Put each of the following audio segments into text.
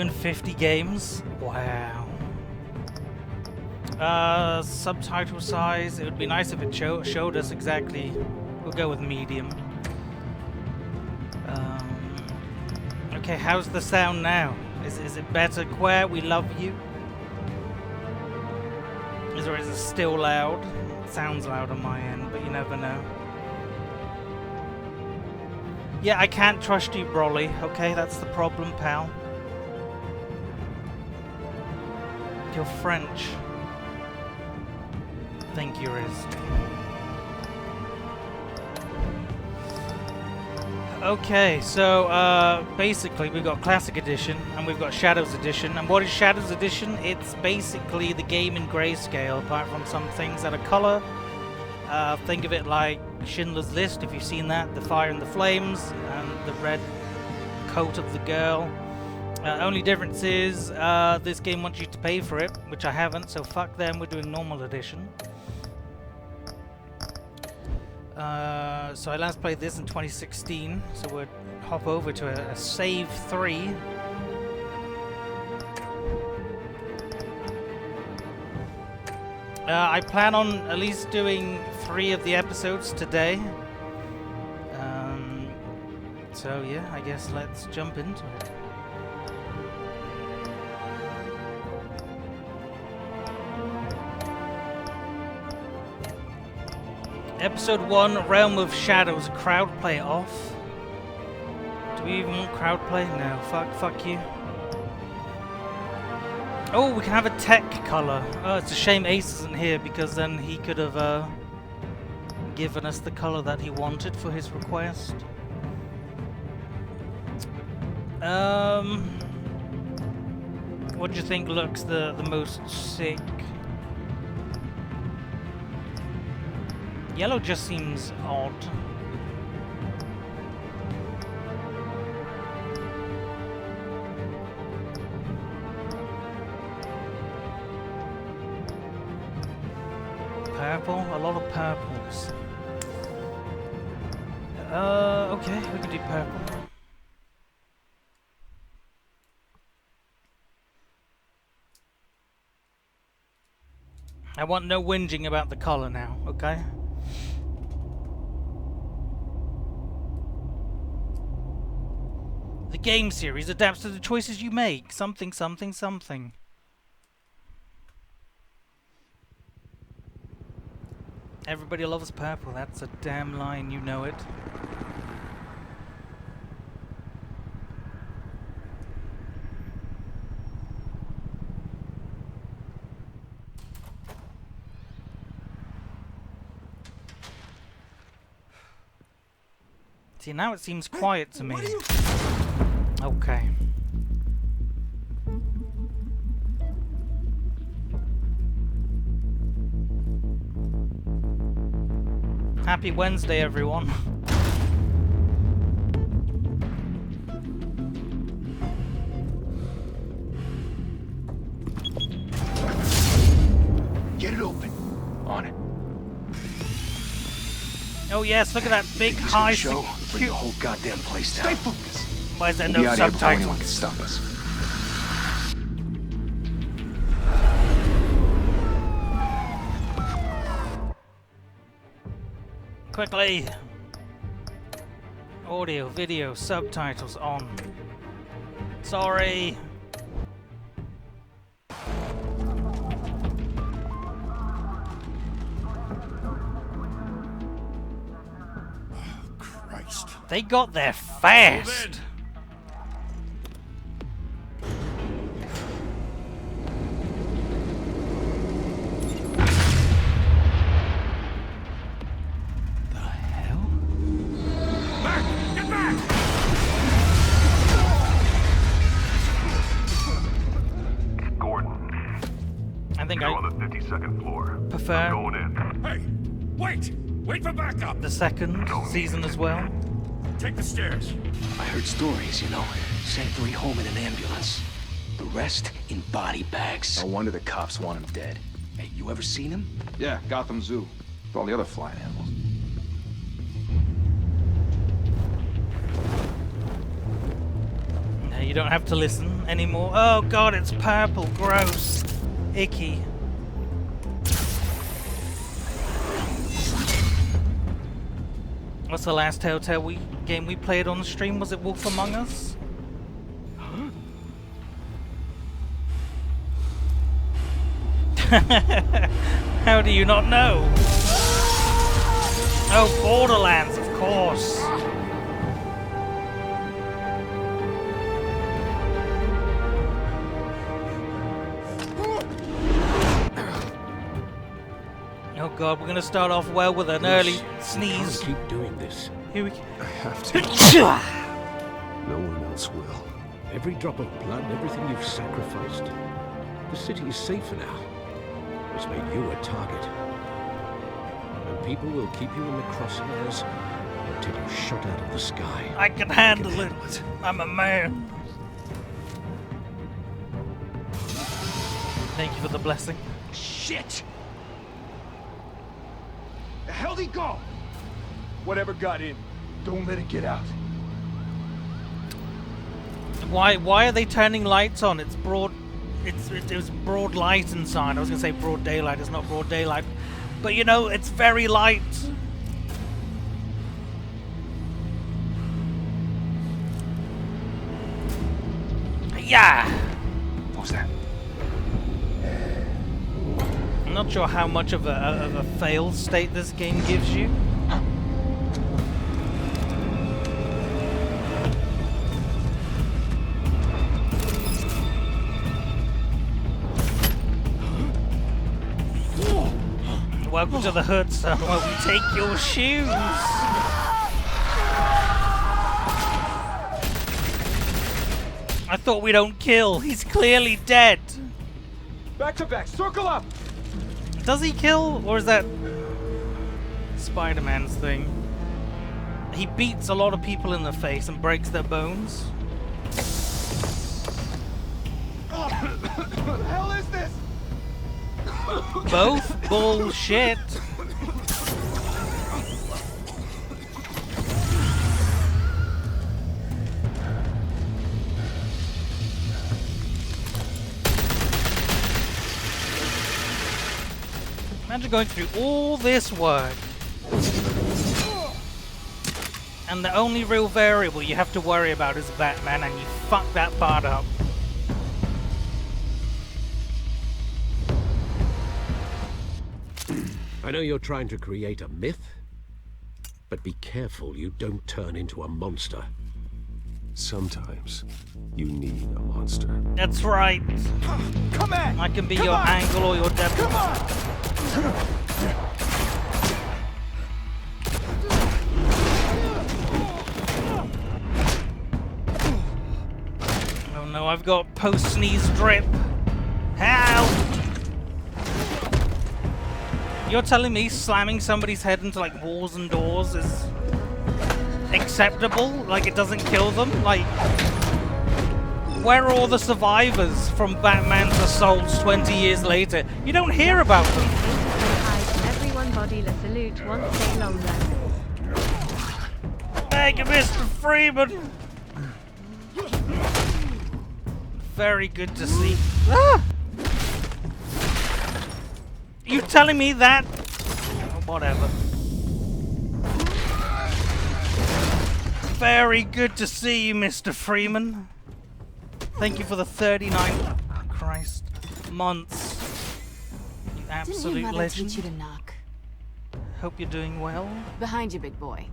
in 50 games? Wow. Subtitle size. It would be nice if it showed us exactly. We'll go with medium. Okay, how's the sound now? Is it better, Quare? We love you. Is it still loud? It sounds loud on my end, but you never know. Yeah, I can't trust you, Broly. Okay, that's the problem, pal. You're French. Thank you, Riz. Okay, so basically we've got Classic Edition and we've got Shadows Edition. And what is Shadows Edition? It's basically the game in grayscale, apart from some things that are color. Think of it like Schindler's List, if you've seen that, the fire and the flames, and the red coat of the girl. Only difference is this game wants you to pay for it, which I haven't, so fuck them, we're doing normal edition. So I last played this in 2016, so we'll hop over to a save 3. I plan on at least doing 3 of the episodes today. So yeah, I guess let's jump into it. Episode 1, Realm of Shadows, crowd play off. Do we even want crowd play? No, fuck you. Oh, we can have a tech color. Oh, it's a shame Ace isn't here because then he could have given us the color that he wanted for his request. What do you think looks the most sick? Yellow just seems odd. Purple? A lot of purples. Okay, we can do purple. I want no whinging about the color now, okay? The game series adapts to the choices you make. Something, something, something. Everybody loves purple. That's a damn line, you know it. See, now it seems quiet to me. Okay. Happy Wednesday, everyone. Get it open. On it. Oh yes, look at that big high show. Bring the whole goddamn place down. Stay focused. Why is there We'll no subtitles? Anyone can stop us. Quickly! Audio, video, subtitles on. Sorry! Oh, Christ. They got there fast! I think on the 52nd floor. Prefer I'm going in. Hey, wait! Wait for backup! the second season as well. Take the stairs. I heard stories, you know. Sent 3 home in an ambulance. The rest in body bags. No wonder the cops want him dead. Hey, you ever seen him? Yeah, Gotham Zoo. With all the other flying animals. You don't have to listen anymore. Oh god, it's purple. Gross. Icky. What's the last Telltale game we played on the stream? Was it Wolf Among Us? How do you not know? Oh, Borderlands, of course. Oh god, we're gonna start off well with an early sneeze. Keep doing this. Here we go. I have to. No one else will. Every drop of blood, everything you've sacrificed. The city is safer now. It's made you a target. And people will keep you in the crosshairs until you're shot out of the sky. I can handle it. I'm a man. Thank you for the blessing. Shit! The hell'd he go? Whatever got in, don't let it get out. Why are they turning lights on? It's broad. It was broad light inside. I was gonna say broad daylight. It's not broad daylight, but you know it's very light. Yeah. What was that? I'm not sure how much of a fail state this game gives you. Welcome to the hood, sir, where we take your shoes. I thought we don't kill. He's clearly dead. Back to back, circle up! Does he kill, or is that Spider-Man's thing? He beats a lot of people in the face and breaks their bones. What the hell is this? Both bullshit. Imagine going through all this work, and the only real variable you have to worry about is Batman, and you fuck that part up. I know you're trying to create a myth, but be careful you don't turn into a monster. Sometimes you need a monster. That's right. Come on! I can be your angle or your devil. Come on! Oh no, I've got post-sneeze drip. Help! You're telling me slamming somebody's head into like walls and doors is acceptable? Like it doesn't kill them? Like, where are all the survivors from Batman's assaults 20 years later? You don't hear about them. Everyone body the salute won't take longer. Thank you, Mr. Freeman. Very good to see. Ah! You telling me that? Oh, whatever. Very good to see you, Mr. Freeman. Thank you for the 39 Christ months. You absolute Didn't your mother legend. teach you to knock? Hope you're doing well. Behind you, big boy.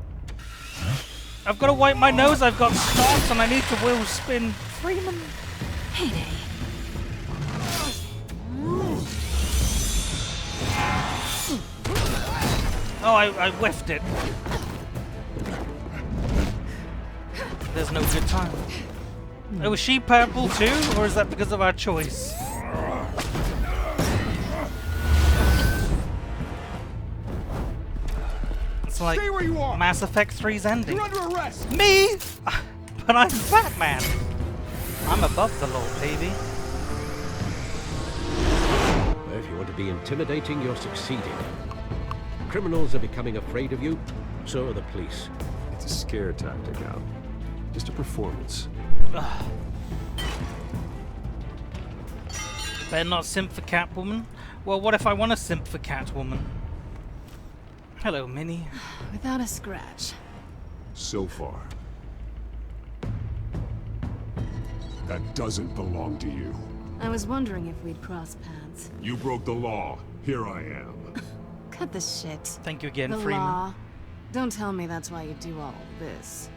I've got to wipe my nose. I've got spots, and I need to wheel spin Freeman. Heyday. Oh, I whiffed it. There's no good time. Oh, was she purple too, or is that because of our choice? It's like Stay where you are. Mass Effect 3's ending. You're under arrest! Me? But I'm Batman. I'm above the law, baby. If you want to be intimidating, you're succeeding. Criminals are becoming afraid of you, so are the police. It's a scare tactic, Al. Just a performance. Better not simp for Catwoman. Well, what if I want to simp for Catwoman? Hello, Minnie. Without a scratch. So far. That doesn't belong to you. I was wondering if we'd cross paths. You broke the law. Here I am. Cut the shit. Thank you again, The Freeman. law. Don't tell me that's why you do all this.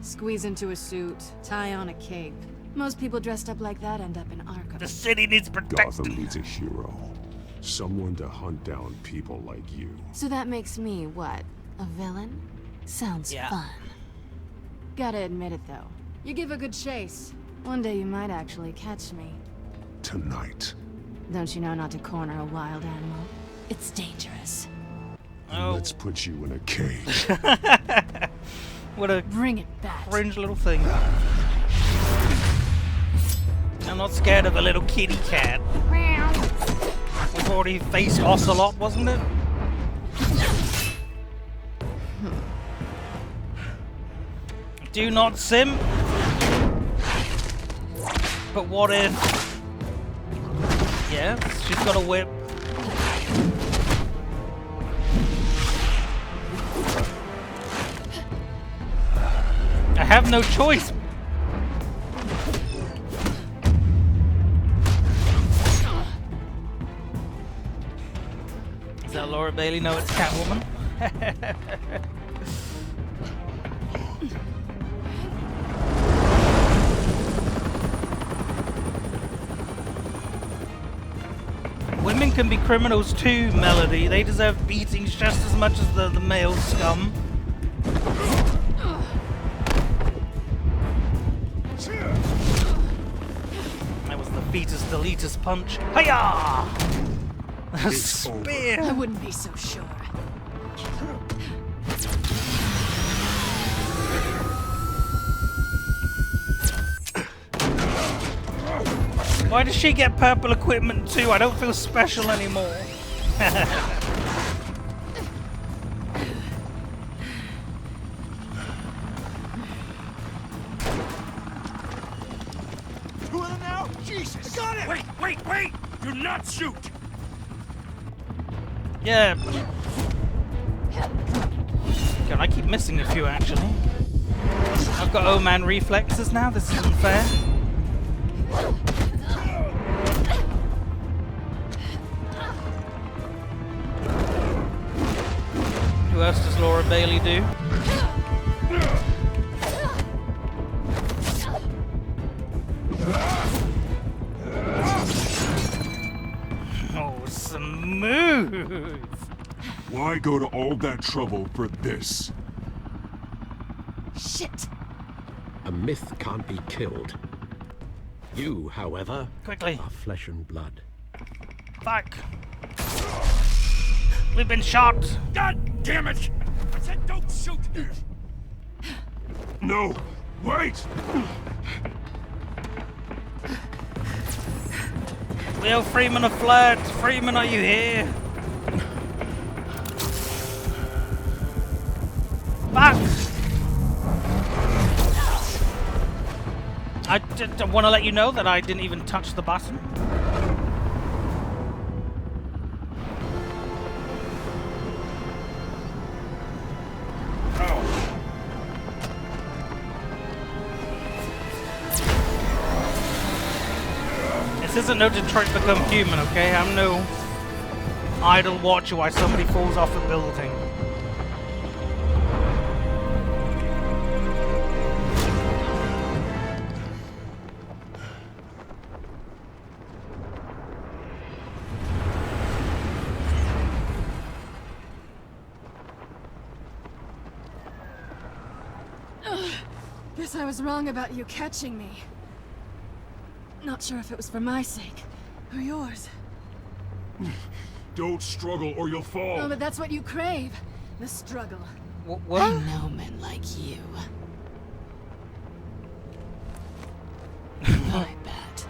Squeeze into a suit, tie on a cape. Most people dressed up like that end up in Arkham. The city needs Gotham protecting. needs a hero. Someone to hunt down people like you. So that makes me, what, a villain? Sounds Yeah. fun. Gotta admit it, though. You give a good chase. One day you might actually catch me. Tonight. Don't you know not to corner a wild animal? It's dangerous. Oh, Let's put you in a cage. what a Bring it back. cringe little thing. I'm not scared of a little kitty cat. We've already faced Ocelot, wasn't it? Do not simp. But what if... Yes, she's got a whip. I have no choice. Is that Laura Bailey? No, it's Catwoman. Women can be criminals too, Melody. They deserve beatings just as much as the male scum. That was the fetus deletus punch. Hiya! Spear! I wouldn't be so sure. Why does she get purple equipment too? I don't feel special anymore. Two of them now? Jesus! Got it! Wait! Do not shoot! Yeah. God, I keep missing a few actually. I've got O-man reflexes now. This isn't fair. Who else does Laura Bailey do? Oh, smooth! Why go to all that trouble for this? Shit! A myth can't be killed. You, however, Quickly. are flesh and blood. Fuck. We've been shot. God damn it! I said don't shoot! No! Wait! Leo Freeman afloat. Freeman, are you here? Fuck! I want to let you know that I didn't even touch the button. This isn't no Detroit Become Human, okay? I'm no idle watcher while somebody falls off a building. Guess I was wrong about you catching me. Not sure if it was for my sake or yours. Don't struggle or you'll fall. Oh, but that's what you crave. The struggle. What? I know men like you. I bet.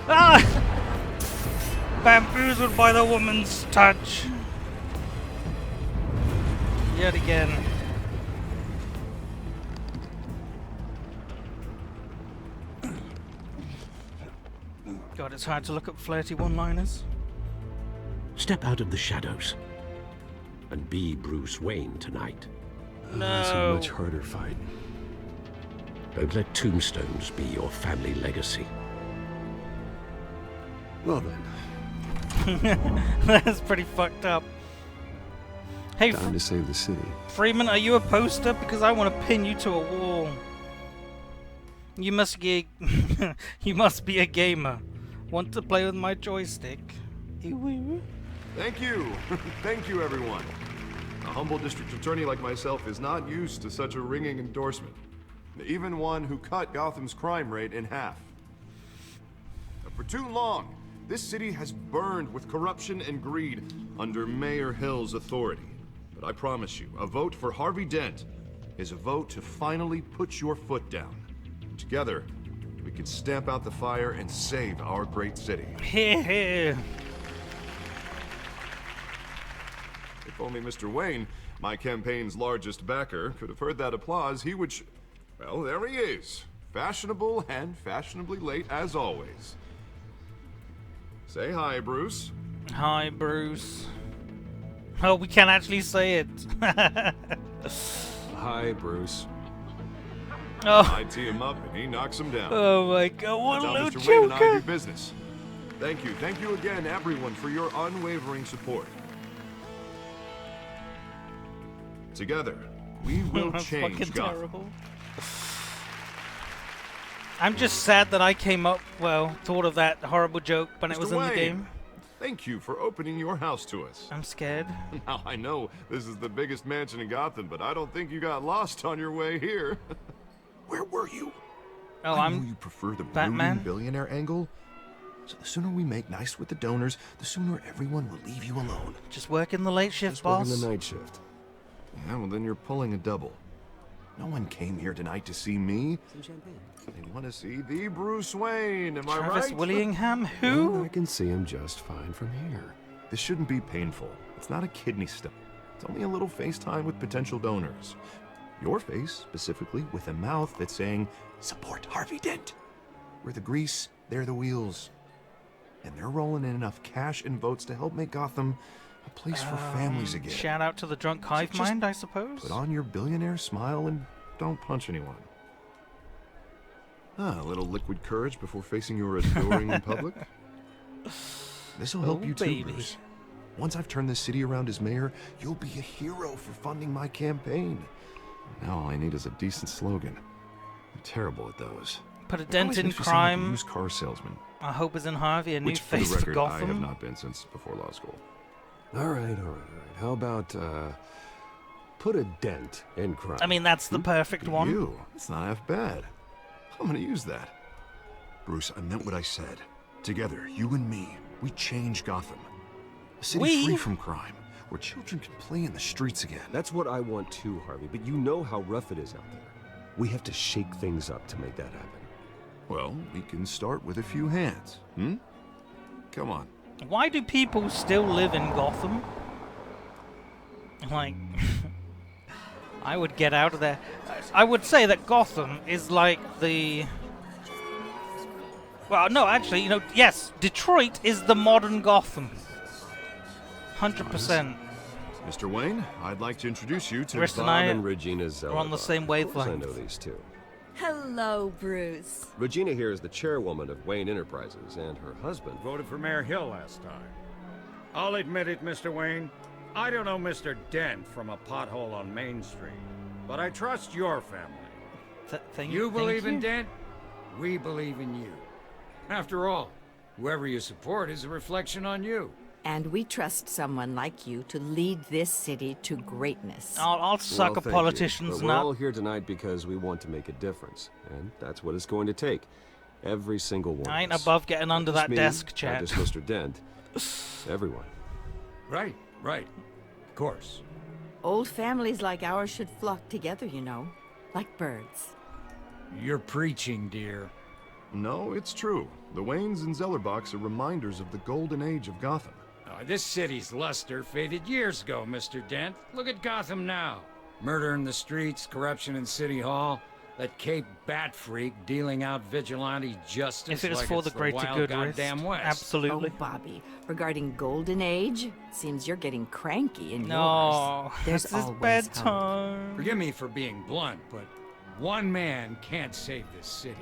Ah! Bamboozled by the woman's touch. Yet again. God, God, it's hard to look up flirty one-liners. Step out of the shadows and be Bruce Wayne tonight. It's a No. much harder fight. Don't let tombstones be your family legacy. Well then, That's pretty fucked up. Hey, time to save the city. Freeman, are you a poster? Because I want to pin you to a wall. You must be you must be a gamer. Want to play with my joystick? Thank you. Thank you, everyone. A humble district attorney like myself is not used to such a ringing endorsement. Even one who cut Gotham's crime rate in half. For too long, this city has burned with corruption and greed under Mayor Hill's authority. But I promise you, a vote for Harvey Dent is a vote to finally put your foot down. Together, we can stamp out the fire and save our great city. Here. If only Mr. Wayne, my campaign's largest backer, could have heard that applause, he would well, there he is. Fashionable and fashionably late as always. Say hi, Bruce. Hi, Bruce. Oh, we can actually say it. Hi, Bruce. Oh. I tee him up and he knocks him down. Oh my God! What a Now little Mr. Wayne and I do joker! business. Thank you again, everyone, for your unwavering support. Together, we will That's change fucking Gotham. terrible. I'm just sad that I came up, thought of that horrible joke when it was Mr. in Wayne, the game. Thank you for opening your house to us. I'm scared. Now, I know this is the biggest mansion in Gotham, but I don't think you got lost on your way here. Where were you? Oh, I know I'm you prefer the Batman? brooding billionaire angle. So the sooner we make nice with the donors, the sooner everyone will leave you alone. just working the late shift, Just boss. working the night shift. Yeah, well then you're pulling a double. No one came here tonight to see me. Some champagne. They want to see the Bruce Wayne, am I Travis right? Willingham, Well, who? I can see him just fine from here. This shouldn't be painful. It's not a kidney stone. It's only a little FaceTime with potential donors. Your face, specifically, with a mouth that's saying, support Harvey Dent. We're the grease, they're the wheels. And they're rolling in enough cash and votes to help make Gotham a place for families again. Shout out to the drunk hive just mind, I suppose. Put on your billionaire smile and don't punch anyone. A little liquid courage before facing your adoring public. This'll help Oh, you too, baby. Bruce. Once I've turned this city around as mayor, you'll be a hero for funding my campaign. Now all I need is a decent slogan. I'm terrible at those. Put a It dent always in makes me sound like a crime. used car salesman, I hope is in Harvey, a new which, for face the record, for I have Gotham. not been since before law school. All right. How about, put a dent in crime? I mean, that's the perfect one. You? It's not half bad. I'm gonna use that. Bruce, I meant what I said. Together, you and me, we change Gotham. A city We? free from crime, where children can play in the streets again. That's what I want too, Harvey, but you know how rough it is out there. We have to shake things up to make that happen. Well, we can start with a few hands, hmm? Come on. Why do people still live in Gotham? Like, I would get out of there. I would say that Gotham is like the... Well, no, actually, yes, Detroit is the modern Gotham. 100%. Mr. Wayne, I'd like to introduce you to Rest and Bob I and Regina Zellerbach. are on the same Of course I wavelength. know these two. Hello, Bruce. Regina here is the chairwoman of Wayne Enterprises, and her husband. Voted for Mayor Hill last time. I'll admit it, Mr. Wayne. I don't know Mr. Dent from a pothole on Main Street, but I trust your family. Thank You believe in you. Dent, we believe in you. After all, whoever you support is a reflection on you. And we trust someone like you to lead this city to greatness. I'll suck Well, a thank politician's you, but we're all nut. here tonight because we want to make a difference, and that's what it's going to take. Every single one. I ain't of us. above getting under Not just that me, desk, not chat. just Mr. Dent. Everyone. Right. Of course. Old families like ours should flock together, like birds. You're preaching, dear. No, it's true. The Waynes and Zellerbachs are reminders of the golden age of Gotham. This city's luster faded years ago, Mr. Dent. Look at Gotham now. Murder in the streets, corruption in City Hall. That Cape Bat freak dealing out vigilante justice If it was like for it's the greater wild good, goddamn Riz. West. Absolutely. Oh, Bobby, regarding Golden Age, seems you're getting cranky in No, yours. There's it's his always hope. bedtime. Forgive me for being blunt, but one man can't save this city.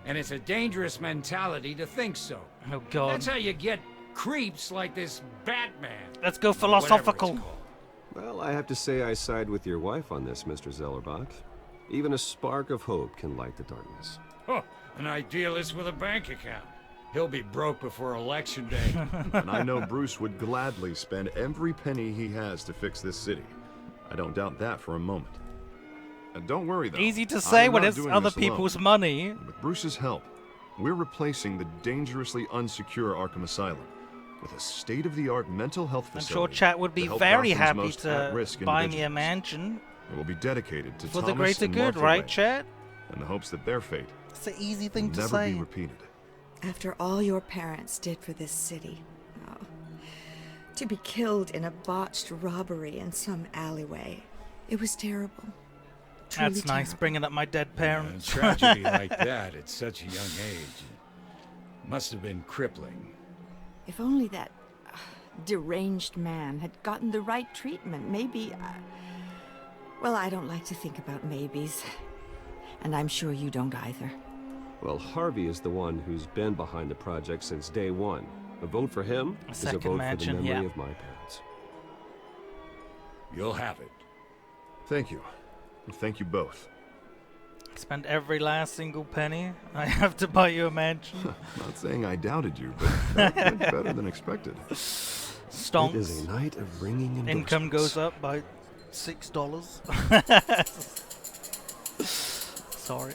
And it's a dangerous mentality to think so. Oh God. That's how you get creeps like this Batman. Let's go Or whatever it's philosophical. called. Well, I have to say I side with your wife on this, Mr. Zellerbach. Even a spark of hope can light the darkness. Huh, an idealist with a bank account. He'll be broke before Election Day. And I know Bruce would gladly spend every penny he has to fix this city. I don't doubt that for a moment. And don't worry, though. Easy to I say am when not it's doing other this alone. people's money. With Bruce's help, we're replacing the dangerously unsecure Arkham Asylum with a state-of-the-art mental health I'm facility. sure chat would to be help very Gotham's happy most to at-risk buy me a individuals. mansion It will be dedicated to for the Thomas greater and good, Martha right, Wayne, chat? in the hopes that their fate It's an easy thing will to never say. be repeated. After all your parents did for this city, oh, to be killed in a botched robbery in some alleyway, it was terrible. Truly That's nice, terrible. bringing up my dead A parents. tragedy like that at such a young age must have been crippling. If only that deranged man had gotten the right treatment, maybe. Well, I don't like to think about maybes, and I'm sure you don't either. Well, Harvey is the one who's been behind the project since day one. A vote for him A is a second vote for mansion, the memory yeah. of my parents. You'll have it. Thank you. And thank you both. Spend every last single penny. I have to buy you a mansion. Not saying I doubted you, but that went better than expected. Stonks. It is a night of ringing endorsements. Income goes up by $6. Sorry.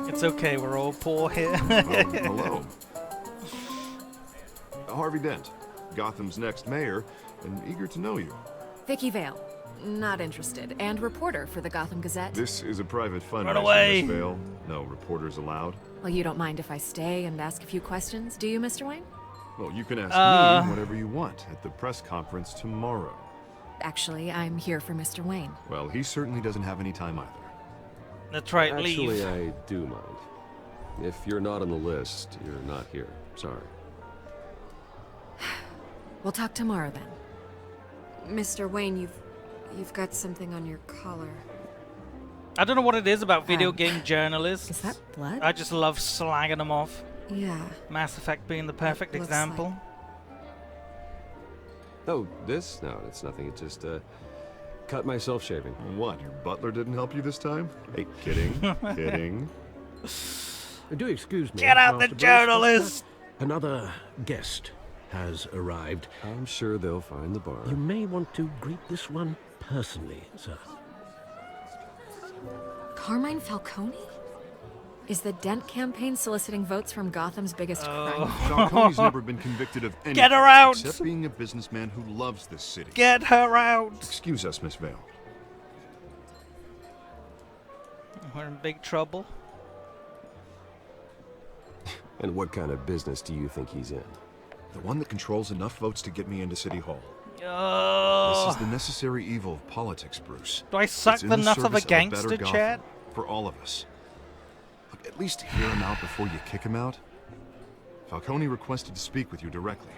It's okay, we're all poor here. Hello. Harvey Dent, Gotham's next mayor, and eager to know you. Vicky Vale. Not interested. And reporter for the Gotham Gazette. This is a private fundraiser, away. Miss Vale. No reporters allowed. Well, you don't mind if I stay and ask a few questions, do you, Mr. Wayne? Well, you can ask me whatever you want at the press conference tomorrow. Actually, I'm here for Mr. Wayne. Well, he certainly doesn't have any time either. That's right, Actually, leave. I do mind. If you're not on the list, you're not here. Sorry. We'll talk tomorrow then. Mr. Wayne, you've got something on your collar. I don't know what it is about video game journalists. Is that blood? I just love slagging them off. Yeah. Mass Effect being the perfect Looks example. Oh, this? No, it's nothing. It just, cut myself shaving. What, your butler didn't help you this time? Hey, kidding, kidding. Do excuse me. Get out the Master Bruce, journalist! but another guest has arrived. I'm sure they'll find the bar. You may want to greet this one personally, sir. Carmine Falcone? Is the Dent campaign soliciting votes from Gotham's biggest crime? Falcone's never been convicted of anything Get her out! except being a businessman who loves this city. Get her out! Excuse us, Miss Vale. We're in big trouble. And what kind of business do you think he's in? The one that controls enough votes to get me into City Hall. This Oh, is the necessary evil of politics, Bruce. do I suck It's in the nut of a service better gangster, Gotham, chat? For all of us. Look, at least hear him out before you kick him out. Falcone requested to speak with you directly.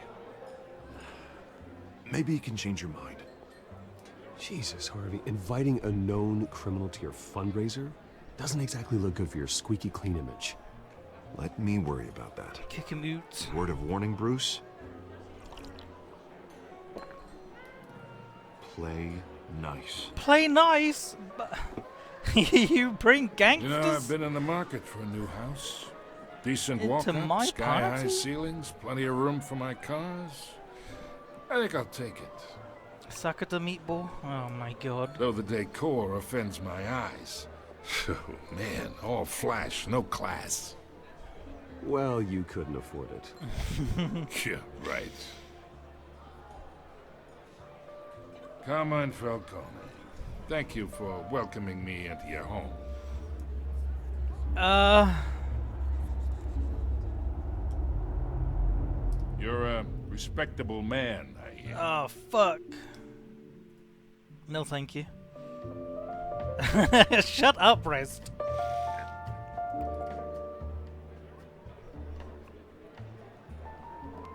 Maybe he can change your mind. Jesus, Harvey, inviting a known criminal to your fundraiser doesn't exactly look good for your squeaky clean image. Let me worry about that. Kick him out. Word of warning, Bruce. Play nice. Play nice, but you bring gangsters. You know, I've been in the market for a new house. Decent Into walk-up, my sky-high party? ceilings, plenty of room for my cars. I think I'll take it. Suck at the meatball. Oh my god. Though the decor offends my eyes. Oh, man, all flash, no class. Well, you couldn't afford it. Yeah, right. Carmine Falcone, thank you for welcoming me into your home. You're a respectable man, I hear. Oh fuck. No, thank you. Shut up, Rest.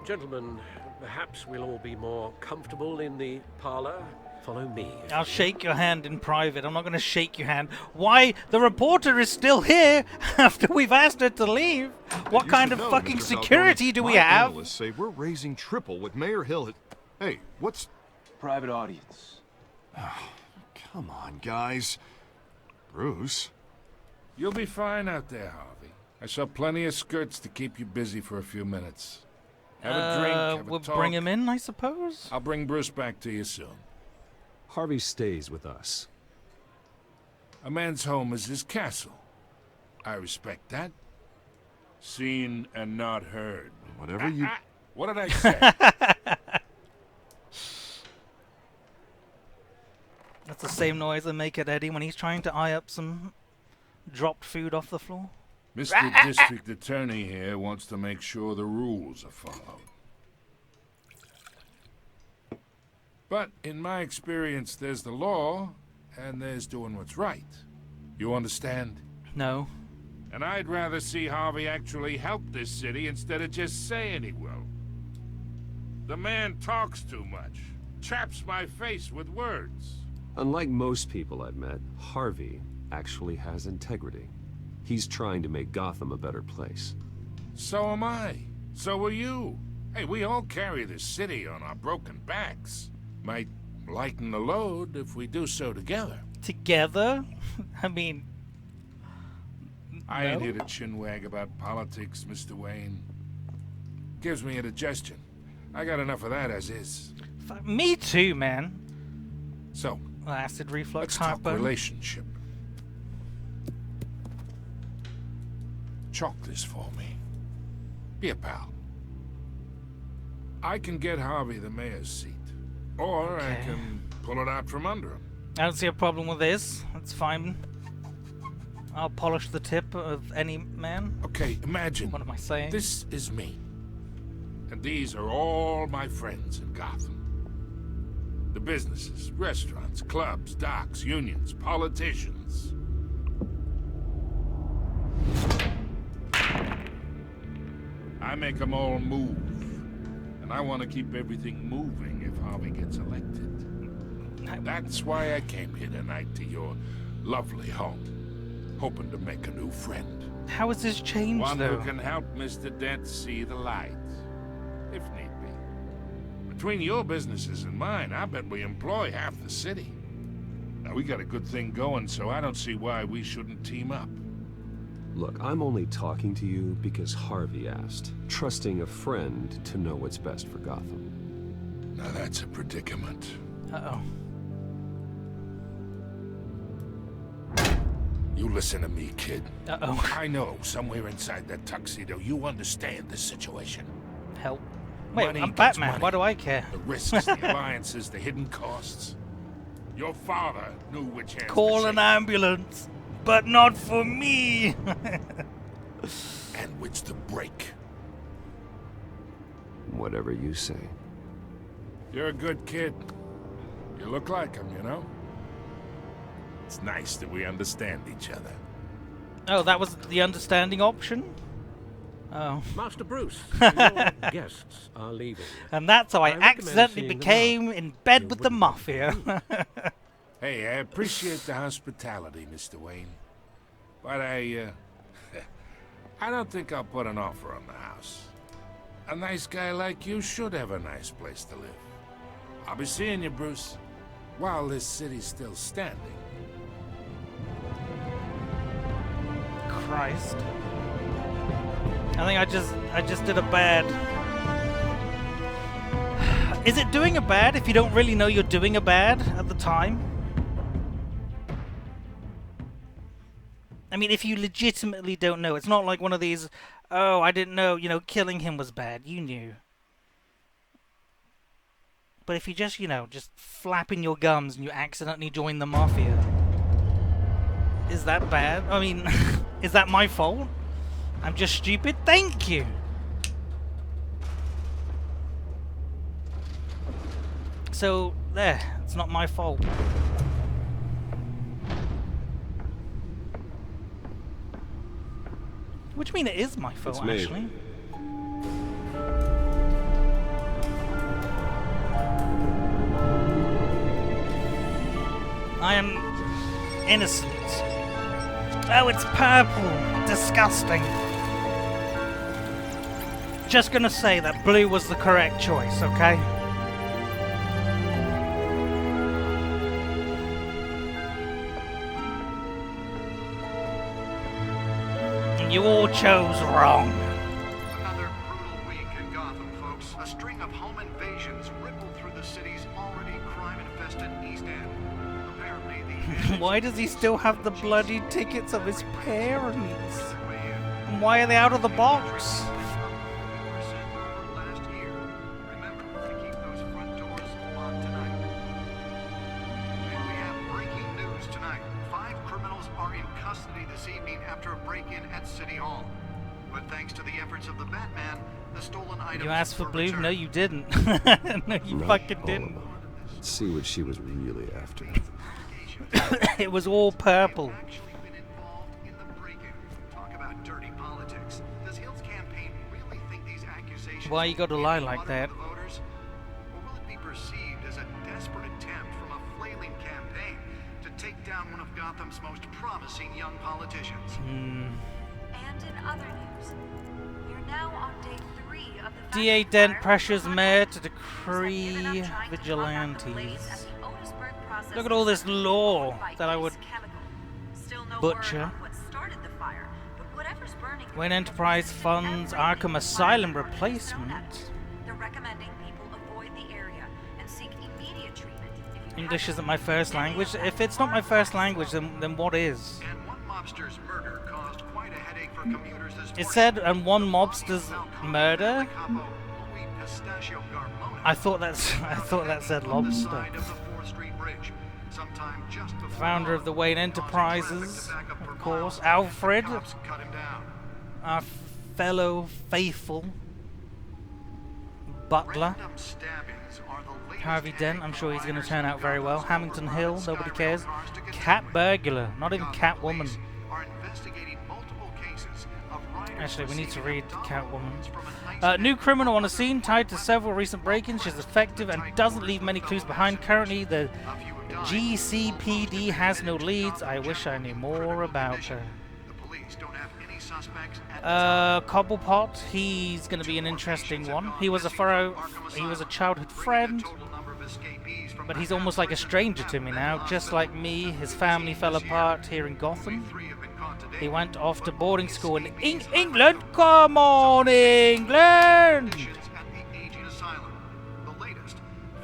Gentlemen, perhaps we'll all be more comfortable in the parlor. Follow me. I'll shake your hand in private. I'm not going to shake your hand. Why? The reporter is still here after we've asked her to leave. What kind of fucking security do we have? Analysts say we're raising triple with Mayor Hill. Hey, what's... Private audience. Oh, come on, guys. Bruce? You'll be fine out there, Harvey. I saw plenty of skirts to keep you busy for a few minutes. Have a drink, have we'll a talk. bring him in, I suppose? I'll bring Bruce back to you soon. Harvey stays with us. A man's home is his castle. I respect that. Seen and not heard. Whatever you... What did I say? That's the same noise I make at Eddie when he's trying to eye up some dropped food off the floor. Mr. District Attorney here wants to make sure the rules are followed. But in my experience, there's the law, and there's doing what's right. You understand? No. And I'd rather see Harvey actually help this city instead of just saying he will. The man talks too much. Chaps my face with words. Unlike most people I've met, Harvey actually has integrity. He's trying to make Gotham a better place. So am I. So are you. Hey, we all carry this city on our broken backs. Might lighten the load if we do so together. Together? I mean... I ain't here to chinwag about politics, Mr. Wayne. Gives me indigestion. I got enough of that as is. Me too, man. So, acid reflux, let's talk heartburn. relationship. Chalk this for me. Be a pal. I can get Harvey the mayor's seat. Or I can pull it out from under him. I don't see a problem with this. That's fine. I'll polish the tip of any man. Okay, imagine. What am I saying? This is me. And these are all my friends in Gotham. The businesses, restaurants, clubs, docks, unions, politicians. I make them all move. And I want to keep everything moving if Harvey gets elected. That's why I came here tonight to your lovely home, hoping to make a new friend. How has this changed, One though? who can help Mr. Dent see the light, if need be. Between your businesses and mine, I bet we employ half the city. Now, we got a good thing going, so I don't see why we shouldn't team up. Look, I'm only talking to you because Harvey asked, trusting a friend to know what's best for Gotham. Now that's a predicament. Uh-oh. You listen to me, kid. Uh-oh. I know, somewhere inside that tuxedo, you understand this situation. Help. Wait, Money I'm gets Batman. money. Why do I care? The risks, the alliances, the hidden costs. Your father knew which hands Call to an shake. ambulance, but not for me. And which to break. Whatever you say. You're a good kid. You look like him, you know? It's nice that we understand each other. Oh, that was the understanding option? Oh. Master Bruce, your guests are leaving. And that's how I recommend accidentally seeing them became in bed with the mafia. Hey, I appreciate the hospitality, Mr. Wayne. But I don't think I'll put an offer on the house. A nice guy like you should have a nice place to live. I'll be seeing you, Bruce, while this city's still standing. Christ. I think I just did a bad. Is it doing a bad if you don't really know you're doing a bad at the time? I mean, if you legitimately don't know, it's not like one of these, oh, I didn't know, you know, killing him was bad. You knew. But if you just, you know, just flapping your gums and you accidentally join the mafia, is that bad? I mean, is that my fault? I'm just stupid? Thank you! So, there. It's not my fault. What do you mean it is my fault, It's me. actually? I am innocent. Oh, it's purple. Disgusting. Just gonna say that blue was the correct choice, okay? And you all chose wrong. Another brutal week in Gotham, folks. A string of home invasions rippled through the city's already crime-infested East End. Apparently, the Why does he still have the bloody tickets of his parents? And why are they out of the box? last year. Remember to keep those front doors locked tonight. And we have breaking news tonight. 5 criminals are in custody this evening after a break-in at City Hall. But thanks to the efforts of the Batman, the stolen items You asked for were blue? returned. No, you didn't. No, you Not fucking all didn't. of them. Let's see what she was really after. It was all purple. Actually been involved in the break-in. Talk about dirty politics. Does Hill's campaign really think these accusations Why you gotta will lie be like muddled that? with the voters? Or will it be perceived as a desperate attempt from a flailing campaign to take down one of Gotham's most promising young politicians? And in other news, we're now on day 3 of the DA factory Dent fire. pressures mayor to Given decree up trying to put out the vigilantes. blaze at the Otisburg processing Look at all this facility law by that I would Ace Chemical. Still no butcher. word on what started the fire, but whatever's burning Wayne Enterprise funds Arkham Asylum replacement. They're recommending people avoid the area and seek immediate treatment. If you English have isn't my first language. If it's not my first language, then what is? And one mobster's murder caused quite a headache for commuters this It morning. said, and one mobster's murder. Capo Louis Pistachio Garmona I thought that said on the lobster. side of the 4th Street Bridge, sometime just before Founder of the Wayne Enterprises, of course. Alfred, cops cut him down. our fellow faithful butler. Random stabbings are the latest Harvey Dent, I'm sure he's going to turn out very well. Hamilton Hill, nobody cares. cars to get Cat burglar, not even Gotham Catwoman. police are investigating multiple cases of riders Actually, we need to read receiving Catwoman. from an ice New criminal on the scene, tied to several recent break-ins. She's effective and doesn't leave many clues behind. Currently, the GCPD has no leads. I wish I knew more about her. The police don't have any suspects at Cobblepot, he's going to be an interesting one. He was a childhood friend, but he's almost like a stranger to me now. Just like me, his family fell apart here in Gotham. He went off to boarding school in England. Come on, England!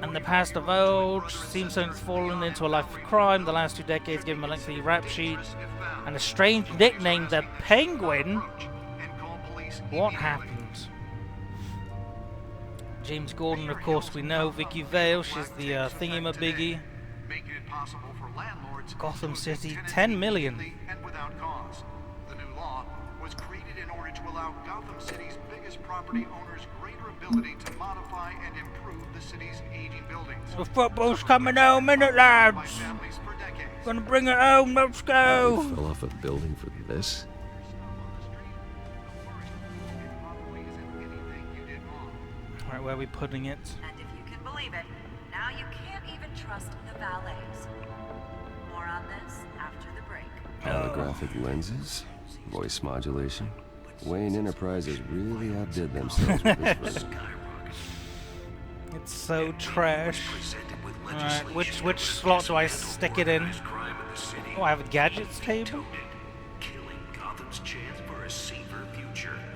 And the past divulged seems to have fallen into a life of crime. The last 2 decades gave him a lengthy rap sheet and a strange nickname, the Penguin. What happened? James Gordon, of course, we know. Vicky Vale, she's the thingy-mabiggy. making it possible for landlords Gotham to City, evict 10 tenants million. immediately and without cause. The new law was created in order to allow Gotham City's biggest property owners greater ability to modify and improve the city's aging buildings. The football's coming home, innit, lads? By families for decades. Gonna bring it home, let's go! You fell off a building for this? Right, where are we putting it? And if you can believe it, now you can't even trust the valets. More on this after the break. Holographic lenses? Voice modulation? Wayne Enterprises really outdid themselves with this version. It's so trash. Alright, which slot do I stick it in? Oh, I have a gadgets table?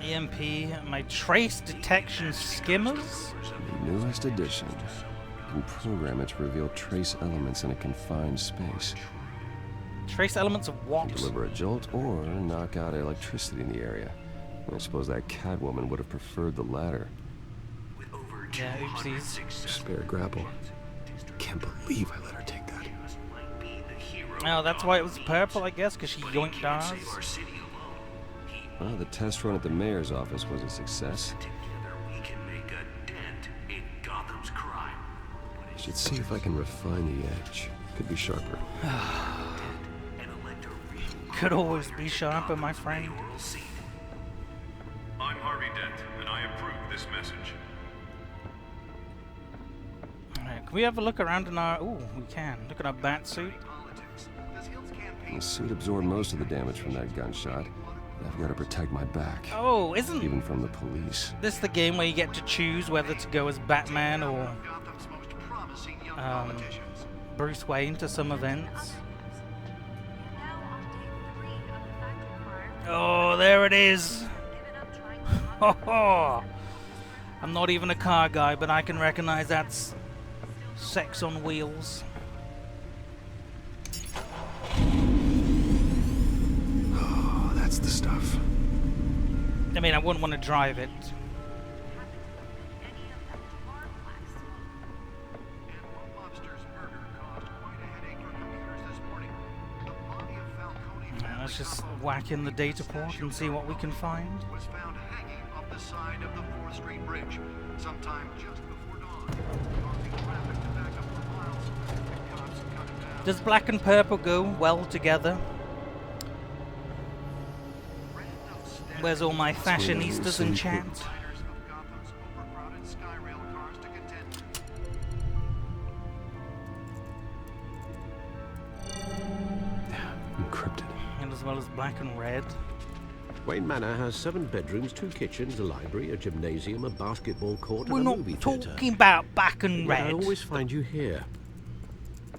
EMP, my trace detection skimmers? The newest edition. You can program it to reveal trace elements in a confined space. Trace elements of what? Deliver a jolt or knock out electricity in the area. I suppose that Catwoman would have preferred the latter. Yeah, oopsies. Spare grapple. Can't believe I let her take that. Oh, that's why it was purple, I guess, because she yoinked ours. Well, the test run at the mayor's office was a success. Should see if I can refine the edge. Could be sharper. Could always be sharper, my friend. content, and I approve this message. Alright, can we have a look around in our... Ooh, we can. Look at our bat suit. The suit absorbed most of the damage from that gunshot. I've got to protect my back. Oh, isn't... Even from the police. This the game where you get to choose whether to go as Batman or... Bruce Wayne to some events. Oh, there it is. I'm not even a car guy, but I can recognize that's sex on wheels. Oh, that's the stuff. I mean, I wouldn't want to drive it. Let's just whack in the data port and see what we can find. Was found hanging off the side of the 4th Street Bridge sometime just before dawn, causing traffic to back up for miles. The cops cut it down. Does black and purple go well together? Where's all my fashionistas in chat? Encrypted. And as well as black and red. Wayne Manor has 7 bedrooms, 2 kitchens, a library, a gymnasium, a basketball court, We're and a not movie theatre. talking about black and But red. I always find you here,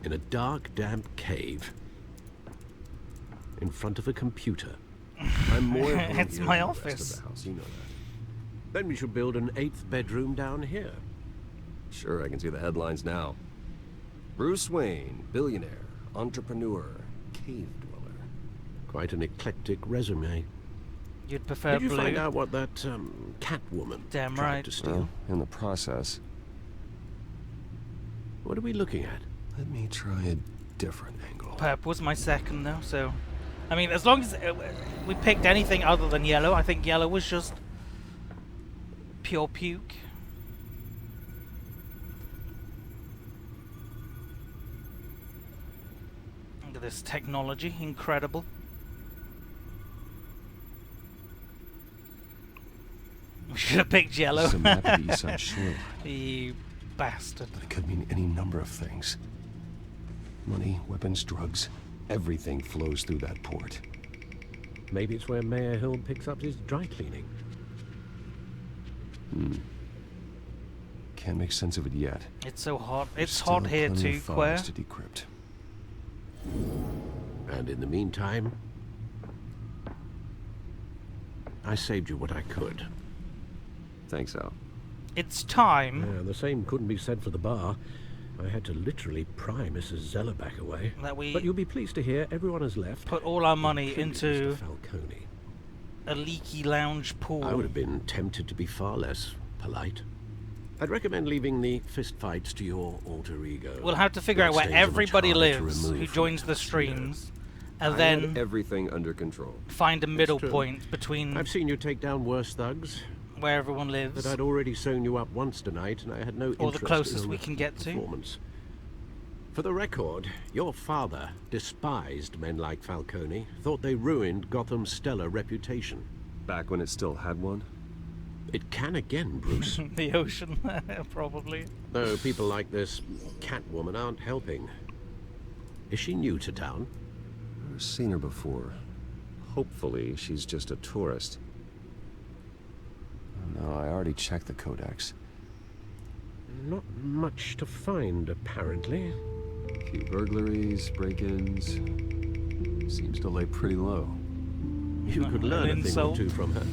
in a dark, damp cave, in front of a computer. I'm more It's my office. Of the house. You know that. Then we should build an 8th bedroom down here. Sure, I can see the headlines now. Bruce Wayne, billionaire, entrepreneur, cave dweller. Quite an eclectic resume. You'd prefer Did you blue? find out what that Catwoman Damn tried right. to steal? Well, in the process. What are we looking at? Let me try a different angle. Purple was my second though, so... I mean, as long as we picked anything other than yellow, I think yellow was just pure puke. Look at this technology, incredible. We should have picked yellow. This is a map of the East Side shoreline. You bastard. But it could mean any number of things. Money, weapons, drugs. Everything flows through that port. Maybe it's where Mayor Hill picks up his dry cleaning. Can't make sense of it yet. It's so hot. It's Still hot here plenty too, of Quare. files to decrypt. And in the meantime, I saved you what I could. Thanks, Al. It's time. Yeah, the same couldn't be said for the bar. I had to literally pry Mrs. Zellerback away. That we But you'll be pleased to hear everyone has left. put all our money into Mr. Falcone. a leaky lounge pool. I would have been tempted to be far less polite. I'd recommend leaving the fistfights to your alter ego. We'll have to figure out where everybody lives who joins the streams, and then everything under control. Find a middle point between I've seen you take down worse thugs. where everyone lives. But I'd already sewn you up once tonight, and I had no interest Or the closest in we can get to. performance. For the record, your father despised men like Falcone, thought they ruined Gotham's stellar reputation. Back when it still had one? It can again, Bruce. The ocean, probably. Though people like this Catwoman aren't helping. Is she new to town? I've seen her before. Hopefully, she's just a tourist. No, I already checked the codex. Not much to find, apparently. A few burglaries, break-ins. Seems to lay pretty low. You could learn a thing or two from her.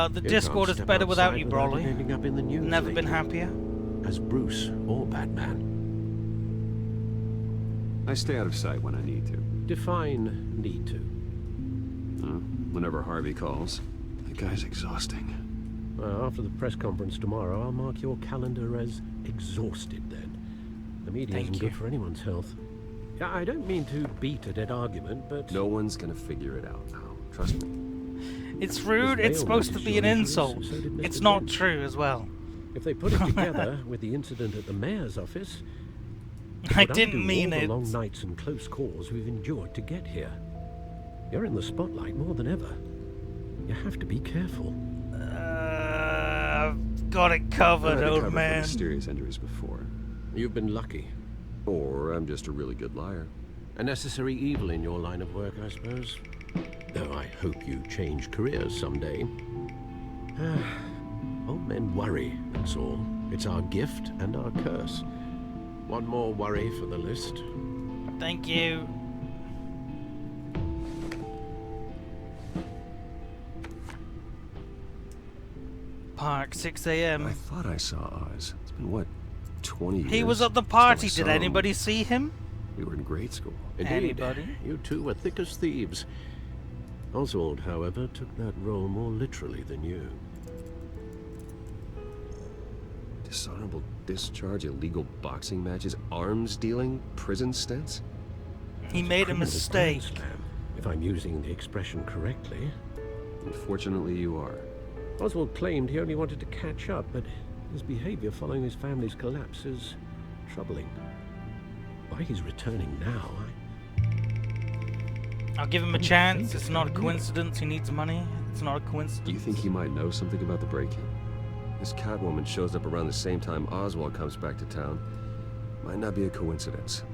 The You Discord can't is step better without outside you, without Broly. it ending up in the news Never been later. happier. As Bruce or Batman. I stay out of sight when I need to. Define need to. Whenever Harvey calls. The guy's exhausting. Well, after the press conference tomorrow, I'll mark your calendar as exhausted then. The media Thank isn't you. good for anyone's health. I don't mean to beat a dead argument, but... No one's gonna figure it out now. Trust me. It's rude. If It's they supposed to all be an noticed your insult. injuries, so did Mr. It's not Dent. true as well. If they put it together with the incident at the mayor's office... it I would didn't undo mean all the it. long nights and close calls we've endured to get here. You're in the spotlight more than ever. You have to be careful. got it covered, I've old covered for man. mysterious injuries before. You've been lucky. Or I'm just a really good liar. A necessary evil in your line of work, I suppose. Though I hope you change careers someday. Old men worry, that's all. It's our gift and our curse. One more worry for the list. Thank you. Park, 6 a.m. I thought I saw Oz. It's been, what, 20 years? He was at the party. Still Did I saw him. anybody see him? We were in grade school. Indeed. Anybody? You two were thick as thieves. Oswald, however, took that role more literally than you. Dishonorable discharge, illegal boxing matches, arms dealing, prison stints? He made a Criminal mistake. grand slam, if I'm using the expression correctly. Unfortunately, you are. Oswald claimed he only wanted to catch up, but his behavior following his family's collapse is troubling. Why he's returning now, I'll give him a chance. It's not a coincidence. He needs money. It's not a coincidence. Do you think he might know something about the break-in? This Catwoman shows up around the same time Oswald comes back to town. Might not be a coincidence.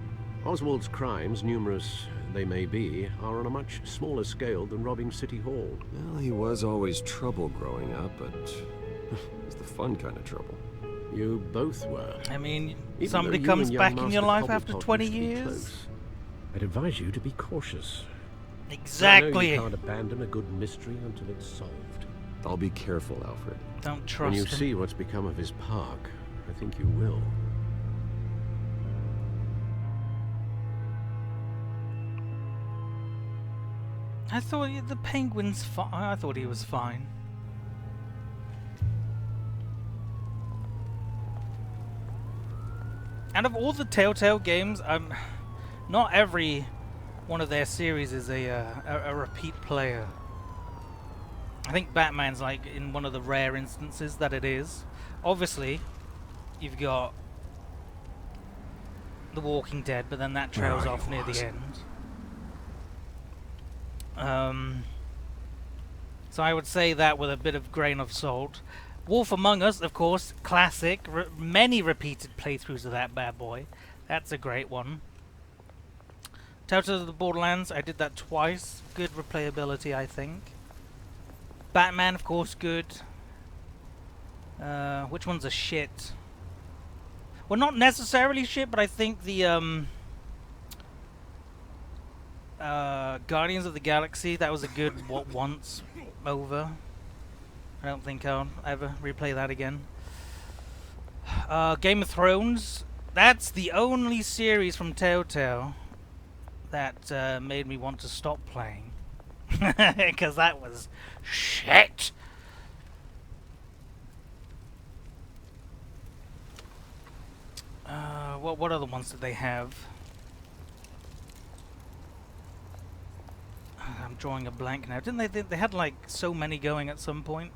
Oswald's crimes, numerous they may be, are on a much smaller scale than robbing City Hall. Well, he was always trouble growing up, but it's the fun kind of trouble. You both were. I mean, Even somebody though you comes and back young in your Master life after Cobblepot 20 used to be years? close. I'd advise you to be cautious. I know Exactly. you can't abandon a good mystery until it's solved. I'll be careful, Alfred. Don't trust When you him. see what's become of his park, I think you will. I thought the Penguin's fine. I thought he was fine. Out of all the Telltale games, not every one of their series is a repeat player. I think Batman's like in one of the rare instances that it is. Obviously, you've got The Walking Dead, but then that trails off near the end. So I would say that with a bit of grain of salt. Wolf Among Us, of course, classic. Many repeated playthroughs of that bad boy. That's a great one. Telltale of the Borderlands, I did that twice. Good replayability, I think. Batman, of course, good. Which one's a shit? Well, not necessarily shit, but I think the Guardians of the Galaxy, that was a good once over. I don't think I'll ever replay that again. Game of Thrones, that's the only series from Telltale that made me want to stop playing. Because that was shit. What other ones did they have? I'm drawing a blank now. Didn't they had like so many going at some point?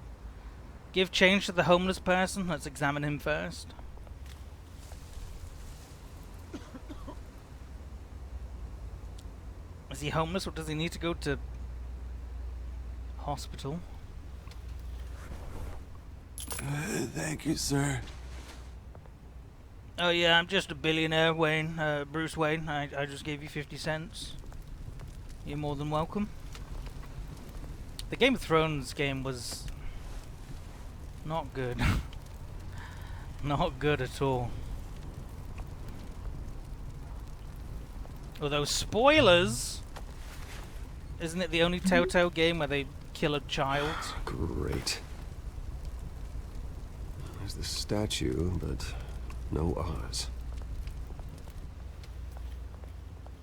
Give change to the homeless person. Let's examine him first. Is he homeless or does he need to go to hospital? Thank you, sir. Oh yeah, I'm just a billionaire, Wayne. Bruce Wayne. I just gave you 50 cents. You're more than welcome. The Game of Thrones game was not good. Not good at all. Although, spoilers! Isn't it the only Telltale game where they kill a child? Great. There's the statue, but no Oz.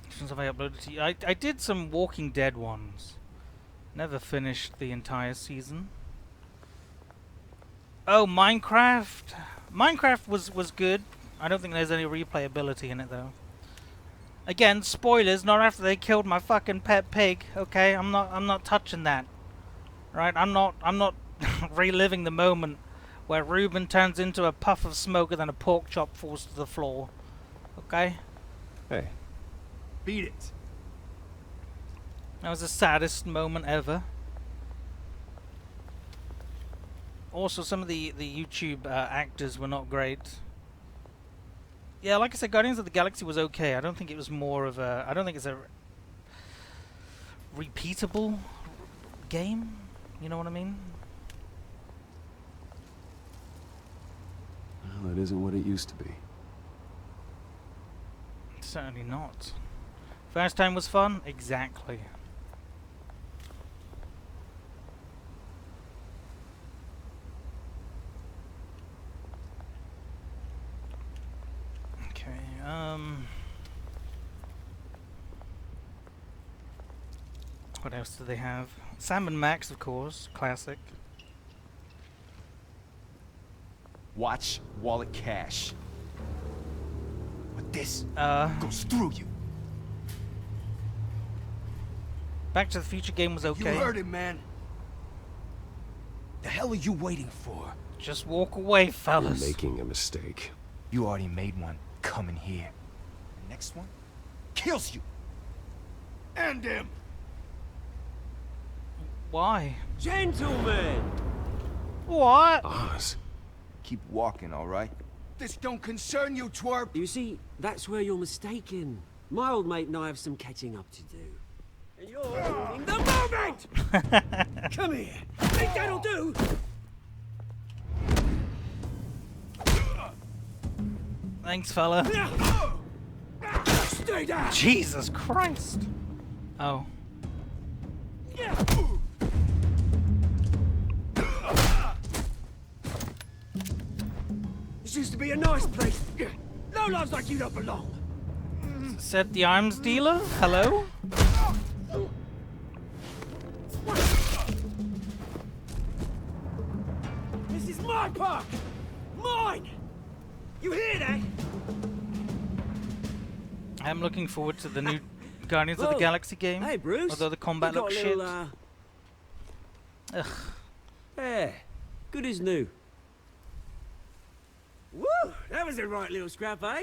Since have I uploaded to you? I did some Walking Dead ones. Never finished the entire season. Oh, Minecraft. Minecraft was good. I don't think there's any replayability in it though. Again, spoilers. Not after they killed my fucking pet pig. Okay, I'm not touching that. Right? I'm not reliving the moment where Ruben turns into a puff of smoke and then a pork chop falls to the floor. Okay? Hey. Beat it. That was the saddest moment ever. Also, some of the YouTube actors were not great. Yeah, like I said, Guardians of the Galaxy was okay. I don't think it was more of a... I don't think it's a repeatable game. You know what I mean? Well, it isn't what it used to be. Certainly not. First time was fun? Exactly. Okay, what else do they have? Sam and Max, of course, classic. Watch wallet cash. But this goes through you. Back to the Future game was okay. You heard it, man. The hell are you waiting for? Just walk away, fellas. You're making a mistake. You already made one. Coming here. The next one kills you. And him. Why? Gentlemen. What? Oz. Keep walking, all right? This don't concern you, twerp. You see, that's where you're mistaken. My old mate and I have some catching up to do. And you're ruining the moment! Come here. Think that'll do? Thanks, fella. Stay down! Jesus Christ. Oh. This used to be a nice place. No lives like you don't belong. Said the arms dealer? Hello? This is my park! Mine! You hear that? I'm looking forward to the new Guardians of the Galaxy game. Hey, Bruce. Although the combat looks shit. Ugh. Yeah, good as new. Woo! That was a right little scrap, eh?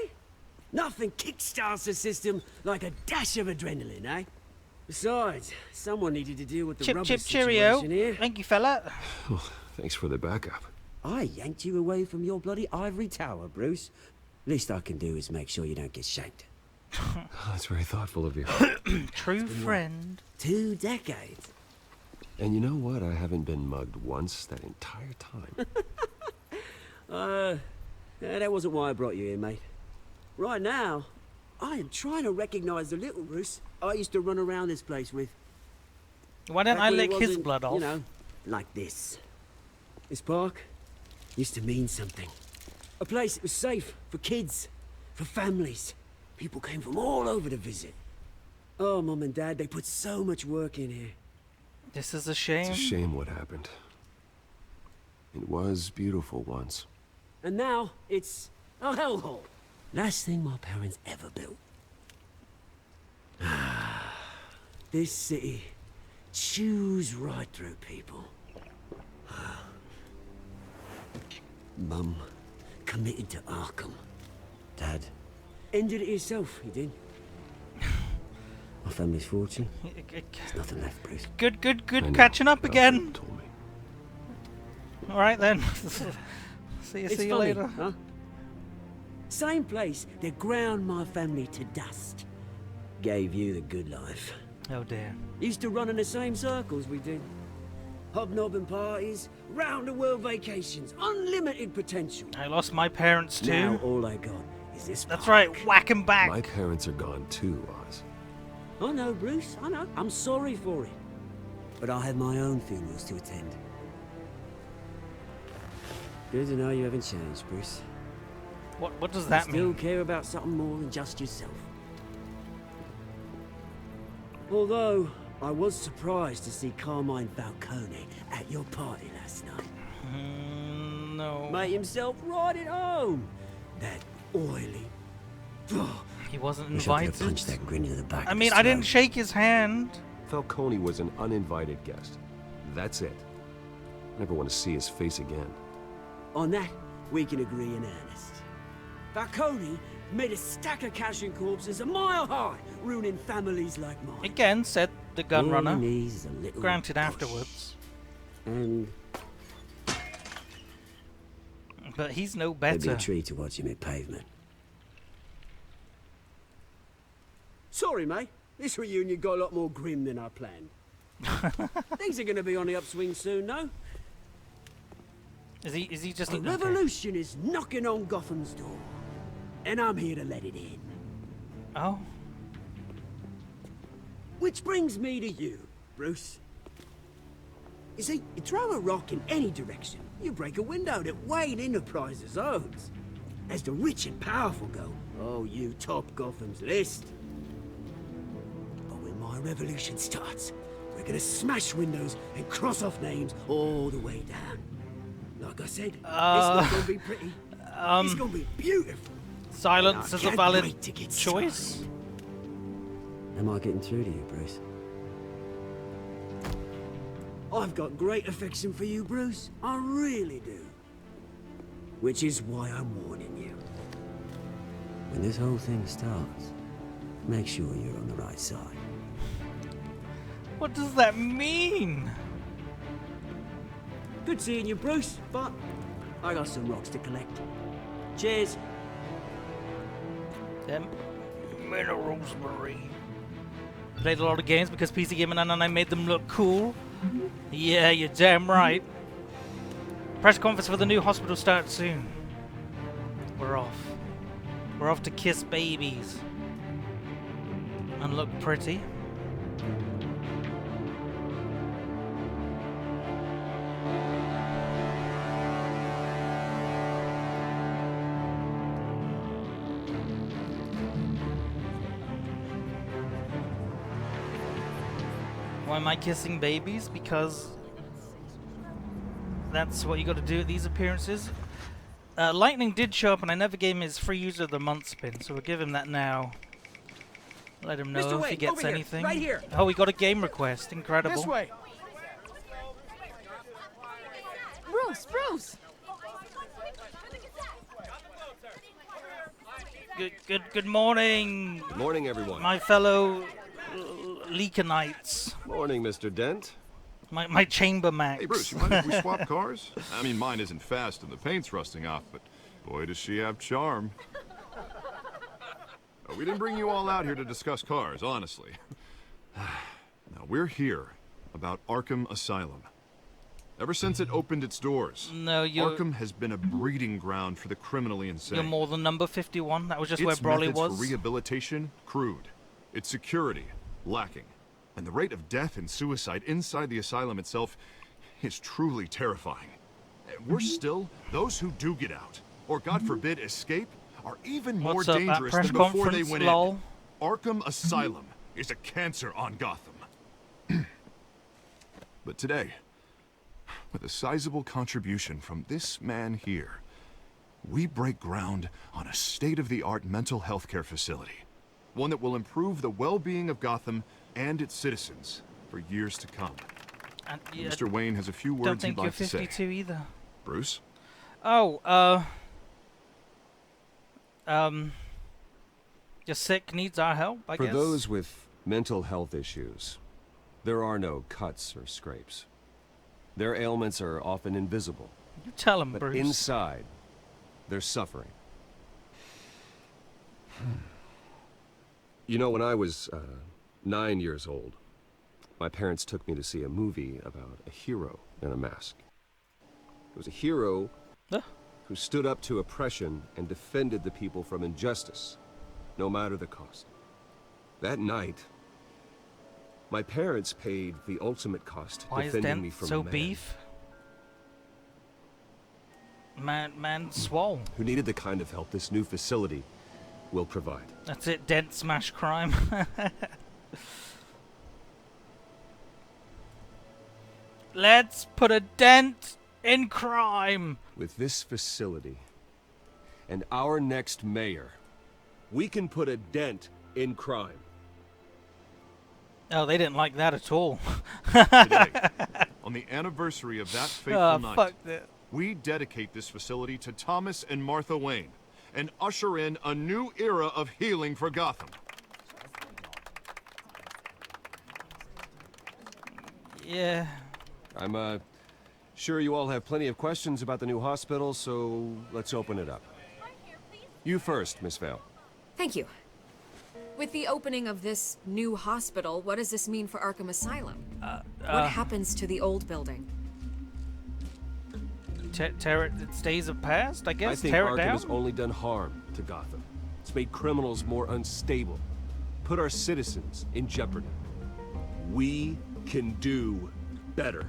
Nothing kickstarts the system like a dash of adrenaline, eh? Besides, someone needed to deal with the rubber cheerio. situation here. Thank you, fella. Oh, thanks for the backup. I yanked you away from your bloody ivory tower, Bruce. Least I can do is make sure you don't get shanked. Oh, that's very thoughtful of you. True friend. 2 decades. And you know what? I haven't been mugged once that entire time. Yeah, that wasn't why I brought you here, mate. Right now, I am trying to recognize the little Bruce I used to run around this place with. Why don't Back I when it lick his wasn't, blood off? You know, like this. This park used to mean something. A place that was safe for kids, for families. People came from all over to visit. Oh, Mum and Dad, they put so much work in here. This is a shame. It's a shame what happened. It was beautiful once. And now, it's a hellhole. Last thing my parents ever built. This city chews right through people. Mum committed to Arkham. Dad ended it himself, he did. My family's fortune. There's nothing left, Bruce. Good catching up again. Told me. Alright then. See you Funny, later. Huh? Same place that ground my family to dust. Gave you the good life. Oh dear. Used to run in the same circles we did. Hobnobbing parties, round-the-world vacations, unlimited potential. I lost my parents too. Now all I got is this That's park. right, whack 'em back. My parents are gone too, Oz. I know, Bruce, I know. I'm sorry for it. But I have my own funerals to attend. Good to know you haven't changed, Bruce. What does that you still mean? care about something more than just yourself. Although, I was surprised to see Carmine Falcone at your party last night. No. Made himself right at home. That oily... He wasn't Wish I invited. could punch that grin in the back I of mean, his I didn't throat. shake his hand. Falcone was an uninvited guest. That's it. I never want to see his face again. On that, we can agree in earnest. Falcone made a stack of cash and corpses a mile high, ruining families like mine. Again, said the gun All runner. he needs is a little Granted, push. afterwards. And But he's no It'd be better. a treat to watch him hit pavement. Sorry, mate. This reunion got a lot more grim than I planned. Things are going to be on the upswing soon, no? Is he just... A okay. revolution is knocking on Gotham's door. And I'm here to let it in. Oh? Which brings me to you, Bruce. You see, you throw a rock in any direction, you break a window that Wayne Enterprises owns. As the rich and powerful go, oh, you top Gotham's list. But when my revolution starts, we're gonna smash windows and cross off names all the way down. Like I said, it's not gonna be pretty. It's gonna be beautiful. Silence is a valid choice. Started. Am I getting through to you, Bruce? I've got great affection for you, Bruce. I really do. Which is why I'm warning you. When this whole thing starts, make sure you're on the right side. What does that mean? Good seeing you, Bruce, but I got some rocks to collect. Cheers. Them minerals, Marie. Played a lot of games because PC Gaming and I made them look cool. Yeah, you're damn right. Press conference for the new hospital starts soon. We're off. We're off to kiss babies. And look pretty. Why am I kissing babies? Because that's what you got to do at these appearances. Lightning did show up and I never gave him his free user of the month spin, so we'll give him that now. Let him know Mr. if Wayne, he gets over here, anything. right here. Oh, we got a game request. Incredible. This way. Bruce! Good morning. Good morning, everyone. My fellow Leakonites. Morning, Mr. Dent. My chamber max. Hey, Bruce, you mind if we swap cars? I mean, mine isn't fast and the paint's rusting off, but boy, does she have charm. We didn't bring you all out here to discuss cars, honestly. Now, we're here about Arkham Asylum. Ever since it opened its doors, Arkham has been a breeding ground for the criminally insane. You're more than number 51. That was just where Its Broly methods was. for rehabilitation, crude. Its security, lacking. And the rate of death and suicide inside the asylum itself is truly terrifying. Worse still, those who do get out, or God forbid escape, are even more What's up, that dangerous press than before they conference, went lol? in. Arkham Asylum is a cancer on Gotham. But today, with a sizable contribution from this man here, we break ground on a state-of-the-art mental health care facility. One that will improve the well-being of Gotham and its citizens for years to come. And, Mr. Wayne has a few don't words think he'd like you're to say. 52 either. Bruce? Oh, your sick needs our help, I For guess. those with mental health issues, there are no cuts or scrapes. Their ailments are often invisible. You tell him, but Bruce. inside, they're suffering. You know, when I was 9 years old, my parents took me to see a movie about a hero in a mask. It was a hero who stood up to oppression and defended the people from injustice, no matter the cost. That night, my parents paid the ultimate cost Why is defending Dent me from so a man beef? Man swole. who needed the kind of help this new facility will provide. That's it, Dent smash crime. Let's put a dent in crime. With this facility and our next mayor, we can put a dent in crime. Oh, they didn't like that at all. Today, on the anniversary of that fateful night, fuck that. we dedicate this facility to Thomas and Martha Wayne and usher in a new era of healing for Gotham. Yeah. I'm Sure, you all have plenty of questions about the new hospital, so let's open it up. You first, Miss Vale. Thank you. With the opening of this new hospital, what does this mean for Arkham Asylum? What happens to the old building? Tear it, days have passed, I guess. I think tear Arkham it down. has only done harm to Gotham. It's made criminals more unstable, put our citizens in jeopardy. We can do better.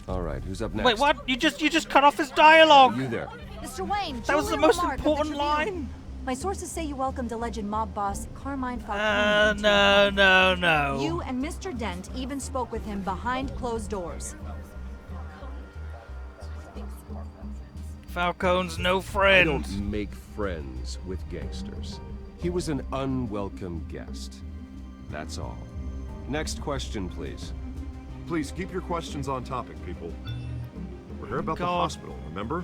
All right, who's up next? Wait, what? You just cut off his dialogue. You there? Mr. Wayne, That was the Julia most Remark of the important Tribune. line. My sources say you welcomed alleged mob boss Carmine Falcone. No. You and Mr. Dent even spoke with him behind closed doors. Falcone's no friend. I don't make friends with gangsters. He was an unwelcome guest. That's all. Next question, please. Please keep your questions on topic, people. We're here about the hospital, remember?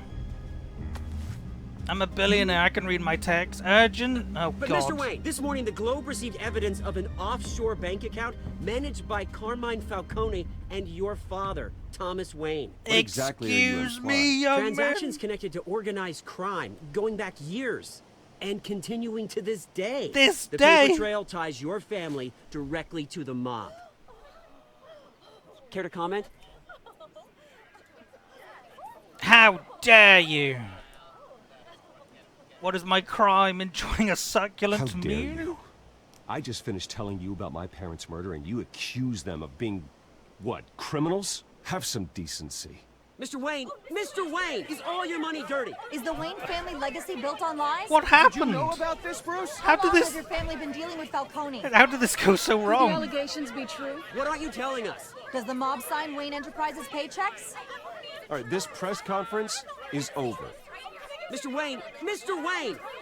I'm a billionaire. I can read my text. Urgent. Oh, But God. Mr. Wayne, this morning the Globe received evidence of an offshore bank account managed by Carmine Falcone and your father, Thomas Wayne. What exactly are you Excuse me, young Transactions man. connected to organized crime, going back years, and continuing to this day. This the day? paper trail ties your family directly to the mob. Care to comment? How dare you? What is my crime? Enjoying a succulent How dare meal? you? I just finished telling you about my parents' murder, and you accuse them of being, what, criminals? Have some decency. Mr. Wayne, is all your money dirty? Is the Wayne family legacy built on lies? What happened? Did you know about this, Bruce? How How did long this? has your family been dealing with Falcone? How did this go so Could the wrong? allegations be true? What aren't you telling us? Does the mob sign Wayne Enterprises paychecks? All right, this press conference is over. Mr. Wayne!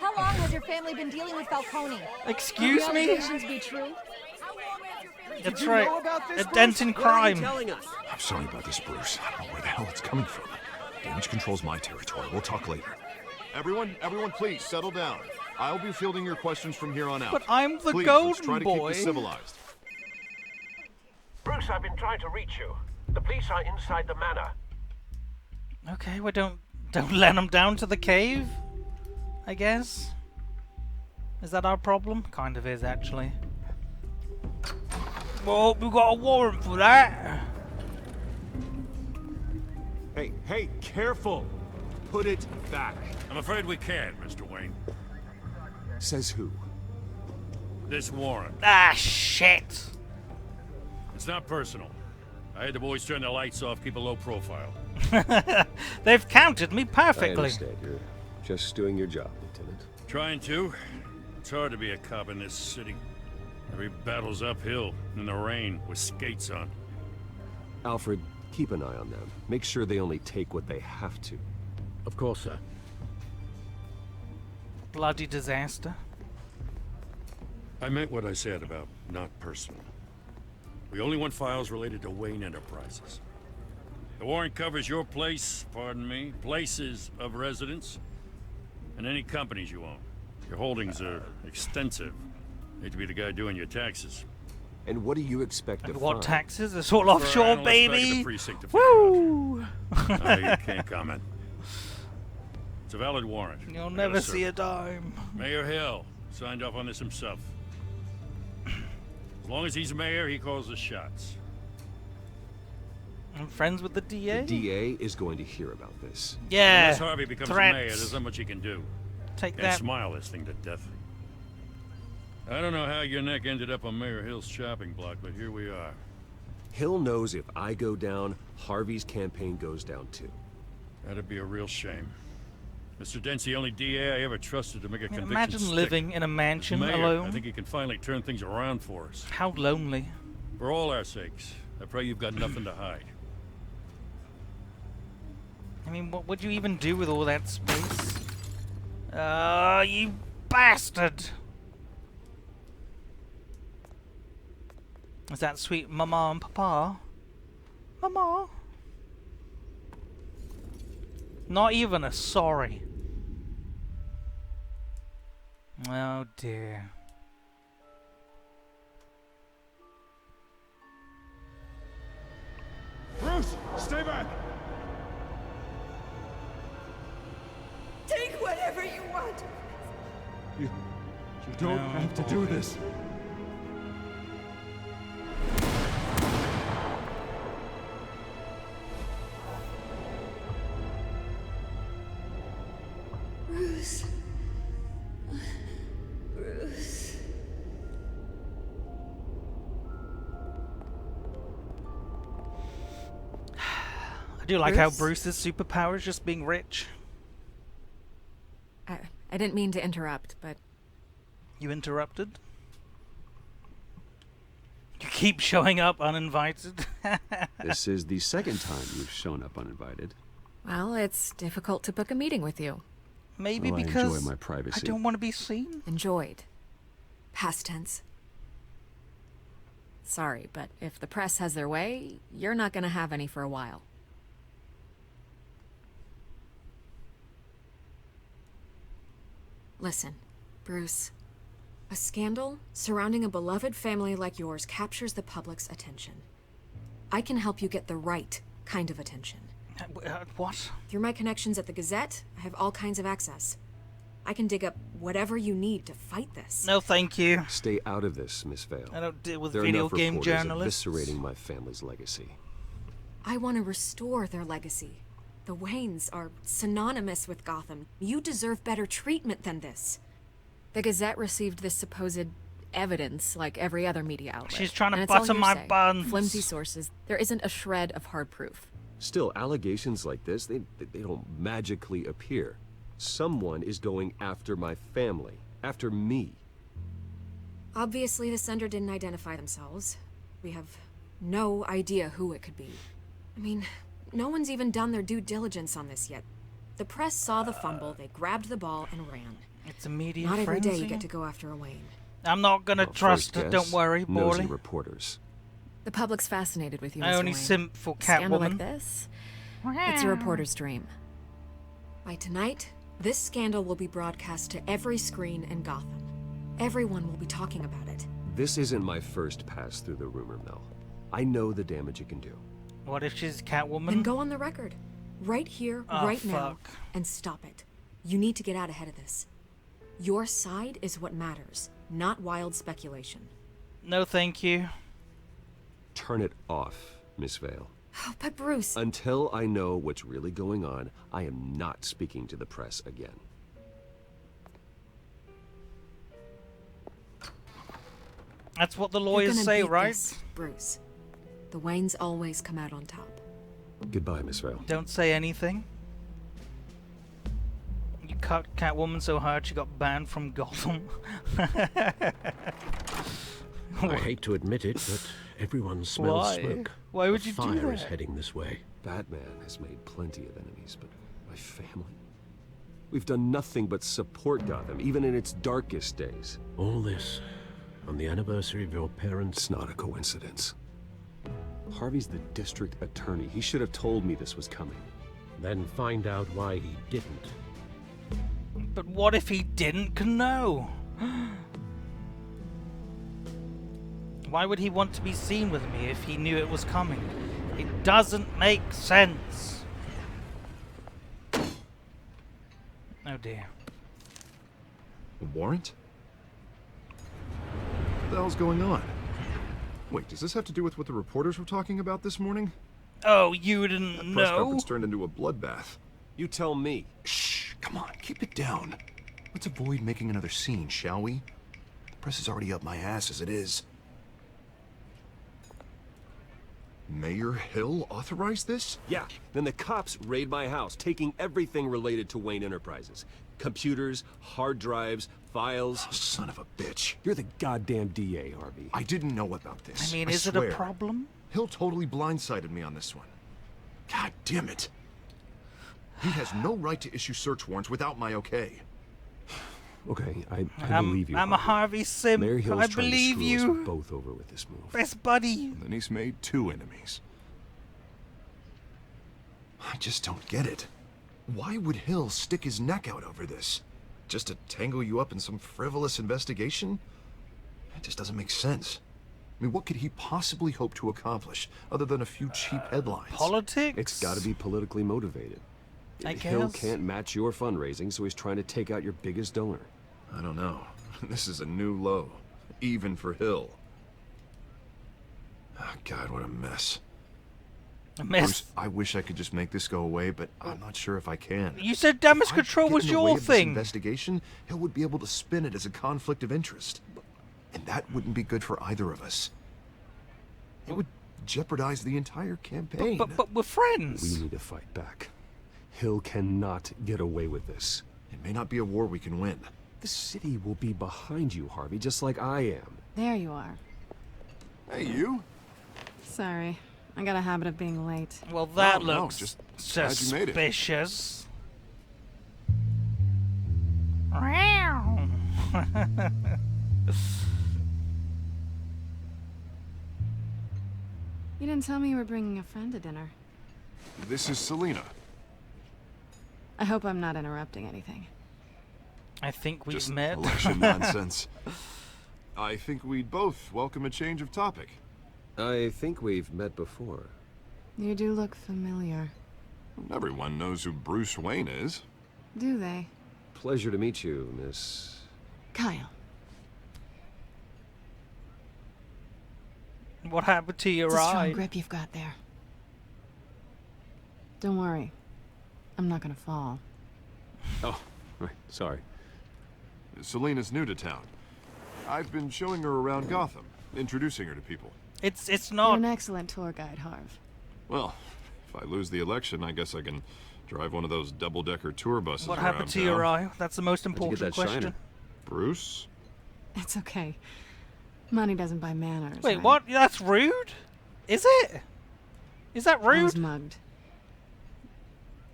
How long has your family been dealing with Falcone? Excuse Could the me? allegations be true? That's you right. know about this, A dent in What are you crime. telling us? I'm sorry about this, Bruce. I don't know where the hell it's coming from. Damage control's my territory. We'll talk later. Everyone, please settle down. I'll be fielding your questions from here on out. But I'm the Please, let's golden try to boy. keep this civilized. Bruce, I've been trying to reach you. The police are inside the manor. Okay, well, don't let them down to the cave, I guess. Is that our problem? Kind of is, actually. Well, we got a warrant for that. Hey, careful! Put it back. I'm afraid we can't, Mr. Wayne. Says who? This warrant. Ah, shit. It's not personal. I had the boys turn the lights off, keep a low profile. They've counted me I perfectly. understand. You're just doing your job, Lieutenant. Trying to. It's hard to be a cop in this city. Every battle's uphill, in the rain, with skates on. Alfred, keep an eye on them. Make sure they only take what they have to. Of course, sir. Bloody disaster. I meant what I said about not personal. We only want files related to Wayne Enterprises. The warrant covers your place, pardon me, places of residence, and any companies you own. Your holdings are extensive. Hate to be the guy doing your taxes. And what do you expect And to what find? taxes? It's all offshore, Analysts back at the baby. precinct to figure out. Woo! I can't comment. It's a valid warrant. You'll I gotta never serve see it. a dime. Mayor Hill signed off on this himself. As long as he's mayor, he calls the shots. I'm friends with the DA. The DA is going to hear about this. Yeah. Unless Harvey becomes threats. mayor, there's not much he can do. Take Can't that. smile this thing to death. I don't know how your neck ended up on Mayor Hill's shopping block, but here we are. Hill knows if I go down, Harvey's campaign goes down too. That'd be a real shame. Mr. Dent's the only DA I ever trusted to make a I mean, conviction imagine stick. living in a mansion Mayor, alone. I think he can finally turn things around for us. How lonely. For all our sakes, I pray you've got nothing to hide. I mean, what would you even do with all that space? You bastard! Is that sweet Mama and Papa? Mama? Not even a sorry. Oh dear. Bruce, stay back! You don't have to do this. Bruce. Bruce. I do like how Bruce's superpower is just being rich. I didn't mean to interrupt, but... You interrupted? You keep showing up uninvited. This is the second time you've shown up uninvited. Well, it's difficult to book a meeting with you. Maybe well, because I enjoy my privacy. I don't want to be seen. Enjoyed. Past tense. Sorry, but if the press has their way, you're not gonna have any for a while. Listen, Bruce. A scandal surrounding a beloved family like yours captures the public's attention. I can help you get the right kind of attention. What? Through my connections at the Gazette, I have all kinds of access. I can dig up whatever you need to fight this. No, thank you. Stay out of this, Miss Vale. I don't deal with there video are enough game reporters journalists. eviscerating my family's legacy. I want to restore their legacy. The Waynes are synonymous with Gotham. You deserve better treatment than this. The Gazette received this supposed evidence like every other media outlet. She's trying to and it's all butter my hearsay, buns. Flimsy sources. There isn't a shred of hard proof. Still, allegations like this, they don't magically appear. Someone is going after my family, after me. Obviously, the sender didn't identify themselves. We have no idea who it could be. I mean, no one's even done their due diligence on this yet. The press saw the fumble, they grabbed the ball and ran. It's a media Not every day frenzy. you get to go after a Wayne. I'm not gonna trust it, don't worry, nosy Borley. reporters. The public's fascinated with you, I Mr. only Wayne. simp for Scandal like Catwoman. this? It's a reporter's dream. By tonight, this scandal will be broadcast to every screen in Gotham. Everyone will be talking about it. This isn't my first pass through the rumor mill. I know the damage it can do. What if she's Catwoman? Then go on the record. Right here, right now, and stop it. You need to get out ahead of this. Your side is what matters, not wild speculation. No, thank you. Turn it off, Miss Vale. Oh, but Bruce... Until I know what's really going on, I am not speaking to the press again. That's what the You're lawyers gonna say, beat right? this, Bruce. The Waynes always come out on top. Goodbye, Miss Vale. Don't say anything. You cut Catwoman so hard she got banned from Gotham. I hate to admit it, but everyone smells smoke. Why would you do Fire that? is heading this way. Batman has made plenty of enemies, but my family? We've done nothing but support Gotham, even in its darkest days. All this on the anniversary of your parents'... It's not a coincidence. Harvey's the district attorney. He should have told me this was coming. Then find out why he didn't. But what if he didn't know? Why would he want to be seen with me if he knew it was coming? It doesn't make sense. Oh dear. A warrant? What the hell's going on? Wait, does this have to do with what the reporters were talking about this morning? Oh, you didn't That press know? conference turned into a bloodbath. You tell me. Shh, come on, keep it down. Let's avoid making another scene, shall we? The press is already up my ass as it is. Mayor Hill authorized this? Yeah, then the cops raid my house, taking everything related to Wayne Enterprises. Computers, hard drives, files. Oh, son of a bitch. You're the goddamn DA, Harvey. I didn't know about this. I mean, I is it swear. a problem? Hill totally blindsided me on this one. God damn it. He has no right to issue search warrants without my okay. Okay, I believe you. I'm a Harvey simp. Mayor Hill's I trying believe to screw us you. both over with this move. Best buddy. Then he's made two enemies. I just don't get it. Why would Hill stick his neck out over this? Just to tangle you up in some frivolous investigation? It just doesn't make sense. I mean, what could he possibly hope to accomplish other than a few cheap headlines? Politics? It's got to be politically motivated. I Hill guess. can't match your fundraising, so he's trying to take out your biggest donor. I don't know. This is a new low, even for Hill. Oh, God, what a mess. A mess? Bruce, I wish I could just make this go away, but I'm not sure if I can. You said damage control was your thing. Investigation, Hill would be able to spin it as a conflict of interest. And that wouldn't be good for either of us. It would jeopardize the entire campaign. But we're friends. We need to fight back. Hill cannot get away with this. It may not be a war we can win. The city will be behind you, Harvey, just like I am. There you are. Hey, you. Sorry. I got a habit of being late. Well, that no, looks just glad you made it. suspicious. You didn't tell me you were bringing a friend to dinner. This is Selina. I hope I'm not interrupting anything. I think we've Just met. election nonsense. I think we'd both welcome a change of topic. I think we've met before. You do look familiar. Everyone knows who Bruce Wayne is. Do they? Pleasure to meet you, Miss... Kyle. What happened to your It's a strong eye? grip you've got there. Don't worry. I'm not gonna fall. Oh, right. Sorry. Selina's new to town. I've been showing her around Gotham, introducing her to people. It's You're not. an excellent tour guide, Harv. Well, if I lose the election, I guess I can drive one of those double-decker tour buses What around happened to town. your eye? That's the most How'd you get important that question. shiner? Bruce? It's okay. Money doesn't buy manners. Wait, right? what? That's rude? Is it? Is that I was rude? mugged.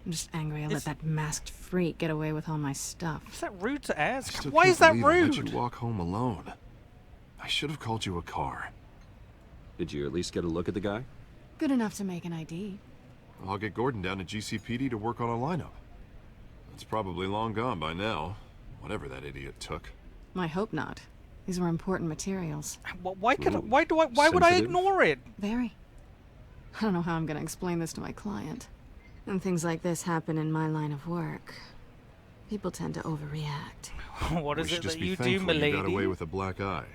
I'm just angry I let that masked freak get away with all my stuff. Is that rude to ask? Still Why can't is that believe I let rude? you walk home alone. I should have called you a car. Did you at least get a look at the guy? Good enough to make an ID. I'll get Gordon down to GCPD to work on a lineup. It's probably long gone by now, whatever that idiot took. I hope not. These were important materials. Why would I sensitive? ignore it? Very. I don't know how I'm gonna explain this to my client. When things like this happen in my line of work, people tend to overreact. What We is should it just that be you do, thankful you got away milady? with a black eye.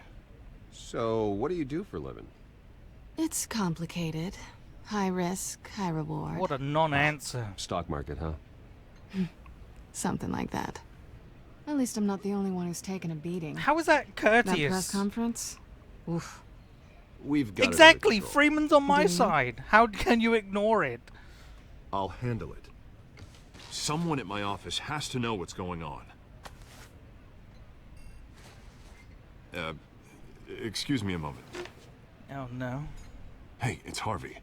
So, what do you do for a living? It's complicated. High risk, high reward. What a non-answer. Stock market, huh? Something like that. At least I'm not the only one who's taken a beating. How is that That press courteous? conference? Oof. We've got it under Exactly. control. Freeman's on my Do you? side. How can you ignore it? I'll handle it. Someone at my office has to know what's going on. Excuse me a moment. Oh no. Hey, it's Harvey.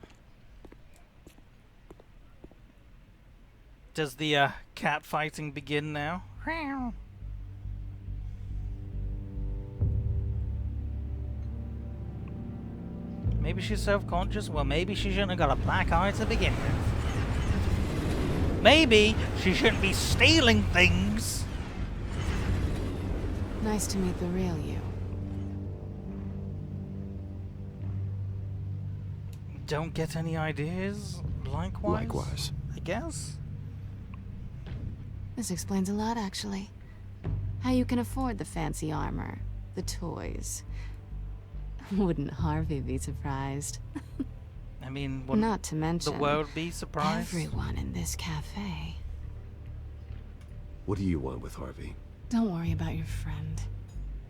Does the cat fighting begin now? Maybe she's self-conscious. Well, maybe she shouldn't have got a black eye to begin with. Maybe she shouldn't be stealing things. Nice to meet the real you. Don't get any ideas? Likewise? Likewise. I guess? This explains a lot, actually. How you can afford the fancy armor, the toys. Wouldn't Harvey be surprised? I mean, wouldn't Not to mention the world be surprised? everyone in this cafe. What do you want with Harvey? Don't worry about your friend.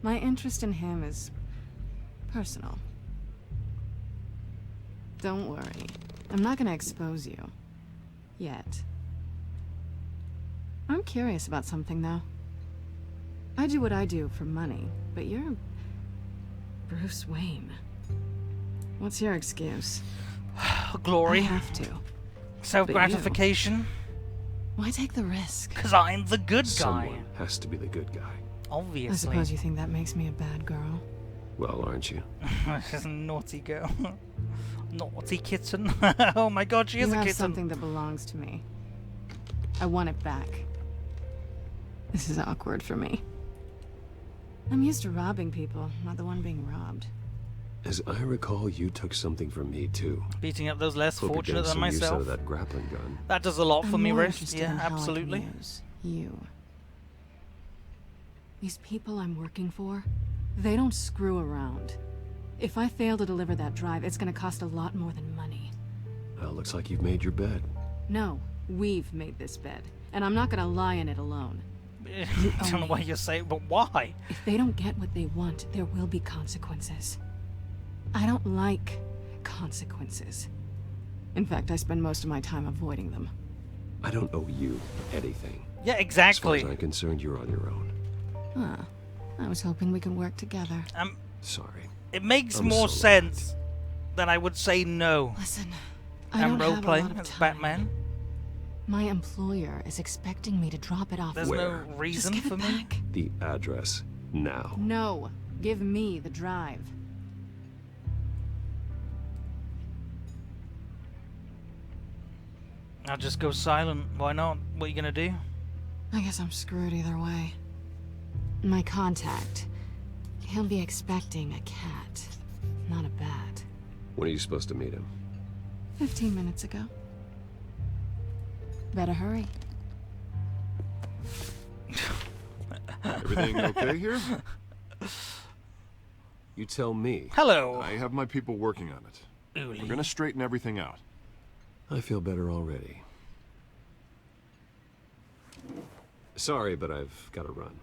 My interest in him is personal. Don't worry. I'm not gonna expose you. Yet. I'm curious about something, though. I do what I do for money, but you're Bruce Wayne. What's your excuse? Glory. I have to. Self-gratification. Why take the risk? Because I'm the good guy. Someone has to be the good guy. Obviously. I suppose you think that makes me a bad girl. Well, aren't you? She's a naughty girl. Naughty kitten. Oh my god, she is You a have kitten. something that belongs to me. I want it back. This is awkward for me. I'm used to robbing people, not the one being robbed. As I recall, you took something from me, too. Beating up those less Hope you're fortunate getting than some use out myself. of that grappling gun. That does a lot for I'm me, more Rift. interested Yeah, in how I can absolutely. use you. These people I'm working for, they don't screw around. If I fail to deliver that drive, it's gonna cost a lot more than money. Well, looks like you've made your bed. No, we've made this bed, and I'm not gonna lie in it alone. I don't know why you're saying, but why? If they don't get what they want, there will be consequences. I don't like consequences. In fact, I spend most of my time avoiding them. I don't owe you anything. Yeah, exactly. As far as I'm concerned, you're on your own. Huh. I was hoping we could work together. Sorry. It makes I'm more so sense that I would say no. Listen, I I'm don't have a lot role-playing of as time. Batman. My employer is expecting me to drop it off. There's no reason Just give for it me. back. The address, now. No, give me the drive. I'll just go silent. Why not? What are you gonna do? I guess I'm screwed either way. My contact, he'll be expecting a cat, not a bat. When are you supposed to meet him? 15 minutes ago. Better hurry. Everything okay here? You tell me. Hello. I have my people working on it. Ooly. We're gonna straighten everything out. I feel better already. Sorry, but I've got to run.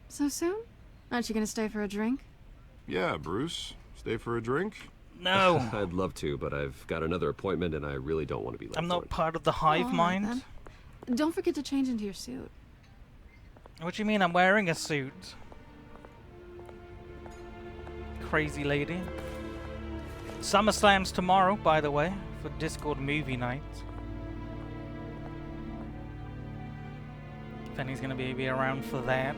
So soon? Aren't you gonna stay for a drink? Yeah, Bruce. Stay for a drink? No. I'd love to, but I've got another appointment and I really don't want to be late. I'm not for it. part of the hive all right, mind. then. Don't forget to change into your suit. What do you mean I'm wearing a suit? Crazy lady. SummerSlam's tomorrow, by the way, for Discord movie night. Penny's gonna be around for that.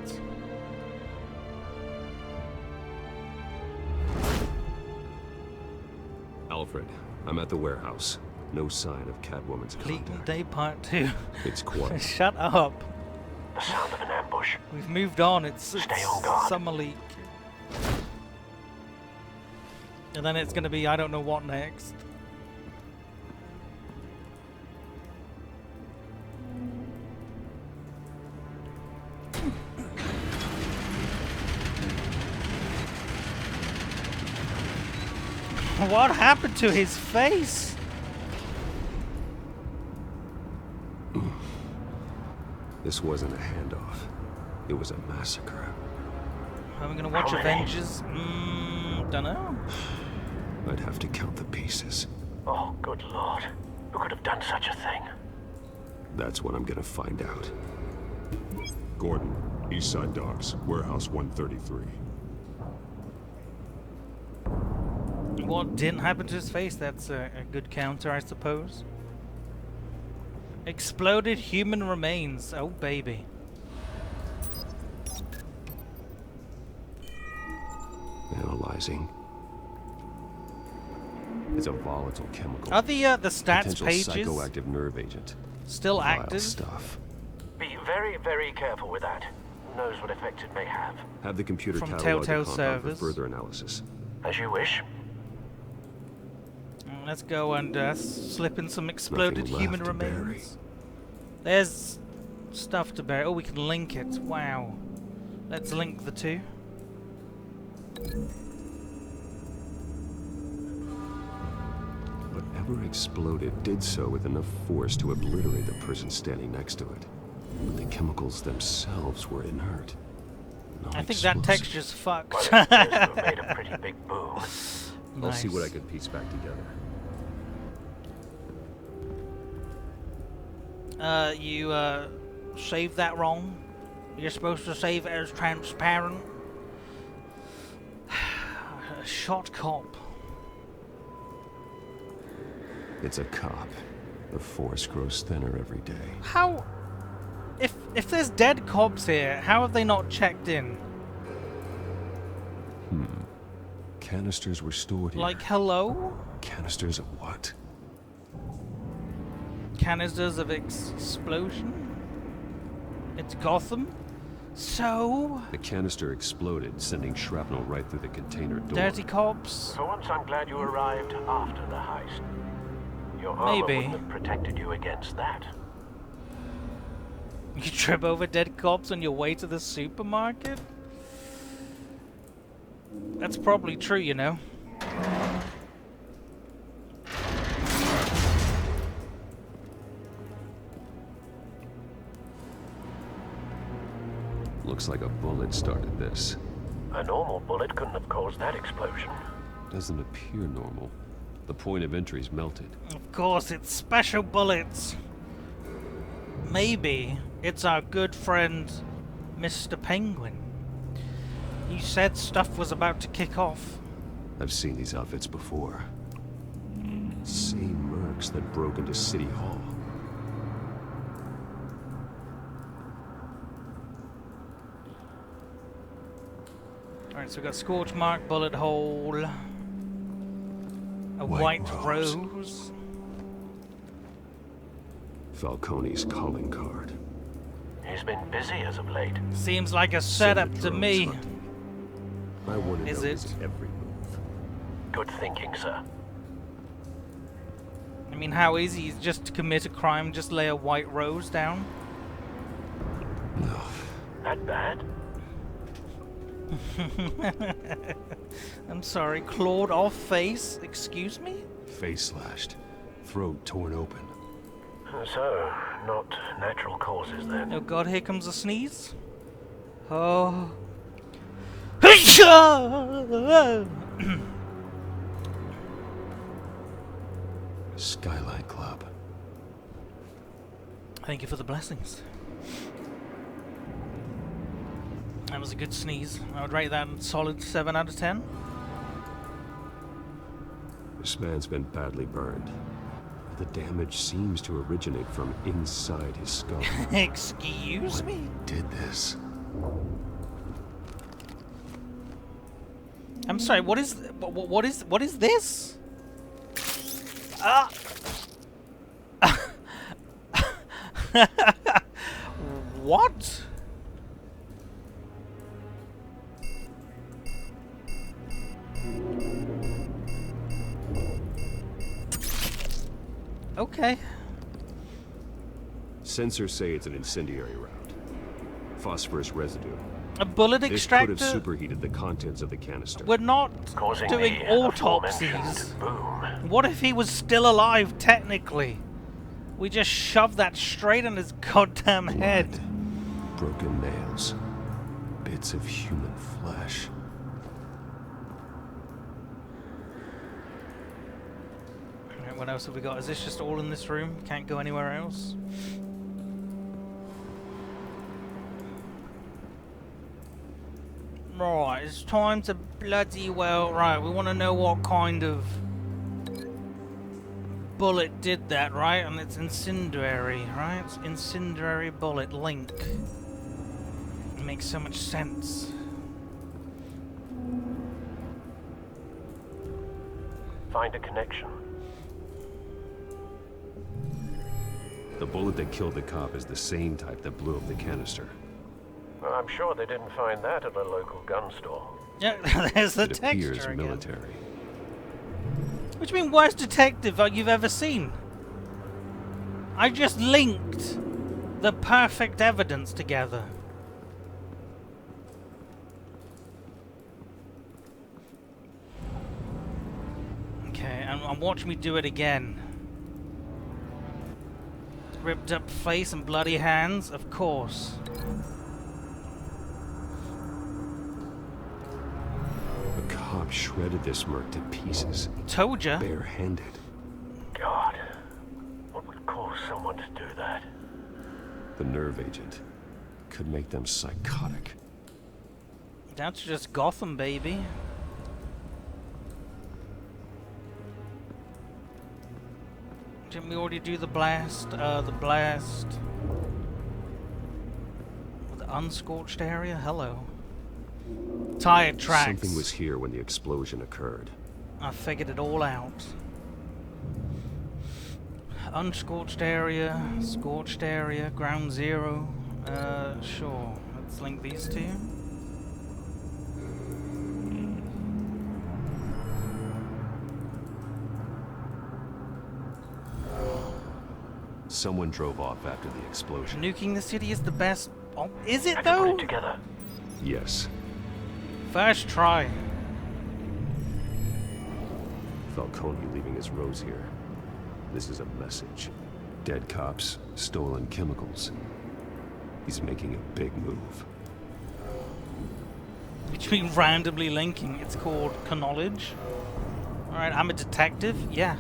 Alfred, I'm at the warehouse. No sign of Catwoman's Clean contact. Day Part 2. It's quiet. Shut up. The sound of an ambush. We've moved on. It's Stay on guard. Summer League. And then it's gonna be I don't know what next. What happened to his face? This wasn't a handoff. It was a massacre. Are we gonna watch How many? Avengers? Dunno. I'd have to count the pieces. Oh, good lord. Who could have done such a thing? That's what I'm gonna find out. Gordon, Eastside Docks, Warehouse 133. What didn't happen to his face? That's a good counter, I suppose. Exploded human remains. Oh, baby. Analyzing. It's a volatile chemical. Are the stats Potential pages psychoactive nerve agent. still Vile active? stuff. Be very, very careful with that. Who knows what effect it may have. Have the computer From catalog the Telltale compound for servers. further analysis. As you wish. Let's go and slip in some exploded Nothing human left to bury. remains. There's stuff to bury. Oh, we can link it. Wow. Let's link the two. Whatever exploded did so with enough force to obliterate the person standing next to it. But the chemicals themselves were inert. I think that texture's fucked. Well, it appears to have made a pretty big boom. I'll see what I Nice. can piece back together. You saved that wrong. You're supposed to save it as transparent. A shot cop. It's a cop. The force grows thinner every day. How? If there's dead cops here, how have they not checked in? Canisters were stored here. Like, hello? Canisters of what? Canisters of explosion? It's Gotham? So? The canister exploded, sending shrapnel right through the container door. Dirty cops? For once, I'm glad you arrived after the heist. Your armor Maybe. wouldn't have protected you against that. You trip over dead cops on your way to the supermarket? That's probably true, you know. Looks like a bullet started this. A normal bullet couldn't have caused that explosion. Doesn't appear normal. The point of entry's melted. Of course, it's special bullets. Maybe it's our good friend, Mr. Penguin. You said stuff was about to kick off. I've seen these outfits before. Same mercs that broke into City Hall. Alright, so we've got Scorch Mark, Bullet Hole, a White Rose. Falcone's calling card. He's been busy as of late. Seems like a setup to me. I want to Is know it? his every move. Good thinking, sir. I mean, how easy is it just to commit a crime, just lay a White Rose down? No. That bad? I'm sorry, clawed off face? Excuse me? Face slashed. Throat torn open. So, not natural causes then. Oh god, here comes a sneeze. Oh. Skyline Club. Thank you for the blessings. That was a good sneeze. I would rate that a solid 7 out of 10. This man's been badly burned. The damage seems to originate from inside his skull. Excuse me? Did this? I'm sorry, what is this? Ah! What? Okay. Sensors say it's an incendiary round. Phosphorus residue. A bullet extractor? This could have superheated the contents of the canister. We're not Causing doing the autopsies. Boom. What if he was still alive, technically? We just shoved that straight on his goddamn head. Broken nails. Bits of human flesh. Alright, what else have we got? Is this just all in this room? Can't go anywhere else? Right, it's time to bloody well... Right, we want to know what kind of bullet did that, right? And it's incendiary, right? It's incendiary bullet link. It makes so much sense. Find a connection. The bullet that killed the cop is the same type that blew up the canister. I'm sure they didn't find that at a local gun store. Yeah, there's the It texture appears again. military. What do you mean, worst detective you've ever seen? I just linked the perfect evidence together. Okay, and watch me do it again. Ripped up face and bloody hands, of course. The cop shredded this merc to pieces. Told ya. Barehanded. God, what would cause someone to do that? The nerve agent could make them psychotic. That's just Gotham, baby. Didn't we already do the blast? The unscorched area? Hello. Tire tracks. Something was here when the explosion occurred. I figured it all out. Unscorched area, scorched area, ground zero. Sure. Let's link these two. Someone drove off after the explosion. Nuking the city is the best. Oh, is it Have you put though? it together? Yes. First try. Falcone leaving his rose here. This is a message. Dead cops, stolen chemicals. He's making a big move. Between randomly linking, it's called knowledge. Alright, I'm a detective, yeah.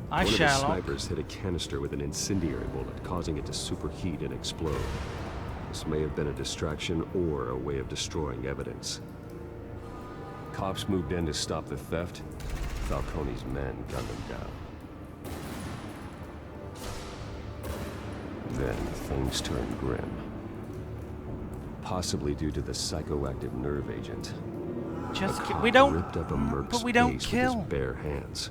One of the Sherlock. snipers hit a canister with an incendiary bullet, causing it to superheat and explode. This may have been a distraction or a way of destroying evidence. Cops moved in to stop the theft. Falcone's men gunned them down. Then things turned grim. Possibly due to the psychoactive nerve agent. Just a cop we don't. ripped up a merc's But we don't face kill. with his bare hands.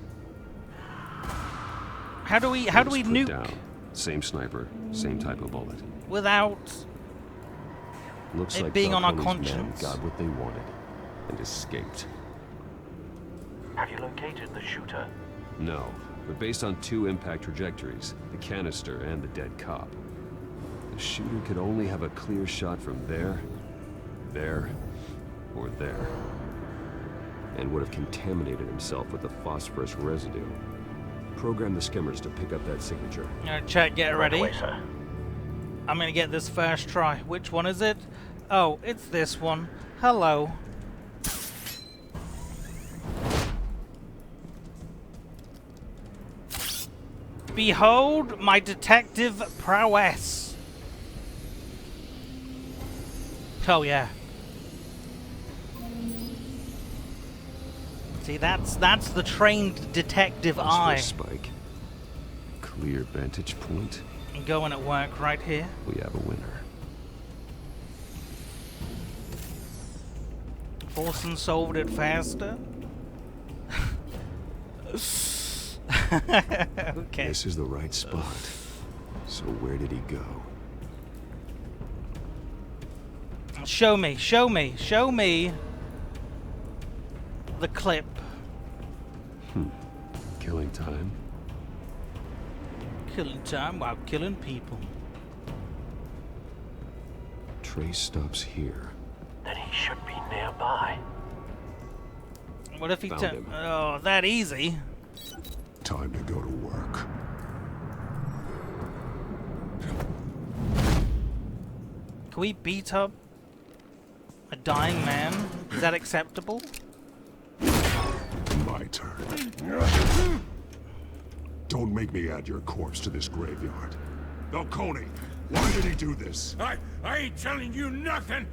How do we He was put nuke down. Same sniper, same type of bullet. without Looks it like being on our Falcone's men conscience? got what they wanted and escaped. Have you located the shooter? No, but based on 2 impact trajectories, the canister and the dead cop, the shooter could only have a clear shot from there, or there, and would have contaminated himself with the phosphorus residue. Program the skimmers to pick up that signature. Alright, chat, get ready. Away, sir. I'm gonna get this first try. Which one is it? Oh, it's this one. Hello. Behold my detective prowess. Oh yeah. See, that's the trained detective eye. Phosphorus spike. Clear vantage point. I'm going at work right here. We have a winner. Forsen solved it faster. Okay. This is the right spot. So where did he go? Show me the clip. Killing time. Killing time while killing people. Trace stops here. Then he should be nearby. What if he Found turned? him. Oh, that easy. Time to go to work. Can we beat up a dying man? Is that acceptable? My turn. Don't make me add your corpse to this graveyard. Falcone, why did he do this? I ain't telling you nothing.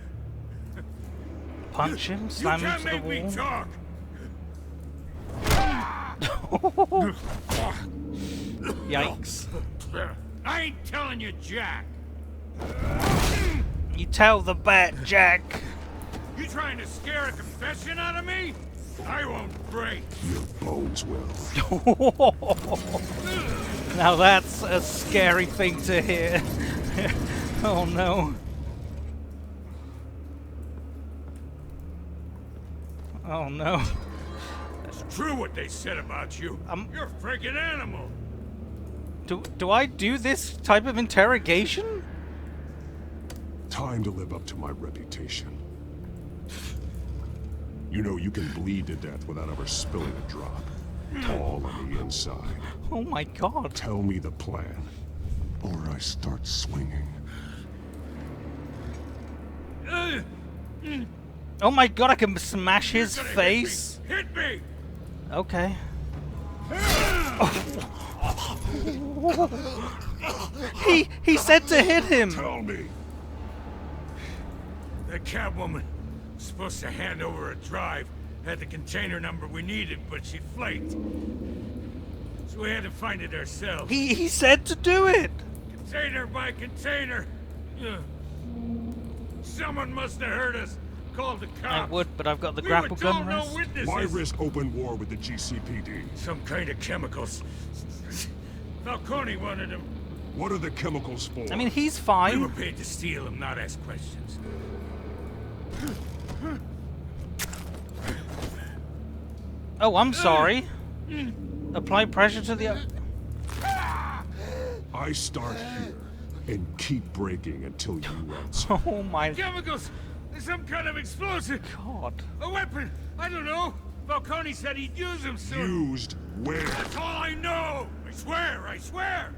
Punch him, slam you him can't to the make me wall. talk. Yikes. I ain't telling you, Jack. You tell the bat, Jack. You trying to scare a confession out of me? I won't break. Your bones will. Now that's a scary thing to hear. Oh no. Oh no. It's true what they said about you. You're a freaking animal. Do I do this type of interrogation? Time to live up to my reputation. You know you can bleed to death without ever spilling a drop. All on the inside. Oh my god. Tell me the plan, or I start swinging. Oh my god, I can smash his face. Hit me! Okay. He said to hit him. Tell me. The Catwoman was supposed to hand over a drive, had the container number we needed, but she flaked. So we had to find it ourselves. He said to do it. Container by container. Ugh. Someone must have heard us. Called the cops. I would, but I've got the We grapple were gun told no rest. witnesses. Why risk open war with the GCPD? Some kind of chemicals. Falcone wanted them. What are the chemicals for? I mean, he's We fine. were paid to steal them, not ask questions. Oh, I'm sorry. Apply pressure to the... I start here and keep breaking until you answer. Oh my... Chemicals! Some kind of explosive! God. A weapon! I don't know! Falcone said he'd use him soon. Used where? That's all I know! I swear, I swear!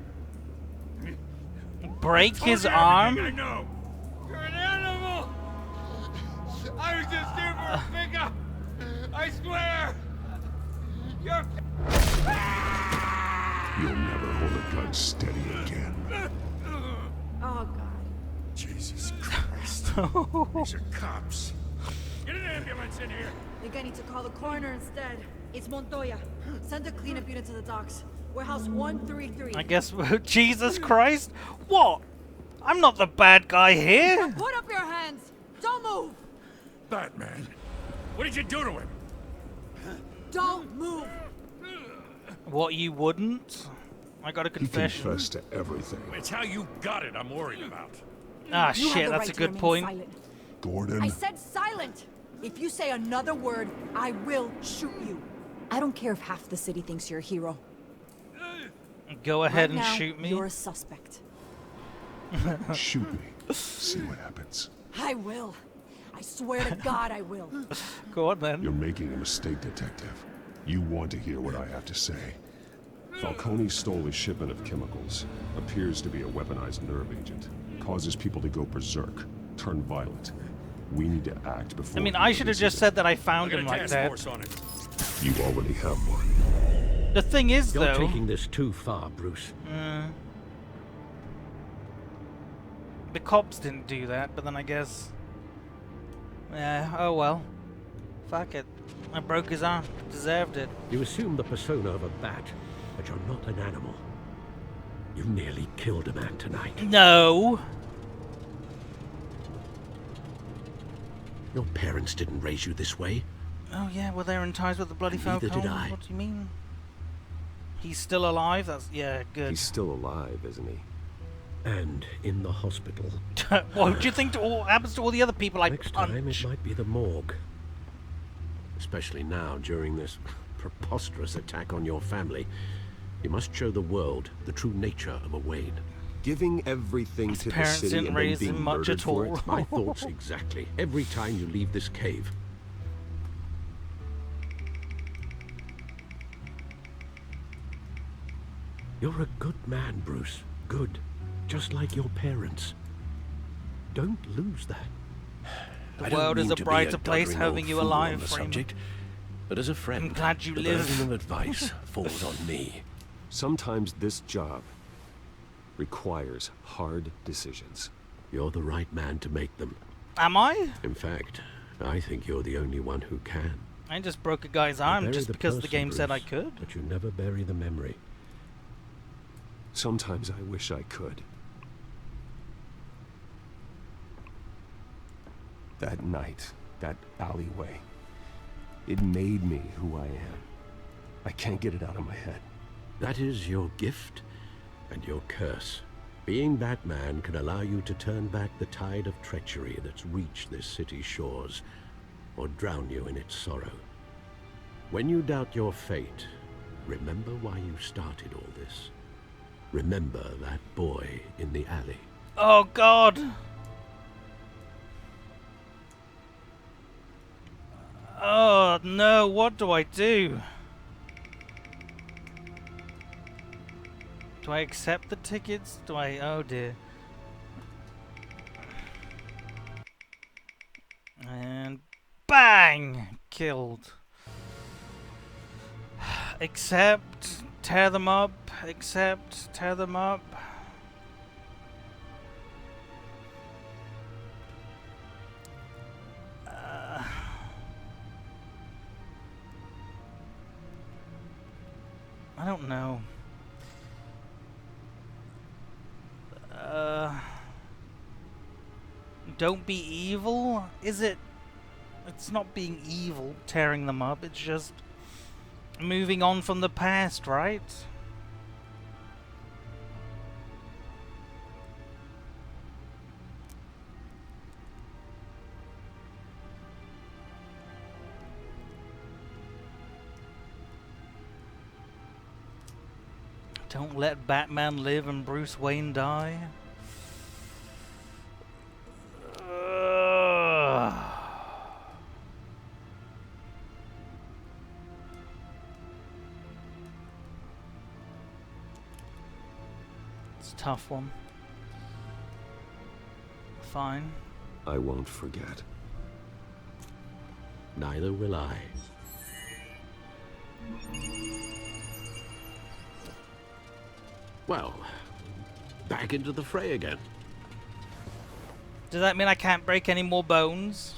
Break I told his you arm? everything I know! You're an animal! I was just here for a pickup! I swear! You're... You'll never hold a gun steady again. Oh, God. Jesus Christ. These are cops. Get an ambulance in here! I think I need to call the coroner instead. It's Montoya. Send a cleanup unit to the docks. Warehouse 133. I guess. Jesus Christ! What? I'm not the bad guy here. Now put up your hands! Don't move! Batman, what did you do to him? Don't move! What, you wouldn't? I got a He confession. confessed to everything. It's how you got it I'm worried about. Ah, You have shit, the that's right a to good remain point. silent. Gordon. I said silent! If you say another word, I will shoot you. I don't care if half the city thinks you're a hero. Go ahead Right and now, shoot me. You're a suspect. Shoot me. See what happens. I will. I swear to God I will. Go on then. You're making a mistake, Detective. You want to hear what I have to say. Falcone stole a shipment of chemicals. Appears to be a weaponized nerve agent. Causes people to go berserk. Turn violent. We need to act before... I mean, I should have just said that I found him like that. You already have one. The thing is, You're though... taking this too far, Bruce. The cops didn't do that, but then I guess... Yeah, oh well. Fuck it. I broke his arm. Deserved it. You assume the persona of a bat, but you're not an animal. You nearly killed a man tonight. No! Your parents didn't raise you this way. Oh yeah, well they're in ties with the bloody Falcone. Neither did I. What do you mean? He's still alive? That's... yeah, good. He's still alive, isn't he? And in the hospital. What do you think happens to all the other people I Next punch? time it might be the morgue. Especially now, during this preposterous attack on your family. You must show the world the true nature of a Wayne. Giving everything His to the parents city didn't and then raise being him much murdered at for all. it? My thoughts exactly. Every time you leave this cave. You're a good man, Bruce. Good. Just like your parents. Don't lose that. The world is a brighter place having you alive, Freeman. subject, but as a friend, I'm glad you the live. burden of advice falls on me. Sometimes this job requires hard decisions. You're the right man to make them. Am I? In fact, I think you're the only one who can. I just broke a guy's arm just because the game said I could. But you never bury the memory. Sometimes I wish I could. That night, that alleyway, it made me who I am. I can't get it out of my head. That is your gift and your curse. Being Batman can allow you to turn back the tide of treachery that's reached this city's shores, or drown you in its sorrow. When you doubt your fate, remember why you started all this. Remember that boy in the alley. Oh God! Oh no, what do I do? Do I accept the tickets? Do I... oh dear. And bang! Killed. Accept, tear them up, accept, tear them up. I don't know. Don't be evil? Is it? It's not being evil, tearing them up. It's just moving on from the past, right? Don't let Batman live and Bruce Wayne die. It's a tough one. Fine. I won't forget. Neither will I. Well, back into the fray again. Does that mean I can't break any more bones?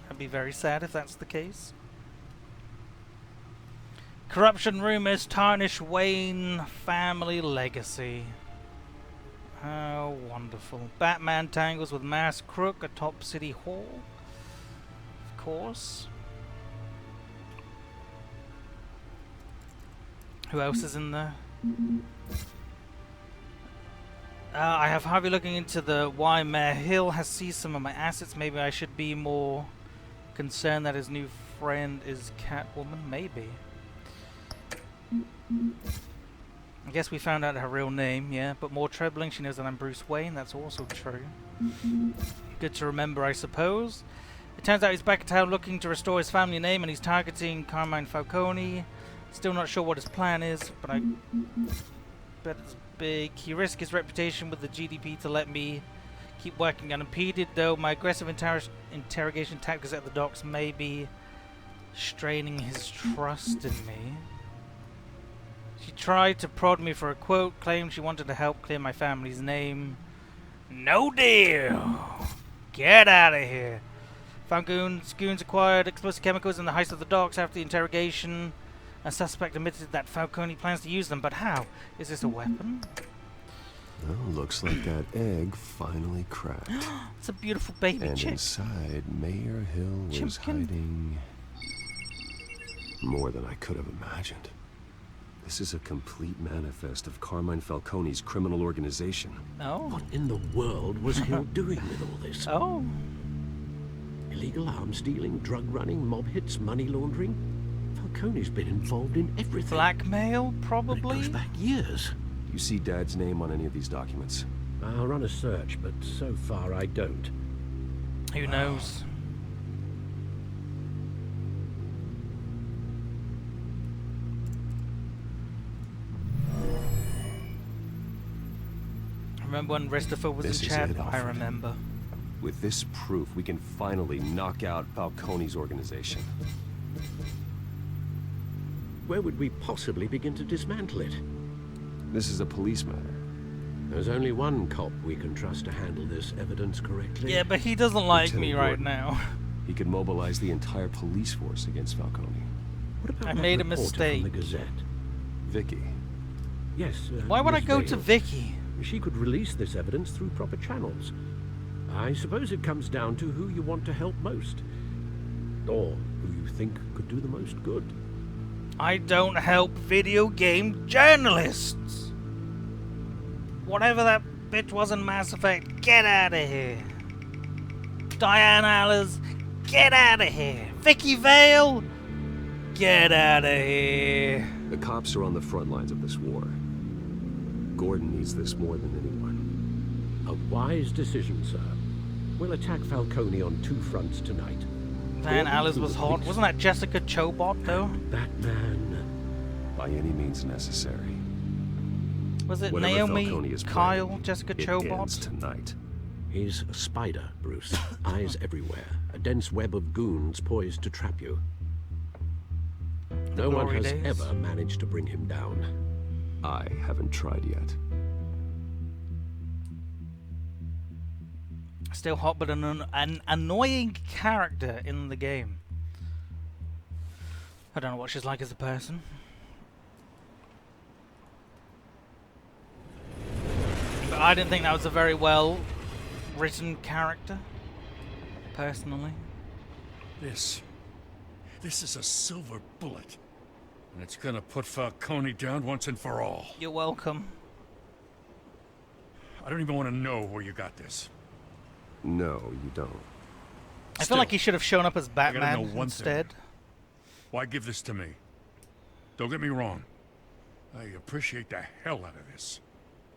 I'd be very sad if that's the case. Corruption rumors tarnish Wayne family legacy. How wonderful. Batman tangles with masked crook atop City Hall. Of course. Who else is in there? I have Harvey looking into the why Mayor Hill has seized some of my assets. Maybe I should be more concerned that his new friend is Catwoman. Maybe. I guess we found out her real name, yeah. But more troubling, she knows that I'm Bruce Wayne. That's also true. Good to remember, I suppose. It turns out he's back in town looking to restore his family name, and he's targeting Carmine Falcone. Still not sure what his plan is, but I bet it's big. He risked his reputation with the GDP to let me keep working unimpeded, though my aggressive interrogation tactics at the docks may be straining his trust in me. She tried to prod me for a quote, claimed she wanted to help clear my family's name. No deal! Get out of here! Falcone's goons acquired explosive chemicals in the heist of the docks after the interrogation. A suspect admitted that Falcone plans to use them, but how? Is this a weapon? Well, looks like that egg finally cracked. It's a beautiful baby and chick. Inside, Mayor Hill was hiding more than I could have imagined. This is a complete manifest of Carmine Falcone's criminal organization. Oh. What in the world was Hill doing with all this? Oh. Illegal arms dealing, drug running, mob hits, money laundering. Falcone's been involved in everything. Blackmail, probably? But it goes back years. You see Dad's name on any of these documents? I'll run a search, but so far I don't. Who knows? Remember when Christopher was in chat? I remember. With this proof, we can finally knock out Falcone's organization. Where would we possibly begin to dismantle it? This is a police matter. There's only one cop we can trust to handle this evidence correctly. Yeah, but he doesn't like Lieutenant me right Gordon. now. He could mobilize the entire police force against Falcone. What about I that made a reporter mistake. from the Gazette? Vicky. Yes. Why would I Miss go Vale. to Vicky? She could release this evidence through proper channels. I suppose it comes down to who you want to help most. Or who you think could do the most good. I don't help video game journalists. Whatever that bitch was in Mass Effect, get out of here. Diane Allers, get out of here. Vicky Vale, get out of here. The cops are on the front lines of this war. Gordon needs this more than anyone. A wise decision, sir. We'll attack Falcone on two fronts tonight. Diane Allers was hot. Wasn't that Jessica Chobot, though? Batman. By any means necessary. Was it Whatever Falcone Naomi, is Kyle, planning, Jessica it Chobot? ends tonight. He's a spider, Bruce. Eyes everywhere. A dense web of goons poised to trap you. No one has ever managed to bring him down. I haven't tried yet. Still hot, but an annoying character in the game. I don't know what she's like as a person. But I didn't think that was a very well written character, personally. This is a silver bullet. And it's gonna put Falcone down once and for all. You're welcome. I don't even want to know where you got this. No, you don't. I feel like he should have shown up as I gotta Batman know one instead. thing. Why give this to me? Don't get me wrong. I appreciate the hell out of this.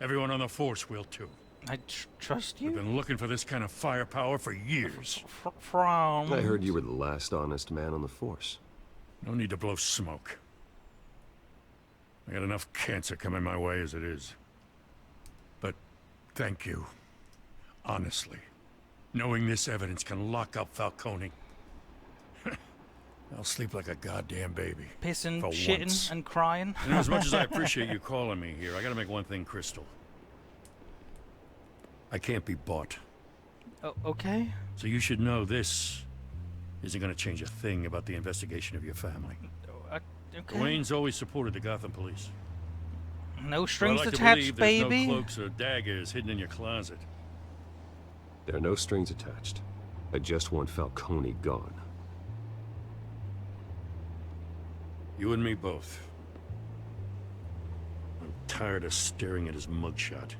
Everyone on the force will too. I trust you? We've been looking for this kind of firepower for years. From... I heard you were the last honest man on the force. No need to blow smoke. I got enough cancer coming my way as it is. But Thank you. Honestly. Knowing this evidence can lock up Falcone. I'll sleep like a goddamn baby. Pissing, for shitting, once. and crying. And as much as I appreciate you calling me here, I gotta make one thing crystal. I can't be bought. Oh, okay. So you should know this isn't gonna change a thing about the investigation of your family. Okay. Wayne's always supported the Gotham police. No strings Well, I like attached, to believe there's baby. no cloaks or daggers hidden in your closet. There are no strings attached. I just want Falcone gone. You and me both. I'm tired of staring at his mugshot.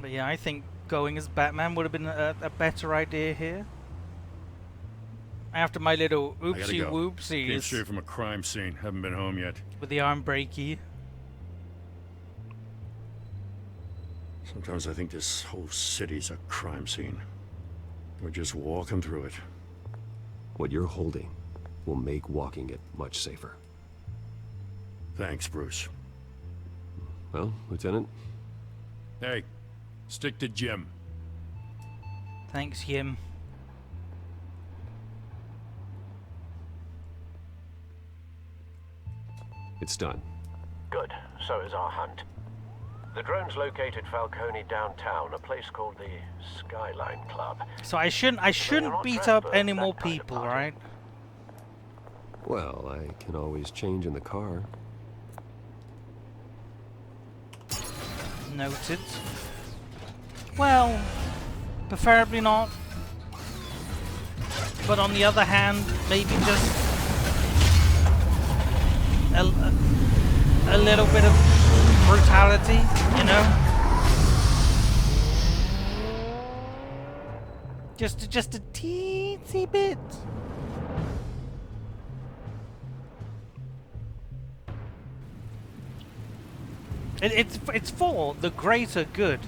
But yeah, I think going as Batman would have been a better idea here. After my little I gotta go. Came oopsie-whoopsies straight from a crime scene. Haven't been home yet. with the arm breaky. Sometimes I think this whole city's a crime scene. We're just walking through it. What you're holding will make walking it much safer. Thanks, Bruce. Well, Lieutenant? Hey, stick to Jim. Thanks, Jim. It's done. Good. So is our hunt. The drone's located Falcone downtown, a place called the Skyline Club. So I shouldn't beat up any more people, right? Well, I can always change in the car. Noted. Well, preferably not. But on the other hand, maybe just a little bit of brutality, you know? Just a teensy bit. It's for the greater good.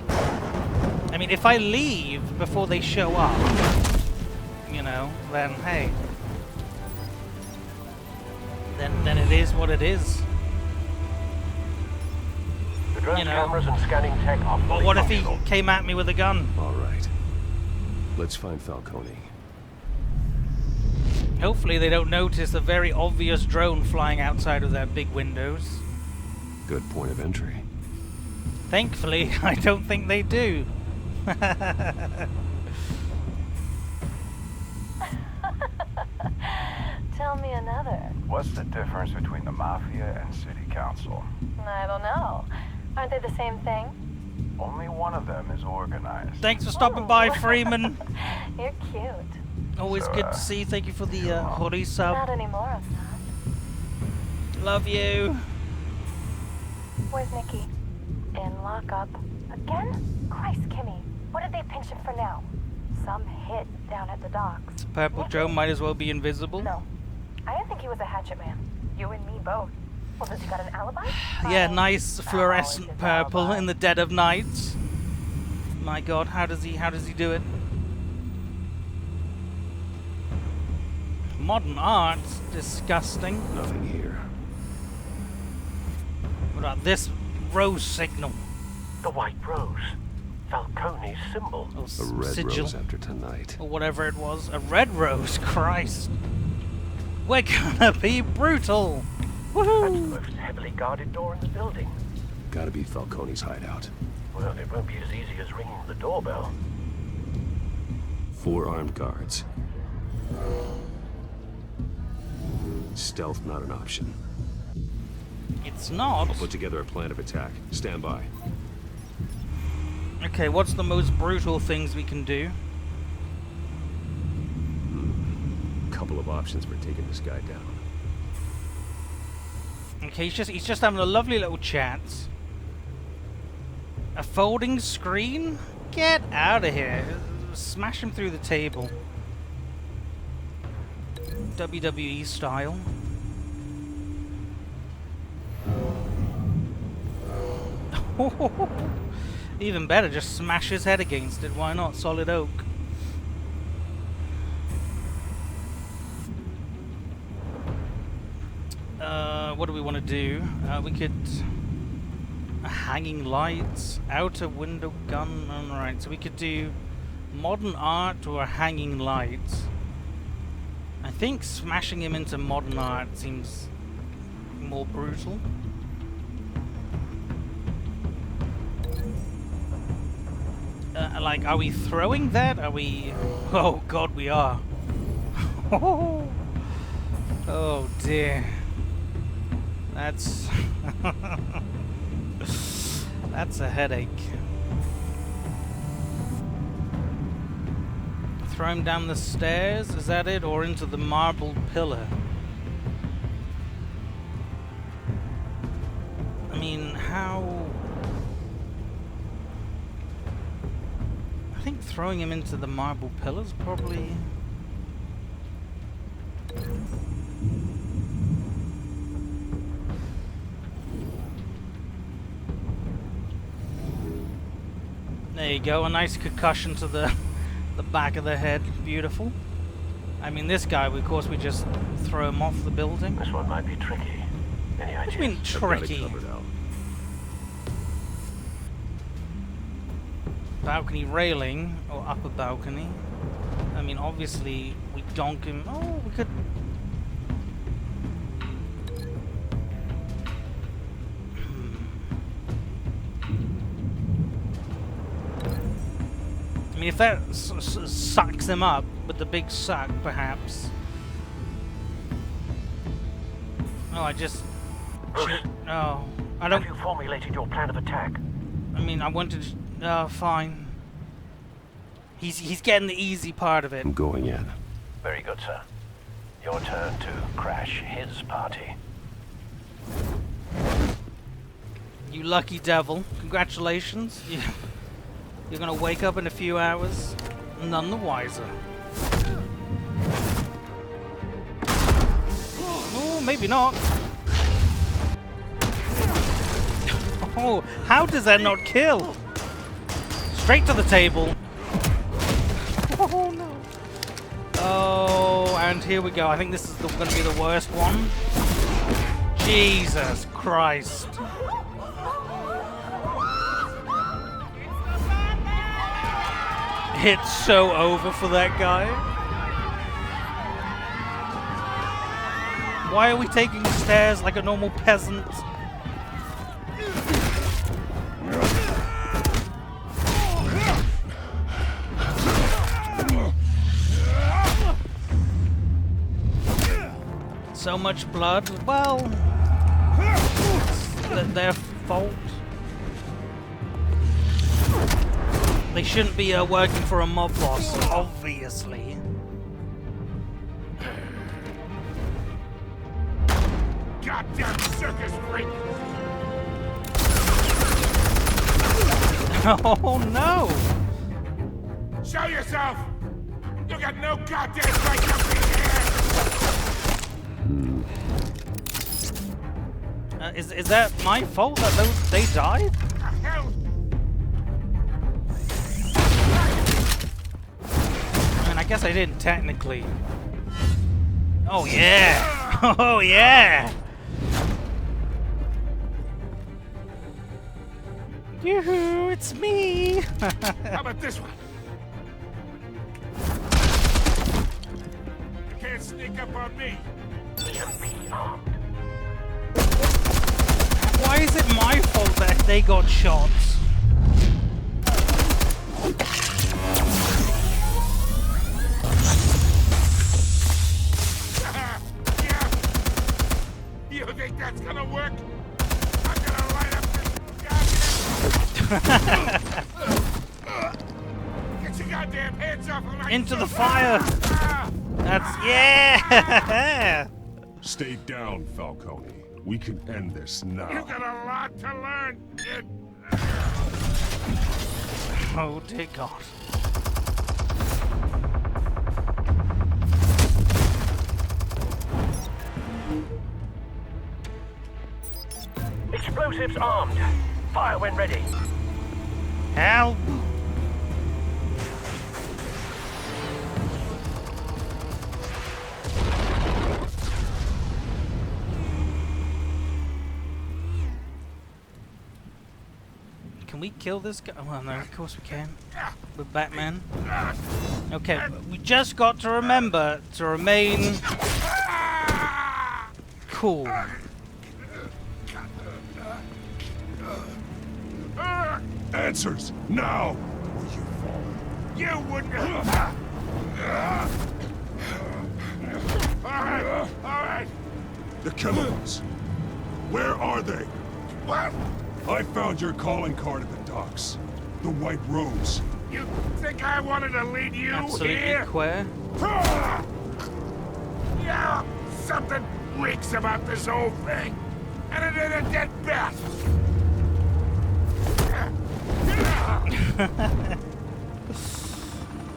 I mean, if I leave before they show up, you know, then hey, then it is what it is. The drone's You know. cameras and scanning tech are But fully what if he functional. came at me with a gun? All right. Let's find Falcone. Hopefully they don't notice the very obvious drone flying outside of their big windows. Good point of entry. Thankfully, I don't think they do. Tell me another. What's the difference between the Mafia and City Council? I don't know. Aren't they the same thing? Only one of them is organized. Thanks for stopping by, Freeman. You're cute. Always good to see. Thank you for the hoodie sub. Not anymore of that. Love you. Where's Nikki? In lockup. Again? Christ, Kimmy. What did they pinch him for now? Some hit down at the docks. Purple Joe might as well be invisible. No. I didn't think he was a hatchet man. You and me both. Well, does he got an alibi? Yeah, nice fluorescent purple in the dead of night. My God, how does he do it? Modern art, disgusting. Nothing here. What about this rose signal? The white rose. Falcone's symbol. Oh, A red sigil. rose after tonight. Or whatever it was. A red rose, Christ. We're gonna be brutal. That's the Woohoo! most heavily guarded door in the building. Gotta be Falcone's hideout. Well, it won't be as easy as ringing the doorbell. 4 armed guards. Stealth not an option. It's not. I'll put together a plan of attack. Stand by. Okay, what's the most brutal things we can do? Couple of options for taking this guy down. Okay, he's just having a lovely little chat. A folding screen? Get out of here. Smash him through the table. WWE style. Even better, just smash his head against it. Why not? Solid oak. What do we want to do? We could Hanging lights, outer window gun. Alright, so we could do modern art or hanging lights. I think smashing him into modern art seems more brutal. Like, are we throwing that? Are we... Oh god, we are. Oh dear. That's... That's a headache. Throw him down the stairs, is that it? Or into the marble pillar? I mean, how... I think throwing him into the marble pillar's probably... There you go, a nice concussion to the back of the head. Beautiful. I mean, this guy, of course, we just throw him off the building. This one might be tricky. Any ideas? What do you mean tricky? Balcony railing, or upper balcony. I mean, obviously, we donk him. Oh, we could... I mean, if that sucks him up with the big suck, perhaps. Oh, I just... Oh, I don't... Have you formulated your plan of attack? I mean, I wanted to... fine. He's getting the easy part of it. I'm going in. Very good, sir. Your turn to crash his party. You lucky devil. Congratulations. You're gonna wake up in a few hours, none the wiser. Oh, maybe not. Oh, how does that not kill? Straight to the table. Oh no. Oh, and here we go. I think this is gonna be the worst one. Jesus Christ. It's so over for that guy. Why are we taking the stairs like a normal peasant? So much blood. Well, it's their fault. They shouldn't be working for a mob boss, obviously. Goddamn circus freak! Oh no! Show yourself! You got no goddamn right to be here! Is that my fault that they died? Hell! I guess I didn't technically. Oh yeah! Oh yeah! Yoo-hoo, it's me! How about this one? You can't sneak up on me. Why is it my fault that they got shot? You think that's gonna work? I'm gonna light up this goddamn... Get your goddamn hands off of my... Into the fire! That's... Yeah! Stay down, Falcone. We can end this now. You got a lot to learn, kid. Oh dear God. Explosives armed. Fire when ready. Help! Can we kill this guy? Oh, well, no, of course we can. With Batman. Okay, we just got to remember to remain cool. Answers, now! You wouldn't. All right. The chemicals. Where are they? What? I found your calling card at the docks. The White Rose. You think I wanted to lead you Absolutely here? queer. Yeah, something reeks about this whole thing. And it ain't a dead bat.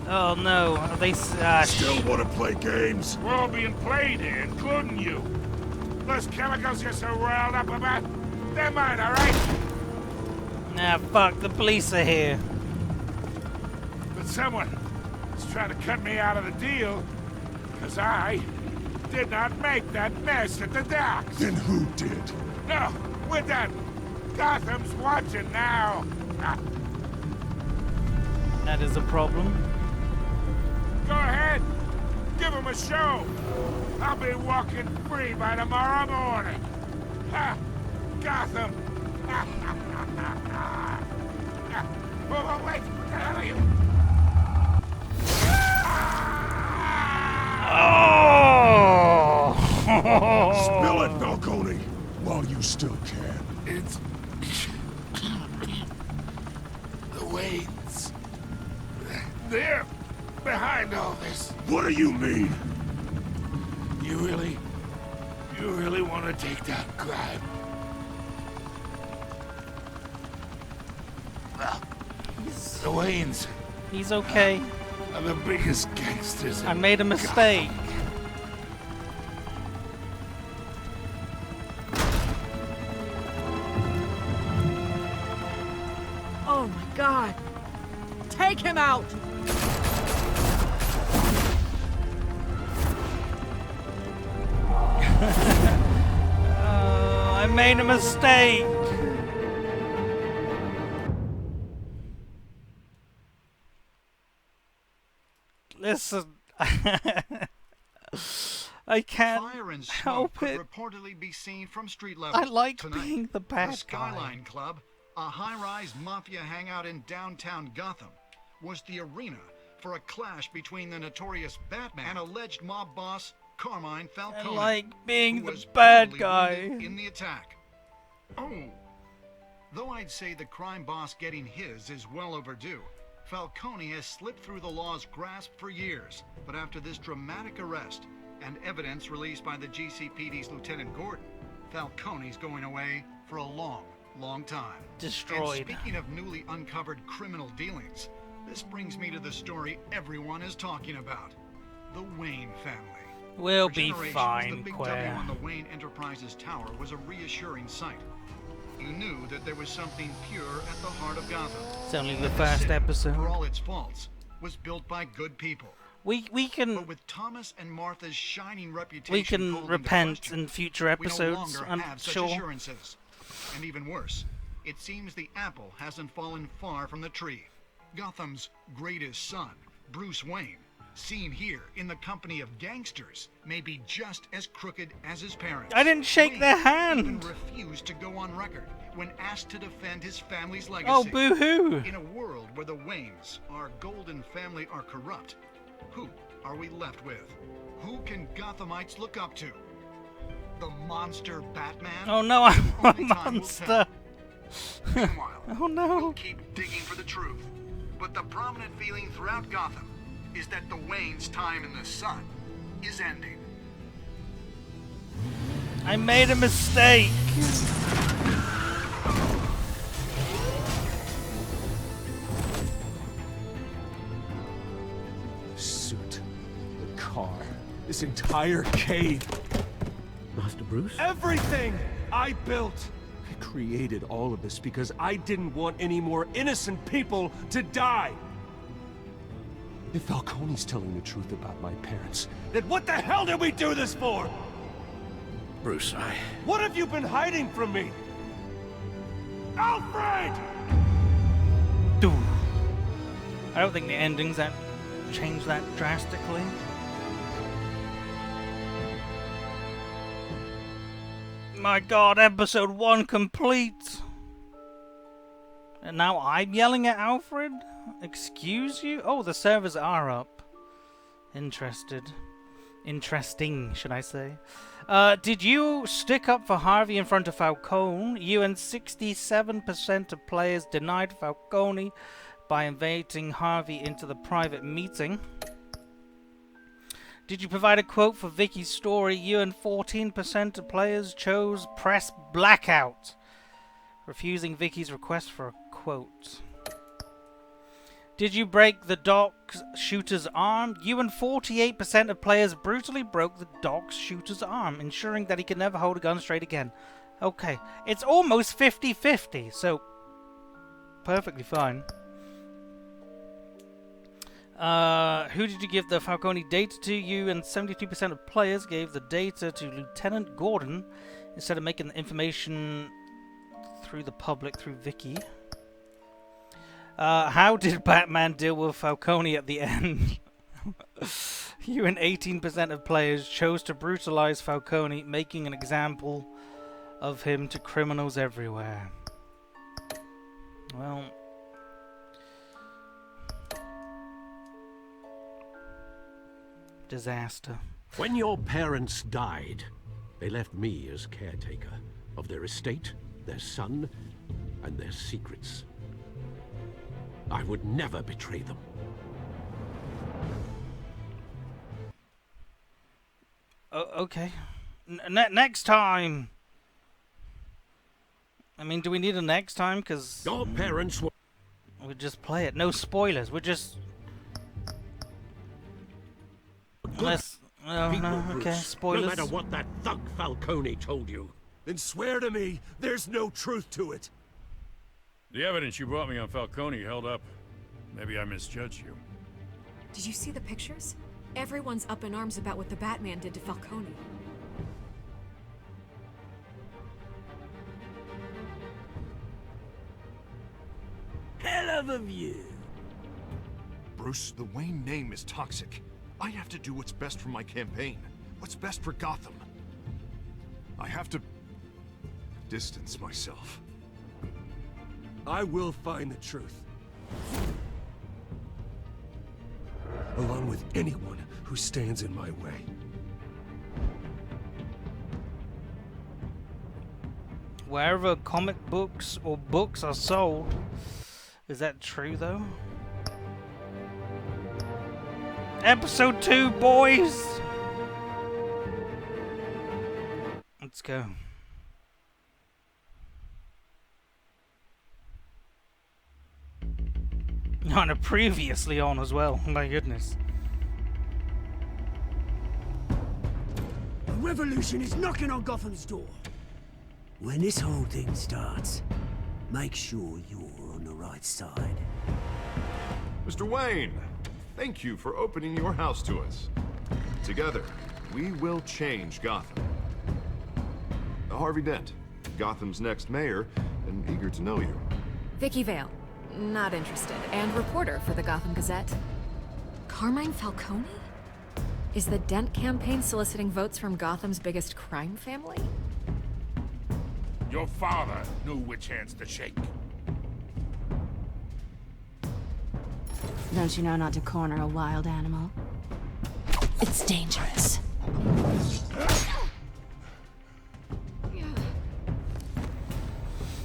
Oh no, are they still want to play games? We're all being played here, including you. Those chemicals you're so riled up about, they're mine, all right? Nah, fuck, the police are here. But someone is trying to cut me out of the deal, because I did not make that mess at the docks. Then who did? No, we're done. Gotham's watching now. That is a problem. Go ahead. Give him a show. I'll be walking free by tomorrow morning. Ha! Gotham. Oh, wait. What the hell are you? Oh! Spill it, Falcone, while you still can. It's the Waynes. They're behind all this. What do you mean? You really want to take down crime? Well, the Waynes. He's okay. Are the biggest gangsters. I made a mistake. Oh my God! Take him out! I made a mistake. Listen, I can't Fire and help smoke it. could reportedly be seen from street level. I like tonight. being the bad The Skyline guy. Club, a high-rise mafia hangout in downtown Gotham, was the arena for a clash between the notorious Batman and alleged mob boss Carmine Falcone. I like being who the was bad brutally guy. wounded in the attack. Oh. Though I'd say the crime boss getting his is well overdue, Falcone has slipped through the law's grasp for years. But after this dramatic arrest and evidence released by the GCPD's Lieutenant Gordon, Falcone's going away for a long, long time. Destroyed. And speaking of newly uncovered criminal dealings, this brings me to the story everyone is talking about. The Wayne family. We'll For be generations, fine, the big W Quare. on the Wayne Enterprises tower was a reassuring sight. You knew that there was something pure at the heart of Gotham. It's only the That first city, episode. for all its faults, was built by good people. We can But with Thomas and Martha's shining reputation we can called into repent question, in future we no episodes. longer I'm have such sure. assurances. And even worse, it seems the apple hasn't fallen far from the tree. Gotham's greatest son, Bruce Wayne, seen here in the company of gangsters, may be just as crooked as his parents. I didn't shake Wayne their hand. even refused to go on record when asked to defend his family's legacy. Oh, boo-hoo. In a world where the Waynes, our golden family, are corrupt, who are we left with? Who can Gothamites look up to? The monster Batman? Oh no, I'm a Only time will monster. tell. Meanwhile, Oh no. we'll keep digging for the truth. But the prominent feeling throughout Gotham is that the Waynes' time in the sun is ending. I made a mistake. The suit, the car, this entire cave. Master Bruce? Everything I built! I created all of this because I didn't want any more innocent people to die! If Falcone's telling the truth about my parents, then what the hell did we do this for? Bruce, What have you been hiding from me? Alfred! I don't think the endings that change that drastically. My god, episode 1 complete! And now I'm yelling at Alfred? Excuse you? Oh, the servers are up. Interesting, should I say. Did you stick up for Harvey in front of Falcone? You and 67% of players denied Falcone by inviting Harvey into the private meeting. Did you provide a quote for Vicky's story? You and 14% of players chose press blackout, refusing Vicky's request for a quote. Did you break the dock shooter's arm? You and 48% of players brutally broke the dock shooter's arm, ensuring that he could never hold a gun straight again. Okay, it's almost 50-50, so perfectly fine. Who did you give the Falcone data to? You and 72% of players gave the data to Lieutenant Gordon instead of making the information through the public through Vicky. How did Batman deal with Falcone at the end? You and 18% of players chose to brutalize Falcone, making an example of him to criminals everywhere. Well, disaster. When your parents died, they left me as caretaker of their estate, their son, and their secrets. I would never betray them. Okay. Next time! I mean, do we need a next time? Because your parents were... We just play it. No spoilers. We're just... Unless... Oh, no. Okay, spoilers. No matter what that thug Falcone told you. Then swear to me there's no truth to it. The evidence you brought me on Falcone held up. Maybe I misjudged you. Did you see the pictures? Everyone's up in arms about what the Batman did to Falcone. Hell of a view. Bruce, the Wayne name is toxic. I have to do what's best for my campaign. What's best for Gotham. I have to distance myself. I will find the truth. Along with anyone who stands in my way. Wherever comic books or books are sold. Is that true, though? Episode 2, boys! Let's go. On a previously on as well, my goodness. The revolution is knocking on Gotham's door. When this whole thing starts, make sure you're on the right side. Mr. Wayne, thank you for opening your house to us. Together, we will change Gotham. Harvey Dent, Gotham's next mayor, and eager to know you. Vicky Vale. Not interested. And reporter for the Gotham Gazette. Carmine Falcone? Is the Dent campaign soliciting votes from Gotham's biggest crime family? Your father knew which hands to shake. Don't you know not to corner a wild animal? It's dangerous.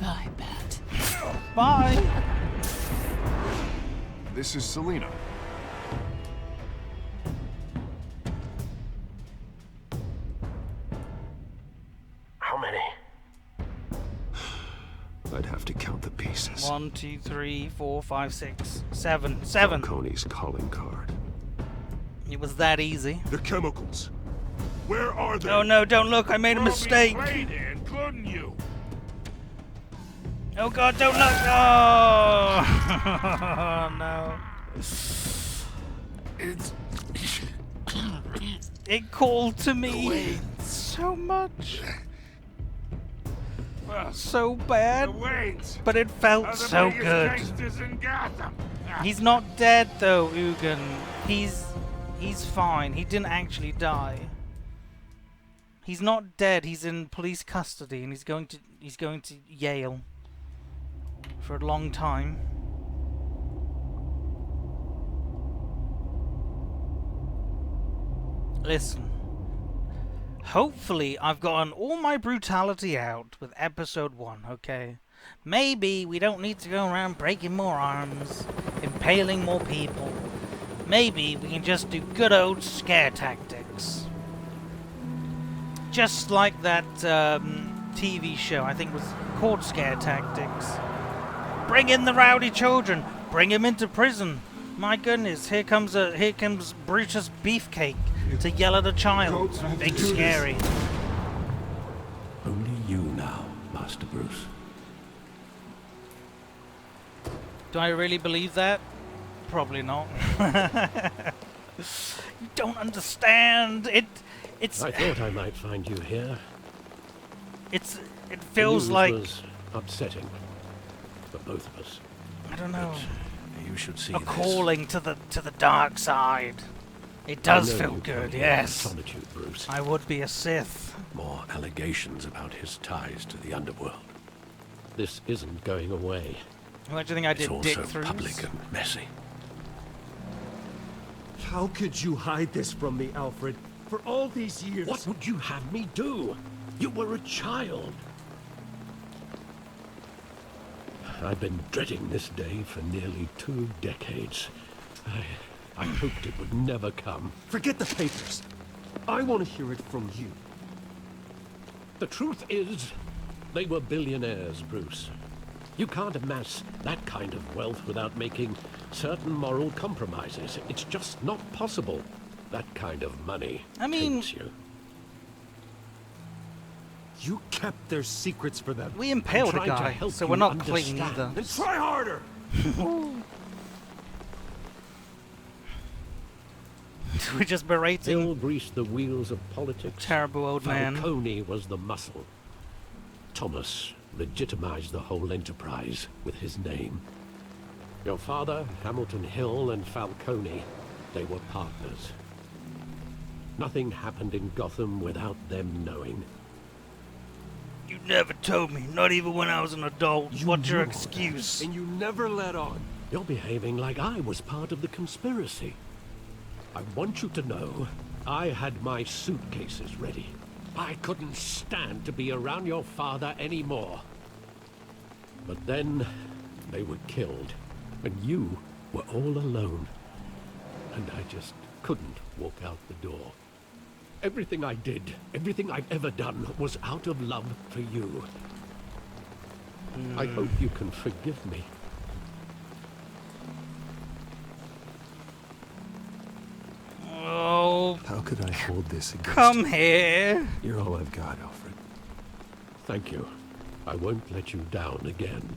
Bye, Bat. Bye! This is Selina. How many? I'd have to count the pieces. 1, 2, 3, 4, 5, 6, 7. 7. Falcone's calling card. It was that easy. The chemicals. Where are they? Oh no, don't look, I made a mistake. Couldn't you? Oh god, don't look! Oh, no. It called to me so much. So bad, but it felt so good. In Gotham. He's not dead though, Ugin. He's fine. He didn't actually die. He's not dead. He's in police custody, and he's going to Yale for a long time. Listen. Hopefully, I've gotten all my brutality out with episode 1, okay? Maybe we don't need to go around breaking more arms, impaling more people. Maybe we can just do good old scare tactics. Just like that TV show, I think it was called Scare Tactics. Bring in the rowdy children. Bring him into prison. My goodness, here comes Brutus Beefcake to yell at a child. Big scary. Only you now, Master Bruce. Do I really believe that? Probably not. You don't understand. It's. I thought I might find you here. It feels like. It was upsetting for both of us. I don't know. But you should see a this. calling to the dark side. It does feel good, yes. Solitude, Bruce. I would be a Sith. More allegations about his ties to the underworld. This isn't going away. What do you think I did? It's also public and messy. How could you hide this from me, Alfred? For all these years... What would you have me do? You were a child. I've been dreading this day for nearly 2 decades. I hoped it would never come. Forget the papers. I want to hear it from you. The truth is, they were billionaires, Bruce. You can't amass that kind of wealth without making certain moral compromises. It's just not possible. That kind of money taints you. You kept their secrets for them. We impaled a guy, so we're not clean either. Then try harder! We're just berating. Bill greased the wheels of politics. Terrible old man. Falcone was the muscle. Thomas legitimized the whole enterprise with his name. Your father, Hamilton Hill, and Falcone, they were partners. Nothing happened in Gotham without them knowing. You never told me, not even when I was an adult. What's your excuse? And you never let on. You're behaving like I was part of the conspiracy. I want you to know, I had my suitcases ready. I couldn't stand to be around your father anymore. But then, they were killed, and you were all alone. And I just couldn't walk out the door. Everything I did, everything I've ever done, was out of love for you. I hope you can forgive me. Oh. How could I hold this against Come you? here. You're all I've got, Alfred. Thank you. I won't let you down again.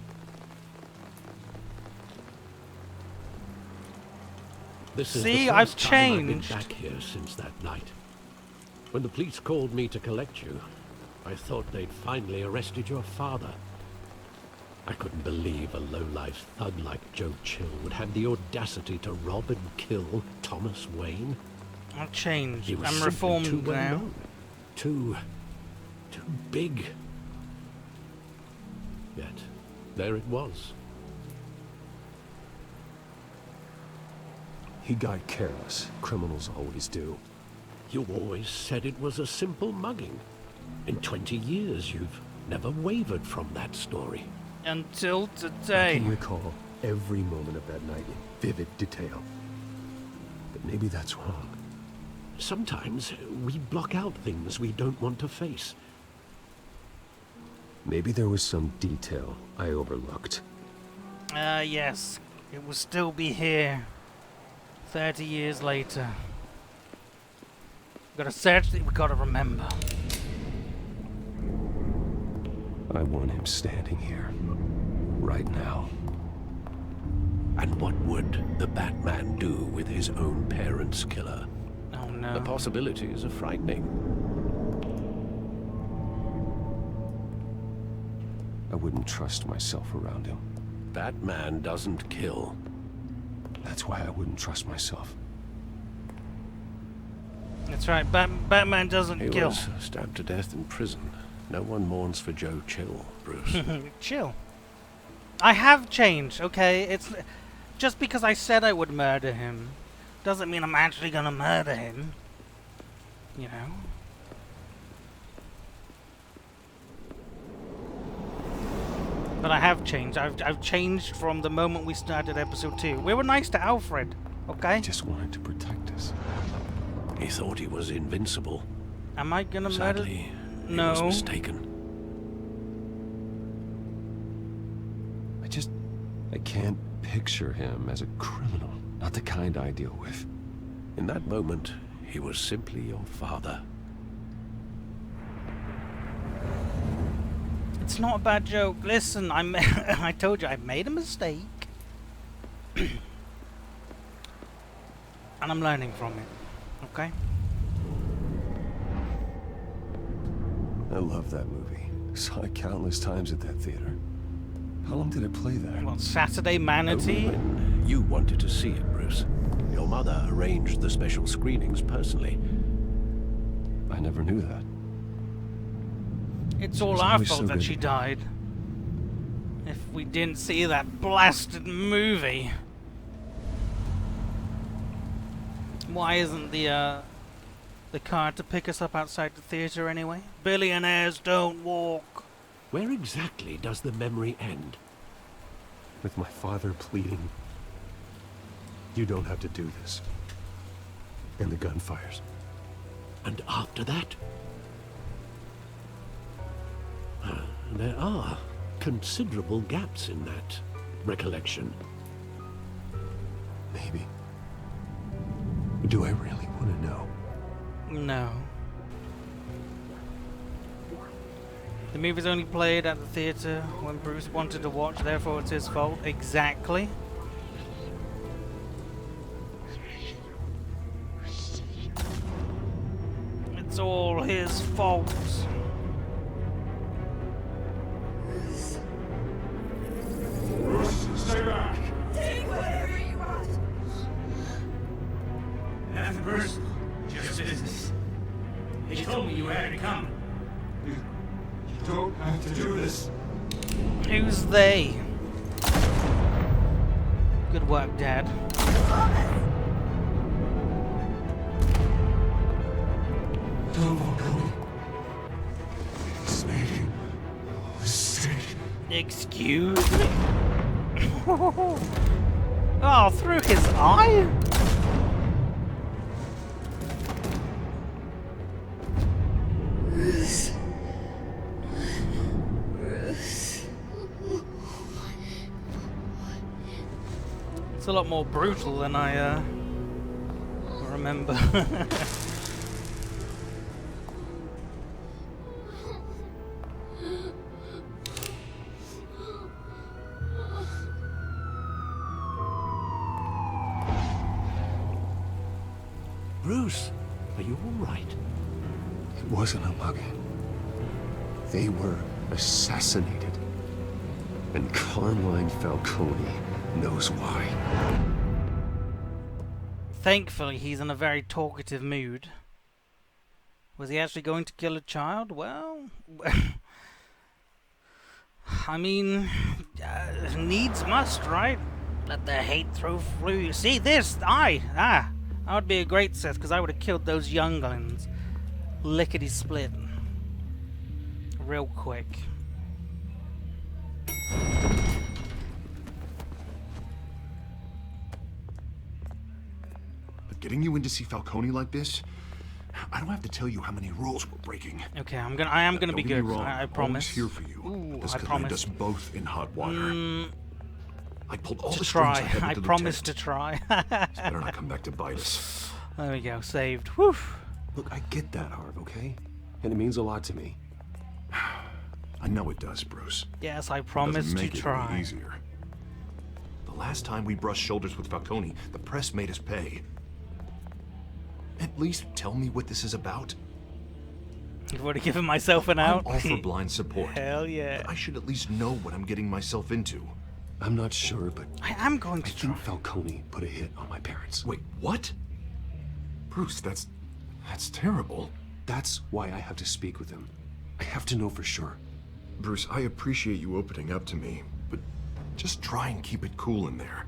This is See, the I've first time I've changed. been back here since that night. When the police called me to collect you, I thought they'd finally arrested your father. I couldn't believe a low-life thug like Joe Chill would have the audacity to rob and kill Thomas Wayne. I've changed. He was I'm simply reformed too well now. known. Too big. Yet, there it was. He got careless. Criminals always do. You always said it was a simple mugging. In 20 years, you've never wavered from that story. Until I today. can recall every moment of that night in vivid detail. But maybe that's wrong. Sometimes we block out things we don't want to face. Maybe there was some detail I overlooked. Yes. It will still be here. 30 years later. We've got to search that we've got to remember. I want him standing here. Right now. And what would the Batman do with his own parents' killer? Oh no. The possibilities are frightening. I wouldn't trust myself around him. Batman doesn't kill. That's why I wouldn't trust myself. That's right, Batman doesn't He kill. was stabbed to death in prison. No one mourns for Joe Chill, Bruce. Chill. I have changed, okay? It's just because I said I would murder him doesn't mean I'm actually gonna murder him. You know? But I have changed. I've changed from the moment we started episode 2. We were nice to Alfred, okay? He just wanted to protect us. He thought he was invincible. Am I gonna Sadly, murder? he No. was mistaken. I can't picture him as a criminal. Not the kind I deal with. In that moment, he was simply your father. It's not a bad joke. Listen, I told you I made a mistake. And I'm learning from it. Okay? I love that movie. Saw it countless times at that theater. How long did it play there? Well, Saturday Manatee? Only when you wanted to see it, Bruce. Your mother arranged the special screenings personally. I never knew that. It's all our fault that she died. If we didn't see that blasted movie. Why isn't the car to pick us up outside the theater anyway? Billionaires don't walk. Where exactly does the memory end? With my father pleading, "You don't have to do this." And the gun fires. And after that? There are considerable gaps in that recollection. Maybe. Do I really want to know? No. The movie's only played at the theater when Bruce wanted to watch, therefore it's his fault. Exactly. It's all his fault. Bruce, stay back. Take whatever you want. Nothing personal, just business. He told me you had to come. You don't have to do this. Who's they? Good work, Dad. Don't walk away. It's made a mistake. Excuse me? Oh, through his eye? Bruce. Bruce. It's a lot more brutal than I remember. Bruce, are you all right? It wasn't a mug. They were assassinated. And Carmine Falcone knows why. Thankfully, he's in a very talkative mood. Was he actually going to kill a child? Well, I mean, needs must, right? Let the hate throw through. See this? That would be a great Sith, because I would have killed those younglings. Lickety split. Real quick. But getting you in to see Falcone like this, I don't have to tell you how many rules we're breaking. Okay, I am gonna be Don't get me good. wrong, I promise. I'm always here for you. Ooh, This I could land promise. us both in hot water. I pulled all To the strings try. I had I to the promise tent. to try. It's better not come back to bite us. There we go. Saved. Whew. Look, I get that, Harv, okay? And it means a lot to me. I know it does, Bruce. Yes, I It promise doesn't to make it any try. easier. The last time we brushed shoulders with Falcone, the press made us pay. At least tell me what this is about. You've already given myself an out. I'm all for blind support. Hell yeah. But I should at least know what I'm getting myself into. I'm not sure, but I am going to I think Falcone put a hit on my parents. Wait, what? Bruce, that's terrible. That's why I have to speak with him. I have to know for sure. Bruce, I appreciate you opening up to me, but just try and keep it cool in there.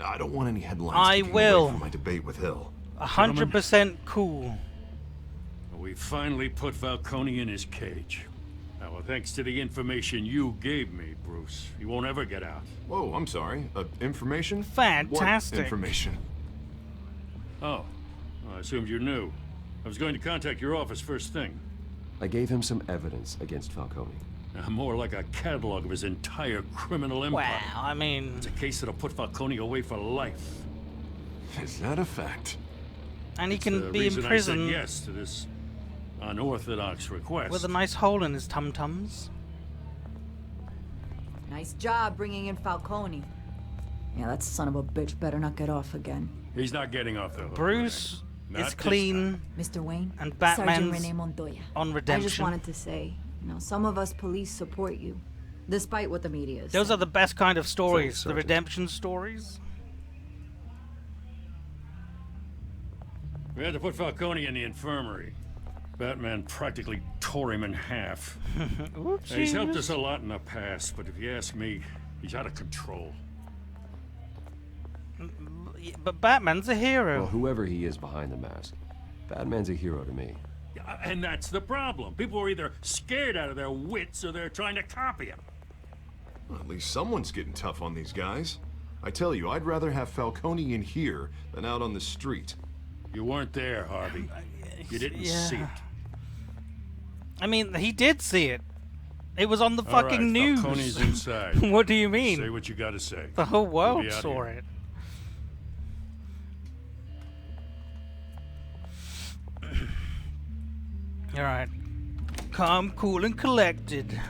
I don't want any headlines taking away from my debate with Hill. 100% cool. We finally put Falcone in his cage. Now, well, thanks to the information you gave me, Bruce, he won't ever get out. Whoa, I'm sorry. Information? Fantastic. What information? Oh, well, I assumed you knew. I was going to contact your office first thing. I gave him some evidence against Falcone. More like a catalog of his entire criminal empire. Wow, I mean... It's a case that'll put Falcone away for life. Is that a fact? And he That's can the be in reason prison... I said yes to this unorthodox request. with a nice hole in his tum-tums. Nice job bringing in Falcone. Yeah, that son of a bitch better not get off again. He's not getting off the hook. Bruce Not is this clean. Mr. Wayne, And Sergeant Batman's Renee Montoya. on I redemption. just wanted to say, some of us police support you, despite what the media is. Those are the best kind of stories, Thanks, the Sergeant. redemption stories. We had to put Falcone in the infirmary. Batman practically tore him in half. He's helped us a lot in the past, but if you ask me, he's out of control. But Batman's a hero. Well, whoever he is behind the mask, Batman's a hero to me. And that's the problem. People are either scared out of their wits or they're trying to copy him. Well, at least someone's getting tough on these guys. I tell you, I'd rather have Falcone in here than out on the street. You weren't there, Harvey. You didn't see it. I mean, he did see it. It was on the All fucking right, news. Falcone's inside. What do you mean? Say what you gotta say. The whole We'll world be out saw here. it. Alright. Calm, cool, and collected.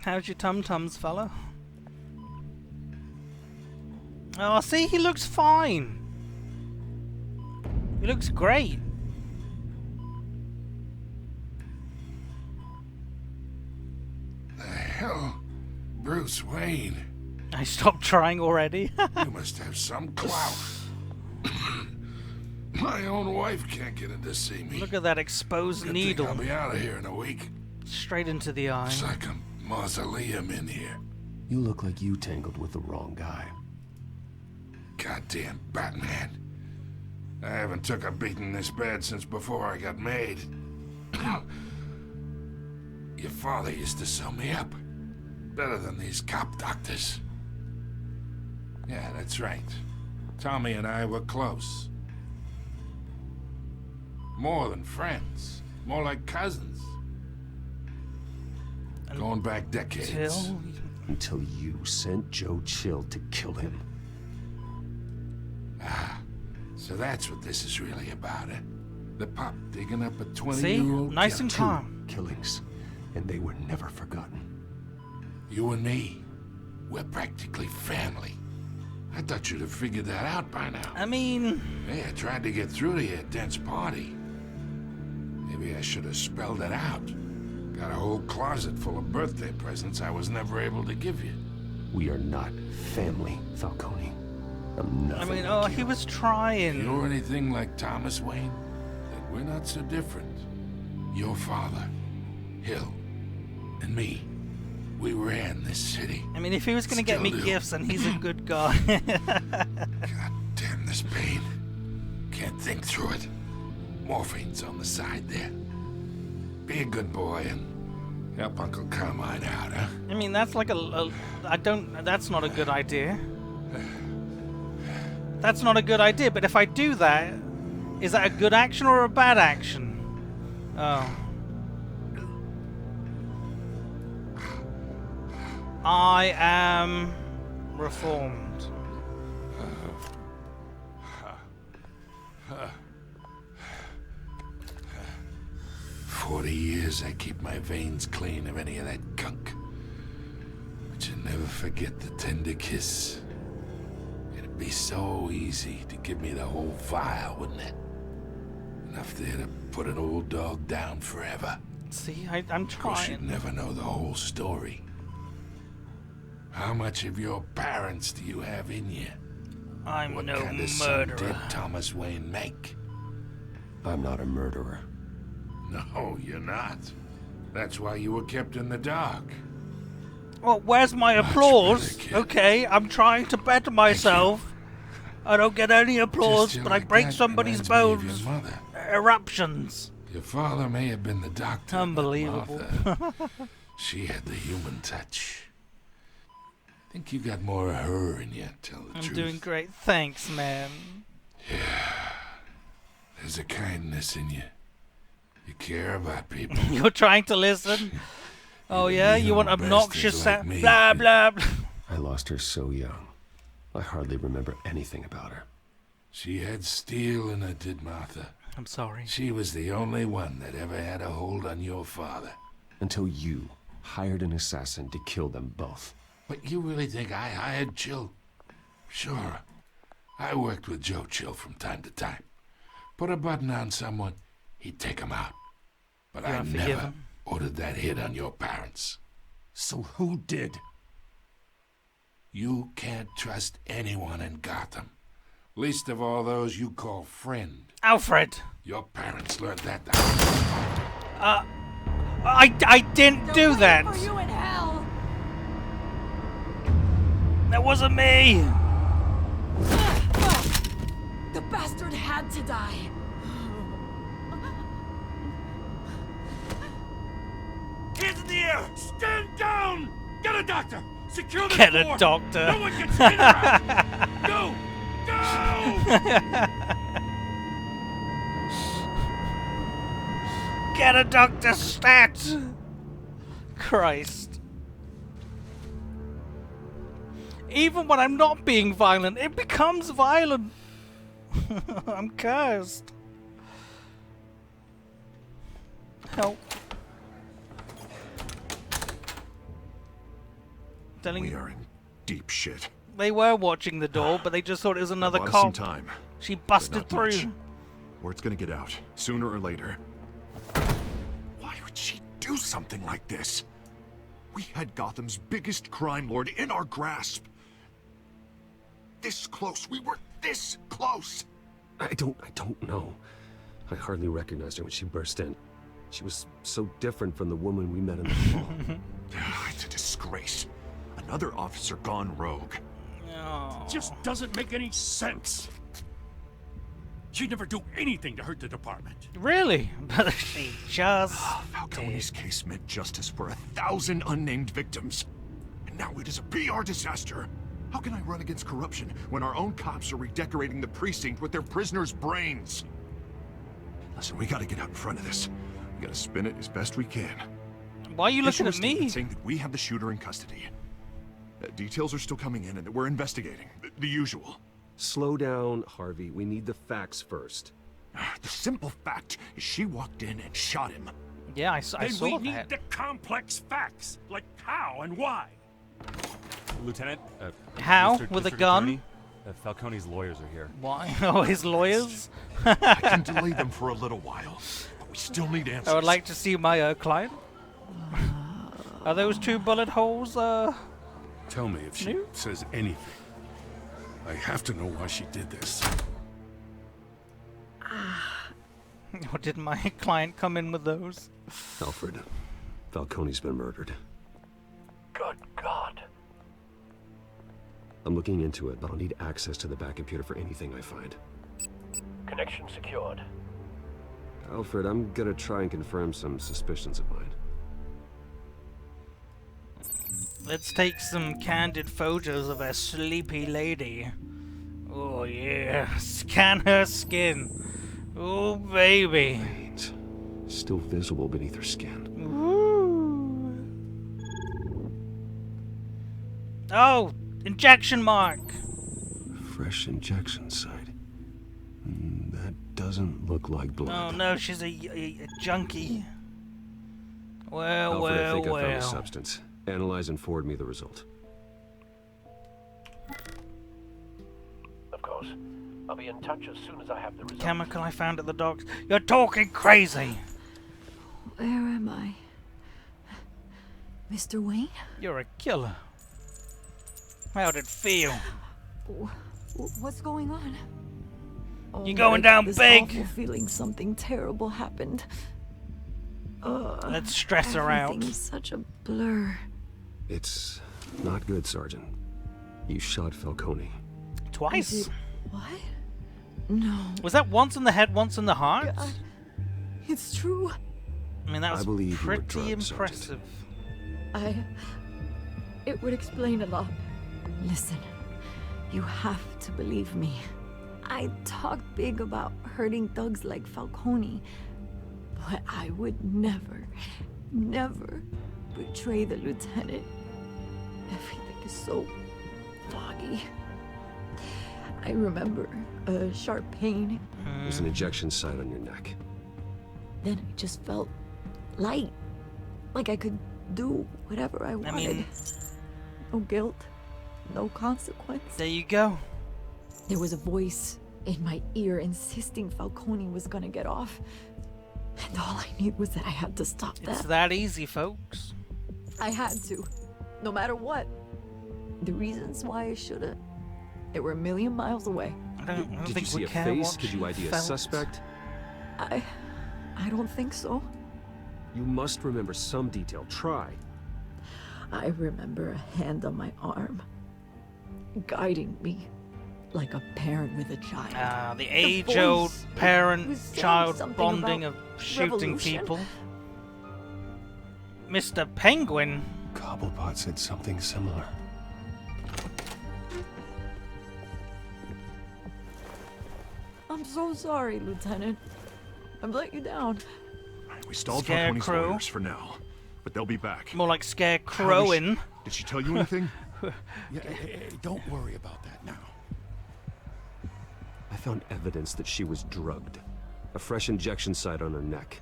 How's your tum-tums, fella? Oh, see, he looks fine. He looks great. The hell? Bruce Wayne. I stopped trying already. You must have some clout. My own wife can't get in to see me. Look at that exposed Good needle. thing I'll be out of here in a week. Straight into the eye. It's like a mausoleum in here. You look like you tangled with the wrong guy. Goddamn Batman. I haven't took a beating this bad since before I got made. Your father used to sew me up. Better than these cop doctors. Yeah, that's right. Tommy and I were close. More than friends. More like cousins. Going back decades. Until you sent Joe Chill to kill him. Ah, so that's what this is really about, eh? The pop digging up a 20-year-old See? Nice and killer. calm. Killings. And they were never forgotten. You and me, we're practically family. I thought you'd have figured that out by now. I mean... Hey, I tried to get through to you at Dent's party. Maybe I should have spelled it out. Got a whole closet full of birthday presents I was never able to give you. We are not family, Falcone. I'm nothing. I mean, oh, he was trying. If you're anything like Thomas Wayne, then we're not so different. Your father, Hill, and me, we ran this city. I mean, if he was going to get me Still do. gifts, then he's a good guy. God damn this pain. Can't think through it. Morphine's on the side there. Be a good boy and help Uncle Carmine out, huh? I mean, that's like that's not a good idea. That's not a good idea, but if I do that, is that a good action or a bad action? Oh. I am reformed. 40 years I keep my veins clean of any of that gunk. But you never forget the tender kiss. It'd be so easy to give me the whole vial, wouldn't it? Enough there to put an old dog down forever. See, I'm Of course, trying. you'd never know the whole story. How much of your parents do you have in you? I'm what no kind of murderer. son did Thomas Wayne make? I'm not a murderer. No, you're not. That's why you were kept in the dark. Well, where's my applause? Okay, I'm trying to better myself. I don't get any applause, but I break somebody's bones. Eruptions. Your father may have been the doctor. Unbelievable. But Martha, she had the human touch. I think you got more of her in you, tell the truth. I'm doing great. Thanks, man. Yeah. There's a kindness in you. You care about people. You're trying to listen? Oh yeah? You want obnoxious sound? me. Blah, blah, blah. I lost her so young. I hardly remember anything about her. She had steel in her, did Martha. I'm sorry. She was the only one that ever had a hold on your father. Until you hired an assassin to kill them both. But you really think I hired Chill? Sure. I worked with Joe Chill from time to time. Put a button on someone, he'd take him out. But I never ordered that hit on your parents. So who did? You can't trust anyone in Gotham. Least of all those you call friend. Alfred! Your parents learned that. I didn't do that! For you in hell. That wasn't me! The bastard had to die. Hands in the air! Stand down! Get a doctor! Secure the Get door! a doctor! No one gets in or out! Go! Go! Get a doctor stat! Christ. Even when I'm not being violent, it becomes violent. I'm cursed. Help. We are in deep shit. They were watching the door, but they just thought it was another Bought us cop. some time. She but busted not through. much. Word's gonna get out, sooner or later. Why would she do something like this? We had Gotham's biggest crime lord in our grasp. This close. We were this close. I don't know. I hardly recognized her when she burst in. She was so different from the woman we met in the hall. It's a disgrace. Another officer gone rogue. No. Just doesn't make any sense. She'd never do anything to hurt the department. Really? But she just Falcone's case meant justice for 1,000 unnamed victims. And now it is a PR disaster. How can I run against corruption when our own cops are redecorating the precinct with their prisoners' brains? Listen, we gotta get out in front of this. We gotta spin it as best we can. Why are you looking at me? Saying that we have the shooter in custody. Details are still coming in and that we're investigating. The usual. Slow down, Harvey. We need the facts first. The simple fact is she walked in and shot him. Yeah, I saw we that. need the complex facts, like how and why. Lieutenant, How? Mr. With a District gun? Attorney, Falcone's lawyers are here. Why? Oh, his lawyers? I can delay them for a little while, but we still need answers. I would like to see my client. Are those 2 bullet holes, Tell me if she says anything. I have to know why she did this. Or did my client come in with those? Alfred, Falcone's been murdered. Good God. I'm looking into it, but I'll need access to the back computer for anything I find. Connection secured. Alfred, I'm gonna try and confirm some suspicions of mine. Let's take some candid photos of a sleepy lady. Oh yeah, scan her skin. Oh baby. Veins still visible beneath her skin. Ooh. Oh, injection mark. Fresh injection site. That doesn't look like blood. Oh no, she's a junkie. Well, Alfred, I think I found well. the substance. Analyze and forward me the result. Of course. I'll be in touch as soon as I have the results. Chemical I found at the docks. You're talking crazy. Where am I? Mr. Wayne? You're a killer. How did it feel? What's going on? You're going down this big. Awful feeling something terrible happened. Let's stress her out. Everything's such a blur. It's not good, Sergeant. You shot Falcone. Twice? What? No. Was that once in the head, once in the heart? God. It's true. I mean, that was believe you were pretty drugged, impressive. It would explain a lot. Listen, you have to believe me. I talk big about hurting thugs like Falcone, but I would never, never betray the lieutenant. Everything is so foggy. I remember a sharp pain. There's an injection site on your neck. Then I just felt light, like I could do whatever I wanted. mean, no guilt, no consequence. There you go. There was a voice in my ear insisting Falcone was gonna get off. And all I knew was that I had to stop that. It's that easy, folks. I had to, no matter what. The reasons why I should've, they were a million miles away. I don't Did think you see we a care face? what Could you ID a felt. suspect? I don't think so. You must remember some detail. Try. I remember a hand on my arm, guiding me like a parent with a child. The age-old voice was parent-child saying something bonding about of shooting revolution. people. Mr. Penguin? Cobblepot said something similar. I'm so sorry, Lieutenant. I've let you down. We stalled Falcone's Scarecrow. lawyers for now, but they'll be back. More like scarecrowing. Did she tell you anything? Hey, don't worry about that now. I found evidence that she was drugged. A fresh injection site on her neck.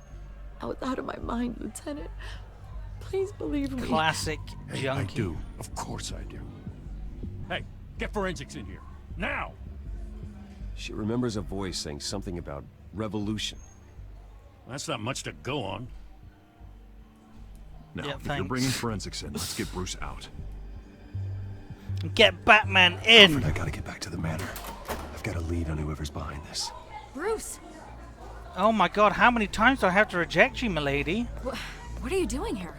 I was out of my mind, Lieutenant. Please believe me. Classic Hey, junkie. I do. Of course I do. Hey, get forensics in here. Now! She remembers a voice saying something about revolution. That's not much to go on. Now, Yeah, if you're thanks. bringing forensics in, let's get Bruce out. Get Batman in! Alfred, I gotta get back to the manor. I've got a lead on whoever's behind this. Bruce! Oh my god, how many times do I have to reject you, milady? What are you doing here?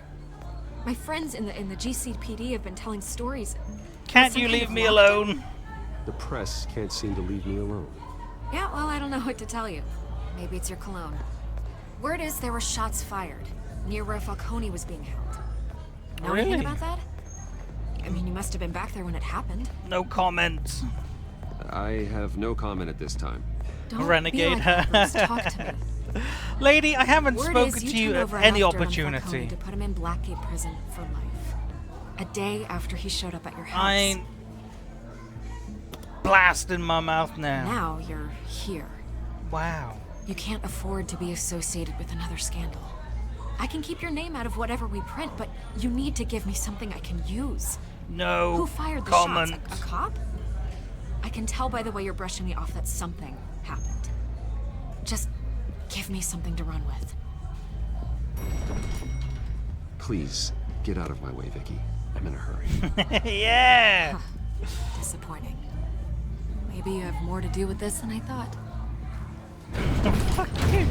My friends in the GCPD have been telling stories. Can't Some you kind leave of me lockdown? alone? The press can't seem to leave me alone. Yeah, well, I don't know what to tell you. Maybe it's your cologne. Word is there were shots fired near where Falcone was being held. Know anything Really? about that? I mean, you must have been back there when it happened. No comment. I have no comment at this time. Don't Renegade. be like that, Bruce. Talk to me. Lady, I haven't Word spoken is to you turned at over any an after on opportunity. Falcone to put him in Blackgate prison for life. A day after he showed up at your house. I ain't blasting my mouth now. Now you're here. Wow. You can't afford to be associated with another scandal. I can keep your name out of whatever we print, but you need to give me something I can use. No Who fired the comment. shots? A cop? I can tell by the way you're brushing me off that something happened. Just give me something to run with. Please, get out of my way, Vicky. I'm in a hurry. Yeah! Disappointing. Maybe you have more to do with this than I thought. Fuck you.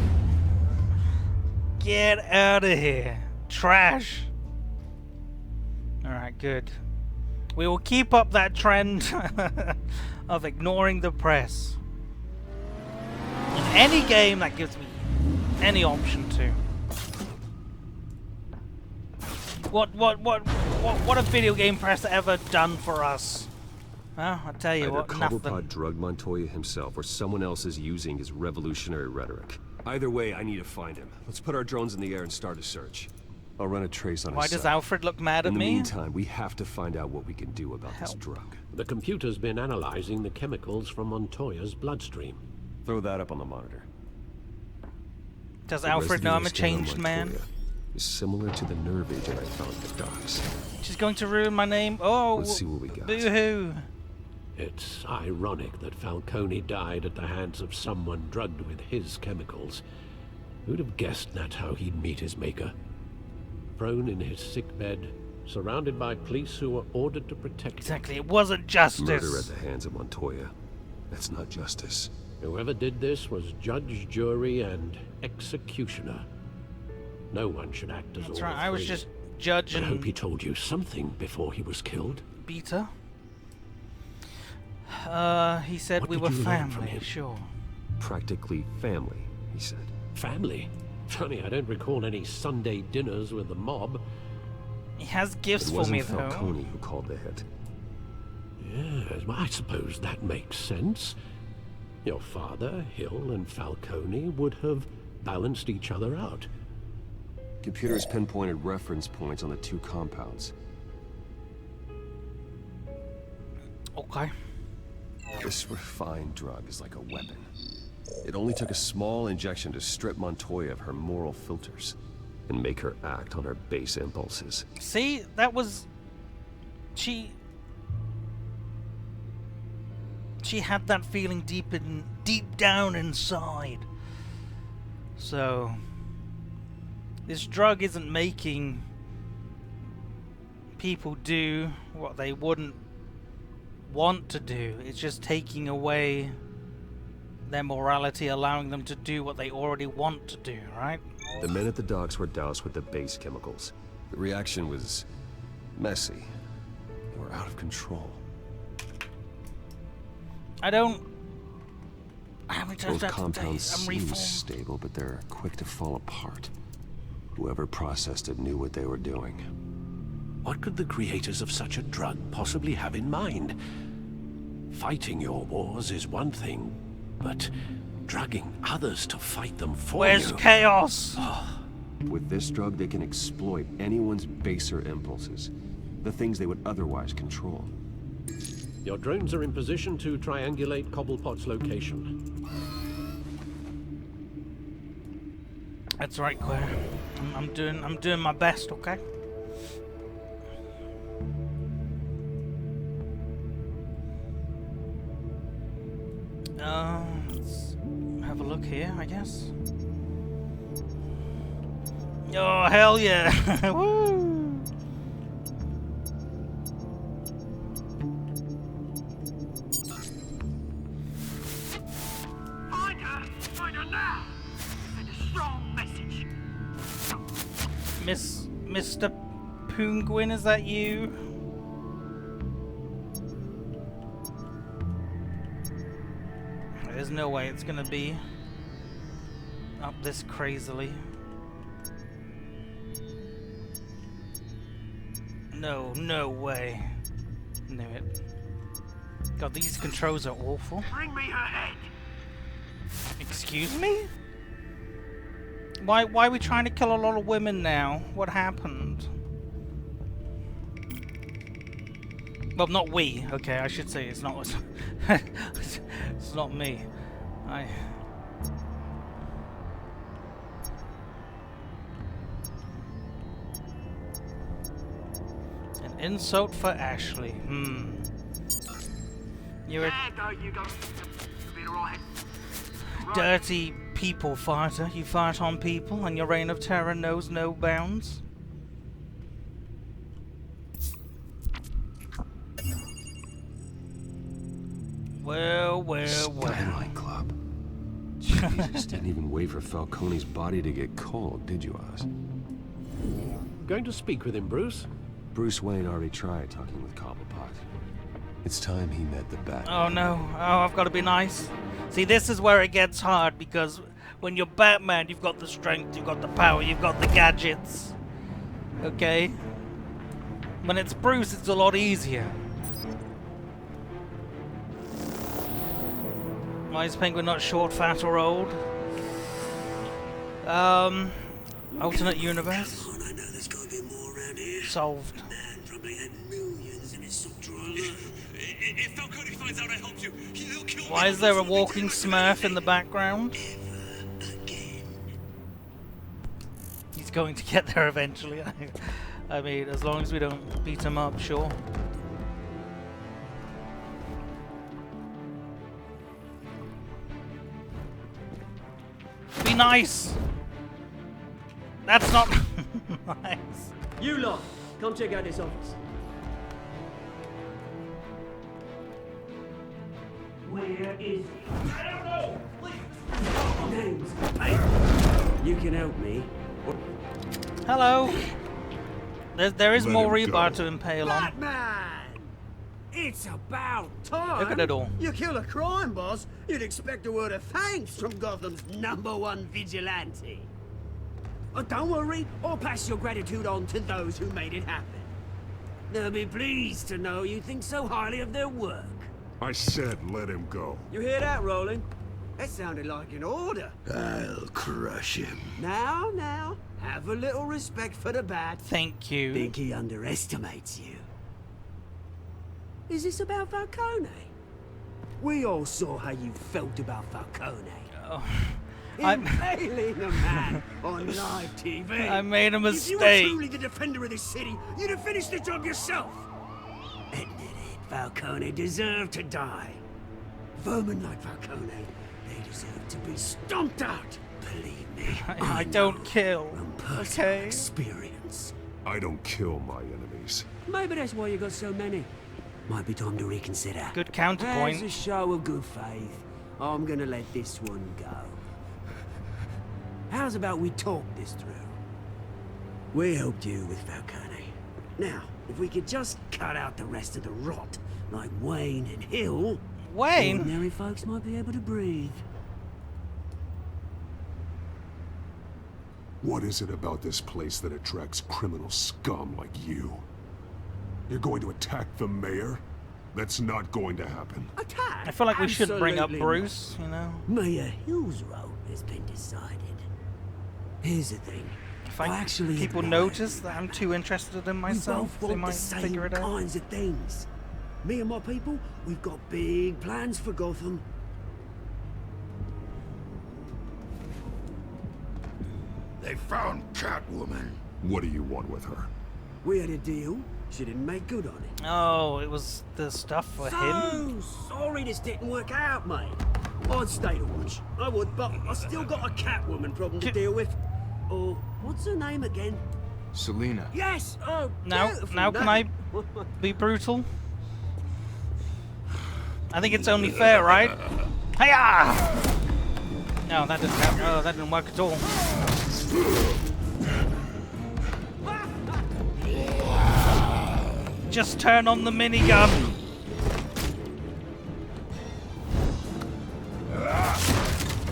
Get out of here. Trash. Alright, good. We will keep up that trend of ignoring the press. In any game that gives me any option to. What have video game press ever done for us? Well, I'll tell you Either what, Cobblepot nothing. drugged Montoya himself, or someone else is using his revolutionary rhetoric. Either way, I need to find him. Let's put our drones in the air and start a search. I'll run a trace on Why his does cell. Alfred look mad at In the me? meantime, we have to find out what we can do about this drug. The computer's been analyzing the chemicals from Montoya's bloodstream. Throw that up on the monitor. Does The Alfred know I'm a residue on changed man? Montoya is similar to the nerve agent I found at the docks. She's going to ruin my name. Oh, Let's see what we got. boo-hoo. It's ironic that Falcone died at the hands of someone drugged with his chemicals. Who'd have guessed that's how he'd meet his maker? Prone in his sickbed, surrounded by police who were ordered to protect him. Exactly, it wasn't justice. Murder at the hands of Montoya. That's not justice. Whoever did this was judge, jury, and executioner. No one should act as all That's right, three. I was just judging. I hope he told you something before he was killed. Beta. He said we were did you learn from family, him? sure. Practically family, he said. Family? Funny, I don't recall any Sunday dinners with the mob. He has gifts It for wasn't me, though. Falcone who called the hit. Yes, well, I suppose that makes sense. Your father, Hill, and Falcone would have balanced each other out. Computers pinpointed reference points on the two compounds. Okay. This refined drug is like a weapon. It only took a small injection to strip Montoya of her moral filters and make her act on her base impulses. See, that was... She had that feeling deep down inside. So this drug isn't making people do what they wouldn't want to do. It's just taking away their morality, allowing them to do what they already want to do, right? The men at the docks were doused with the base chemicals. The reaction was messy. They were out of control. How many times Both I have to say compounds I'm seem reformed? stable, but they're quick to fall apart. Whoever processed it knew what they were doing. What could the creators of such a drug possibly have in mind? Fighting your wars is one thing, but drugging others to fight them for Where's you... chaos? With this drug, they can exploit anyone's baser impulses. The things they would otherwise control. Your drones are in position to triangulate Cobblepot's location. That's right, Claire. I'm doing my best, okay? Let's have a look here, I guess. Oh, hell yeah! Woo! Find her now! Send a strong message. Mr. Penguin, is that you? There's no way it's gonna be up this crazily. No way. Knew it. God, these controls are awful. Bring me her head. Excuse me? Why are we trying to kill a lot of women now? What happened? Well, not we. Okay, I should say it's not. It's not me. An insult for Ashley. You're a You go. Be all right. dirty people fighter. You fight on people, and your reign of terror knows no bounds. Well. Skyline Club. Jesus, didn't even wait for Falcone's body to get cold, did you, Oz? Going to speak with him, Bruce? Bruce Wayne already tried talking with Cobblepot. It's time he met the Batman. Oh no. Oh, I've got to be nice. See, this is where it gets hard, because when you're Batman, you've got the strength, you've got the power, you've got the gadgets. Okay? When it's Bruce, it's a lot easier. Why is Penguin not short, fat, or old? Alternate universe. Solved. If Falcone finds out I helped you, he'll kill me. Why is there a walking Smurf in the background? He's going to get there eventually. I mean, as long as we don't beat him up, sure. Be nice! That's not nice. You lot, come check out this office. Where is he? I don't know. Please. Names. Hey, you can help me. Hello. There is Let more him rebar go. to impale on. Batman! It's about time. Look at it all. You kill a crime boss, you'd expect a word of thanks from Gotham's #1 vigilante. Oh, don't worry, I'll pass your gratitude on to those who made it happen. They'll be pleased to know you think so highly of their work. I said let him go. You hear that, Roland? That sounded like an order. I'll crush him. Now, have a little respect for the bat. Thank you. Think he underestimates you. Is this about Falcone? We all saw how you felt about Falcone. Oh, Impaling a man on live TV. I made a If you were mistake. truly the defender of this city, you'd have finished the job yourself. Admit it, Falcone deserved to die. Vermin like Falcone, they deserve to be stomped out. Believe me, I don't kill. Okay. Experience. I don't kill my enemies. Maybe that's why you got so many. Might be time to reconsider. Good counterpoint. As a show of good faith, I'm gonna let this one go. How's about we talk this through? We helped you with Falcone. Now, if we could just cut out the rest of the rot, like Wayne and Hill, Wayne? ordinary folks might be able to breathe. What is it about this place that attracts criminal scum like you? You're going to attack the mayor? That's not going to happen. Attack? I feel like we should bring up Absolutely Bruce, you know? Mayor Hill's role has been decided. Here's the thing. If actually people admire notice that I'm too interested in myself, we they both want might the same figure it out. kinds of things. Me and my people, we've got big plans for Gotham. They found Catwoman. What do you want with her? We had a deal. She didn't make good on it. Oh, it was the stuff for him? Sorry this didn't work out, mate. I'd stay to watch. I would, but I still got a Catwoman problem to deal with. Oh, what's her name again? Selena. Yes! Oh, Now beautiful can I name. be brutal? I think it's only fair, right? Hiya! No, that didn't happen. Oh, that didn't work at all. Just turn on the minigun.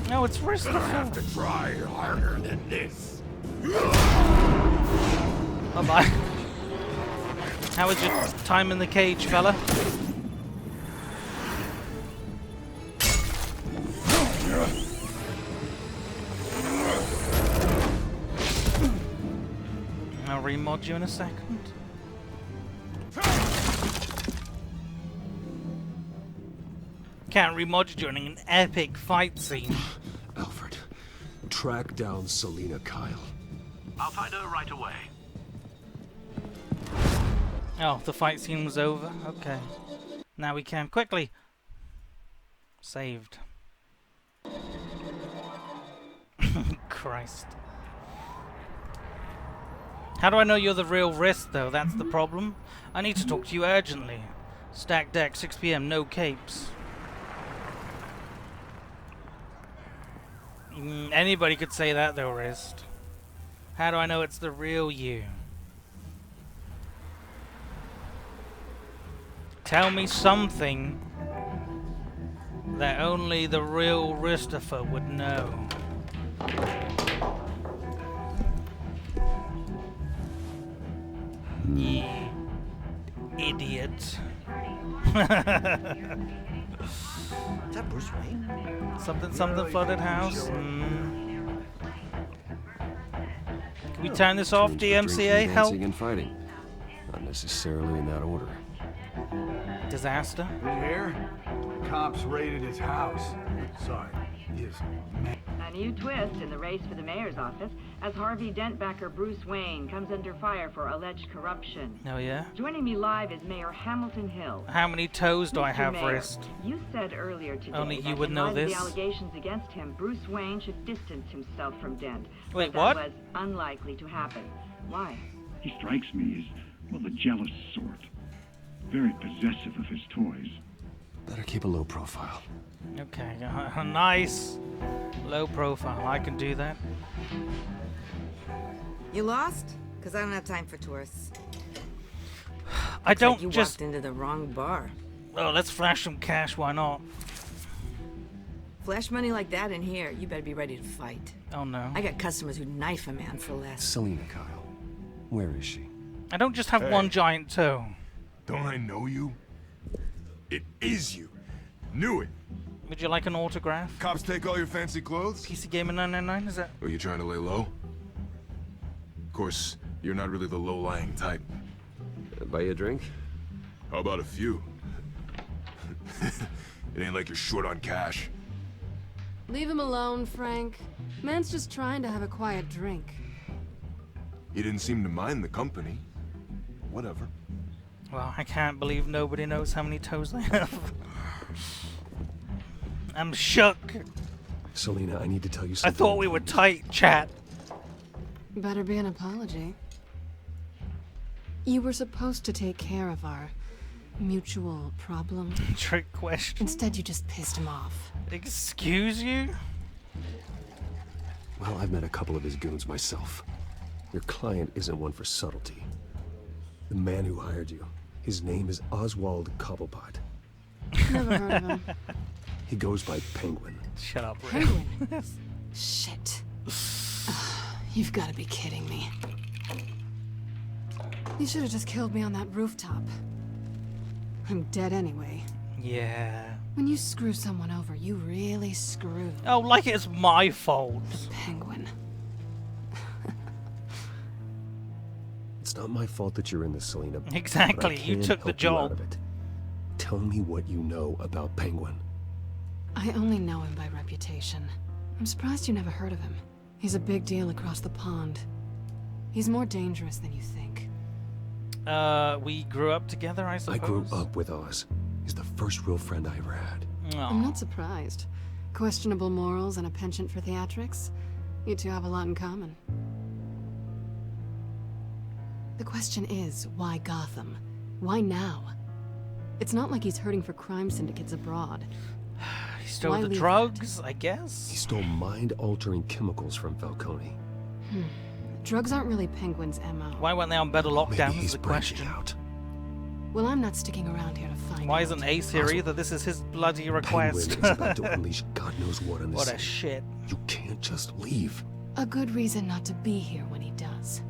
No, it's Christopher. Gonna have to try harder than this. Bye-bye. How was your time in the cage, fella? I'll remod you in a second. Can't remod you during an epic fight scene. Alfred, track down Selena Kyle. I'll find her right away. Oh, the fight scene was over? Okay. Now we can quickly. Saved. Christ. How do I know you're the real risk, though? That's the problem. I need to talk to you urgently. Stack deck, 6 PM, no capes. Anybody could say that, though, Rist. How do I know it's the real you? Tell me something that only the real Christopher would know. You idiot. Is that Bruce Wayne? Something flooded house. Can we turn this off, DMCA? Help. Dancing and fighting. Not necessarily in that order. Disaster. You hear? Cops raided his house. Sorry. is... A new twist in the race for the mayor's office as Harvey Dent backer Bruce Wayne comes under fire for alleged corruption. Oh yeah? Joining me live is Mayor Hamilton Hill. How many toes do I Mr. have, Mayor, wrist? You said earlier today Only you that would in know light of this. the allegations against him, Bruce Wayne should distance himself from Dent. Wait, but what? That was unlikely to happen. Why? He strikes me as, well, the jealous sort. Very possessive of his toys. Better keep a low profile. Okay, a nice low profile. I can do that. You lost? Because I don't have time for tourists. I don't like you just... walked into the wrong bar. Oh, let's flash some cash, why not? Flash money like that in here, you better be ready to fight. Oh no. I got customers who'd knife a man for less. Selina Kyle. Where is she? I don't just have one giant toe. Don't I know you? It is you. Knew it. Would you like an autograph? Cops take all your fancy clothes? PC Gamer 999, is that? Are you trying to lay low? Of course, you're not really the low-lying type. Buy you a drink? How about a few? It ain't like you're short on cash. Leave him alone, Frank. Man's just trying to have a quiet drink. He didn't seem to mind the company. Whatever. Well, I can't believe nobody knows how many toes I have. I'm shook. Selina, I need to tell you something. I thought we were tight, chat. Better be an apology. You were supposed to take care of our mutual problem. Trick question. Instead, you just pissed him off. Excuse you? Well, I've met a couple of his goons myself. Your client isn't one for subtlety. The man who hired you, his name is Oswald Cobblepot. Never heard of him. He goes by Penguin. Shut up, Ray. Penguin? Shit. You've got to be kidding me. You should have just killed me on that rooftop. I'm dead anyway. Yeah. When you screw someone over, you really screw. Oh, like it's my fault. Penguin. It's not my fault that you're in this, Selina. Exactly, but I you can took the help you out job. of it. Tell me what you know about Penguin. I only know him by reputation. I'm surprised you never heard of him. He's a big deal across the pond. He's more dangerous than you think. We grew up together, I suppose? I grew up with Oz. He's the first real friend I ever had. I'm not surprised. Questionable morals and a penchant for theatrics. You two have a lot in common. The question is, why Gotham? Why now? It's not like he's hurting for crime syndicates abroad. He stole Why the leave drugs, I guess? He stole mind-altering chemicals from Falcone. Drugs aren't really Penguin's MO. Why weren't they on better lockdown Maybe is the question. out. Well, I'm not sticking around here to find Why out. isn't Ace here either? This is his bloody request. Penguin is about to unleash God knows what on this What a city. shit. You can't just leave. A good reason not to be here when he does.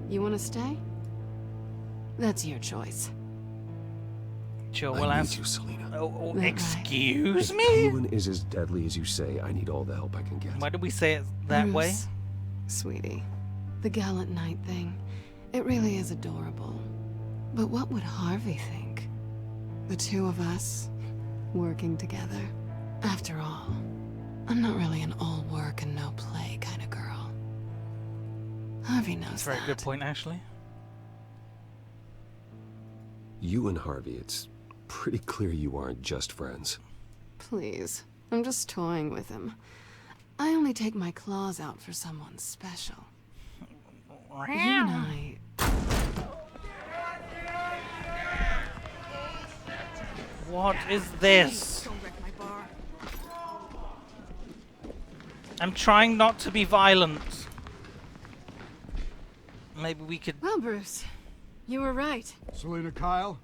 You want to stay? That's your choice. Sure, I we'll need ask. you, Selina. Oh, Right. excuse If me? Penguin is as deadly as you say, I need all the help I can get. Why did we say it that way? Bruce, sweetie, the gallant knight thing, it really is adorable. But what would Harvey think? The two of us, working together. After all, I'm not really an all work and no play kind of girl. Harvey knows That's a very that. good point, Ashley. You and Harvey, it's pretty clear you aren't just friends. Please, I'm just toying with him. I only take my claws out for someone special. You and I... What is this? I'm trying not to be violent. Maybe we could... Well, Bruce, you were right. Selina Kyle,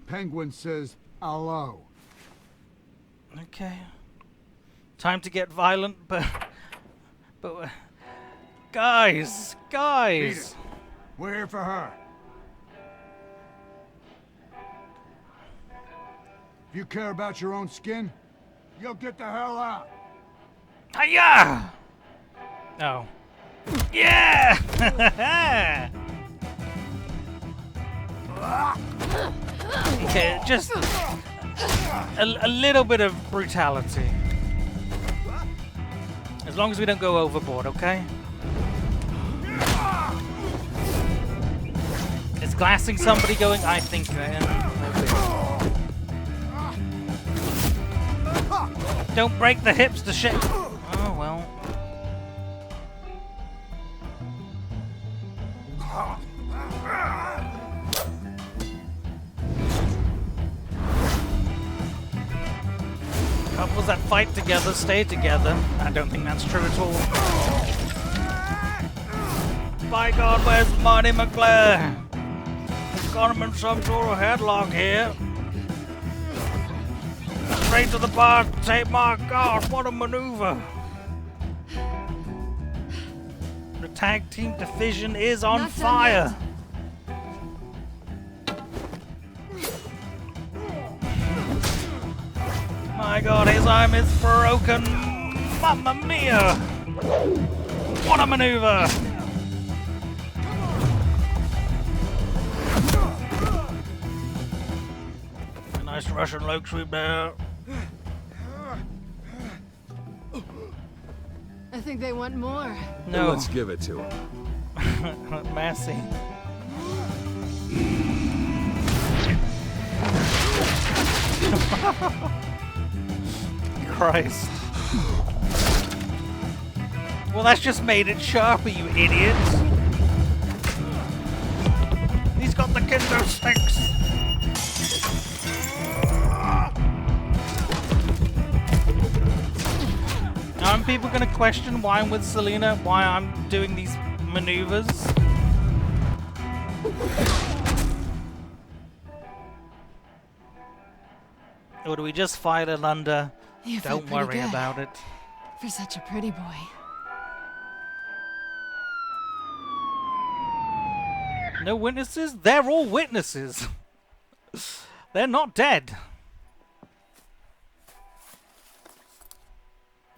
Penguin says hello. Okay. Time to get violent, but guys. Beat it. We're here for her. If you care about your own skin, you'll get the hell out. Hiya! Oh. Yeah! Okay, just a little bit of brutality. As long as we don't go overboard, okay? Is glassing somebody going? I think. Don't break the hips to shit. Oh well. Couples that fight together stay together. I don't think that's true at all. By God, where's Marty McClure? We've got him in some sort of headlock here. Straight to the bar tape, my God, what a maneuver. The tag team division is on fire. My God, his arm is broken. Mamma mia! What a maneuver! A nice Russian leg sweep there. I think they want more. No. Well, let's give it to him. Massey. Christ. Well, that's just made it sharper, you idiots. He's got the kendo sticks. Aren't people going to question why I'm with Selena, why I'm doing these maneuvers? Or do we just fight it under? You Don't worry about it. For such a pretty boy. No witnesses? They're all witnesses. They're not dead.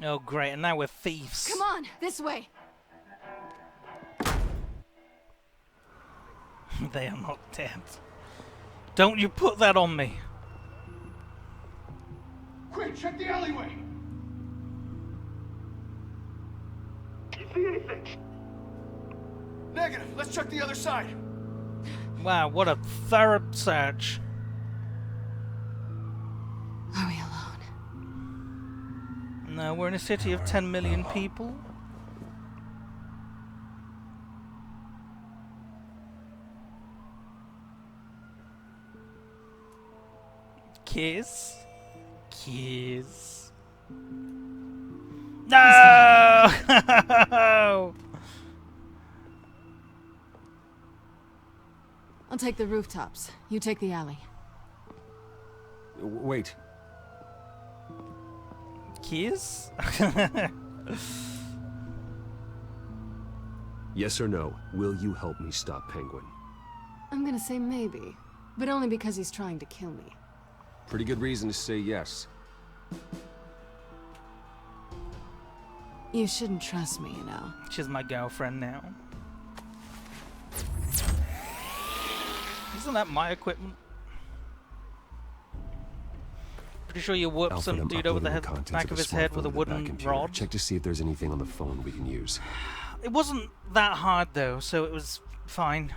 Oh great, and now we're thieves. Come on, this way. They are not dead. Don't you put that on me. Quick, check the alleyway! You see anything? Negative. Let's check the other side. Wow, what a thorough search. Are we alone? No, we're in a city of 10 million people. Kiss. Kiss. No! I'll take the rooftops. You take the alley. Wait. Kiss? Yes or no? Will you help me stop Penguin? I'm gonna say maybe, but only because he's trying to kill me. Pretty good reason to say yes. You shouldn't trust me, you know. She's my girlfriend now. Isn't that my equipment? Pretty sure you whooped some dude over the back of his head with a wooden rod. Check to see if there's anything on the phone we can use. It wasn't that hard though, so it was fine.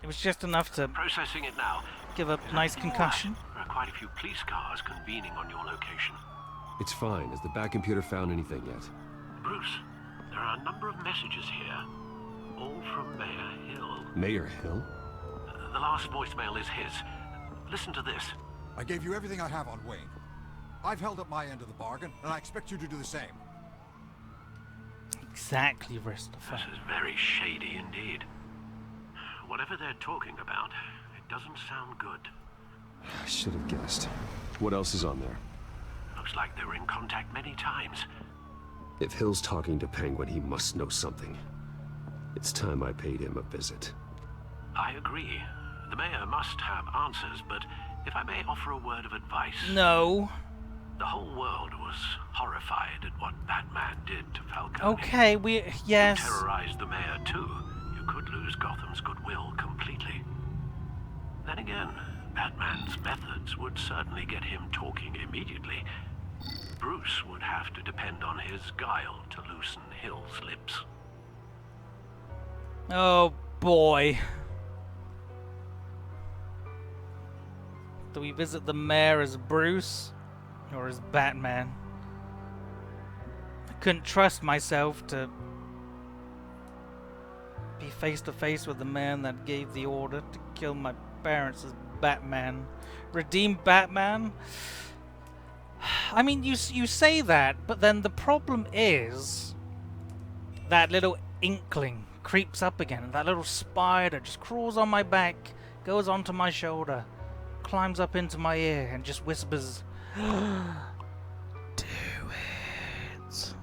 It was just enough to processing it now. Give a nice concussion. There are quite a few police cars convening on your location. It's fine. Has the back computer found anything yet? Bruce, there are a number of messages here, all from Mayor Hill. Mayor Hill? The last voicemail is his. Listen to this. I gave you everything I have on Wayne. I've held up my end of the bargain, and I expect you to do the same. Exactly, Christopher. This is very shady indeed. Whatever they're talking about, it doesn't sound good. I should have guessed. What else is on there? Looks like they were in contact many times. If Hill's talking to Penguin, he must know something. It's time I paid him a visit. I agree. The mayor must have answers, but if I may offer a word of advice... No. The whole world was horrified at what Batman did to Falcone. Okay, yes. If you terrorize the mayor too, you could lose Gotham's goodwill completely. Then again, Batman's methods would certainly get him talking immediately. Bruce Bruce would have to depend on his guile to loosen Hill's lips. Oh boy. Do we visit the mayor as Bruce or as Batman? I couldn't trust myself to be face to face with the man that gave the order to kill my parents as Batman. Redeem Batman? I mean, you say that, but then the problem is that little inkling creeps up again. That little spider just crawls on my back, goes onto my shoulder, climbs up into my ear, and just whispers, "Do it."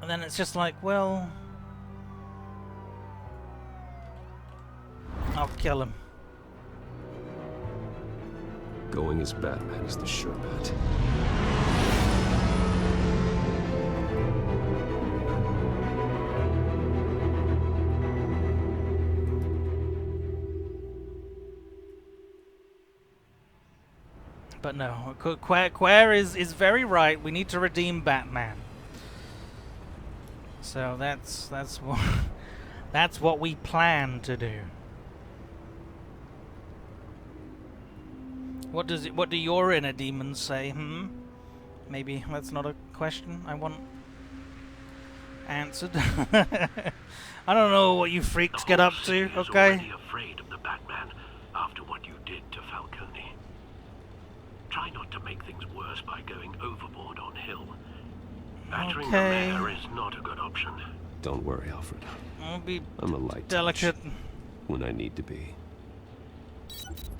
And then it's just like, well, I'll kill him. Going as Batman is the sure bet. But no, Quare is very right. We need to redeem Batman. So that's what that's what we plan to do. What do your inner demons say? Maybe that's not a question I want answered. I don't know what you freaks get up to, okay? Already afraid of the Batman after what you did to Falcone. Try not to make things worse by going overboard on Hill. Battering the mayor is not a good option. Don't worry, Alfred. I'll be I'm a light delicate touch when I need to be.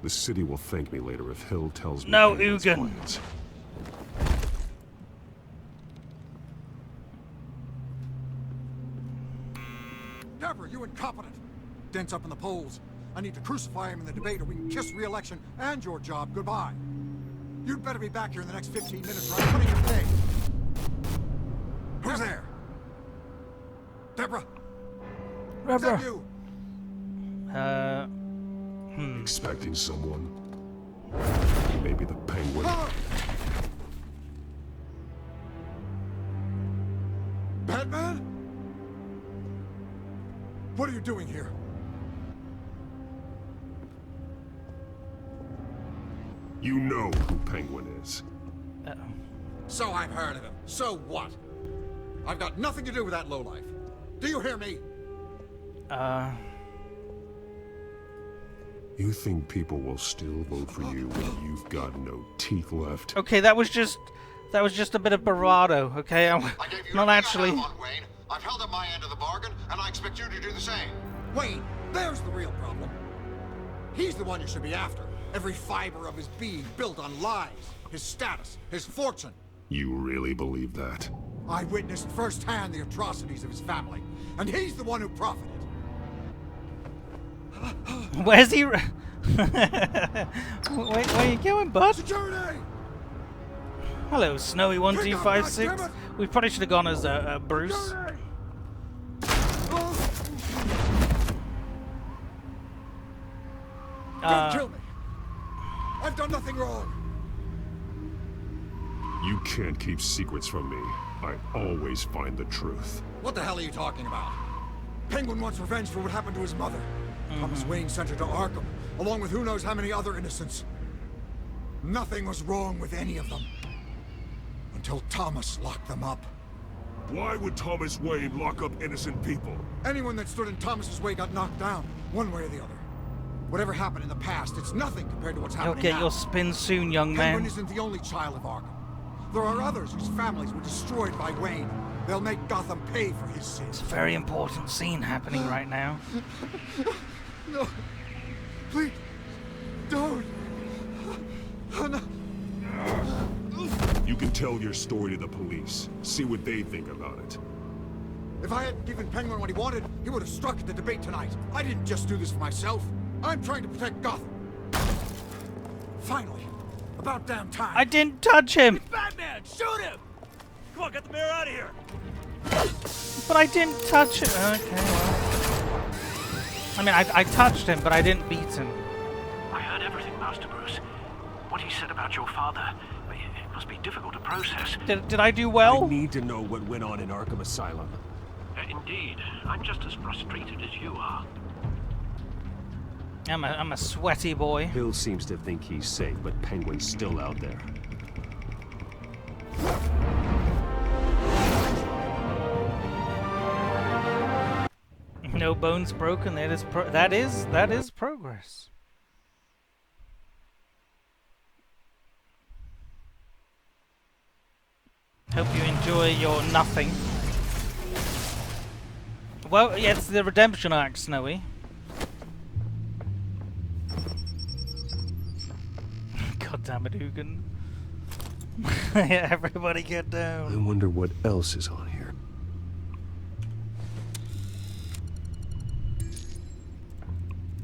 The city will thank me later if Hill tells me. No, Penguin's Ugin. plans. Deborah, you incompetent! Dent's up in the polls. I need to crucify him in the debate or we can kiss re-election and your job goodbye. You'd better be back here in the next 15 minutes or I'm putting your pay. Who's there? Deborah? Is that you? Expecting someone. Maybe the Penguin. Batman? What are you doing here? You know who Penguin is. So I've heard of him. So what? I've got nothing to do with that lowlife. Do you hear me? You think people will still vote for you when you've got no teeth left? Okay, that was just a bit of bravado, okay? I'm not actually. I've held up my end of the bargain, and I expect you to do the same. Wayne, there's the real problem. He's the one you should be after. Every fiber of his being built on lies, his status, his fortune. You really believe that? I witnessed firsthand the atrocities of his family, and he's the one who profited. Where's he? Wait, where are you going, bud? Security! Hello, Snowy 1256. We probably should have gone as Bruce. Don't kill me! I've done nothing wrong! You can't keep secrets from me. I always find the truth. What the hell are you talking about? Penguin wants revenge for what happened to his mother. Thomas Wayne sent her to Arkham, along with who knows how many other innocents. Nothing was wrong with any of them. Until Thomas locked them up. Why would Thomas Wayne lock up innocent people? Anyone that stood in Thomas's way got knocked down, one way or the other. Whatever happened in the past, it's nothing compared to what's happening now. You'll get your spin soon, young man. Penguin isn't the only child of Arkham. There are others whose families were destroyed by Wayne. They'll make Gotham pay for his sins. It's a very important scene happening right now. No. Please. Don't. Oh, no. You can tell your story to the police. See what they think about it. If I hadn't given Penguin what he wanted, he would have struck at the debate tonight. I didn't just do this for myself. I'm trying to protect Gotham. Finally. About damn time. I didn't touch him. Batman, shoot him! Come on, get the mayor out of here. But I didn't touch him. Okay, well. I mean, I touched him, but I didn't beat him. I heard everything, Master Bruce. What he said about your father. must be difficult to process. Did I do well? I need to know what went on in Arkham Asylum. Indeed. I'm just as frustrated as you are. I'm a sweaty boy. Hill seems to think he's safe, but Penguin's still out there. No bones broken. That is progress. Hope you enjoy your nothing. Well, yeah, it's the redemption arc, Snowy. God damn it, Hugin. Yeah, everybody get down. I wonder what else is on here.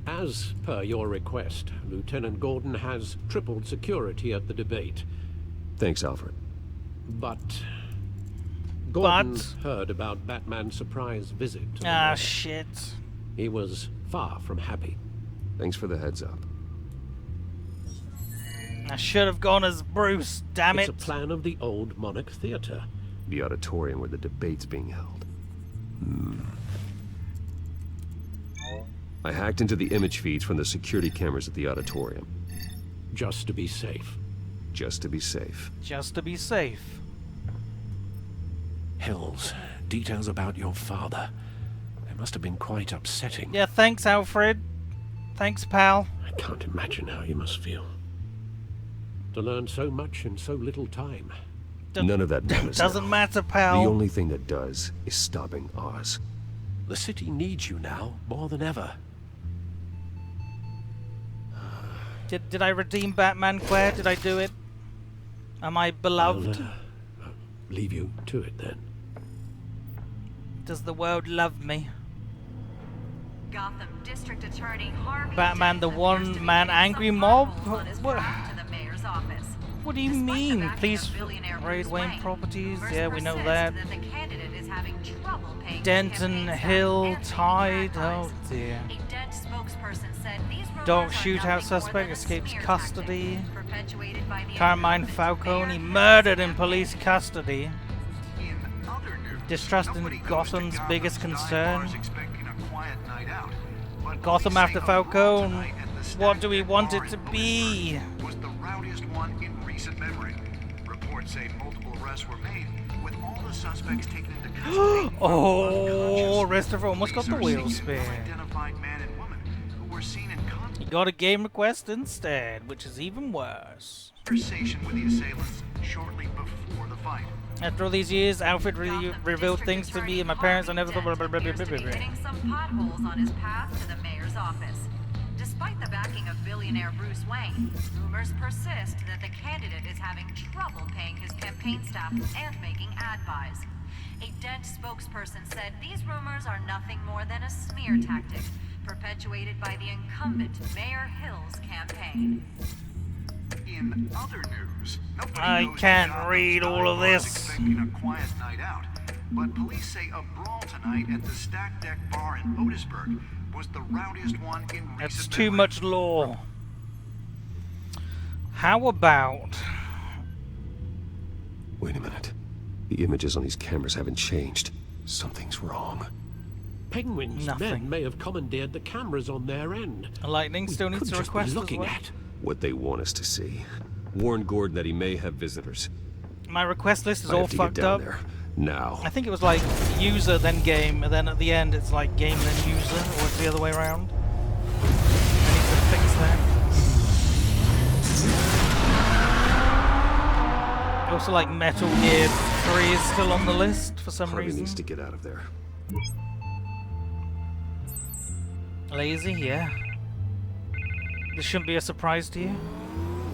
As per your request, Lieutenant Gordon has tripled security at the debate. Thanks, Alfred. But Gordon heard about Batman's surprise visit to the mayor. Shit. He was far from happy. Thanks for the heads up. I should have gone as Bruce, damn it. It's a plan of the old Monarch Theater. The auditorium where the debate's being held. I hacked into the image feeds from the security cameras at the auditorium. Just to be safe. Just to be safe. Just to be safe. Hills, details about your father. They must have been quite upsetting. Yeah, thanks, Alfred. Thanks, pal. I can't imagine how you must feel. To learn so much in so little time. None of that matters. Doesn't matter, pal. The only thing that does is stopping Oz. The city needs you now more than ever. Did I redeem Batman, Claire? Did I do it? Am I beloved? I'll leave you to it then. Does the world love me? Gotham District Attorney Harvey Batman, the one-man angry mob? What do you mean? Please raid Wayne Properties. Yeah, we know that. Denton Hill Tide. Oh dear. Don't shoot out suspect escapes custody. Carmine Falcone murdered in police custody. Distrust in Gotham's biggest concern. Gotham after Falcone. What do we want it to be? Was the rowdiest one in recent memory. Reports say multiple arrests were made, with all the suspects taken into custody. Oh, Restore almost got the wheel spin. He got a game request instead, which is even worse. Conversation with the assailants shortly before the fight. After all these years, Alfred revealed things to me and my parents I never thought. Hitting some potholes on his path to the mayor's office. Despite the backing of billionaire Bruce Wayne, rumors persist that the candidate is having trouble paying his campaign staff and making ad buys. A Dent spokesperson said these rumors are nothing more than a smear tactic perpetuated by the incumbent Mayor Hill's campaign. In other news, I can't read all of this. Expecting a quiet night out, but police say a brawl tonight at the Stack Deck Bar in Otisburg was the rowdiest one in recent That's too much lore. How about... Wait a minute. The images on these cameras haven't changed. Something's wrong. Penguin's men may have commandeered the cameras on their end. A lightning still needs to request looking at what they want us to see. Warn Gordon that he may have visitors. My request list is I all have to fucked get down up. There. Now. I think it was like user then game, and then at the end it's like game then user, or it's the other way around. I need to fix that. Also, like Metal Gear 3 is still on the list for some Harvey reason. Needs to get out of there. Lazy, yeah. This shouldn't be a surprise to you.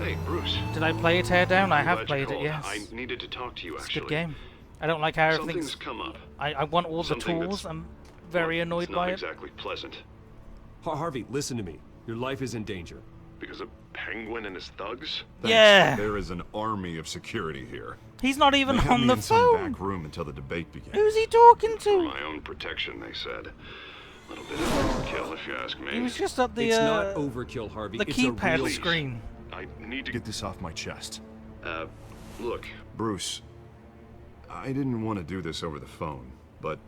Hey, Bruce. Did I play Teardown? I have Glad played you it, called. yes. I needed to talk to you, It's a actually. good game. I don't like how Something's everything's... come up. I want all the Something tools. that's- I'm very annoyed it's by not it. exactly pleasant. Harvey, listen to me. Your life is in danger. Because of Penguin and his thugs? Yeah. There is an army of security here. He's not even They have on me the in some phone. back room until the debate begins. Who's he talking For to? my own protection, they said. A little bit of overkill, if you ask me. He was just at the It's not overkill, Harvey. the It's a keypad real... screen. I need to get this off my chest. Look, Bruce, I didn't want to do this over the phone, but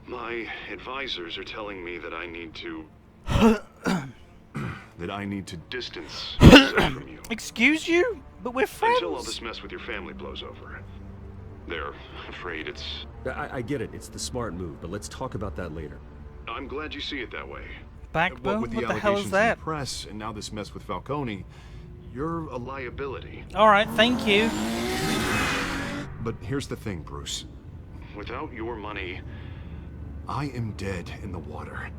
my advisors are telling me that I need to distance myself from you. Excuse you? But we're friends. Until all this mess with your family blows over. They're afraid it's... I get it. It's the smart move, but let's talk about that later. I'm glad you see it that way. Backbone? With What the the hell is allegations that? in the press, and now this mess with Falcone, you're a liability. Alright, thank you. But here's the thing, Bruce. Without your money, I am dead in the water.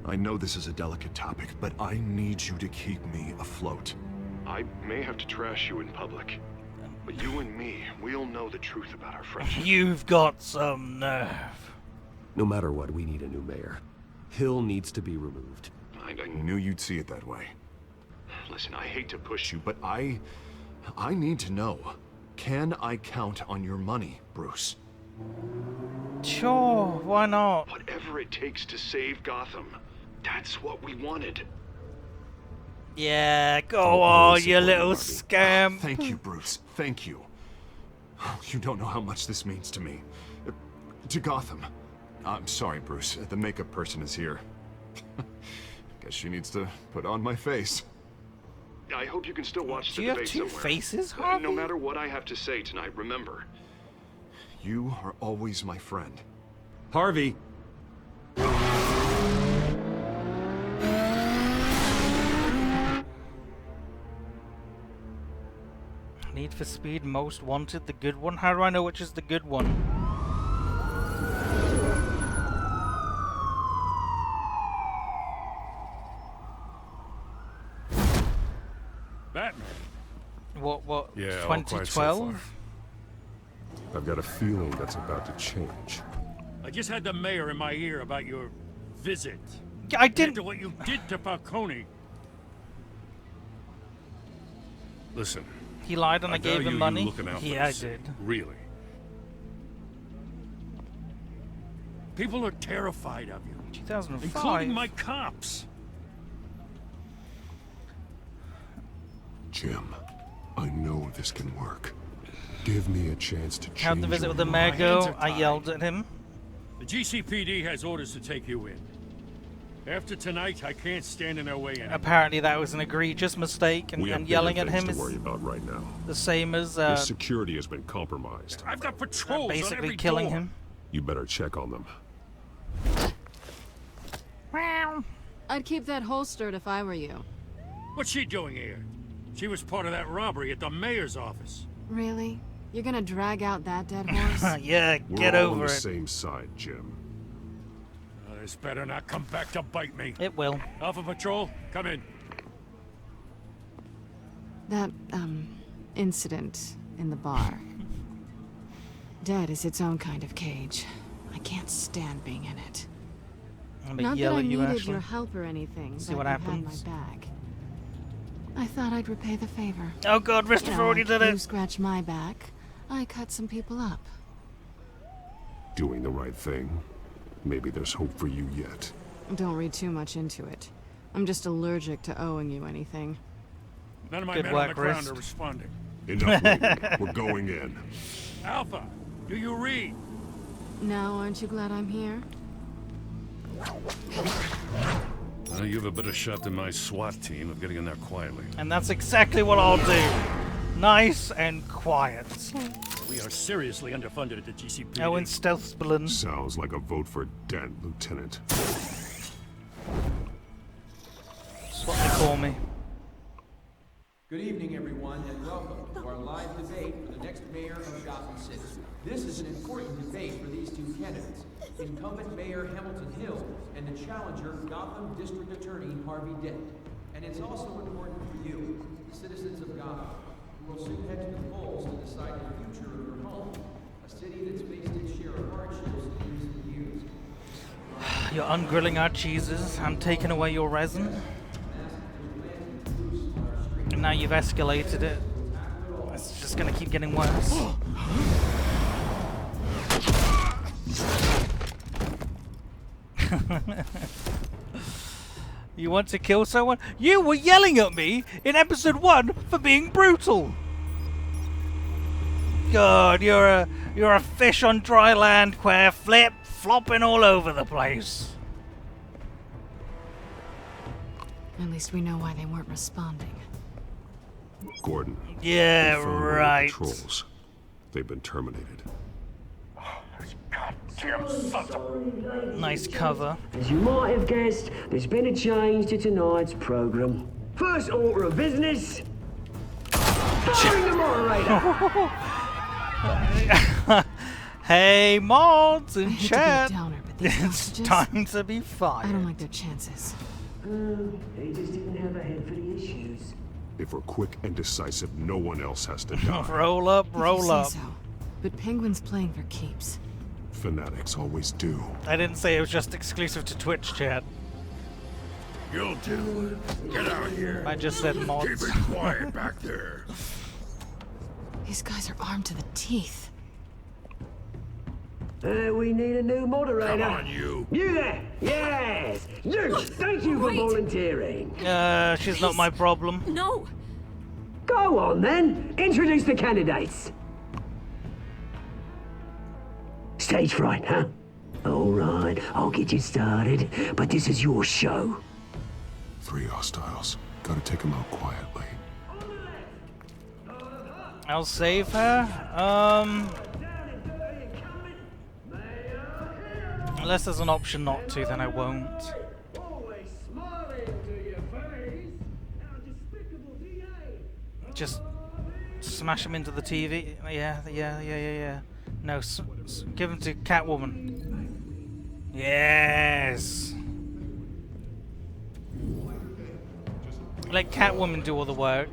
I know this is a delicate topic, but I need you to keep me afloat. I may have to trash you in public, but you and me, we'll know the truth about our friendship. You've got some nerve. No matter what, we need a new mayor. Hill needs to be removed. I knew you'd see it that way. Listen, I hate to push you, but I need to know. Can I count on your money, Bruce? Sure, why not? Whatever it takes to save Gotham. That's what we wanted. Yeah, go on, you little scamp. Thank you, Bruce. Thank you. You don't know how much this means to me. To Gotham. I'm sorry, Bruce. The makeup person is here. Guess she needs to put on my face. I hope you can still watch the debate somewhere. Do you have two faces, Harvey? No matter what I have to say tonight, remember, you are always my friend. Harvey! Need for Speed, Most Wanted, the good one? How do I know which is the good one? Batman. What, Yeah, all quiet so 2012? far. I've got a feeling that's about to change. I just had the mayor in my ear about your visit. I didn't... To what you did to Falcone. Listen. He lied and I gave value him you money? looking out for Yeah, I the city. did. Really. People are terrified of you. 2005? Including my cops. Jim, I know this can work. Give me a chance to change. How'd the visit your with the mayor mind. go? I yelled at him. The GCPD has orders to take you in. After tonight, I can't stand in their way anymore. Apparently that was an egregious mistake, and, We have yelling at bigger him things is to worry about right now. the same as Your security has been compromised. I've got patrols on basically every killing door. him. You better check on them. I'd keep that holstered if I were you. What's she doing here? She was part of that robbery at the mayor's office. Really? You're gonna drag out that dead horse? Yeah, get We're all over on the it. same side, Jim. This better not come back to bite me. It will. Alpha Patrol, come in. That, incident in the bar. Dead is its own kind of cage. I can't stand being in it. I'm gonna Not yell that I at you, needed Ashley. your help or anything, See but what you happens. had my back. I thought I'd repay the favor. Oh god, Christopher already did You it. scratch my back, I cut some people up. Doing the right thing. Maybe there's hope for you yet. Don't read too much into it. I'm just allergic to owing you anything. None of my Good men on work, the ground Rist. are responding. Enough waiting. We're going in. Alpha, do you read? Now, aren't you glad I'm here? You have a better shot than my SWAT team of getting in there quietly. And that's exactly what I'll do. Nice and quiet. We are seriously underfunded at the GCPD. Oh, and stealth balloon. Sounds like a vote for Dent, Lieutenant. That's what they call me. Good evening, everyone, and welcome to our live debate for the next mayor of Gotham City. This is an important debate for these two candidates, incumbent Mayor Hamilton Hill and the challenger Gotham District Attorney Harvey Dent. And it's also important for you, the citizens of Gotham, who will soon head to the polls to decide the future of your home, a city that's faced its share of hardships in recent years. You're ungrilling our cheeses. I'm taking away your resin. And now you've escalated it. It's just gonna keep getting worse. You want to kill someone? You were yelling at me in episode 1 for being brutal. God, you're a fish on dry land, Quare, flopping all over the place. At least we know why they weren't responding. Gordon. Yeah, we found right. All the patrols. They've been terminated. Nice cover. As you might have guessed, there's been a change to tonight's program. First order of business. Firing the moderator. Hey, mods in I hate to be a chat. downer, but these It's hostages, time to be fired. I don't like their chances. They just didn't have a head for the issues. If we're quick and decisive, no one else has to die. Roll up, If you roll say up. so. But Penguin's playing for keeps. Fanatics always do. I didn't say it was just exclusive to Twitch chat. You'll do. Get out here. I just said mods. Keep it quiet back there. These guys are armed to the teeth. We need a new moderator. Come on, you. You there? Yes. You. Thank you for volunteering. She's not my problem. No. Go on then. Introduce the candidates. Stage fright, huh? All right, I'll get you started, but this is your show. 3 hostiles. Gotta take them out quietly. I'll save her. Unless there's an option not to, then I won't. Just smash him into the TV. Yeah. No, give him to Catwoman. Yes. Let Catwoman do all the work.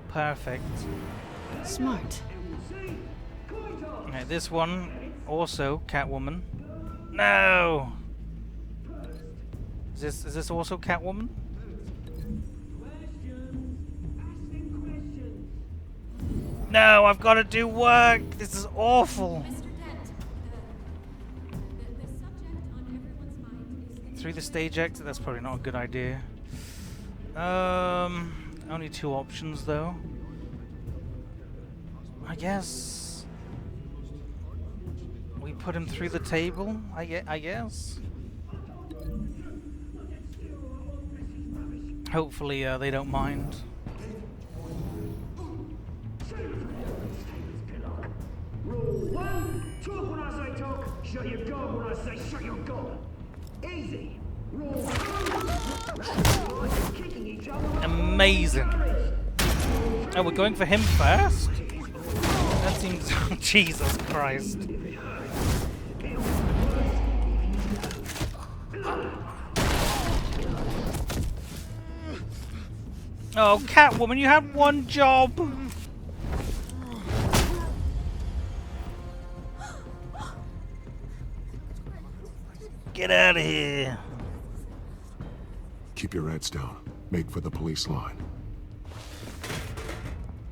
Perfect. Smart. Okay, this one also Catwoman. No. Is this also Catwoman? No, I've got to do work. This is awful. Through the stage exit. That's probably not a good idea. Only 2 options though. I guess we put him through the table. I guess. Hopefully they don't mind. Rule 1, talk when I say talk, shut your gob when I say shut your gob. Easy. Rule 2, kicking each other. Amazing. Oh, we're going for him first? That seems... Jesus Christ. Oh, Catwoman, you had one job. Get out of here. Keep your heads down. Make for the police line.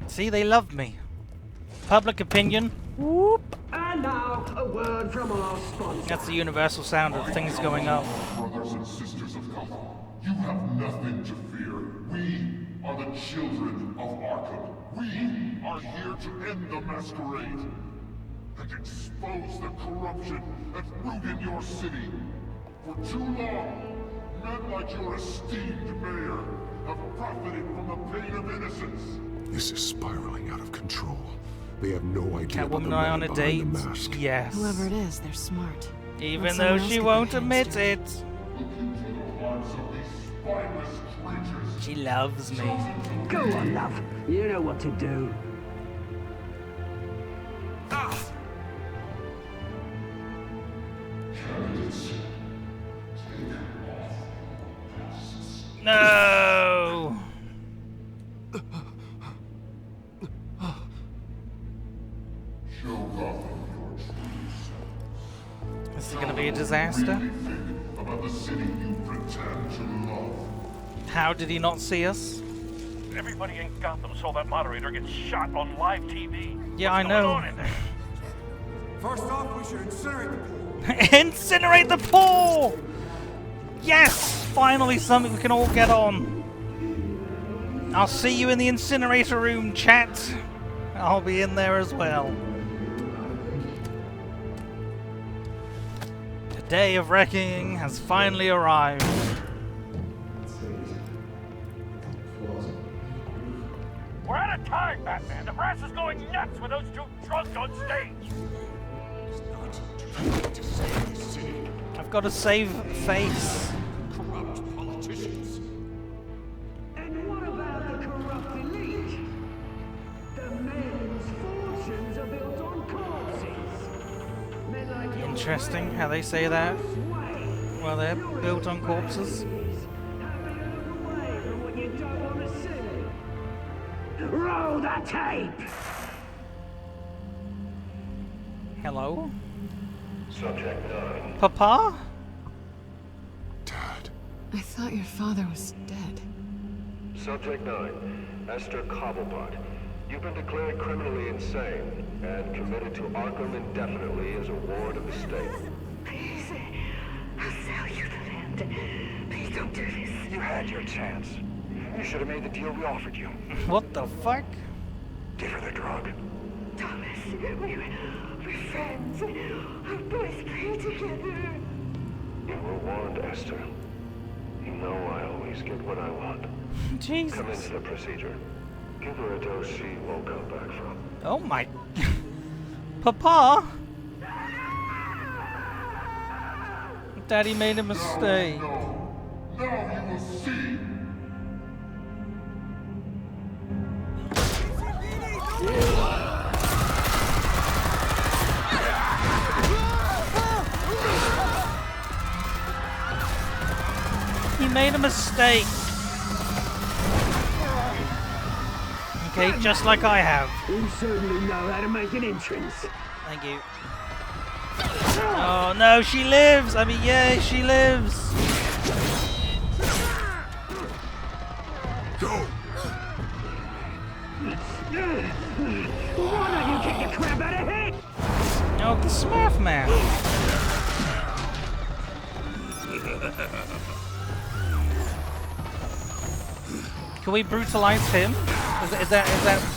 See, they love me. Public opinion. Whoop. And now, a word from our sponsor. That's the universal sound of things going up. Brothers and sisters of Gotham, you have nothing to fear. We are the children of Arkham. We are here to end the masquerade and expose the corruption that's rooted in your city. For too long, men like your esteemed mayor have profited from the pain of innocence. This is spiraling out of control. They have no idea about Catwoman the and I man on a behind date? the mask. Yes. Whoever it is, they're smart. Even Let though someone else she get won't their admit hands dirty. it. Look into the hearts of these spineless creatures. She loves me. Go on, love. You know what to do. No. Show Gotham your true self. This is gonna be a disaster. Really think about the city you pretend to love. How did he not see us? Everybody in Gotham saw that moderator get shot on live TV. Yeah, What's I going know. on in there? First off, we should incinerate the pool. Incinerate the pool! Yes! Finally something we can all get on. I'll see you in the incinerator room, chat. I'll be in there as well. day of reckoning has finally arrived. We're out of time, Batman. The brass is going nuts with those two drunks on stage. I've got to save face. Corrupt politicians. And what about the corrupt elite? The men's fortunes are built on corpses. Men like you Interesting how they say that. Well, they're built on corpses. roll the tape. Hello? Subject 9. Papa? I thought your father was dead. Subject 9. Esther Cobblepot. You've been declared criminally insane and committed to Arkham indefinitely as a ward of the state. Please, I'll sell you the land. Please don't do this. You had your chance. You should have made the deal we offered you. What the fuck? Give her the drug. Thomas, we're friends. Our boys play together. You were warned, Esther. You know I always get what I want. Jesus. Commence the procedure. Give her a dose she won't come back from. Oh my... Papa? Daddy made a mistake. Now you will see. He made a mistake. Okay, just like I have. You certainly know how to make an entrance. Thank you. Oh no, she lives! I mean, yay, she lives! Go! Why don't you kick the crap out of him? Oh, the Smurf Man! Can we brutalize him? Is that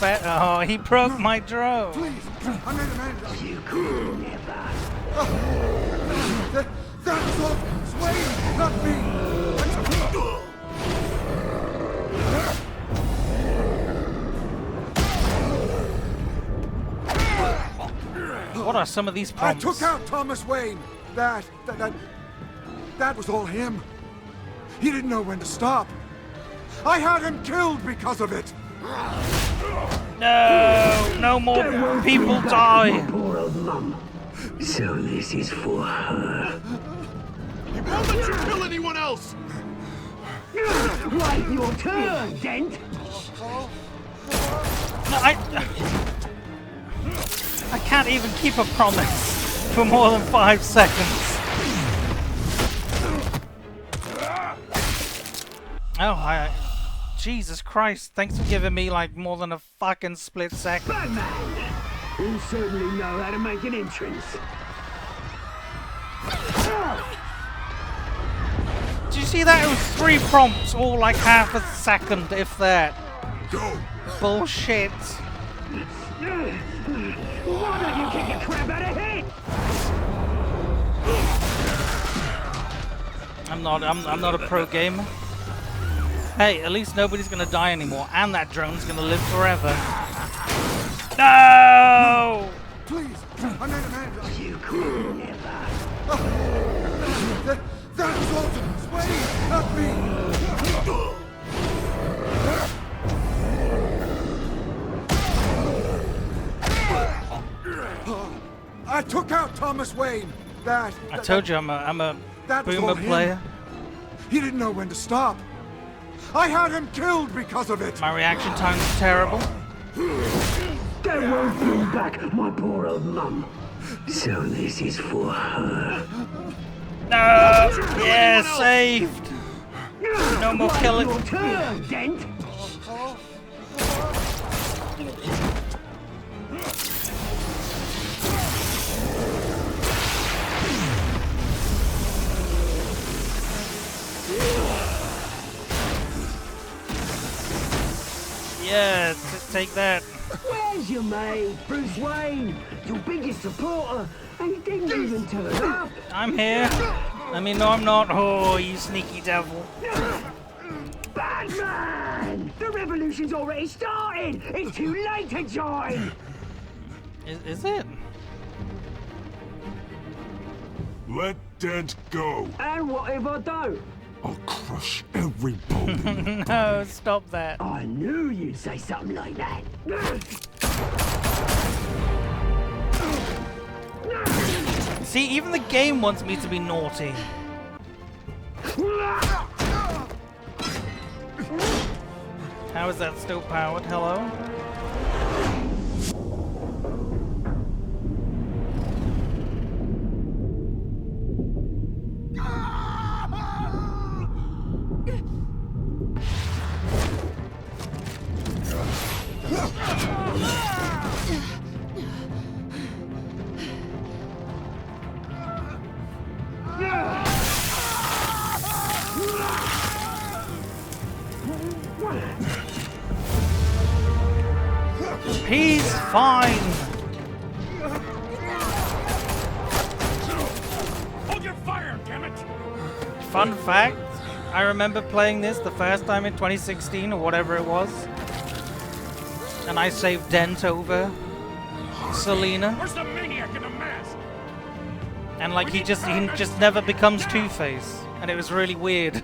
fair? Oh, he broke my drone. Please, I'm in the man. You could never. That was all Swain, not me. What are some of these prompts? I took out Thomas Wayne. That was all him. He didn't know when to stop. I had him killed because of it. No, no more people die. Poor old mum. So this is for her. He won't let you kill anyone else. Wait your turn, Dent. No, I can't even keep a promise for more than 5 seconds. Oh, Jesus Christ, thanks for giving me like more than a fucking split second. Batman! You certainly know how to make an entrance. Did you see that? It was 3 prompts, all like half a second, if that. Go! Bullshit. Why don't you kick the crap out of him? I'm not a pro gamer. Hey, at least nobody's gonna die anymore, and that drone's gonna live forever. No! Please, I'm in the man. You could never. That was all Swain, not me. I took out Thomas Wayne. I told you I'm a boomer player. He didn't know when to stop. I had him killed because of it. My reaction time's terrible. That won't bring back my poor old mum. So this is for her. No! Yeah, saved! No more killing. Your turn, Dent. Yeah, take that. Where's your mate, Bruce Wayne? Your biggest supporter He didn't even turn up. I'm here. I mean, no, I'm not. Oh, you sneaky devil. Batman! The revolution's already started! It's too late to join! Is it? Let Dent go. And what if I don't? I'll crush every bone in you. No, stop that. I knew you'd say something like that. See, even the game wants me to be naughty. How is that still powered? Hello? He's fine. Hold your fire, damn it! Fun fact, I remember playing this the first time in 2016 or whatever it was. And I saved Dent over Selina. Where's the maniac in the mask? And like he just never becomes Two-Face. And it was really weird.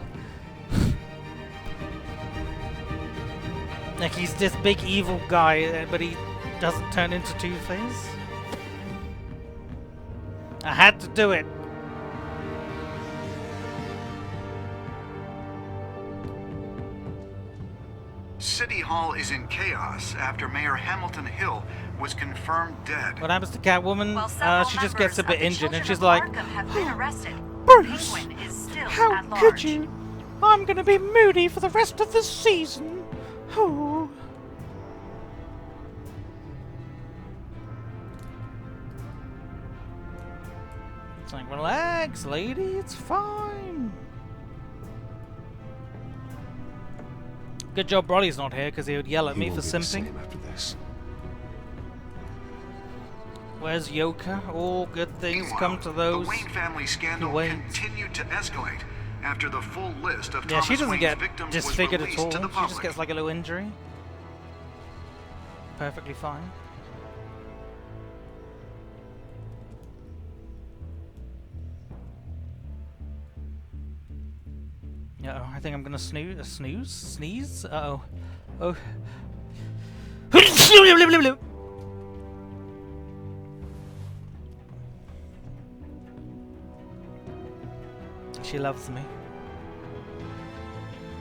Like he's this big evil guy, but he doesn't turn into Two-Face. I had to do it. City Hall is in chaos after Mayor Hamilton Hill was confirmed dead. What happens to Catwoman? She just gets a bit injured and she's like, Bruce, how could you? I'm gonna be moody for the rest of the season. Oh. It's like, relax, lady, it's fine. Good job Brody's not here, because he would yell at me for simping. After this. Where's Yoka? All good things come to those. The Wayne family scandal continued to escalate after the full list of She Thomas doesn't Wayne's get victims disfigured was at released all. to the She public. just gets like a little injury. Perfectly fine. Uh-oh, I think I'm gonna sneeze? Uh-oh. Oh. She loves me.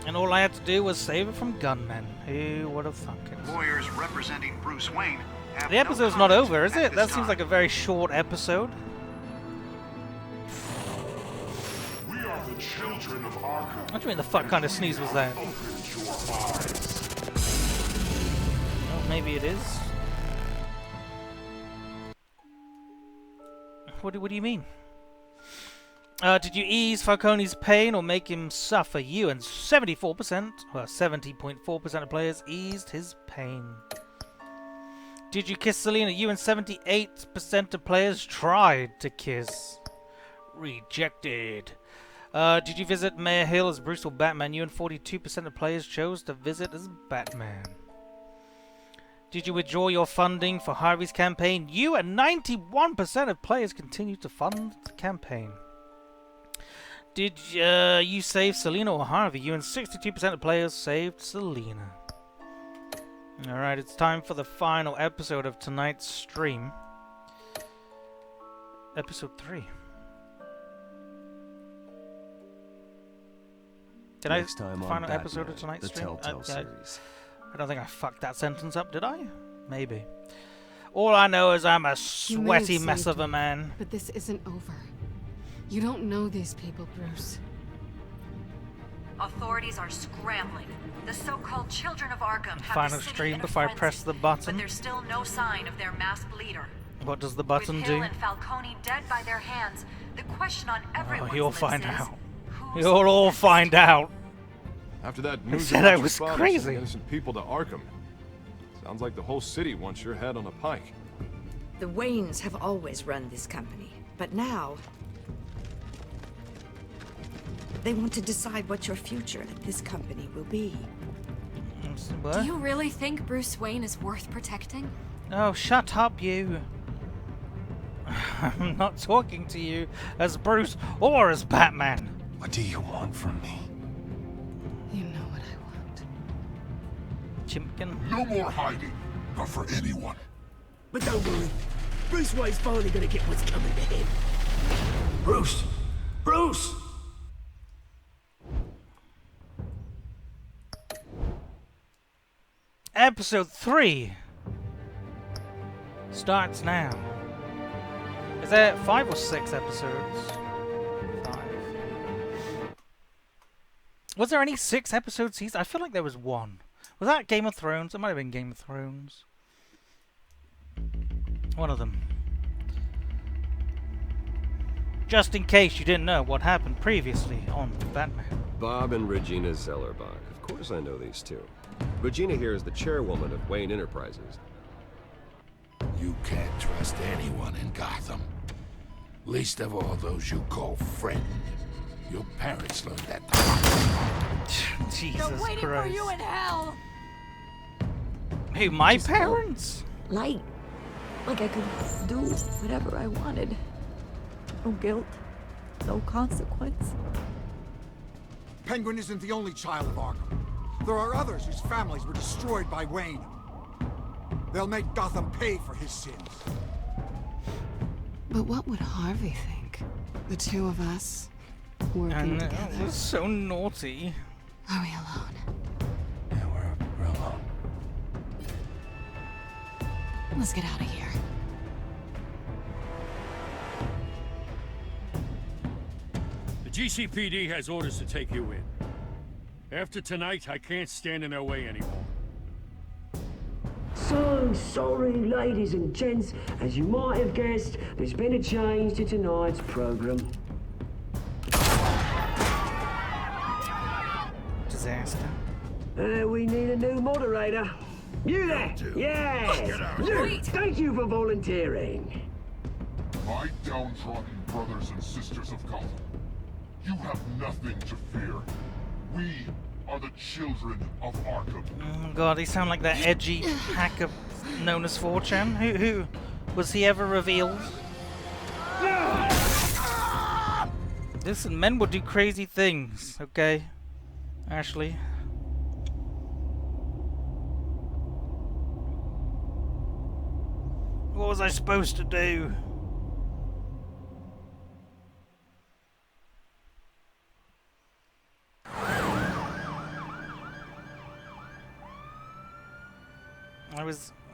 And all I had to do was save her from gunmen. Who would have thunk it? Lawyers representing Bruce Wayne have The episode's no not over, is comment it? at That this seems time. like a very short episode. We are the children of Arkham. What do you mean, the fuck kind of sneeze was that? Open your eyes. Well, maybe it is. What do you mean? Did you ease Falcone's pain or make him suffer? You and 74%, well, 70.4% of players eased his pain. Did you kiss Selina? You and 78% of players tried to kiss. Rejected. Did you visit Mayor Hill as Bruce or Batman? You and 42% of players chose to visit as Batman. Did you withdraw your funding for Harvey's campaign? You and 91% of players continue to fund the campaign. Did you save Selina or Harvey? You and 62% of players saved Selina. Alright, it's time for the final episode of tonight's stream. Episode 3. Next time on final Batman, episode of tonight's the stream? Telltale series. I don't think I fucked that sentence up, did I? Maybe. All I know is I'm a sweaty mess of a man. But this isn't over. You don't know these people, Bruce. Authorities are scrambling. The so-called Children of Arkham have Final the city stream in a before I frenzy, press the button. But there's still no sign of their masked leader. What does the button With do? Hill and Falcone dead by their hands, the question on everyone's You'll lips find is, out. You'll all find out. After that They news said about I your was father crazy. sending innocent people to Arkham. Sounds like the whole city wants your head on a pike. The Waynes have always run this company, but now they want to decide what your future at this company will be. What? Do you really think Bruce Wayne is worth protecting? Oh, shut up, you. I'm not talking to you as Bruce or as Batman. What do you want from me? You know what I want. Chimpkin. No more hiding. Not for anyone. But don't worry. Bruce Wayne's finally gonna get what's coming to him. Bruce! Bruce! Episode 3 starts now. Is there 5 or 6 episodes? 5. Was there any 6 episode season? I feel like there was 1. Was that Game of Thrones? It might have been Game of Thrones. One of them. Just in case you didn't know what happened previously on Batman. Bob and Regina Zellerbach. Of course I know these two. Regina here is the chairwoman of Wayne Enterprises. You can't trust anyone in Gotham. Least of all those you call friend. Your parents learned that. Jesus They're waiting Christ. for you in hell. Hey, my Just parents? Light. Like I could do whatever I wanted. No guilt. No consequence. Penguin isn't the only child of Arkham. There are others whose families were destroyed by Wayne. They'll make Gotham pay for his sins. But what would Harvey think? The two of us working together. That was so naughty. Are we alone? Yeah, we're alone. Let's get out of here. The GCPD has orders to take you in. After tonight, I can't stand in their way anymore. So sorry, ladies and gents. As you might have guessed, there's been a change to tonight's program. Disaster. We need a new moderator. You there? Yes! Wait. Thank you for volunteering. My downtrodden brothers and sisters of Gotham, you have nothing to fear. We are the children of Arkham. Oh god, they sound like that edgy hacker known as 4chan. Who was he ever revealed? Listen, men will do crazy things, okay? Ashley. What was I supposed to do?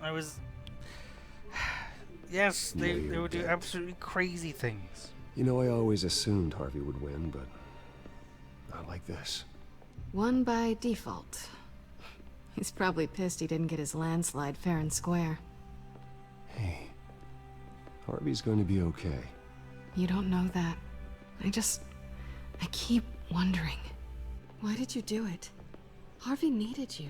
I was... Yes, they would do absolutely crazy things. You know, I always assumed Harvey would win, but not like this. Won by default. He's probably pissed he didn't get his landslide fair and square. Hey, Harvey's going to be okay. You don't know that. I keep wondering. Why did you do it? Harvey needed you.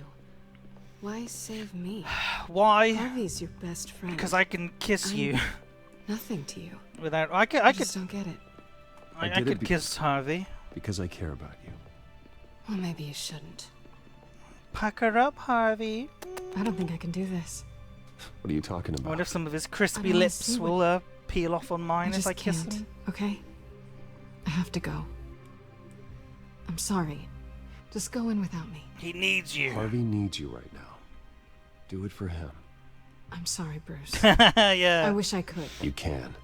Why save me? Why? Harvey's your best friend. Because I can kiss you. Nothing to you. Without I I just don't get it. I could kiss Harvey. Because I care about you. Well, maybe you shouldn't. Pucker up, Harvey. I don't think I can do this. What are you talking I about? wonder if some of his crispy I don't lips see will peel off on mine I if I just kiss can't, him. okay? I have to go. I'm sorry. Just go in without me. He needs you. Harvey needs you right now. Do it for him. I'm sorry, Bruce. Yeah. I wish I could. You can.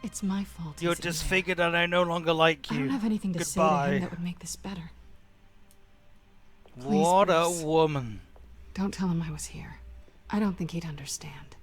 It's my fault. You're he's in there. disfigured and I no longer like you. I don't have anything to Goodbye. say to him that would make this better. Please, What Bruce. a woman. Don't tell him I was here. I don't think he'd understand.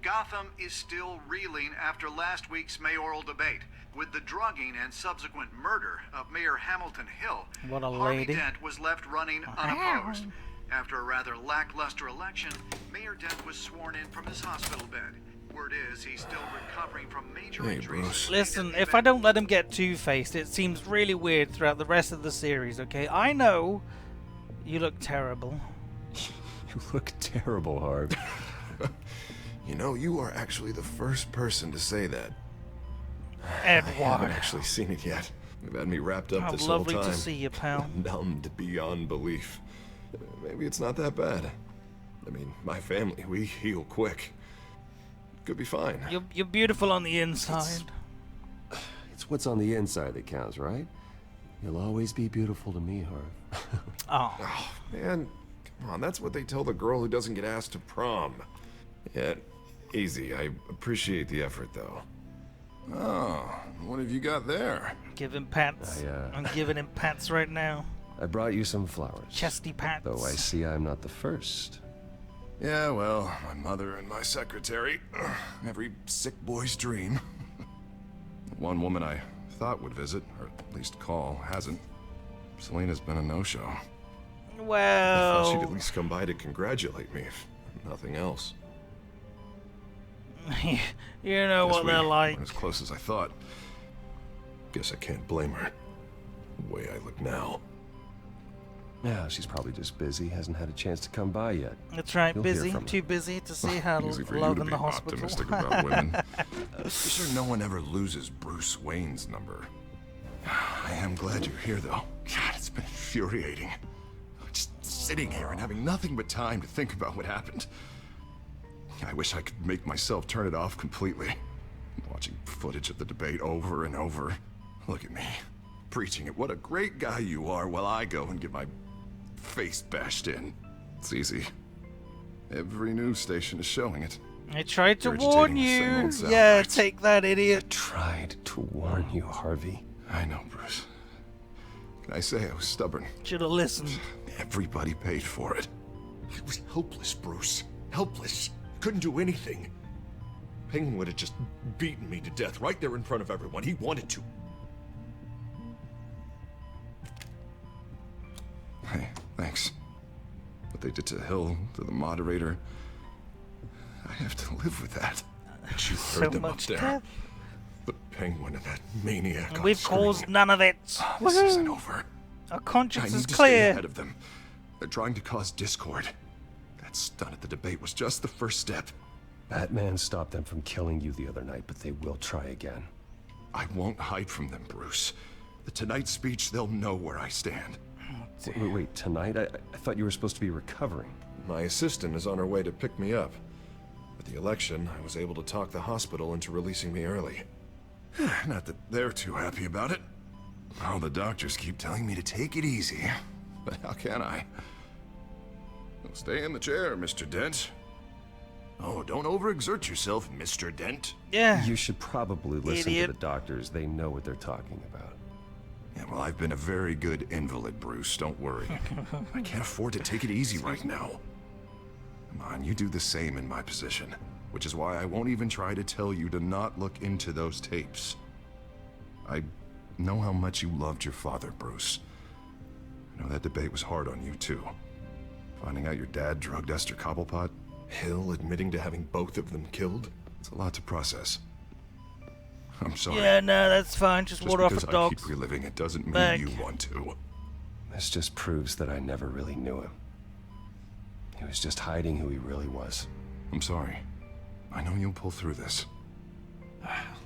Gotham is still reeling after last week's mayoral debate. With the drugging and subsequent murder of Mayor Hamilton Hill, What a Harvey lady. Dent was left running unopposed. After a rather lackluster election, Mayor Dent was sworn in from his hospital bed. Word is he's still recovering from major injuries. Listen, if I don't let him get two-faced, it seems really weird throughout the rest of the series, okay? I know you look terrible. You look terrible, Harv. You know, you are actually the first person to say that. Edward. I haven't actually seen it yet. You've had me wrapped up How this whole lovely time. to see you, pal. Numbed beyond belief. Maybe it's not that bad. I mean, my family, we heal quick. Could be fine. You're beautiful on the inside. It's what's on the inside that counts, right? You'll always be beautiful to me, Harv. Oh, man, come on, that's what they tell the girl who doesn't get asked to prom. Yeah, easy. I appreciate the effort, though. Oh, what have you got there? Give him pats. I'm giving him pats right now. I brought you some flowers. Chesty pats. Though I see I'm not the first. Yeah, well, my mother and my secretary. Every sick boy's dream. One woman I thought would visit, or at least call, hasn't. Selena's been a no-show. Well... I thought she'd at least come by to congratulate me, if nothing else. You know what they're like. As close as I thought. Guess I can't blame her. The way I look now. Yeah, she's probably just busy, hasn't had a chance to come by yet. That's right, You'll hear busy. from her. Too busy to see her Easy for love you to in be the hospital. optimistic about women. Be sure no one ever loses Bruce Wayne's number. I am glad you're here, though. God, it's been infuriating. Just sitting here and having nothing but time to think about what happened. I wish I could make myself turn it off completely. Watching footage of the debate over and over. Look at me, preaching it. What a great guy you are, while I go and get my face bashed in. It's easy. Every news station is showing it. I tried to Regurgitating warn the same you. old sound Yeah, bites. take that, idiot. Tried to warn you, Harvey. I know, Bruce. Can I say I was stubborn? Should have listened. Everybody paid for it. I was helpless, Bruce. Helpless. Couldn't do anything. Penguin would have just beaten me to death right there in front of everyone. He wanted to. Hey, thanks. What they did to Hill, to the moderator, I have to live with that. You So heard them up much there. death. The Penguin and that maniac. And on we've screen. caused none of it. This Woohoo. isn't over. Our I conscience need is to stay clear. ahead of them. They're trying to cause discord. That stunt at the debate was just the first step. Batman stopped them from killing you the other night, but they will try again. I won't hide from them, Bruce. The tonight speech, they'll know where I stand. Wait, tonight? I thought you were supposed to be recovering. My assistant is on her way to pick me up. With the election, I was able to talk the hospital into releasing me early. Not that they're too happy about it. All the doctors keep telling me to take it easy. But how can I? Well, stay in the chair, Mr. Dent. Oh, don't overexert yourself, Mr. Dent. Yeah. You should probably listen Idiot. to the doctors. They know what they're talking about. Yeah, well, I've been a very good invalid, Bruce. Don't worry. I can't afford to take it easy right now. Come on, you do the same in my position. Which is why I won't even try to tell you to not look into those tapes. I know how much you loved your father, Bruce. I know that debate was hard on you, too. Finding out your dad drugged Esther Cobblepot, Hill admitting to having both of them killed. It's a lot to process. I'm sorry. Yeah, no, that's fine. Just water off because a I dog. keep reliving it doesn't mean back. you want to. This just proves that I never really knew him. He was just hiding who he really was. I'm sorry. I know you'll pull through this.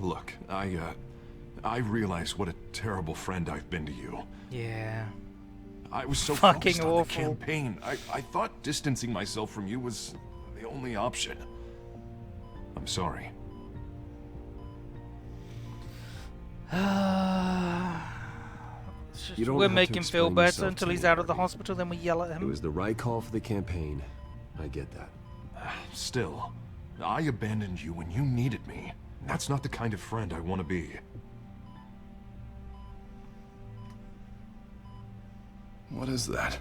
Look, I realize what a terrible friend I've been to you. Yeah. I was so Fucking focused on the awful. campaign. I thought distancing myself from you was the only option. I'm sorry. You don't We'll have make to him feel explain better yourself until to he's me, out of the Harvey. hospital, then we yell at It him. was the right call for the campaign. I get that. Still, I abandoned you when you needed me. That's not the kind of friend I want to be. What is that?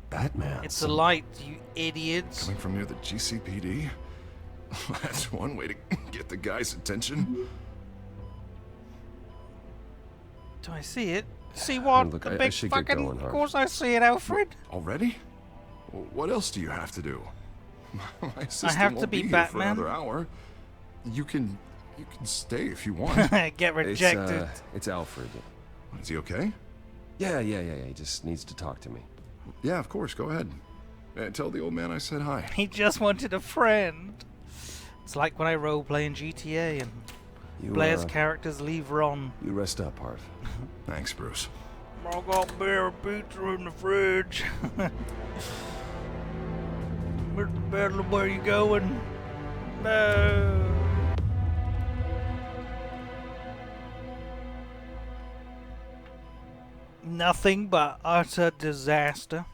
Batman. It's a light, you idiots. Coming from near the GCPD? That's one way to get the guy's attention. Do I see it? See what? Look, the I big should get fucking... going, Of Harv. course I see it, Alfred. Already? What else do you have to do? My assistant have to won't be here Batman. for another hour. You can stay if you want. Get rejected. It's Alfred. Is he okay? Yeah. He just needs to talk to me. Yeah, of course. Go ahead. And tell the old man I said hi. He just wanted a friend. It's like when I roleplay in GTA and players' characters leave Ron. You rest up, Harv. Thanks, Bruce. I got beer and pizza in the fridge. Mr. Bedlam, where you going? No. Nothing but utter disaster.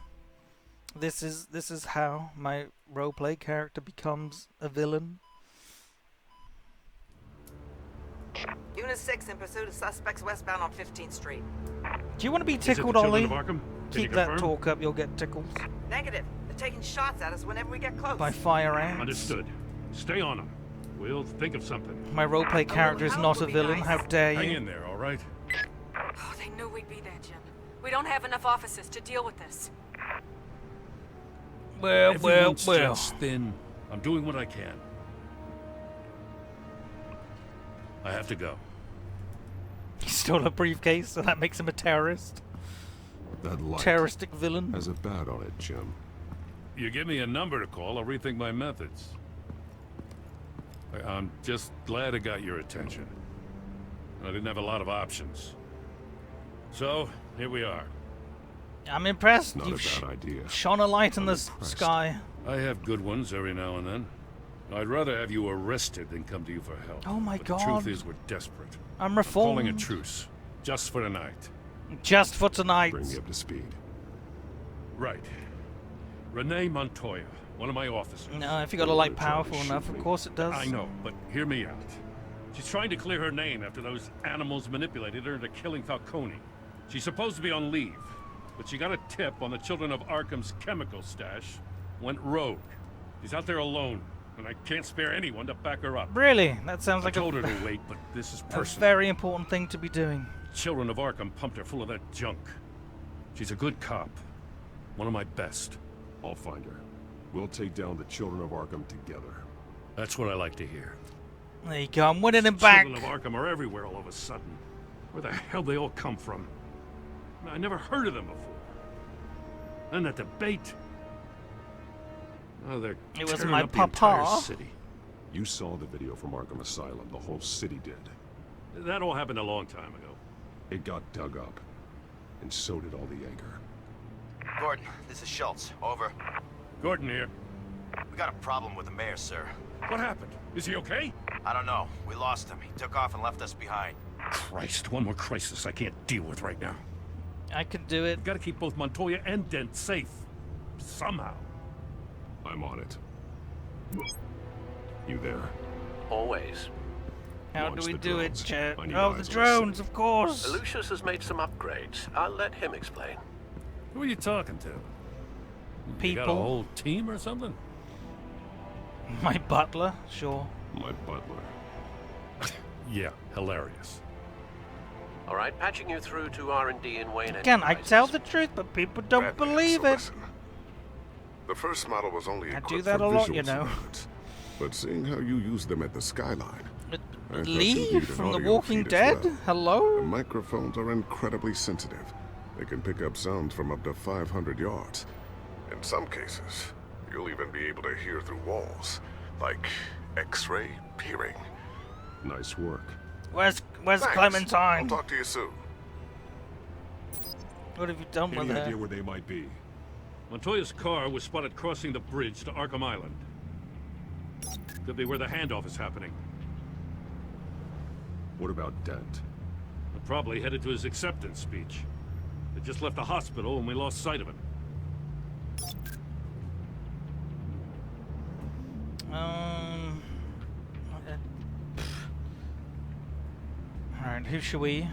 This is how my roleplay character becomes a villain. Unit 6 in pursuit of suspects westbound on 15th Street. Do you want to be Is it the tickled, Children Ollie? of Arkham? Can you Keep that confirm? talk up, you'll get tickled. Negative. They're taking shots at us whenever we get close. By fire ants. Understood. Stay on them. We'll think of something. My roleplay character is not a villain, how dare you? Hang in there, all right? Oh, they knew we'd be there, Jim. We don't have enough officers to deal with this. Everyone's just thin. I'm doing what I can. I have to go. He stole a briefcase, so that makes him a terrorist. That light Terroristic villain. has a bat on it, Jim. You give me a number to call, I'll rethink my methods. I'm just glad I got your attention. I didn't have a lot of options. So, here we are. I'm impressed. Not You've a bad idea. shone a light in the sky. I have good ones every now and then. I'd rather have you arrested than come to you for help. Oh my But God. the truth is we're desperate. I'm calling a reformed. truce. Just for tonight. Just for tonight. Bring me up to speed. Right. Renee Montoya, one of my officers. No, if you got a light powerful enough, of course it does. I know, but hear me out. She's trying to clear her name after those animals manipulated her into killing Falcone. She's supposed to be on leave, but she got a tip on the Children of Arkham's chemical stash, went rogue. She's out there alone, and I can't spare anyone to back her up. Really? That sounds like I told her to wait, but this is a personal. very important thing to be doing. Children of Arkham pumped her full of that junk. She's a good cop. One of my best. I'll find her. We'll take down the Children of Arkham together. That's what I like to hear. There you go, I'm winning him back. Children of Arkham are everywhere all of a sudden. Where the hell they all come from? I never heard of them before. And that debate. Oh, they're It was tearing my up the entire papa. city. You saw the video from Arkham Asylum. The whole city did. That all happened a long time ago. It got dug up. And so did all the anger. Gordon, this is Schultz. Over. Gordon here. We got a problem with the mayor, sir. What happened? Is he okay? I don't know. We lost him. He took off and left us behind. Christ, one more crisis I can't deal with right now. I can do it. Gotta keep both Montoya and Dent safe. Somehow. I'm on it. You there? Always. How Launch do we the do it, drones. Chet? I need Oh, eyes the on the drones, city. of course. Lucius has made some upgrades. I'll let him explain. Who are you talking to? You got a People. whole team or something? My butler, sure. My butler. Yeah, hilarious. All right, patching you through to R&D in Wayne. Again, I Enterprises. tell the truth, but people don't believe it. Listen. The first model was only I equipped do that for a lot, visual you know. surveillance. But seeing how you use them at the skyline, I thought you'd Leave need an from The audio Walking feed as Dead? well. Hello? The microphones are incredibly sensitive. They can pick up sounds from up to 500 yards. In some cases, you'll even be able to hear through walls, like X-ray peering. Nice work. Where's Thanks. Clementine? I'll talk to you soon. What have you done Any with her? idea where they might be? Montoya's car was spotted crossing the bridge to Arkham Island. Could be where the handoff is happening. What about Dent? They're probably headed to his acceptance speech. They just left the hospital and we lost sight of him. Alright, who should we?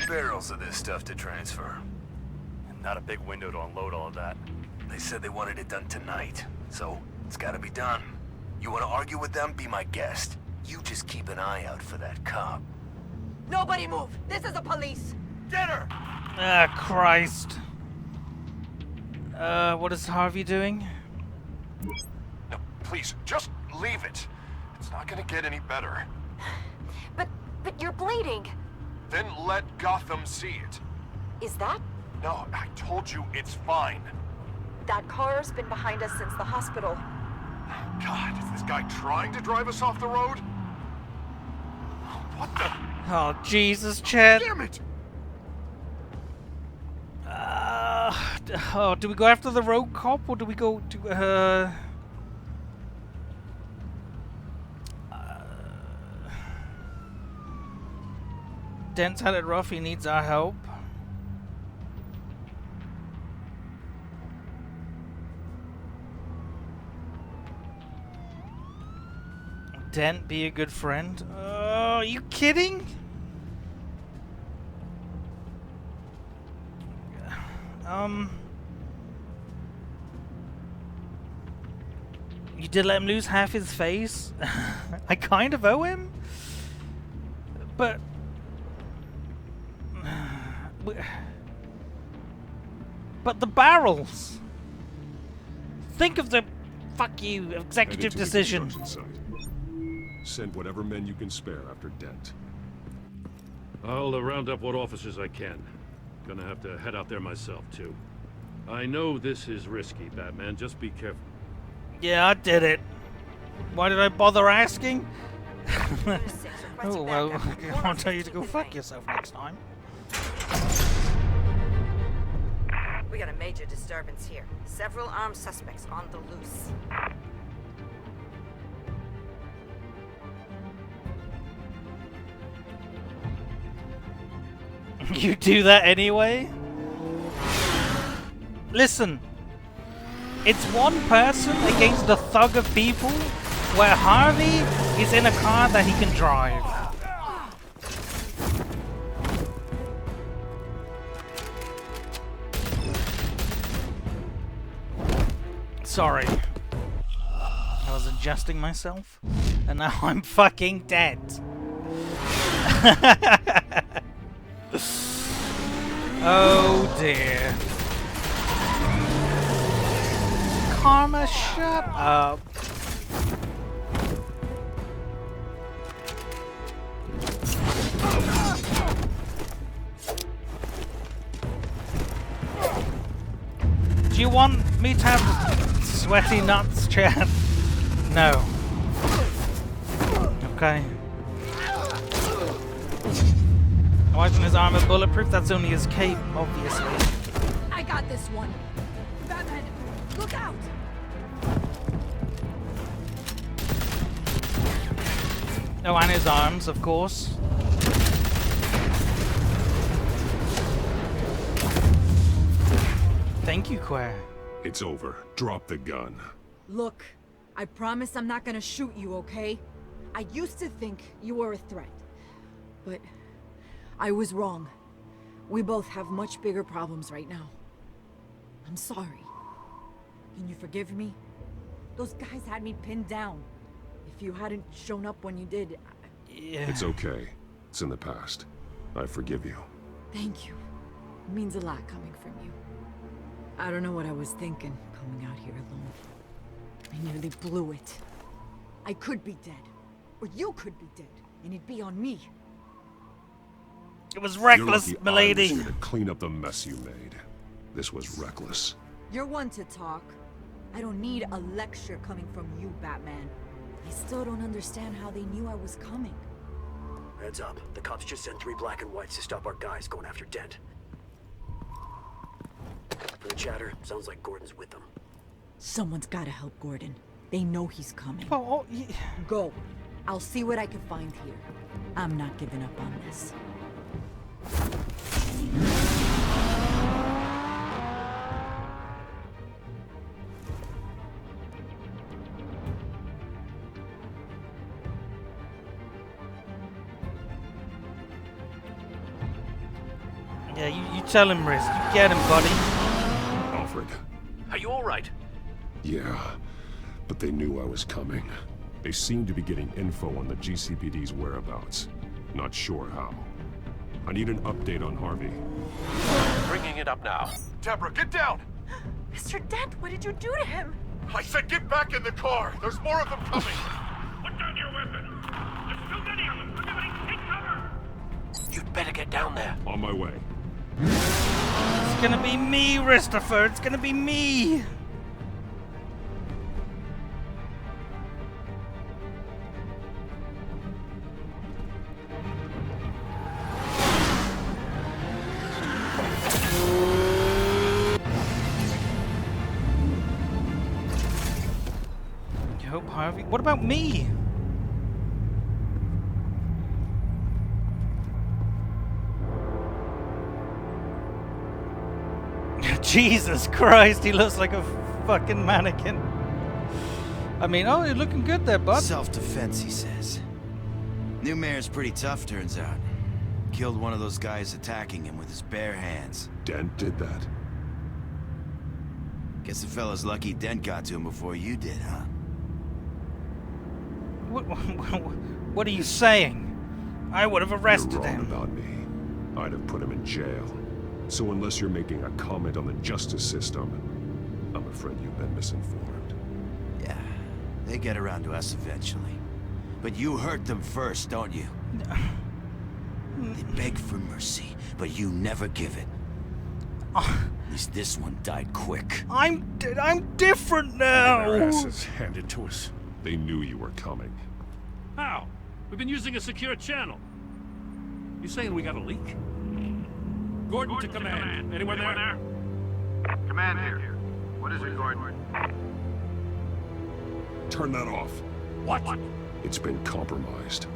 Barrels of this stuff to transfer. And not a big window to unload all of that. They said they wanted it done tonight, so it's gotta be done. You wanna argue with them? Be my guest. You just keep an eye out for that cop. Nobody move! This is the police! Get her! Ah, Christ. What is Harvey doing? No, please, just leave it. It's not gonna get any better. But you're bleeding. Then let Gotham see it. Is that? No, I told you it's fine. That car's been behind us since the hospital. God, is this guy trying to drive us off the road? What the? Oh, Jesus, Chad. Damn it! Oh, do we go after the road cop or do we go to, Dent's had it rough, he needs our help. Dent, be a good friend. Are you kidding? You did let him lose half his face? I kind of owe him? But... But the barrels! Think of the... Fuck you, executive decision. Send whatever men you can spare after Dent. I'll round up what officers I can. Gonna have to head out there myself, too. I know this is risky, Batman. Just be careful. Yeah, I did it. Why did I bother asking? Oh, well, I'll tell you to go fuck yourself next time. We got a major disturbance here. Several armed suspects on the loose. You do that anyway? Listen, it's one person against a thug of people where Harvey is in a car that he can drive. Sorry. I was adjusting myself, and now I'm fucking dead. Oh dear. Karma, shut up. Do you want me to have sweaty nuts, Chad? No. Okay. Why isn't his armor bulletproof? That's only his cape, obviously. I got this one. Batman, look out! Oh, and his arms, of course. Thank you, Quare. It's over. Drop the gun. Look, I promise I'm not gonna shoot you, okay? I used to think you were a threat, but I was wrong. We both have much bigger problems right now. I'm sorry. Can you forgive me? Those guys had me pinned down. If you hadn't shown up when you did, yeah. It's okay. It's in the past. I forgive you. Thank you. It means a lot coming from you. I don't know what I was thinking, coming out here alone. I nearly blew it. I could be dead. Or you could be dead, and it'd be on me. It was reckless, You're lucky milady. I was here to clean up the mess you made. This was reckless. You're one to talk. I don't need a lecture coming from you, Batman. I still don't understand how they knew I was coming. Heads up. The cops just sent 3 black and whites to stop our guys going after Dent. For the chatter, sounds like Gordon's with them. Someone's gotta help Gordon. They know he's coming. Oh, Go. I'll see what I can find here. I'm not giving up on this. Yeah, you tell him, Riz. You get him, buddy. Alfred. Are you alright? Yeah, but they knew I was coming. They seemed to be getting info on the GCPD's whereabouts. Not sure how. I need an update on Harvey. Bringing it up now. Deborah, get down! Mr. Dent, what did you do to him? I said get back in the car! There's more of them coming! Put down your weapon! There's too many of them! Everybody take cover! You'd better get down there. On my way. It's gonna be me, Christopher. It's gonna be me. Harvey. What about me? Jesus Christ, he looks like a fucking mannequin. I mean, oh, you're looking good there, bud. Self-defense, he says. New mayor's pretty tough, turns out. Killed one of those guys attacking him with his bare hands. Dent did that? Guess the fella's lucky Dent got to him before you did, huh? What are you saying? I would have arrested You're wrong him. about me. I'd have put him in jail. So unless you're making a comment on the justice system, I'm afraid you've been misinformed. Yeah, they get around to us eventually. But you hurt them first, don't you? They beg for mercy, but you never give it. At least this one died quick. I'm different now. Their asses handed to us. They knew you were coming. How? We've been using a secure channel. You saying we got a leak? Gordon to command. Anyone there? Command here. What is it, Gordon? Turn that off. What? It's been compromised.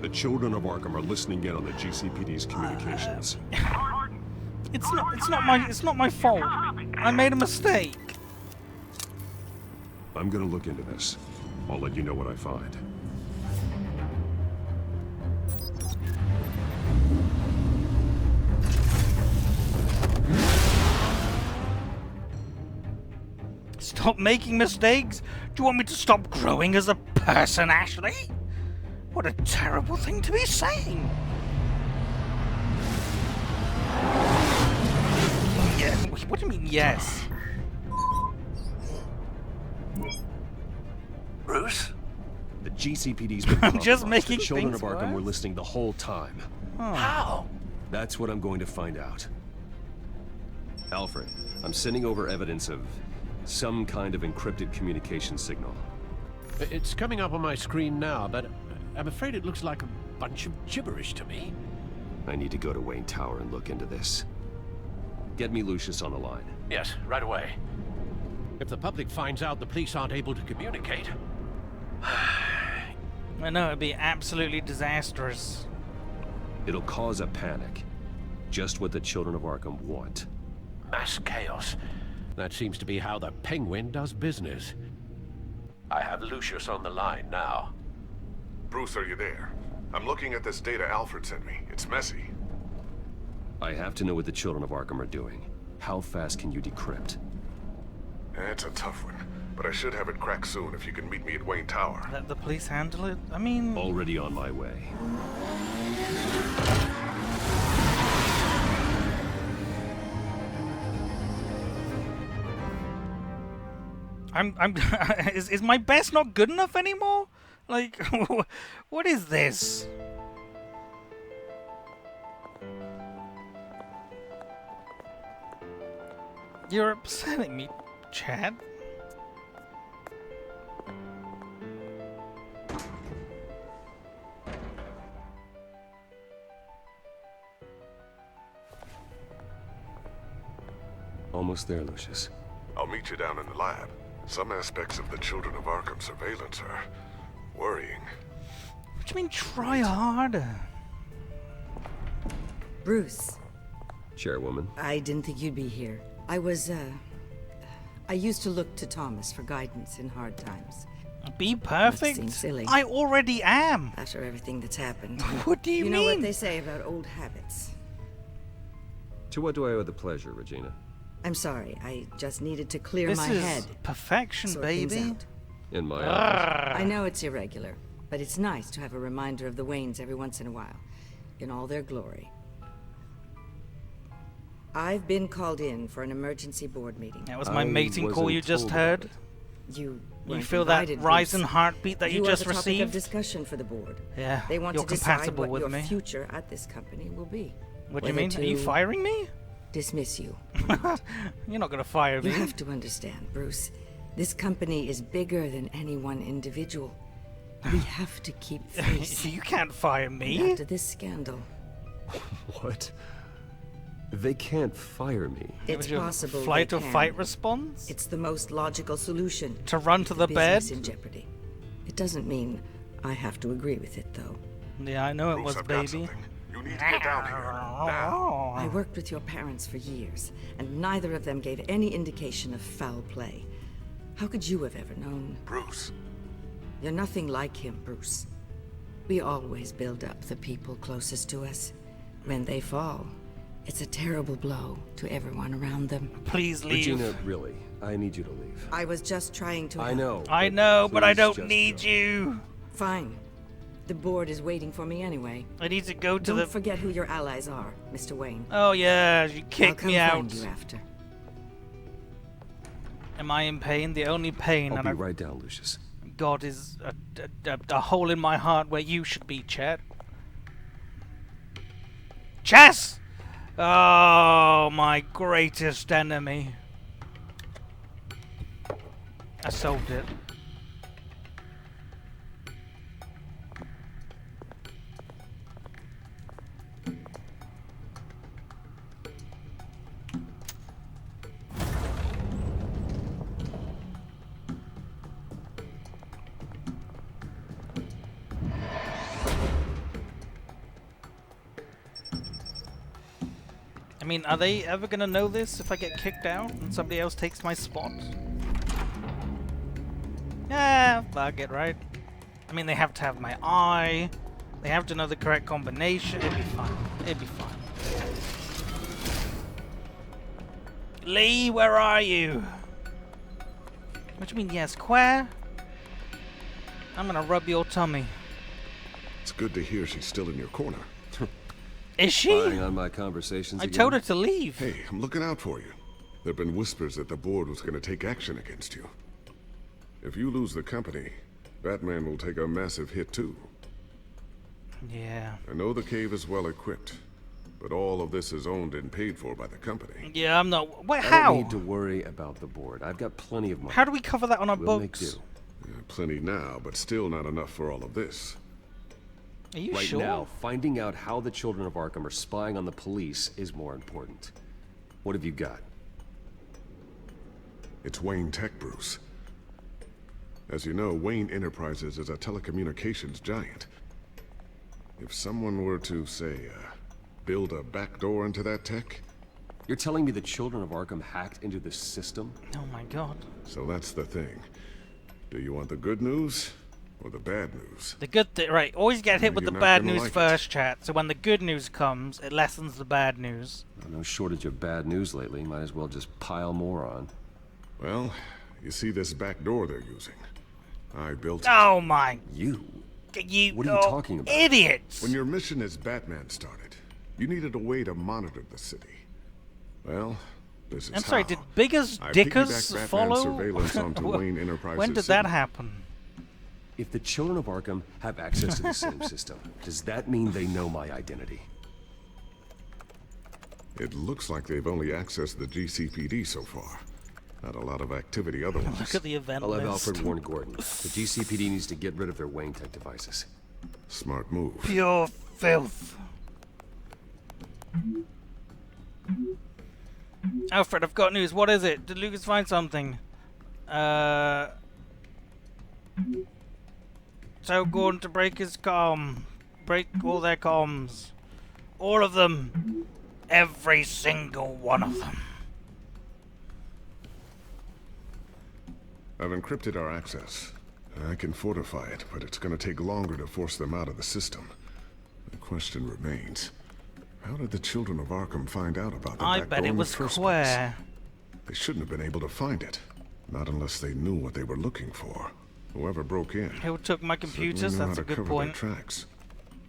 The children of Arkham are listening in on the GCPD's communications. It's not my fault. I made a mistake. I'm gonna look into this. I'll let you know what I find. Stop making mistakes? Do you want me to stop growing as a person, Ashley? What a terrible thing to be saying. Yeah, what do you mean, yes? Bruce? The GCPD's been I'm just compromised. making The children things of Arkham worse. were listening the whole time. Oh. How? That's what I'm going to find out. Alfred, I'm sending over evidence of some kind of encrypted communication signal. It's coming up on my screen now, but I'm afraid it looks like a bunch of gibberish to me. I need to go to Wayne Tower and look into this. Get me Lucius on the line. Yes, right away. If the public finds out the police aren't able to communicate... I know, it'd be absolutely disastrous. It'll cause a panic. Just what the children of Arkham want. Mass chaos. That seems to be how the Penguin does business. I have Lucius on the line now. Bruce, are you there? I'm looking at this data Alfred sent me. It's messy. I have to know what the children of Arkham are doing. How fast can you decrypt? It's a tough one, but I should have it cracked soon if you can meet me at Wayne Tower. Let the police handle it? I mean... Already on my way. is my best not good enough anymore? Like, what is this? You're upsetting me, Chad. Almost there, Lucius. I'll meet you down in the lab. Some aspects of the Children of Arkham surveillance are worrying. What do you mean, try harder? Bruce. Chairwoman. I didn't think you'd be here. I used to look to Thomas for guidance in hard times. Be perfect? Seems silly. I already am. After everything that's happened. What do you mean? You know what they say about old habits. To what do I owe the pleasure, Regina? I'm sorry, I just needed to clear This my is head. perfection, Sort things baby. out. In my office. I know it's irregular, but it's nice to have a reminder of the Waynes every once in a while, in all their glory. I've been called in for an emergency board meeting. That was my mating call you just heard. You feel that invited, rise in Bruce. heartbeat that you just are the topic of received? discussion for the board. Yeah, They want you're to decide compatible what with your me. future at this company will be. What do you Whether mean? Are you to firing me? Dismiss you. You're not gonna fire me. You have to understand, Bruce. This company is bigger than any one individual. We have to keep face. You can't fire And me. after this scandal, What? They can't fire me. it's possible Flight they or can. fight response? It's the most logical solution. To run to the business bed? in jeopardy. It doesn't mean I have to agree with it, though. Yeah, I know it was, baby. You need to get down here, now. I worked with your parents for years, and neither of them gave any indication of foul play. How could you have ever known? Bruce. You're nothing like him, Bruce. We always build up the people closest to us. When they fall, it's a terrible blow to everyone around them. Please leave. Regina, really, I need you to leave. I was just trying to I know. I know, but I don't just need go. you. Fine. The board is waiting for me anyway. I need to go to Don't forget who your allies are, Mr. Wayne. Oh yeah, you kicked me I'll out. come find you after. Am I in pain? The only pain I'll be right down, Lucius. God is a hole in my heart where you should be, Chet. Chess! Oh, my greatest enemy. I solved it. I mean, are they ever gonna know this if I get kicked out and somebody else takes my spot? Yeah, fuck it, right? I mean, they have to have my eye. They have to know the correct combination. It'd be fine. It'd be fine. Lee, where are you? What do you mean, yes, Quare? I'm gonna rub your tummy. It's good to hear she's still in your corner. Is she? Spying on my conversations I again? told her to leave. Hey, I'm looking out for you. There have been whispers that the board was going to take action against you. If you lose the company, Batman will take a massive hit too. Yeah. I know the cave is well equipped, but all of this is owned and paid for by the company. Yeah, I'm not. Wait, I how? don't need to worry about the board. I've got plenty of money. How do we cover that on our We'll books? make do. Plenty now, but still not enough for all of this. Are you right sure? now, finding out how the children of Arkham are spying on the police is more important. What have you got? It's Wayne Tech, Bruce. As you know, Wayne Enterprises is a telecommunications giant. If someone were to, say, build a backdoor into that tech... You're telling me the children of Arkham hacked into this system? Oh my god. So that's the thing. Do you want the good news or the bad news? The good thing, right, always get hit with the You're not bad gonna news like first, chat, so when the good news comes, it lessens the bad news. No shortage of bad news lately. Might as well just pile more on. Well, you see this back door they're using. I built it. Oh my... You? You... What are you talking about? Idiots! When your mission as Batman started, you needed a way to monitor the city. Well, this is I'm sorry, how. did Biggers I Dickers piggybacked Batman's follow? surveillance onto Wayne Enterprises. When did that happen? If the children of Arkham have access to the same system, does that mean they know my identity? It looks like they've only accessed the GCPD so far. Not a lot of activity otherwise. Look at the event I'll have list. Alfred warn Gordon. The GCPD needs to get rid of their Wayne Tech devices. Smart move. Pure filth. Alfred, I've got news. What is it? Did Lucas find something? Tell Gordon to break his comm. Break all their comms. All of them. Every single one of them. I've encrypted our access. I can fortify it, but it's going to take longer to force them out of the system. The question remains, how did the children of Arkham find out about the I back bet door it in the was first Square. place? They shouldn't have been able to find it. Not unless they knew what they were looking for. Whoever broke in. Who took my computers? certainly knew That's a how to good cover point. their tracks.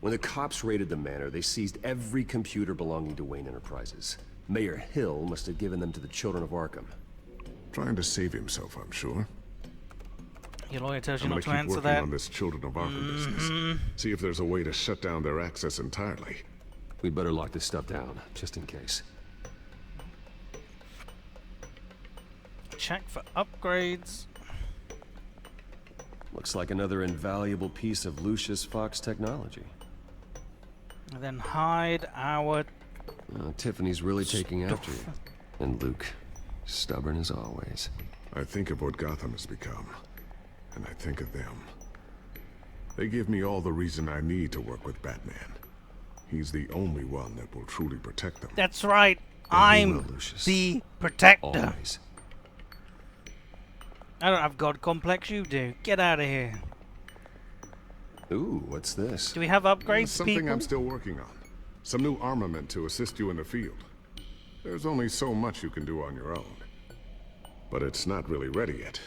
When the cops raided the manor, they seized every computer belonging to Wayne Enterprises. Mayor Hill must have given them to the children of Arkham. Trying to save himself, I'm sure. Your lawyer tells you I'm not gonna to keep answer working that. on this Children of Arkham business. See if there's a way to shut down their access entirely. We'd better lock this stuff down, just in case. Check for upgrades. Looks like another invaluable piece of Lucius Fox technology. And then hide our... Tiffany's really taking after you. And Luke, stubborn as always. I think of what Gotham has become, and I think of them. They give me all the reason I need to work with Batman. He's the only one that will truly protect them. That's right. I'm the protector. Always. I don't have God complex, you do. Get out of here. Ooh, what's this? Do we have upgrades, Something people? I'm still working on. Some new armament to assist you in the field. There's only so much you can do on your own. But it's not really ready yet.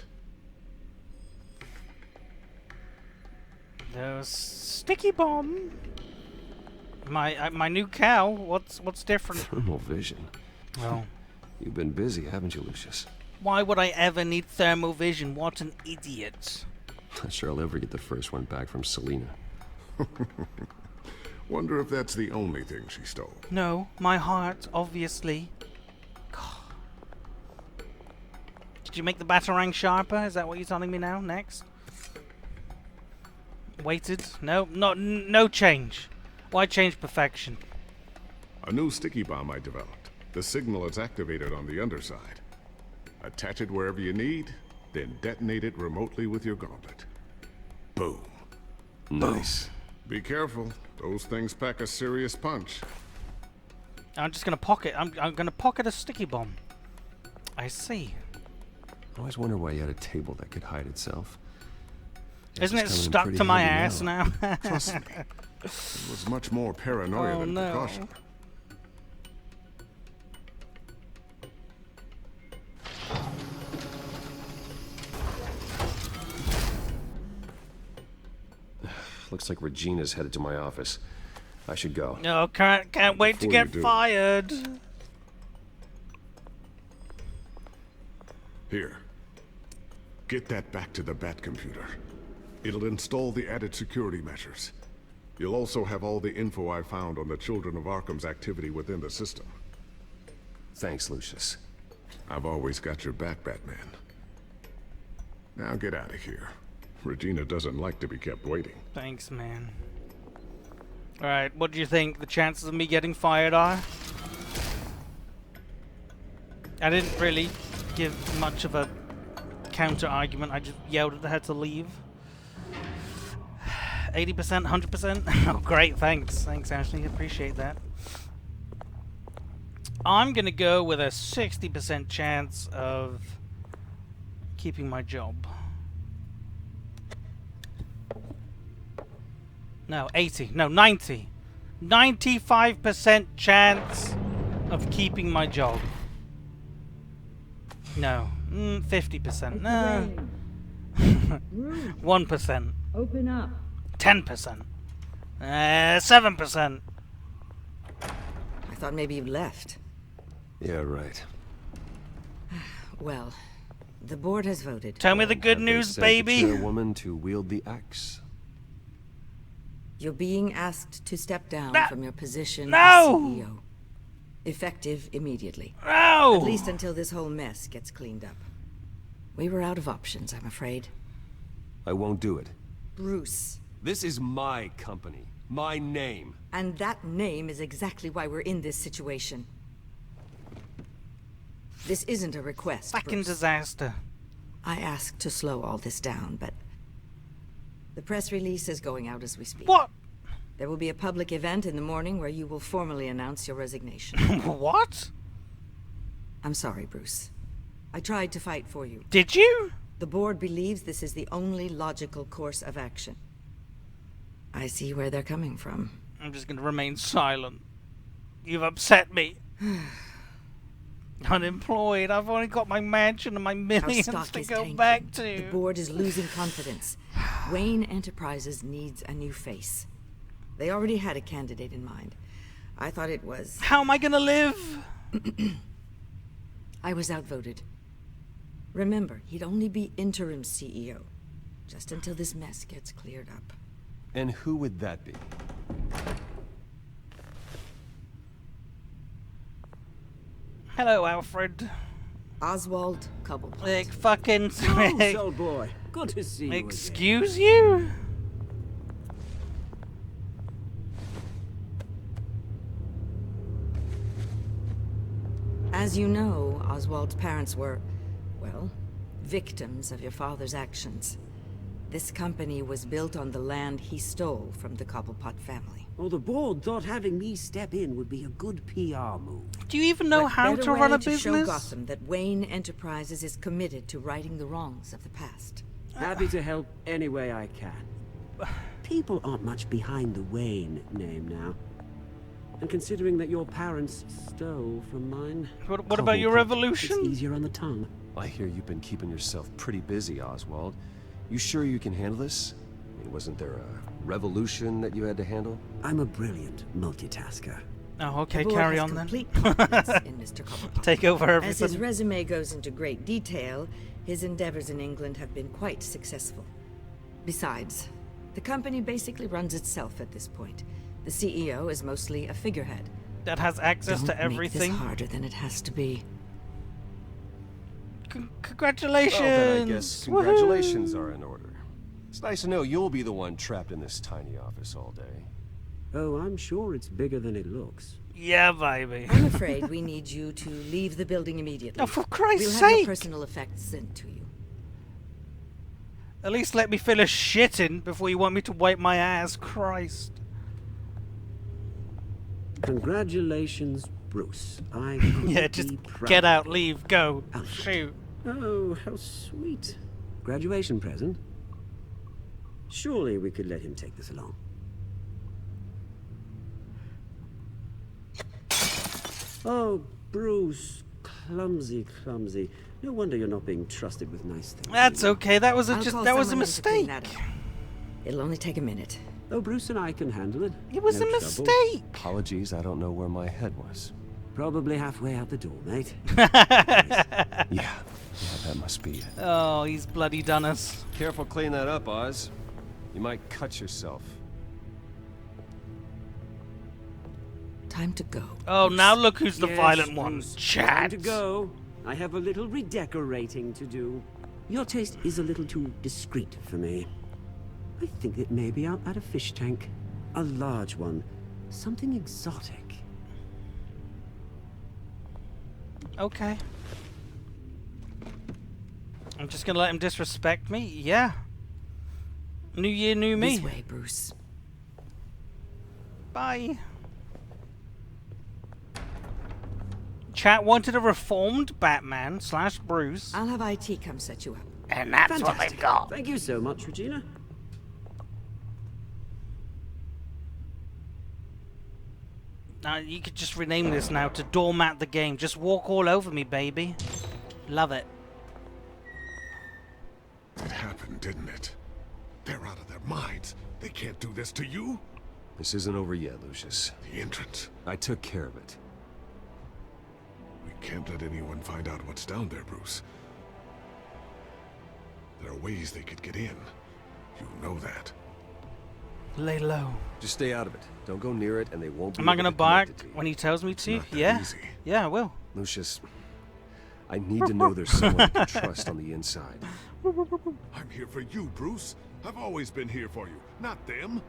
There's sticky bomb. My new cow. What's different? Thermal vision. Oh. You've been busy, haven't you, Lucius? Why would I ever need thermal vision? What an idiot. Not sure I'll ever get the first one back from Selena. Wonder if that's the only thing she stole. No, my heart, obviously. God. Did you make the Batarang sharper? Is that what you're telling me now? Next? Weighted? No, no change. Why change perfection? A new sticky bomb I developed. The signal is activated on the underside. Attach it wherever you need, then detonate it remotely with your gauntlet. Boom. Nice. Be careful. Those things pack a serious punch. I'm just gonna pocket. I'm gonna pocket a sticky bomb. I see. I always wonder why you had a table that could hide itself. Isn't it stuck to my ass now? Trust me. It was much more paranoia than precaution. Looks like Regina's headed to my office. I should go. No, can't wait to get fired. Here. Get that back to the Bat computer. It'll install the added security measures. You'll also have all the info I found on the Children of Arkham's activity within the system. Thanks, Lucius. I've always got your back, Batman. Now get out of here. Regina doesn't like to be kept waiting. Thanks, man. Alright, what do you think the chances of me getting fired are? I didn't really give much of a counter argument. I just yelled at her to leave. 80%, 100%? Oh, great, thanks. Thanks, Ashley. Appreciate that. I'm gonna go with a 60% chance of keeping my job. No, 80. No, 90. 95% chance of keeping my job. No. 50%. No. 1%. Open up. 10%. 7%. I thought maybe you left. Yeah, right. Well, the board has voted. Tell me the good news, baby. The chairwoman to wield the axe. You're being asked to step down from your position No! as CEO. Effective immediately. No! At least until this whole mess gets cleaned up. We were out of options, I'm afraid. I won't do it. Bruce. This is my company. My name. And that name is exactly why we're in this situation. This isn't a request, Fucking Bruce. disaster. I asked to slow all this down, but the press release is going out as we speak. What? There will be a public event in the morning where you will formally announce your resignation. What? I'm sorry, Bruce. I tried to fight for you. Did you? The board believes this is the only logical course of action. I see where they're coming from. I'm just gonna remain silent. You've upset me. Unemployed. I've only got my mansion and my Our millions stock to is go tanking. back to. The board is losing confidence. Wayne Enterprises needs a new face. They already had a candidate in mind. I thought it was... How am I gonna live? I was outvoted. Remember, he'd only be interim CEO. Just until this mess gets cleared up. And who would that be? Hello, Alfred. Oswald Cobblepot. Like fucking... Oh, old boy. Good to see you again. Excuse you? As you know, Oswald's parents were, well, victims of your father's actions. This company was built on the land he stole from the Cobblepot family. Well, the board thought having me step in would be a good PR move. Do you even know how to run a To show business? Gotham that Wayne Enterprises is committed to righting the wrongs of the past. Happy to help any way I can. People aren't much behind the Wayne name now. And considering that your parents stole from mine... What about your revolution? It's easier on the tongue. I hear you've been keeping yourself pretty busy, Oswald. You sure you can handle this? I mean, wasn't there a revolution that you had to handle? I'm a brilliant multitasker. Oh, okay, The board carry has on then. complete confidence in Mr. Cobblepot. Take over everything. As his resume goes into great detail, his endeavors in England have been quite successful. Besides, the company basically runs itself at this point. The CEO is mostly a figurehead. That has access Don't to everything. Make this harder than it has to be. Congratulations! Well, then I guess congratulations Woohoo! are in order. It's nice to know you'll be the one trapped in this tiny office all day. Oh, I'm sure it's bigger than it looks. Yeah, baby. I'm afraid we need you to leave the building immediately. Oh, for Christ's we'll have sake! your personal effects sent to you. At least let me finish shitting before you want me to wipe my ass. Christ. Congratulations, Bruce. I Yeah, just get out, leave, go, shoot. Oh, how sweet. Graduation present? Surely we could let him take this along. Oh, Bruce. Clumsy, clumsy. No wonder you're not being trusted with nice things. That's okay. That was a I'll call that was a someone in to clean mistake. that up. It'll only take a minute. Oh, Bruce and I can handle it. It was No a trouble. mistake. Apologies, I don't know where my head was. Probably halfway out the door, mate. Yeah, that must be it. Oh, he's bloody done us. Careful cleaning that up, Oz. You might cut yourself. Time to go. Oh, now look who's the Yes, violent one. Bruce. Time Chat. to go. I have a little redecorating to do. Your taste is a little too discreet for me. I think that maybe I'll add a fish tank. A large one. Something exotic. Okay. I'm just gonna let him disrespect me? Yeah. New year, new me. This way, Bruce. Bye. Chat wanted a reformed Batman / Bruce. I'll have IT come set you up. And that's what Fantastic. they've got. Thank you so much, Regina. Now you could just rename this now to Doormat the Game. Just walk all over me, baby. Love it. It happened, didn't it? They're out of their minds. They can't do this to you. This isn't over yet, Lucius. The entrance. I took care of it. We can't let anyone find out what's down there, Bruce. There are ways they could get in. You know that. Lay low. Just stay out of it. Don't go near it, and they won't be Am I able gonna to bark connect it to you. when he tells me to? not that Yeah. easy. Yeah, I will. Lucius, I need to know there's someone I can trust on the inside. I'm here for you, Bruce. I've always been here for you, not them.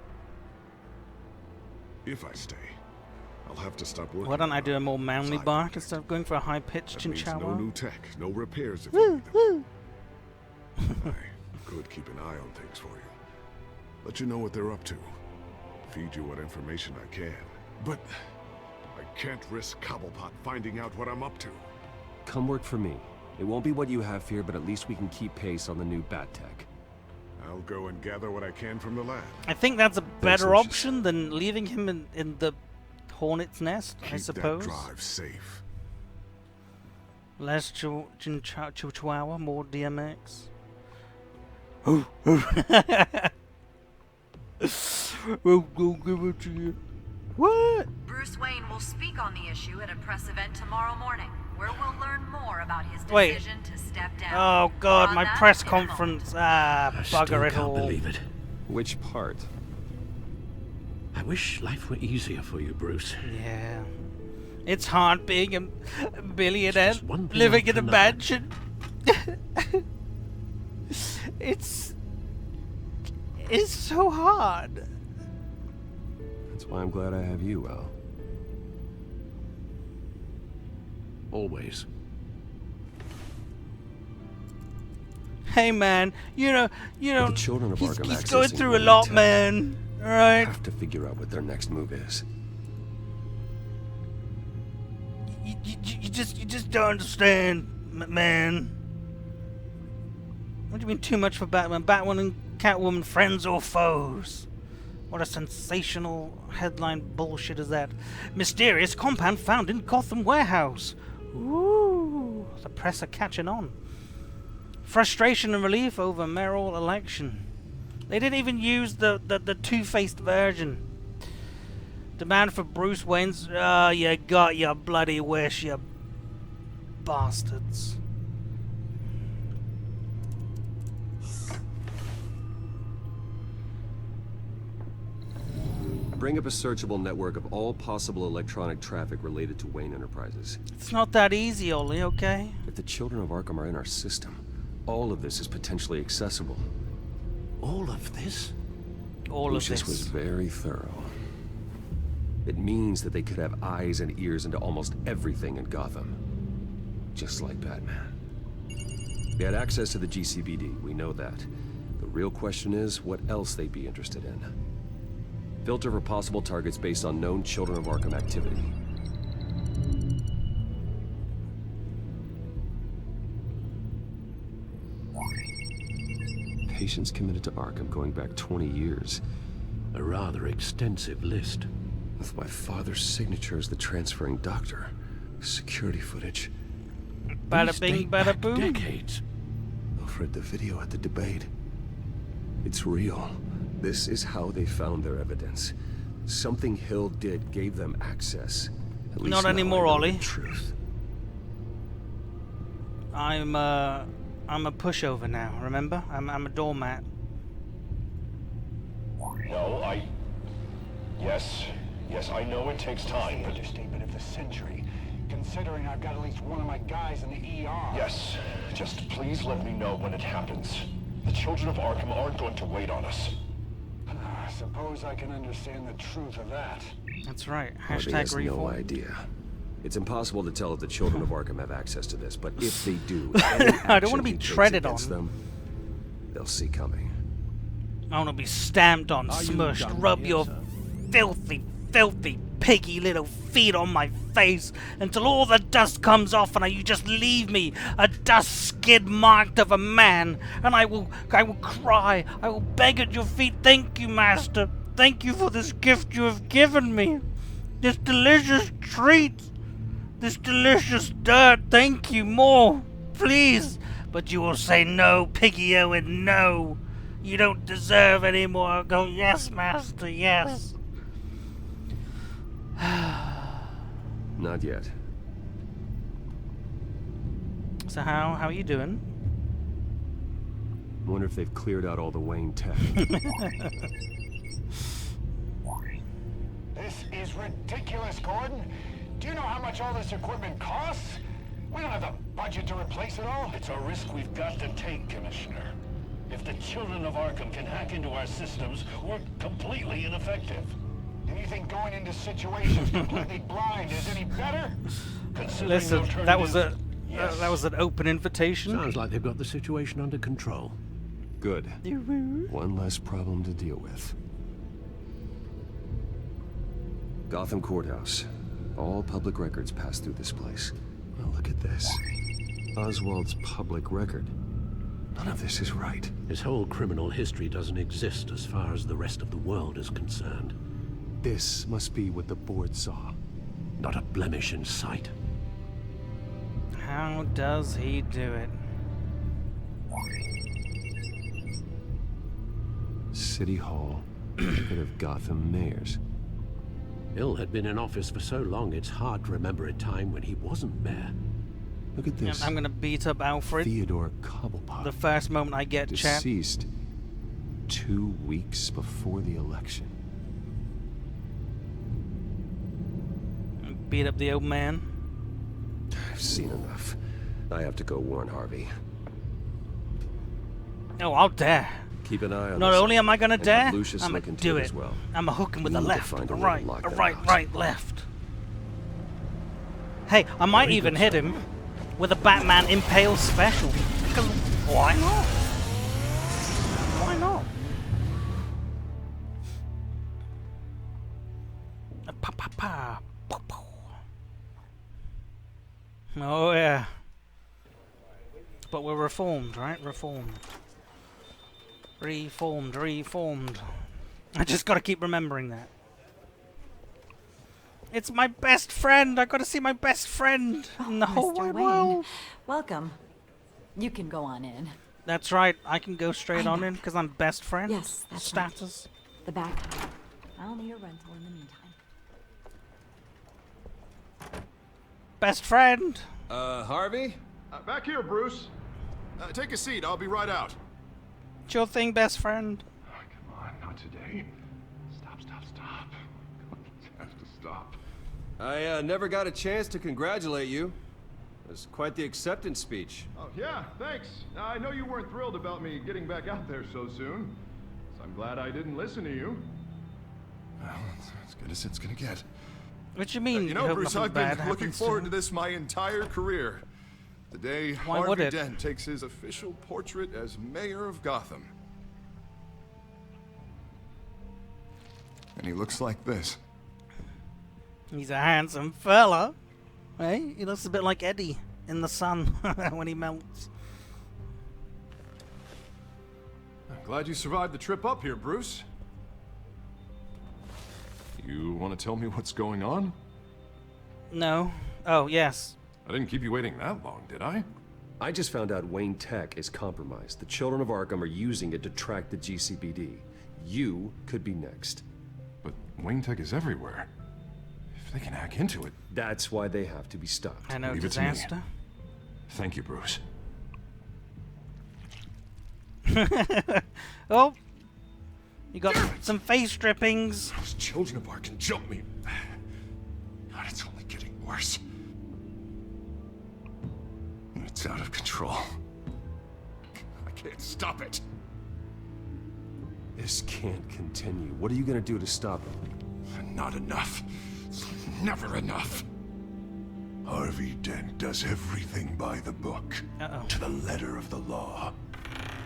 If I stay, I'll have to stop working. Why don't I do a more manly Side bark instead of going for a high-pitched That means no chinchilla? new tech, no repairs if Woo, you need them. woo. I could keep an eye on things for you. Let you know what they're up to. Feed you what information I can. But I can't risk Cobblepot finding out what I'm up to. Come work for me. It won't be what you have here, but at least we can keep pace on the new bat tech. I'll go and gather what I can from the lab. I think that's a better Lucius. option than leaving him in the hornet's nest, I Keep suppose. that drive safe. Less Chihuahua, more DMX. We'll give it to you. What? Bruce Wayne will speak on the issue at a press event tomorrow morning, where we'll learn more about his Wait. decision to step down. Oh god, More my on that press in a moment. conference. Ah, bugger it all. it. Which part? I wish life were easier for you, Bruce. Yeah. It's hard being a billionaire Just one thing living in after a another. mansion. It's so hard. That's why I'm glad I have you, Al. Always. Hey man, you know, The children of he's Arkham going accessing through a the lot, tech. man. All right. Have to figure out what their next move is. You just don't understand, man. What do you mean too much for Batman? Batman and Catwoman, friends or foes? What a sensational headline bullshit is that? Mysterious compound found in Gotham warehouse. Ooh, the press are catching on. Frustration and relief over mayoral election. They didn't even use the two-faced version. Demand for Bruce Wayne's... you got your bloody wish, you bastards. Bring up a searchable network of all possible electronic traffic related to Wayne Enterprises. It's not that easy, Ollie, okay? If the children of Arkham are in our system, all of this is potentially accessible. All of this? All of Lucius this. was very thorough. It means that they could have eyes and ears into almost everything in Gotham. Just like Batman. They had access to the GCPD, we know that. The real question is, what else they'd be interested in. Filter for possible targets based on known Children of Arkham activity. Patients committed to Arkham going back 20 years. A rather extensive list. With my father's signature as the transferring doctor. Security footage. Bada bing, bada boom. Decades. I've read the video at the debate. It's real. This is how they found their evidence. Something Hill did gave them access. At least Not now anymore, I know Ollie. the truth. I'm a pushover now, remember? I'm a doormat. No, Yes, I know it takes time, but... Understatement of the century, considering I've got at least one of my guys in the ER. Yes, just please let me know when it happens. The children of Arkham aren't going to wait on us. I suppose I can understand the truth of that. That's right. Harvey Hashtag has no reform. idea. It's impossible to tell if the children of Arkham have access to this, but if they do, I don't want to be treaded on. them, they'll see coming. I want to be stamped on, smushed, rub your filthy, piggy little feet on my face until all the dust comes off and you just leave me a dust skid marked of a man, and I will cry, I will beg at your feet, thank you, master, thank you for this gift you have given me, this delicious treat, this delicious dirt, thank you, more, please, but you will say no, Piggy Owen, no, you don't deserve any more. I'll go, yes, master, yes. Not yet. So how are you doing? Wonder if they've cleared out all the Wayne tech. This is ridiculous, Gordon. Do you know how much all this equipment costs? We don't have the budget to replace it all. It's a risk we've got to take, Commissioner. If the children of Arkham can hack into our systems, we're completely ineffective. Do you think going into situations completely blind is any better? Listen, that was an open invitation. Sounds like they've got the situation under control. Good. One less problem to deal with. Gotham Courthouse. All public records pass through this place. Well, look at this. Oswald's public record. None of this is right. His whole criminal history doesn't exist as far as the rest of the world is concerned. This must be what the board saw. Not a blemish in sight. How does he do it? City Hall, record of Gotham mayors. Hill had been in office for so long, it's hard to remember a time when he wasn't mayor. Look at this. I'm gonna beat up Alfred. Theodore Cobblepot. The first moment I get chat. Deceased 2 weeks before the election. Beat up the old man. I've seen enough. I have to go warn Harvey. Oh, I'll dare. Keep an eye on Not this. only am I gonna dare, Lucius I'm look gonna into do it it. as well. I'm gonna hook him with We a need to left, find a a way to right, lock a that right, out. right, left. Hey, I might Very even good, hit him with a Batman Impale special. Because why not? pa. Oh yeah. But we're reformed, right? Reformed. Reformed. I just gotta keep remembering that. It's my best friend! I gotta see my best friend! Oh, No, Mr. I Wayne. will. Welcome. You can go on in. That's right, I can go straight on in because I'm best friend. Yes, that's status. The back. I'll need a rental in the meantime. Best friend! Harvey? Back here, Bruce. Take a seat, I'll be right out. It's your thing, best friend. Oh, come on, not today. Stop. Let's have to stop. I never got a chance to congratulate you. It was quite the acceptance speech. Oh, yeah, thanks. I know you weren't thrilled about me getting back out there so soon, so I'm glad I didn't listen to you. Well, it's as good as it's gonna get. What you mean? You know, Bruce, I've been looking forward to this my entire career. The day Harvey Dent takes his official portrait as mayor of Gotham. And he looks like this. He's a handsome fella. Hey, he looks a bit like Eddie in the sun when he melts. I'm glad you survived the trip up here, Bruce. You want to tell me what's going on? No. Oh, yes. I didn't keep you waiting that long, did I? I just found out Wayne Tech is compromised. The children of Arkham are using it to track the GCPD. You could be next. But Wayne Tech is everywhere. If they can hack into it... That's why they have to be stopped. I know, Leave disaster. It to me. Thank you, Bruce. Oh! You got some face strippings. Those children of Arkham jumped me. God, it's only getting worse. It's out of control. I can't stop it. This can't continue. What are you gonna do to stop it? Not enough. Never enough. Harvey Dent does everything by the book. To the letter of the law.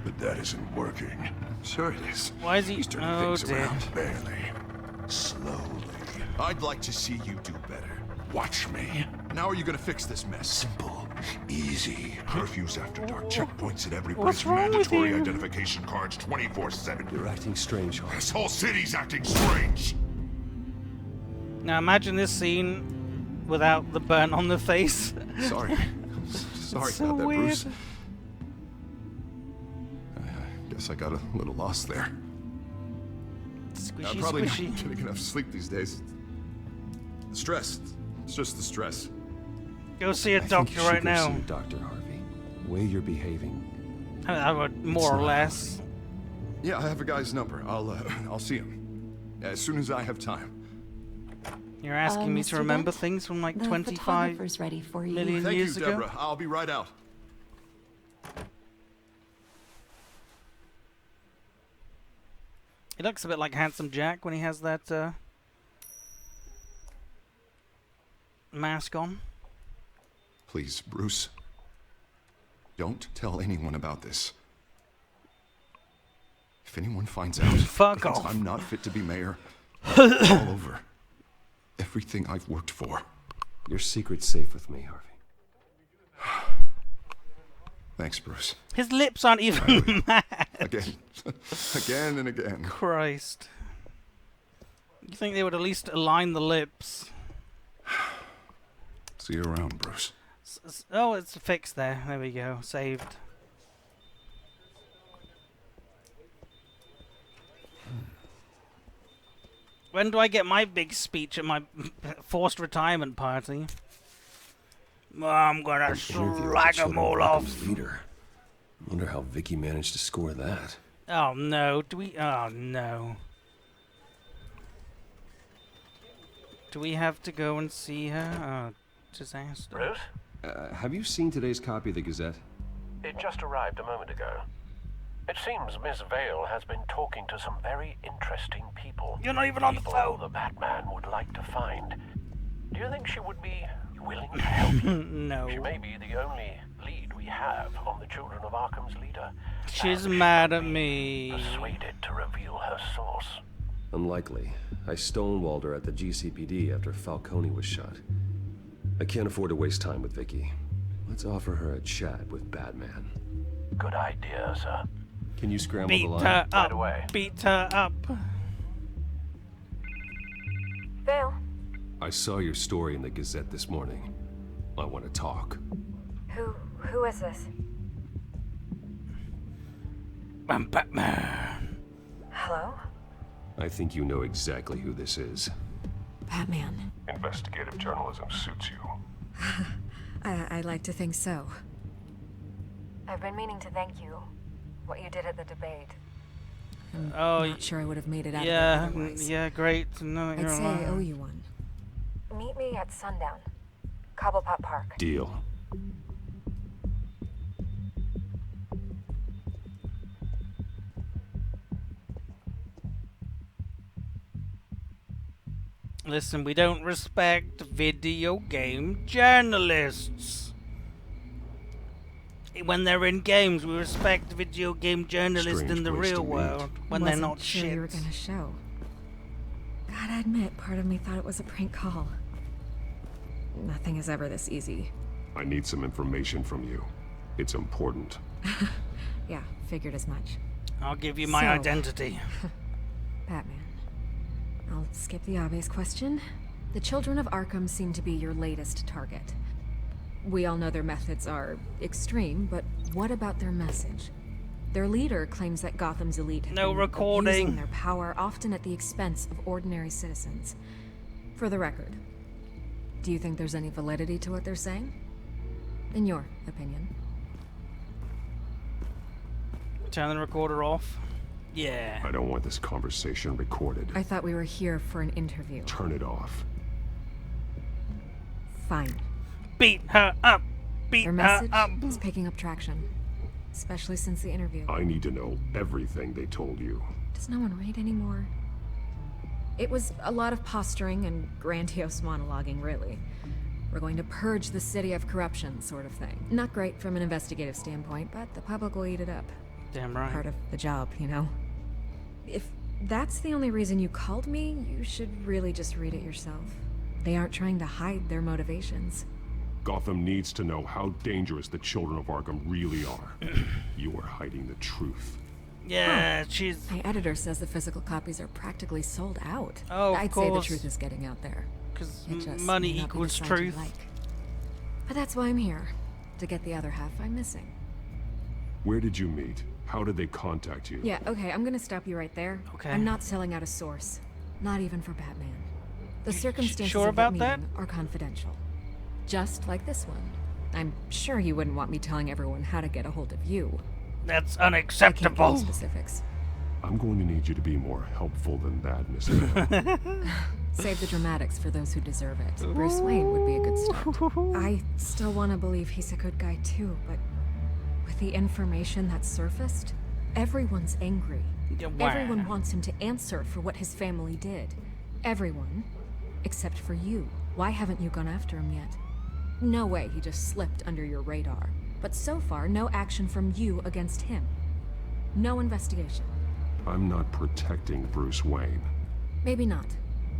But that isn't working. I'm sure it is. Why is he... He's turning things dear. around barely. Slowly. I'd like to see you do better. Watch me. Now are you gonna fix this mess? Simple. Easy. Curfews after dark. Checkpoints at every What's bridge. wrong with Mandatory you? identification cards 24/7. You're acting strange, Harvey. This whole city's acting strange. Now imagine this scene without the burn on the face. Sorry. Sorry so about that, weird. Bruce. I guess I got a little lost there. Squishy, I'm probably squishy. not getting enough sleep these days. The stress. It's just the stress. Go see a I think doctor you should right go now. see a doctor, Harvey. The way you're behaving. I would, more or less. Yeah, I have a guy's number. I'll see him as soon as I have time. You're asking me to Mr. remember Dent? things from like The 25 photographer's ready for you. million Thank years you, ago? Deborah. I'll be right out. He looks a bit like Handsome Jack when he has that mask on. Please, Bruce. Don't tell anyone about this. If anyone finds out, Fuck means off. I'm not fit to be mayor. It's all over. Everything I've worked for. Your secret's safe with me, Harvey. Thanks, Bruce. His lips aren't even mad. Again. Again and again. Christ. You think they would at least align the lips? See you around, Bruce. Oh, it's fixed there. There we go. Saved. When do I get my big speech at my forced retirement party? I'm gonna slag them all off. Leader. Wonder how Vicky managed to score that. Oh no, do we? Oh no. Do we have to go and see her? Oh, disaster. Bruce? Have you seen today's copy of the Gazette? It just arrived a moment ago. It seems Miss Vale has been talking to some very interesting people. You're not even on the People phone. the Batman would like to find. Do you think she would be willing to help you? No. She may be the only lead we have on the Children of Arkham's leader. She's And mad she at would be me. Persuaded to reveal her source. Unlikely. I stonewalled her at the GCPD after Falcone was shot. I can't afford to waste time with Vicky. Let's offer her a chat with Batman. Good idea, sir. Can you scramble Beat the line? her up. Right away. Beat her up. Vale. I saw your story in the Gazette this morning. I want to talk. Who is this? I'm Batman. Hello? I think you know exactly who this is. Batman. Investigative journalism suits you. I'd like to think so. I've been meaning to thank you. What you did at the debate. I'm Oh, not sure I would have made it out yeah, of it otherwise. yeah, great to know I'd you're say I alive. owe you one. Meet me at sundown. Cobblepot Park. Deal. Listen, we don't respect video game journalists. When they're in games, we respect video game journalists Strange in the place to real meet. world. When they're not sure shit. you were gonna show. Gotta admit, part of me thought it was a prank call. Nothing is ever this easy. I need some information from you. It's important. Yeah, figured as much. I'll give you my So- identity. Batman. I'll skip the obvious question. The children of Arkham seem to be your latest target. We all know their methods are extreme, but what about their message? Their leader claims that Gotham's elite have No been recording. abusing their power, often at the expense of ordinary citizens. For the record, do you think there's any validity to what they're saying? In your opinion. Turn the recorder off. Yeah. I don't want this conversation recorded. I thought we were here for an interview. Turn it off. Fine. Beat her up. Beat Their her message up. is picking up traction. Especially since the interview. I need to know everything they told you. Does no one read anymore? It was a lot of posturing and grandiose monologuing, really. We're going to purge the city of corruption, sort of thing. Not great from an investigative standpoint, but the public will eat it up. Damn right. Part of the job, you know? If that's the only reason you called me, you should really just read it yourself. They aren't trying to hide their motivations. Gotham needs to know how dangerous the children of Arkham really are. You are hiding the truth. Yeah, she's... My editor says the physical copies are practically sold out. Oh, of I'd say the course. truth is getting out there. Because It just money may not be the equals side you truth. like. But that's why I'm here. To get the other half I'm missing. Where did you meet? How did they contact you? Yeah, okay, I'm gonna stop you right there. Okay. I'm not selling out a source. Not even for Batman. The circumstances sure of that about that? meeting are confidential. Just like this one. I'm sure you wouldn't want me telling everyone how to get a hold of you. That's I can't give unacceptable. you specifics. I'm going to need you to be more helpful than that, Miss Vale. Save the dramatics for those who deserve it. Bruce Wayne would be a good start. I still want to believe he's a good guy too, but with the information that surfaced, everyone's angry. Wow. Everyone wants him to answer for what his family did. Everyone, except for you. Why haven't you gone after him yet? No way he just slipped under your radar. But so far, no action from you against him. No investigation. I'm not protecting Bruce Wayne. Maybe not.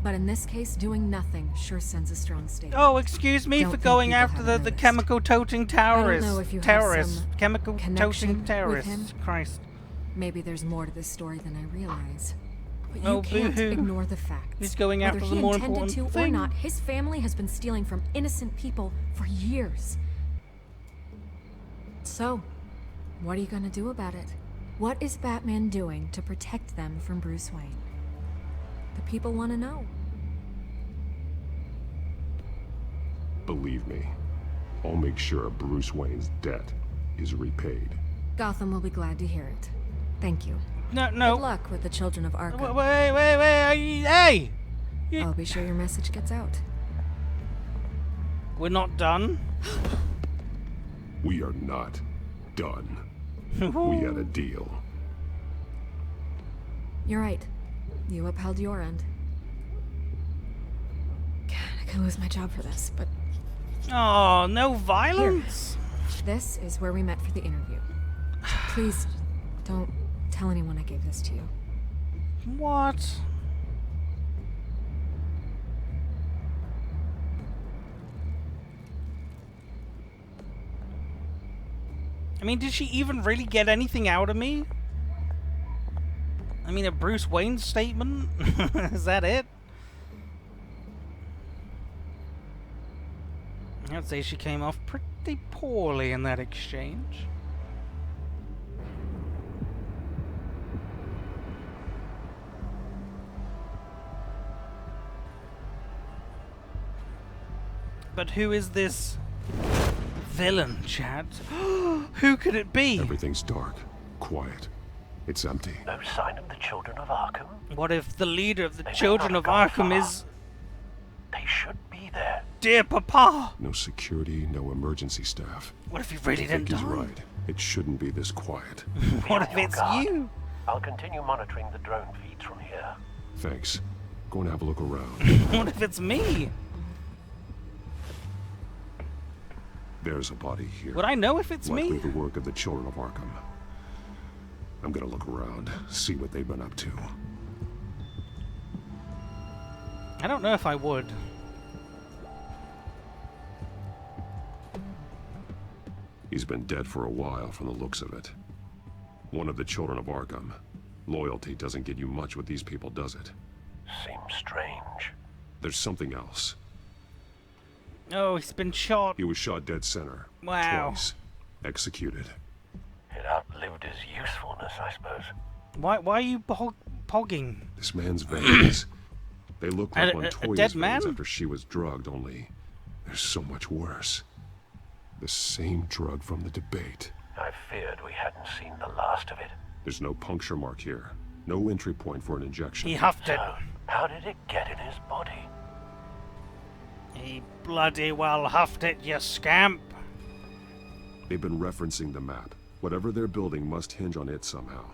But in this case, doing nothing sure sends a strong statement. Oh, excuse me Don't for think going people after haven't the noticed. chemical-toting I don't terrorists. know if you have Terrorists. some Chemical-toting connection with terrorists. him. Christ. Maybe there's more to this story than I realize. But Oh, you can't boo-hoo. ignore the facts. He's going Whether after he the more intended important to or thing. not, his family has been stealing from innocent people for years. So, what are you gonna do about it? What is Batman doing to protect them from Bruce Wayne? The people want to know. Believe me, I'll make sure Bruce Wayne's debt is repaid. Gotham will be glad to hear it. Thank you. No. Good luck with the children of Arkham. Wait. Hey! I'll be sure your message gets out. We're not done. We are not done. We had a deal. You're right. You upheld your end. God, I could lose my job for this, but Oh, no violence. this is where we met for the interview. Please, don't tell anyone I gave this to you. What? I mean, did she even really get anything out of me? I mean, a Bruce Wayne statement? Is that it? I'd say she came off pretty poorly in that exchange. But who is this villain, Chad? Who could it be? Everything's dark, quiet. It's empty. No sign of the children of Arkham? What if the leader of the children of Arkham is... They should be there. Dear Papa! No security, no emergency staff. What if he really didn't die? He's right. It shouldn't be this quiet. What if it's you? I'll continue monitoring the drone feeds from here. Thanks. Go and have a look around. What if it's me? There's a body here. Would I know if it's Likely me? the work of the children of Arkham. I'm gonna look around, see what they've been up to. I don't know if I would. He's been dead for a while from the looks of it. One of the children of Arkham. Loyalty doesn't get you much with these people, does it? Seems strange. There's something else. Oh, he's been shot. He was shot dead center. Wow. Twice. Executed. It outlived his usefulness, I suppose. Why are you pogging? This man's veins. They look like A Montoya's dead veins man? after she was drugged, only they're so much worse. The same drug from the debate. I feared we hadn't seen the last of it. There's no puncture mark here. No entry point for an injection. He huffed it. So, how did it get in his body? He bloody well huffed it, you scamp. They've been referencing the map. Whatever they're building must hinge on it somehow.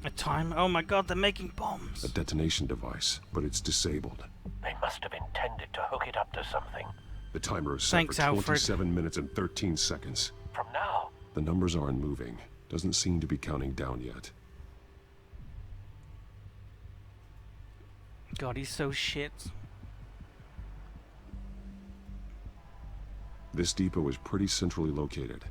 A time? Oh my god, they're making bombs. A detonation device, but it's disabled. They must have intended to hook it up to something. The timer is set Thanks, for Alfred. 27 minutes and 13 seconds. From now? The numbers aren't moving. Doesn't seem to be counting down yet. God, he's so shit. This depot is pretty centrally located.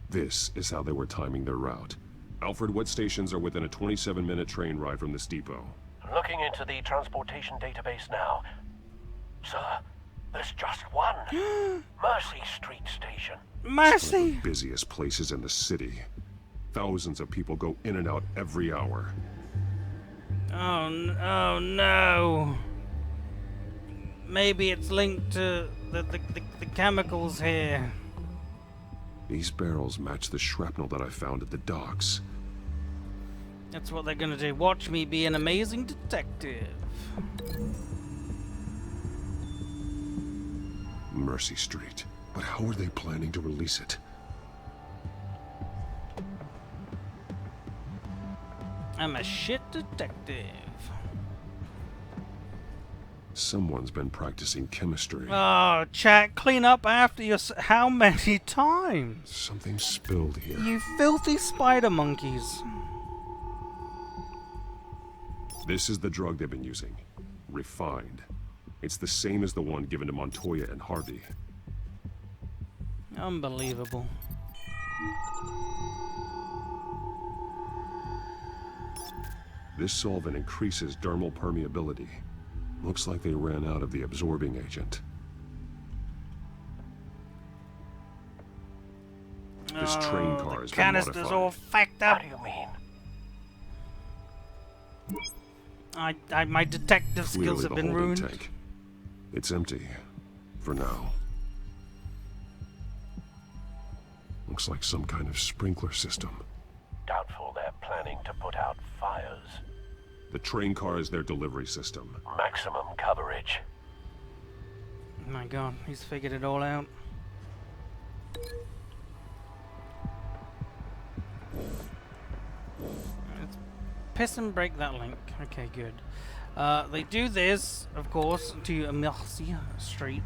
This is how they were timing their route. Alfred, what stations are within a 27-minute train ride from this depot? Looking into the transportation database now. Sir, there's just one. Mercy Street Station. It's one Mercy! of the busiest places in the city. Thousands of people go in and out every hour. Oh no. Maybe it's linked to the chemicals here. These barrels match the shrapnel that I found at the docks. That's what they're gonna do. Watch me be an amazing detective. Mercy Street. But how are they planning to release it? I'm a shit detective. Someone's been practicing chemistry. Oh, chat, clean up after your... How many times? Something spilled here. You filthy spider monkeys. This is the drug they've been using. Refined. It's the same as the one given to Montoya and Harvey. Unbelievable. This solvent increases dermal permeability. Looks like they ran out of the absorbing agent. This train car has been Canister's modified. all fact up. What do you mean? My detective skills Clearly have the been holding ruined. tank. It's empty. For now. Looks like some kind of sprinkler system. Doubtful they're planning to put out fires. The train car is their delivery system. Maximum coverage. Oh my god, he's figured it all out. Let's piss and break that link. Okay, good. They do this, of course, to Mercy Street.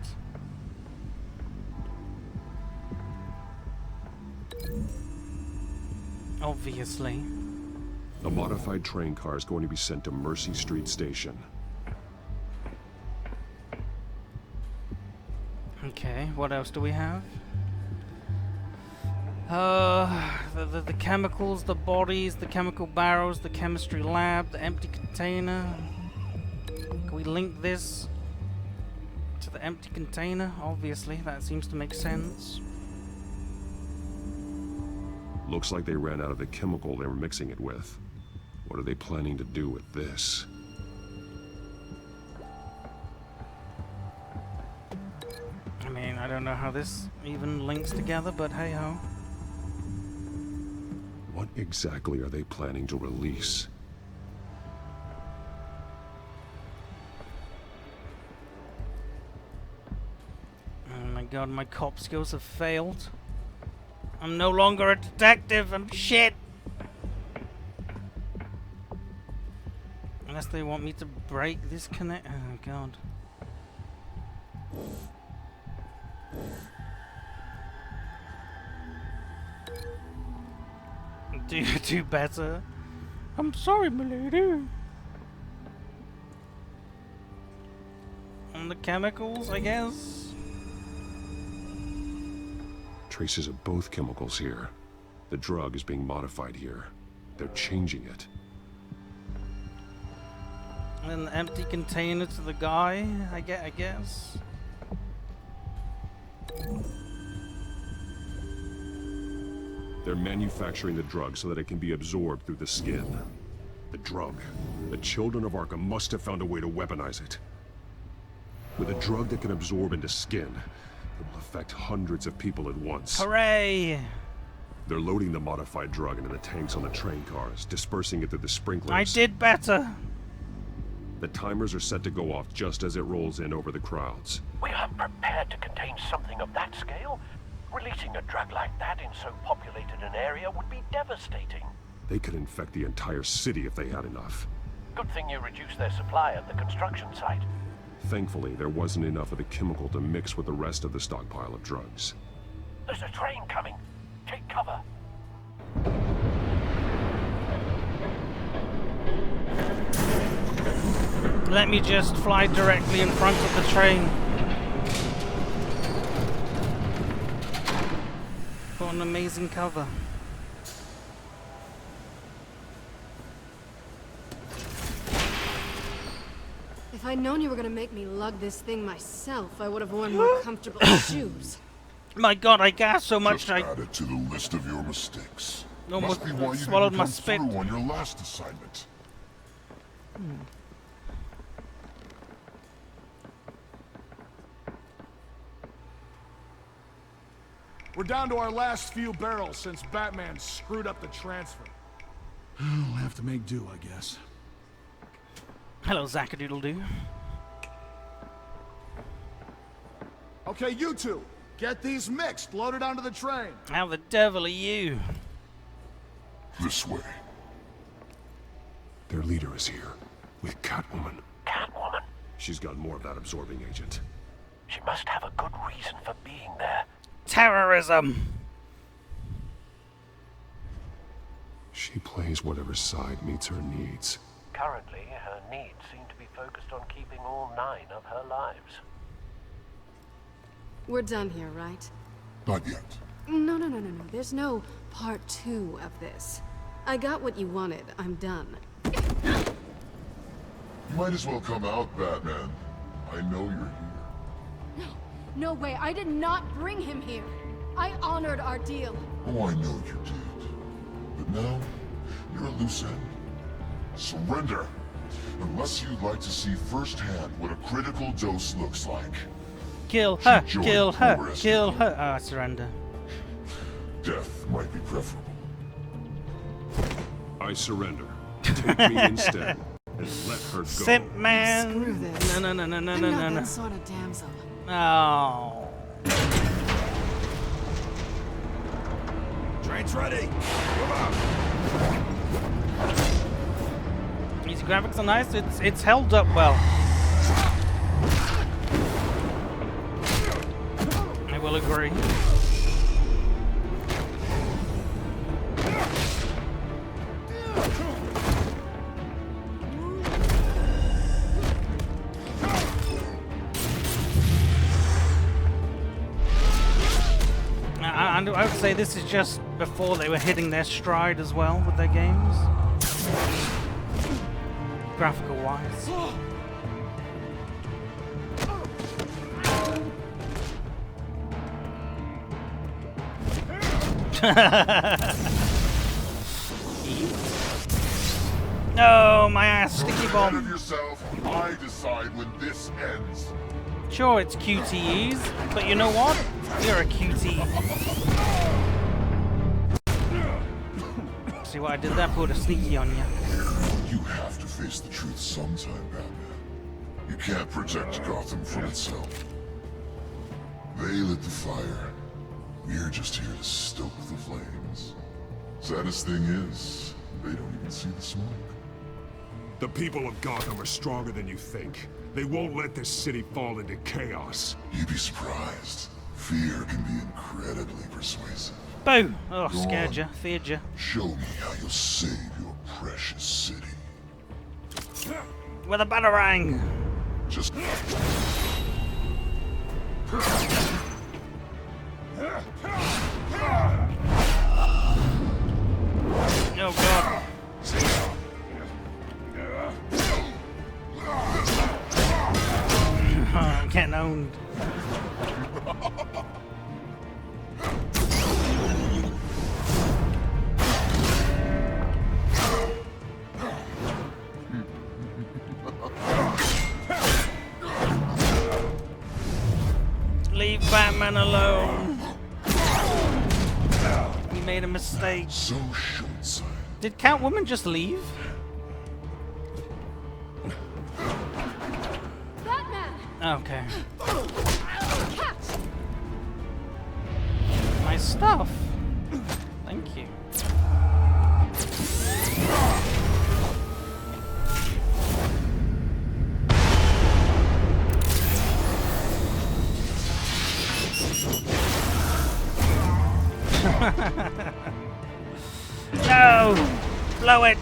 Obviously. A modified train car is going to be sent to Mercy Street Station. Okay, what else do we have? The chemicals, the bodies, the chemical barrels, the chemistry lab, the empty container. Can we link this to the empty container? Obviously, that seems to make sense. Looks like they ran out of the chemical they were mixing it with. What are they planning to do with this? I mean, I don't know how this even links together, but hey-ho. What exactly are they planning to release? Oh my god, my cop skills have failed. I'm no longer a detective, I'm shit! Unless they want me to break this connect. Oh god. Do better. I'm sorry, milady. On the chemicals, I guess. Traces of both chemicals here. The drug is being modified here. They're changing it. And the empty container to the guy, I guess. They're manufacturing the drug so that it can be absorbed through the skin. The drug. The children of Arkham must have found a way to weaponize it. With a drug that can absorb into skin, it will affect hundreds of people at once. Hooray! They're loading the modified drug into the tanks on the train cars, dispersing it through the sprinklers. I did better! The timers are set to go off just as it rolls in over the crowds. We aren't prepared to contain something of that scale. Releasing a drug like that in so populated an area would be devastating. They could infect the entire city if they had enough. Good thing you reduced their supply at the construction site. Thankfully, there wasn't enough of the chemical to mix with the rest of the stockpile of drugs. There's a train coming. Take cover. Let me just fly directly in front of the train. What an amazing cover. If I'd known you were gonna make me lug this thing myself, I would have worn more comfortable shoes. My god, I gas so much Just add it to the list of your mistakes. Almost Must be why you swallowed didn't my come spit. through on your last assignment. We're down to our last few barrels since Batman screwed up the transfer. We'll have to make do, I guess. Hello, Zackadoodle-doo. Okay, you two, get these mixed, loaded onto the train. How the devil are you? This way. Their leader is here, with Catwoman. Catwoman? She's got more of that absorbing agent. She must have a good reason for being there. Terrorism! She plays whatever side meets her needs. Currently, her needs seem to be focused on keeping all 9 of her lives. We're done here, right? Not yet. No. There's no part 2 of this. I got what you wanted. I'm done. You might as well come out, Batman. I know you're here. No way. I did not bring him here. I honored our deal. Oh, I know you did. But now, you're a loose end. Surrender. Unless you'd like to see firsthand what a critical dose looks like. Kill her! Kill her! Kill her! Ah, I surrender. Death might be preferable. I surrender. Take me instead, and let her go. Simp man! Screw this. No. I'm not that sort of damsel. Oh. Train's ready. Move out. These graphics are nice. It's held up well. I will agree. I would say this is just before they were hitting their stride as well with their games. Graphical wise. No, my ass, sticky bomb. Of yourself, I decide when this ends. Sure, it's QTEs, but you know what? You're a QTE. See what I did there? Put a sneaky on you. You have to face the truth sometime, Batman. You can't protect Gotham from itself. They lit the fire. We're just here to stoke the flames. Saddest thing is, they don't even see the smoke. The people of Gotham are stronger than you think. They won't let this city fall into chaos. You'd be surprised. Fear can be incredibly persuasive. Boo! Oh, Go scared on. you, feared you. Show me how you'll save your precious city. With a batarang! Just... Oh god. I'm getting owned. Leave Batman alone. He made a mistake. So short-sighted. Did Catwoman just leave? Batman! Okay. My stuff. Thank you. No! Blow it!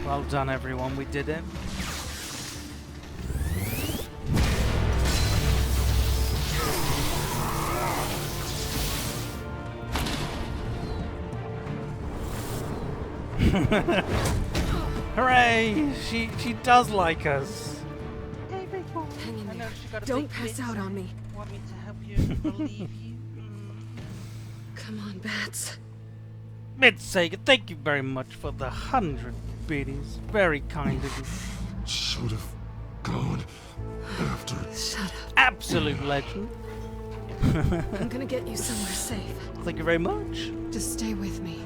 Well done, everyone. We did it. Hooray! She does like us. Hang in there. Don't pass out on me. Want me to help you believe you? Come on, Bats. Mid-Sega, thank you very much for the 100 biddies. Very kind of you. Should have gone after. Shut up. Absolute legend. I'm gonna get you somewhere safe. Thank you very much. Just stay with me.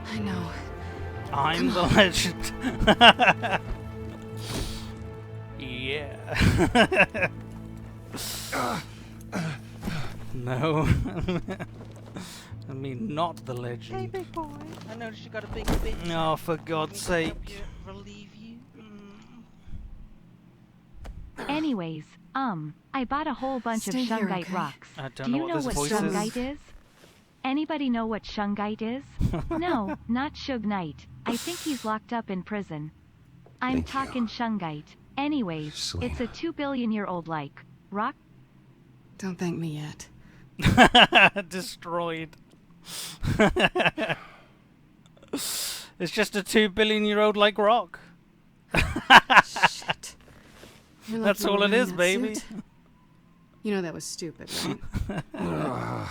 I know. I'm the legend. Yeah. No. I mean, not the legend. Hey, big boy. I noticed you got a big bitch. Oh, for God's sake. Relieve you. Anyways, I bought a whole bunch of Stay here, shungite okay? rocks. I don't Do know you what know this what voice shungite is? Anybody know what shungite is? No, not Suge Knight. I think he's locked up in prison. I'm talking shungite. Anyways, it's a 2 billion-year-old like rock. Don't thank me yet. Destroyed. It's just a 2 billion-year-old like rock. Shit. You're lucky That's all we're it is, wearing that baby. suit. You know that was stupid, right?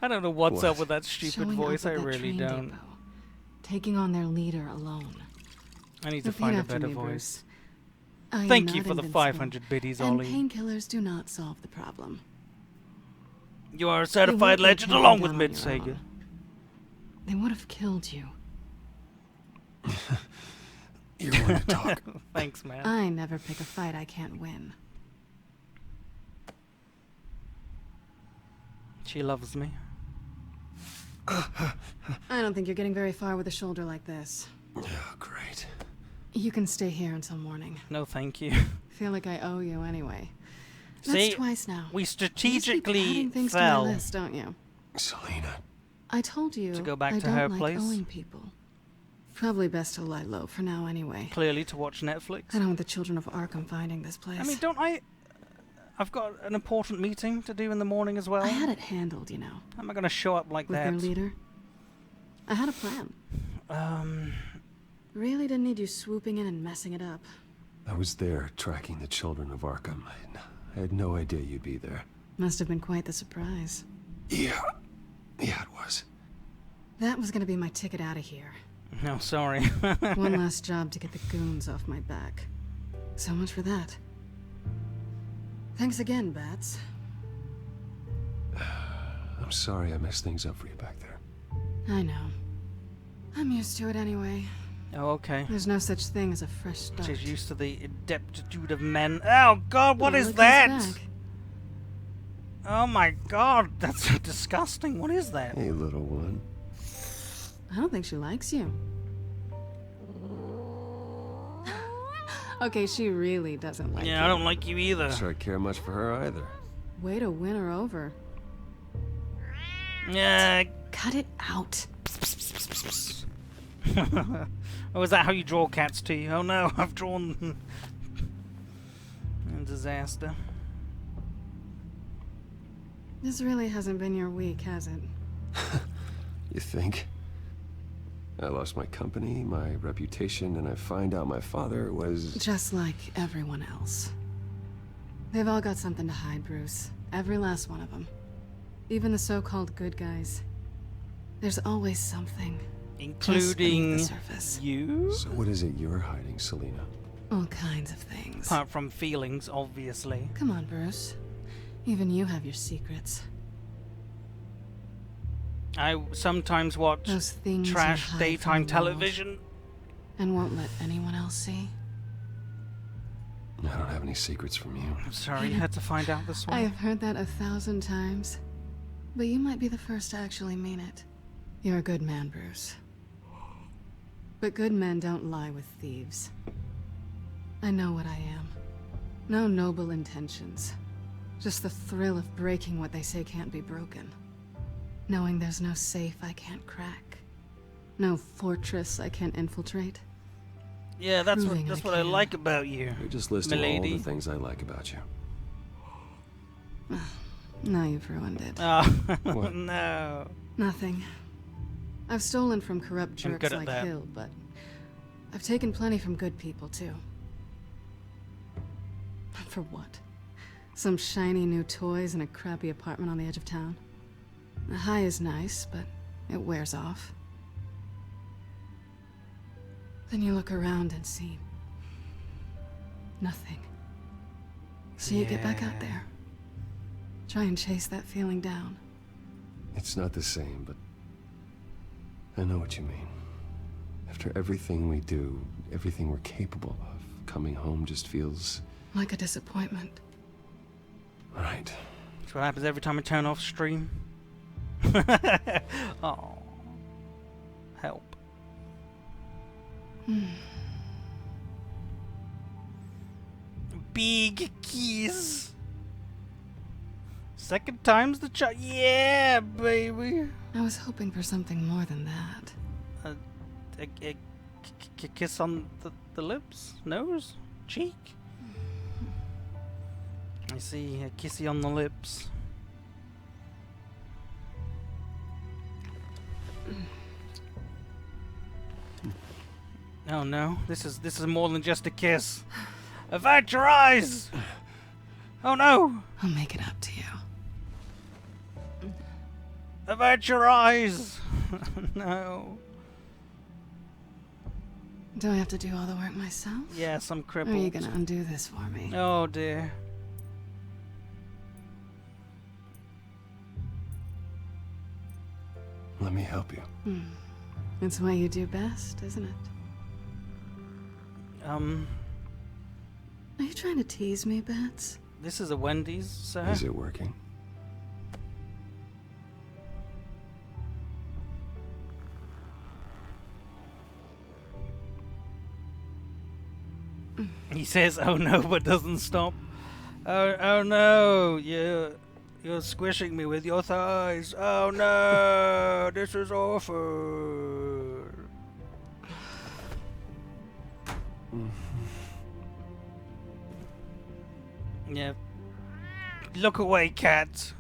I don't know what's What? up with that stupid Showing voice. up I at that really train don't. depot, taking on their leader alone. I need to Repeat find a after better me, voice. Bruce. I am Thank you not for the invincible, 500 biddies, and Ollie. painkillers do not solve the problem. You are a They certified won't legend let you along down with on your Mid-Sega. own. They would have killed you. You're one to talk. Thanks, man. I never pick a fight I can't win. She loves me. I don't think you're getting very far with a shoulder like this. Oh, great. You can stay here until morning. No, thank you. Feel like I owe you anyway. See, That's twice now. We You just strategically keep adding things fell to my list, don't you? Selena. I told you to go back I to don't her like place. owing people. Probably best to lie low for now anyway. Clearly to watch Netflix. I don't want the children of Arkham finding this place. I mean, don't I... I've got an important meeting to do in the morning as well. I had it handled, you know. How am I going to show up like with that? their leader. I had a plan. Really didn't need you swooping in and messing it up. I was there tracking the children of Arkham. I had no idea you'd be there. Must have been quite the surprise. Yeah. Yeah, it was. That was gonna be my ticket out of here. No, sorry. One last job to get the goons off my back. So much for that. Thanks again, Bats. I'm sorry I messed things up for you back there. I know. I'm used to it anyway. Oh, okay. There's no such thing as a fresh start. She's used to the ineptitude of men. Oh, God, what is look who's that? back. Oh, my God, that's disgusting. What is that? Hey, little one. I don't think she likes you. Okay, she really doesn't like you. Yeah, I don't like you either. Not sure I care much for her either. Way to win her over. Yeah. Cut it out. Oh, is that how you draw cats to you? Oh no, I've drawn a disaster. This really hasn't been your week, has it? You think? I lost my company, my reputation, and I find out my father was... Just like everyone else. They've all got something to hide, Bruce. Every last one of them. Even the so-called good guys. There's always something. Including just beneath the surface. You? So what is it you're hiding, Selena? All kinds of things. Apart from feelings, obviously. Come on, Bruce. Even you have your secrets. I sometimes watch Those things you trash hide daytime from the world. television. And won't let anyone else see? I don't have any secrets from you. I'm sorry you had to find out this one. I have heard that 1,000 times. But you might be the first to actually mean it. You're a good man, Bruce. But good men don't lie with thieves. I know what I am. No noble intentions. Just the thrill of breaking what they say can't be broken. Knowing there's no safe I can't crack. No fortress I can't infiltrate. Yeah, that's Proving what I can. like about you. You're just listing all milady. the things I like about you. Now you've ruined it. Oh, What? no. Nothing. I've stolen from corrupt I'm jerks good at like that. Hill, but I've taken plenty from good people, too. For what? Some shiny new toys in a crappy apartment on the edge of town? The high is nice, but it wears off. Then you look around and see... nothing. So you get back out there. Try and chase that feeling down. It's not the same, but I know what you mean. After everything we do, everything we're capable of, coming home just feels... Like a disappointment. right. That's what happens every time I turn off stream. Oh. Help. Big keys. Second time's the charm. Yeah, baby. I was hoping for something more than that. A kiss on the lips? Nose? Cheek? I see a kissy on the lips. Oh no, this is more than just a kiss. Avert your eyes! Oh no! I'll make it up to you. Avert your eyes! No. Do I have to do all the work myself? Yes, I'm Or crippled. are you gonna undo this for me? Oh dear. Let me help you. It's what you do best, isn't it? Are you trying to tease me, Bats? This is a Wendy's, sir. Is it working? He says, "Oh no," but doesn't stop. Oh no, you're squishing me with your thighs. Oh no, this is awful. Yeah. Look away, cat.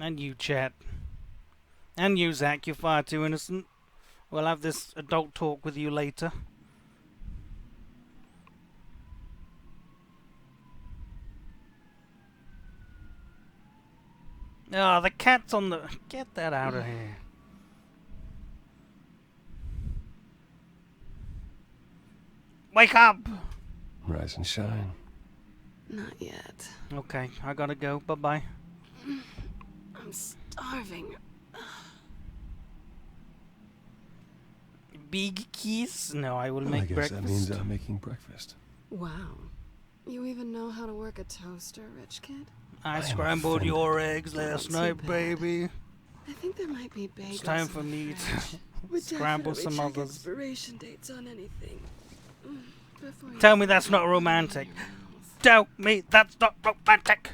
And you, chat. And you, Zach, you're far too innocent. We'll have this adult talk with you later. Oh, the cat's on the... Get that out of here. Wake up! Rise and shine. Not yet. Okay, I gotta go. Bye-bye. I'm starving. Big kiss? No, I will Well, make I guess breakfast. that means I'm making breakfast. Wow. You even know how to work a toaster, rich kid? I scrambled your eggs last night, baby. I think there might be bagels. It's time for me to scramble some others. Expiration dates on anything. Tell me that's not romantic. Tell me that's not romantic.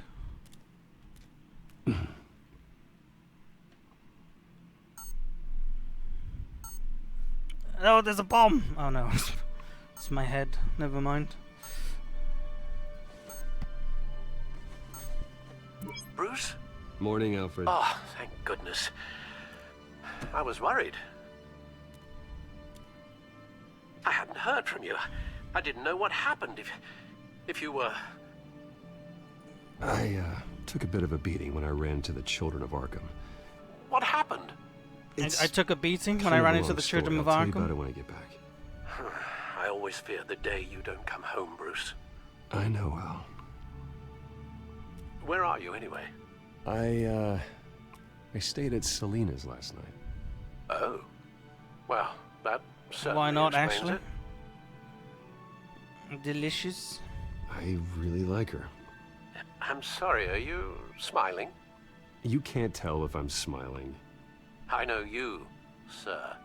Oh, there's a bomb. Oh no, it's my head. Never mind. Bruce? Morning, Alfred. Oh, thank goodness. I was worried. I hadn't heard from you. I didn't know what happened if you were... I took a bit of a beating when I ran into the Children of Arkham. What happened? I took a beating when I ran into the Children of I'll tell you Arkham. about it when I get back. I always fear the day you don't come home, Bruce. I know, Al. Where are you, anyway? I stayed at Selena's last night. Oh. Well, that certainly Why not, explains Ashley? it. Delicious. I really like her. I'm sorry, are you smiling? You can't tell if I'm smiling. I know you, sir.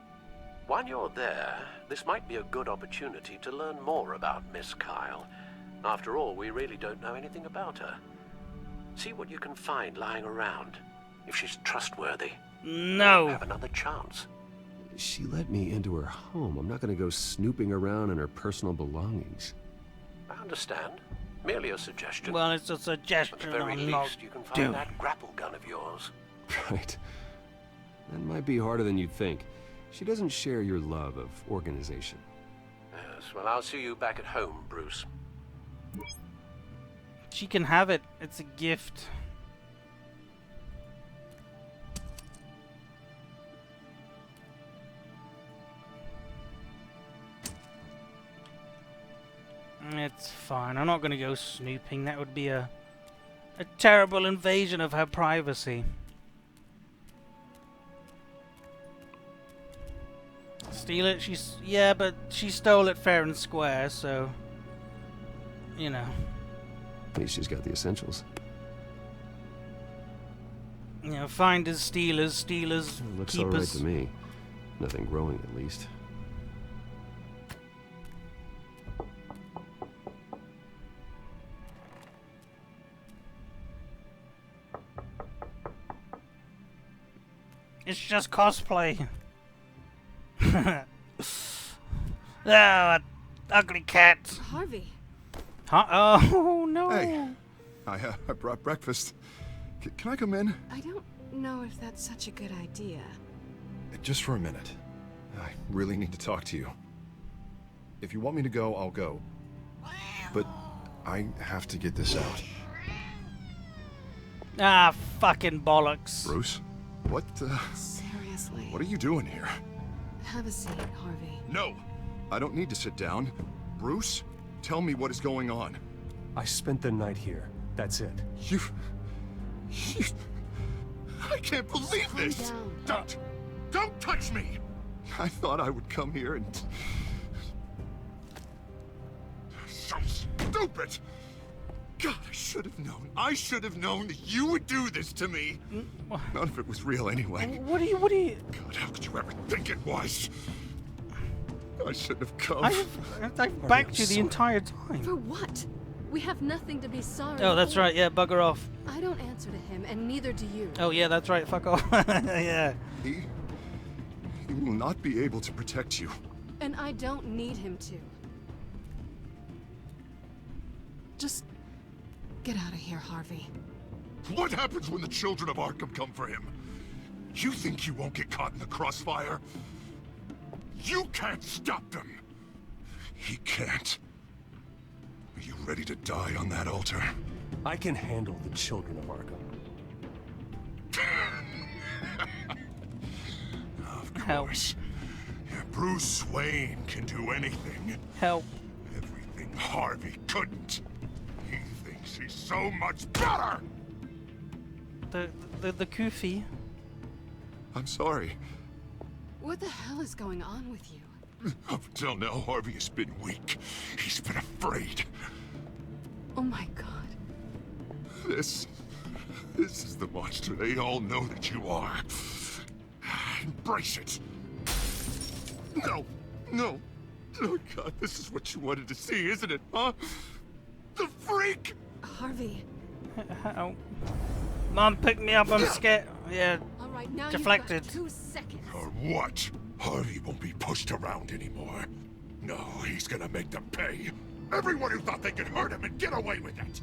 While you're there, this might be a good opportunity to learn more about Miss Kyle. After all, we really don't know anything about her. See what you can find lying around. If she's trustworthy, no, you'll have another chance. She let me into her home. I'm not going to go snooping around in her personal belongings. I understand. Merely a suggestion. Well, it's a suggestion. At the very I'm not least, you can find doing. that grapple gun of yours. Right. That might be harder than you'd think. She doesn't share your love of organization. Yes, well, I'll see you back at home, Bruce. She can have it. It's a gift. It's fine. I'm not going to go snooping. That would be a terrible invasion of her privacy. Steal it? Yeah, but she stole it fair and square, so you know. At least she's got the essentials. You know, finders, stealers, Looks keepers. all right to me. Nothing growing, at least. It's just cosplay. Oh, ugly cat. Harvey. Huh? Oh, no. Hey, I brought breakfast. Can I come in? I don't know if that's such a good idea. Just for a minute. I really need to talk to you. If you want me to go, I'll go. But I have to get this out. Ah, fucking bollocks. Bruce? What, Seriously. What are you doing here? Have a seat, Harvey. No! I don't need to sit down. Bruce, tell me what is going on. I spent the night here. That's it. You... I can't believe this! Don't touch me! I thought I would come here and so stupid! God, I should have known. I should have known that you would do this to me. None of it was real anyway. What do you... God, how could you ever think it was? I shouldn't have come. I've backed you the entire time. For what? We have nothing to be sorry Oh, that's for. right. Yeah, bugger off. I don't answer to him, and neither do you. Oh, yeah, that's right. Fuck off. Yeah. He will not be able to protect you. And I don't need him to. Just get out of here, Harvey. What happens when the children of Arkham come for him? You think you won't get caught in the crossfire? You can't stop them. He can't. Are you ready to die on that altar? I can handle the children of Arkham. Of course. Bruce Wayne can do anything. Help. Everything Harvey couldn't. He thinks he's so much better! The Koofy. I'm sorry. What the hell is going on with you? Up until now, Harvey has been weak. He's been afraid. Oh my god. This is the monster they all know that you are. Embrace it. No. Oh god, this is what you wanted to see, isn't it, huh? The freak! Harvey. Oh. Mom, pick me up, I'm scared. Yeah. All right, now deflected. You've got 2 seconds. Or what? Harvey won't be pushed around anymore. No, he's gonna make them pay. Everyone who thought they could hurt him and get away with it.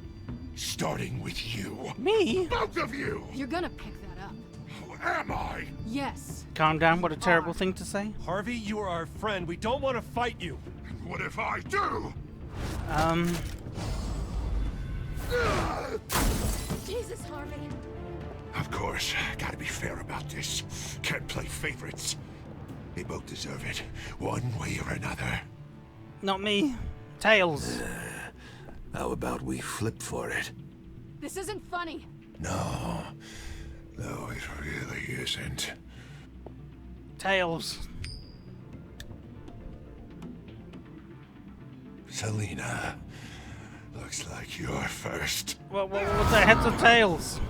Starting with you. Me? Both of you! You're gonna pick that up. Who am I? Yes. Calm down, what a terrible thing to say. Harvey, you are our friend. We don't want to fight you. What if I do? Jesus, Harvey. Of course, gotta be fair about this. Can't play favorites. They both deserve it, one way or another. Not me. Tails. How about we flip for it? This isn't funny. No, it really isn't. Tails. Selina, looks like you're first. What's that? Heads or tails?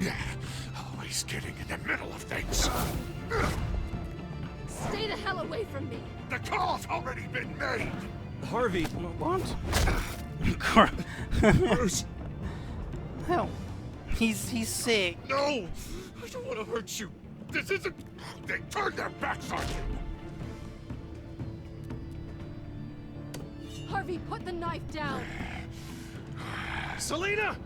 Yeah, always getting in the middle of things. Stay the hell away from me. The call's already been made. Harvey. What? Bruce. Hell. He's sick. No! I don't want to hurt you. This isn't... They turned their backs on you. Harvey, put the knife down. Selina!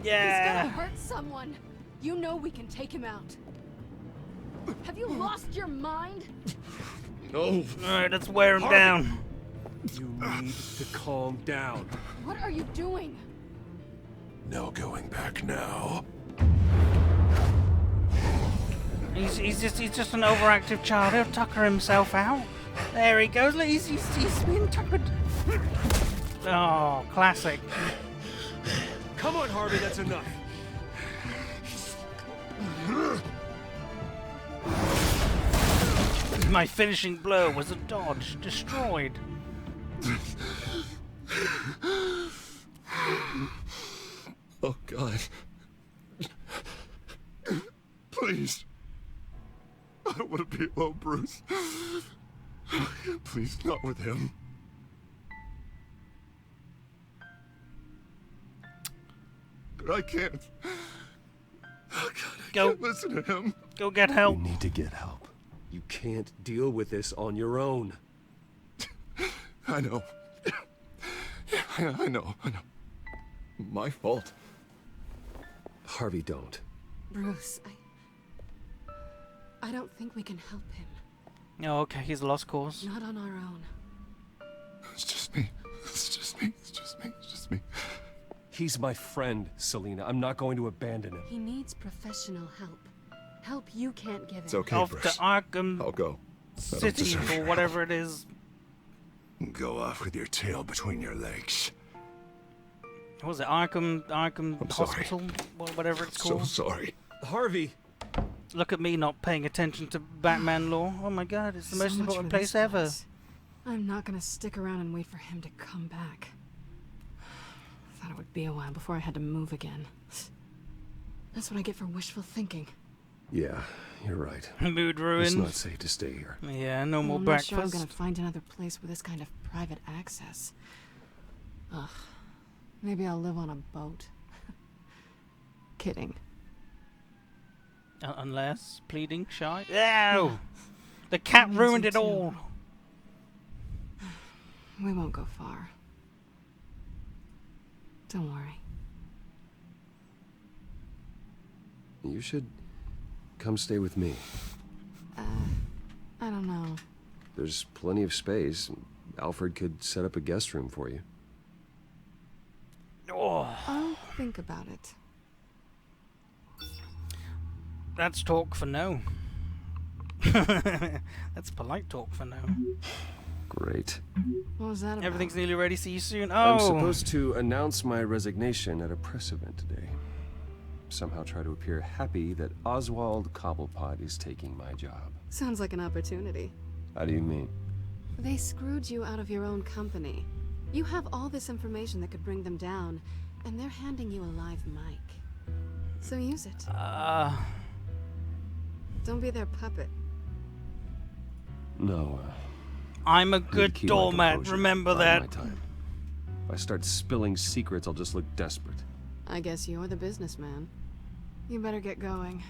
Yeah. He's gonna hurt someone. You know we can take him out. Have you lost your mind? No. Alright, let's wear him down. You need to calm down. What are you doing? No going back now. He's just an overactive child. He'll tucker himself out. There he goes. Look, he's being tuckered. Oh, classic. Come on, Harvey, that's enough. My finishing blow was a dodge. Destroyed. Oh, God. Please. I don't want to be alone, Bruce. Please, not with him. But I can't. Oh, God, I can't listen to him. Go get help. You need to get help. You can't deal with this on your own. I know. I know. My fault. Harvey, don't. Bruce, I don't think we can help him. Oh, okay, he's a lost cause. Not on our own. It's just me. He's my friend, Selina. I'm not going to abandon him. He needs professional help. Help you can't give him. It's okay, Off Bruce. to Arkham I'll go. City or whatever it is. Go off with your tail between your legs. What was it? Arkham I'm Hospital? Whatever it's called. So sorry. Harvey! Look at me not paying attention to Batman lore. Oh my god, it's the most So much important for place this ever. place. I'm not gonna stick around and wait for him to come back. Thought it would be a while before I had to move again. That's what I get for wishful thinking. Yeah, you're right. Mood ruined. It's not safe to stay here. Yeah, no more I'm breakfast. not sure I'm gonna find another place with this kind of private access. Ugh. Maybe I'll live on a boat. Kidding. Unless pleading shy. Ew! The cat ruined it all. We won't go far. Don't worry. You should come stay with me. I don't know. There's plenty of space. Alfred could set up a guest room for you. Oh. I'll think about it. That's talk for no. That's polite talk for no. Great. What was that about? Everything's nearly ready. See you soon. Oh. I'm supposed to announce my resignation at a press event today. Somehow try to appear happy that Oswald Cobblepot is taking my job. Sounds like an opportunity. How do you mean? They screwed you out of your own company. You have all this information that could bring them down, and they're handing you a live mic. So use it. Don't be their puppet. No, I'm a I need to good keep my doormat, composure, remember biding that. my time. If I start spilling secrets, I'll just look desperate. I guess you're the businessman. You better get going.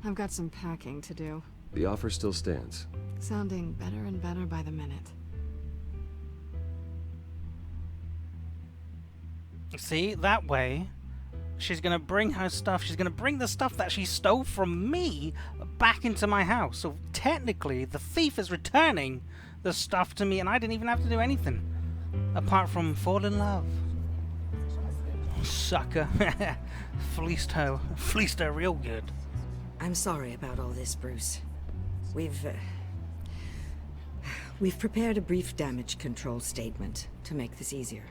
I've got some packing to do. The offer still stands. Sounding better and better by the minute. See, that way, she's gonna bring her stuff. She's gonna bring the stuff that she stole from me back into my house. So technically, the thief is returning the stuff to me, and I didn't even have to do anything apart from fall in love. Sucker. Fleeced her real good. I'm sorry about all this, Bruce. We've prepared a brief damage control statement to make this easier.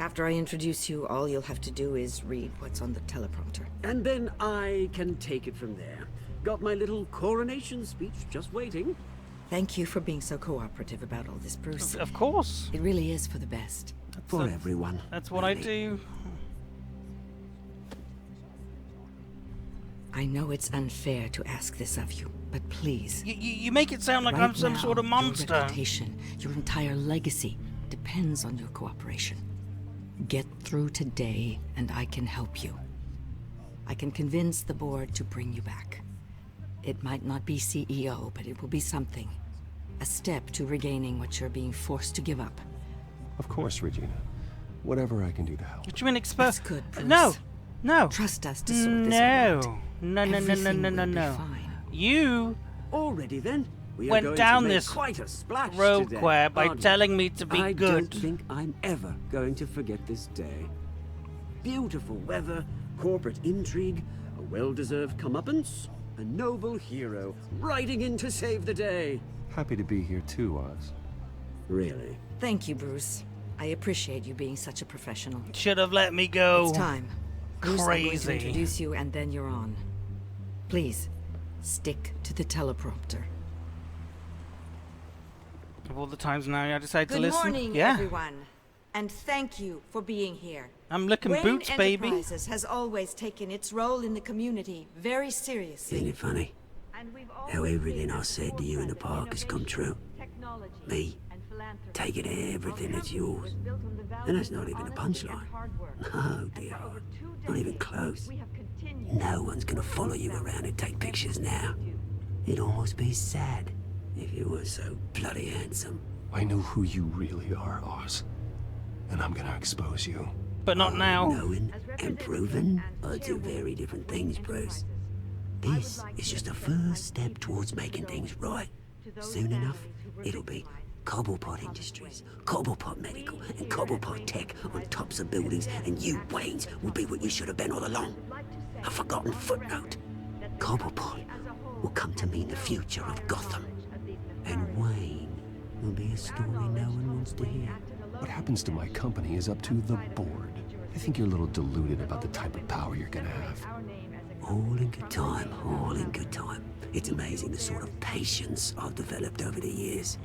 After I introduce you, all you'll have to do is read what's on the teleprompter. And then I can take it from there. Got my little coronation speech just waiting. Thank you for being so cooperative about all this, Bruce. Of course. It really is for the best. For everyone. That's what I do. I know it's unfair to ask this of you, but please. You make it sound like right I'm some now, sort of monster. Your reputation, your entire legacy, depends on your cooperation. Get through today, and I can help you. I can convince the board to bring you back. It might not be CEO, but it will be something. A step to regaining what you're being forced to give up. Of course, Regina. Whatever I can do to help. What do you mean That's good, Bruce. No. Trust us to sort this out. No. Everything will be fine. You already then we are went going down to make this quite a splash road today, quare by aren't we? telling me to be I good. don't think I'm ever going to forget this day. Beautiful weather, corporate intrigue, a well-deserved comeuppance, a noble hero riding in to save the day. Happy to be here too, Oz. Really? Thank you, Bruce. I appreciate you being such a professional. Should have let me go. It's time. Bruce, I'm going to Crazy. introduce you, and then you're on. Please, stick to the teleprompter. Of all the times now I decide to Good listen. morning, Yeah. everyone. And thank you for being here. I'm licking Wayne boots, baby. Enterprises has always taken its role in the community very seriously. Isn't it funny? How everything I said to you in the park has come true. Me, taking everything that's yours. And that's not even a punchline. No, dear heart. Not even close. No one's gonna follow you around and take pictures now. It'd almost be sad if you were so bloody handsome. I know who you really are, Oz. And I'm gonna expose you. But not now. Knowing and proving are two very different things, Bruce. This is just a first step towards making things right. Soon enough, it'll be Cobblepot Industries, Cobblepot Medical, and Cobblepot Tech on tops of buildings, and you, Waynes, will be what you should have been all along. A forgotten footnote. Cobblepot will come to mean the future of Gotham. And Wayne will be a story no one wants to hear. What happens to my company is up to the board. I think you're a little deluded about the type of power you're gonna have. All in good time, all in good time. It's amazing the sort of patience I've developed over the years.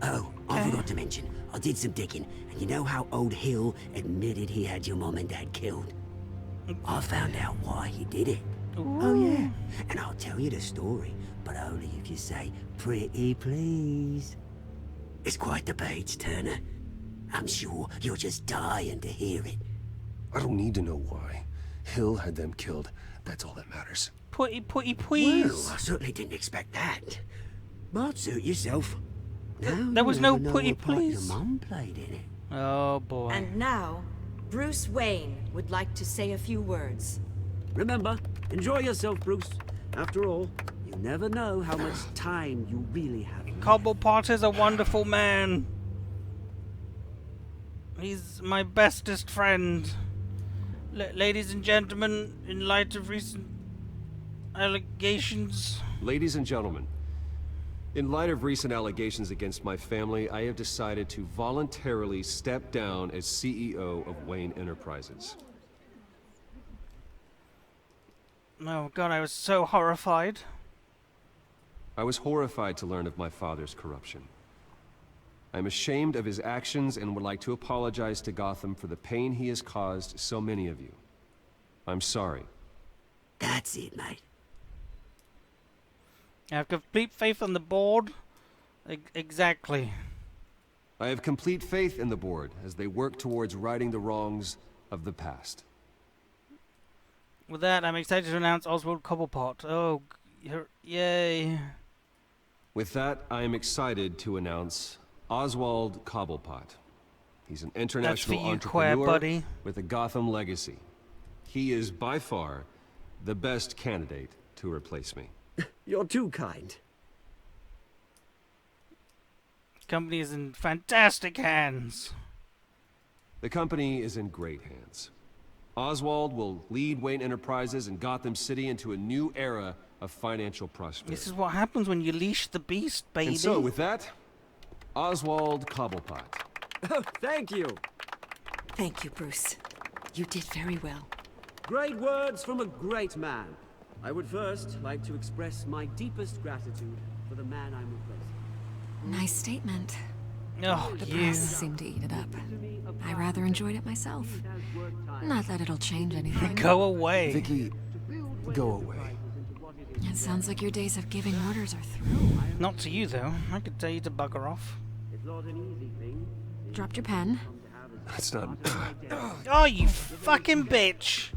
Oh, I forgot to mention, I did some digging, and you know how old Hill admitted he had your mom and dad killed? I found out why he did it. Ooh. Oh yeah, and I'll tell you the story, but only if you say, pretty please. It's quite the page, Turner. I'm sure you're just dying to hear it. I don't need to know why. Hill had them killed. That's all that matters. Please. Well, I certainly didn't expect that. But suit yourself. Now There was no pretty please. Your mum played in it. Oh boy. And now, Bruce Wayne would like to say a few words. Remember, enjoy yourself, Bruce. After all, you never know how much time you really have. Cobblepot is a wonderful man. He's my bestest friend. Ladies and gentlemen, in light of recent allegations... Ladies and gentlemen, in light of recent allegations against my family, I have decided to voluntarily step down as CEO of Wayne Enterprises. Oh god, I was so horrified. I was horrified to learn of my father's corruption. I'm ashamed of his actions and would like to apologize to Gotham for the pain he has caused so many of you. I'm sorry. That's it, mate. I have complete faith in the board. Exactly. I have complete faith in the board as they work towards righting the wrongs of the past. With that, I'm excited to announce Oswald Cobblepot. Oh, yay. With that, I am excited to announce Oswald Cobblepot. He's an international entrepreneur buddy. with a Gotham legacy. He is by far the best candidate to replace me. You're too kind. The company is in fantastic hands. The company is in great hands. Oswald will lead Wayne Enterprises and Gotham City into a new era of financial prosperity. This is what happens when you leash the beast, baby. And so, with that, Oswald Cobblepot. Oh, thank you. Thank you, Bruce. You did very well. Great words from a great man. I would first like to express my deepest gratitude for the man I'm replacing. Nice statement. Oh, the you. press seemed to eat it up. I rather enjoyed it myself. Not that it'll change anything. Go away. Vicky, go away. It sounds like your days of giving orders are through. Not to you, though. I could tell you to bugger off. Dropped your pen. That's not... Oh, you fucking bitch!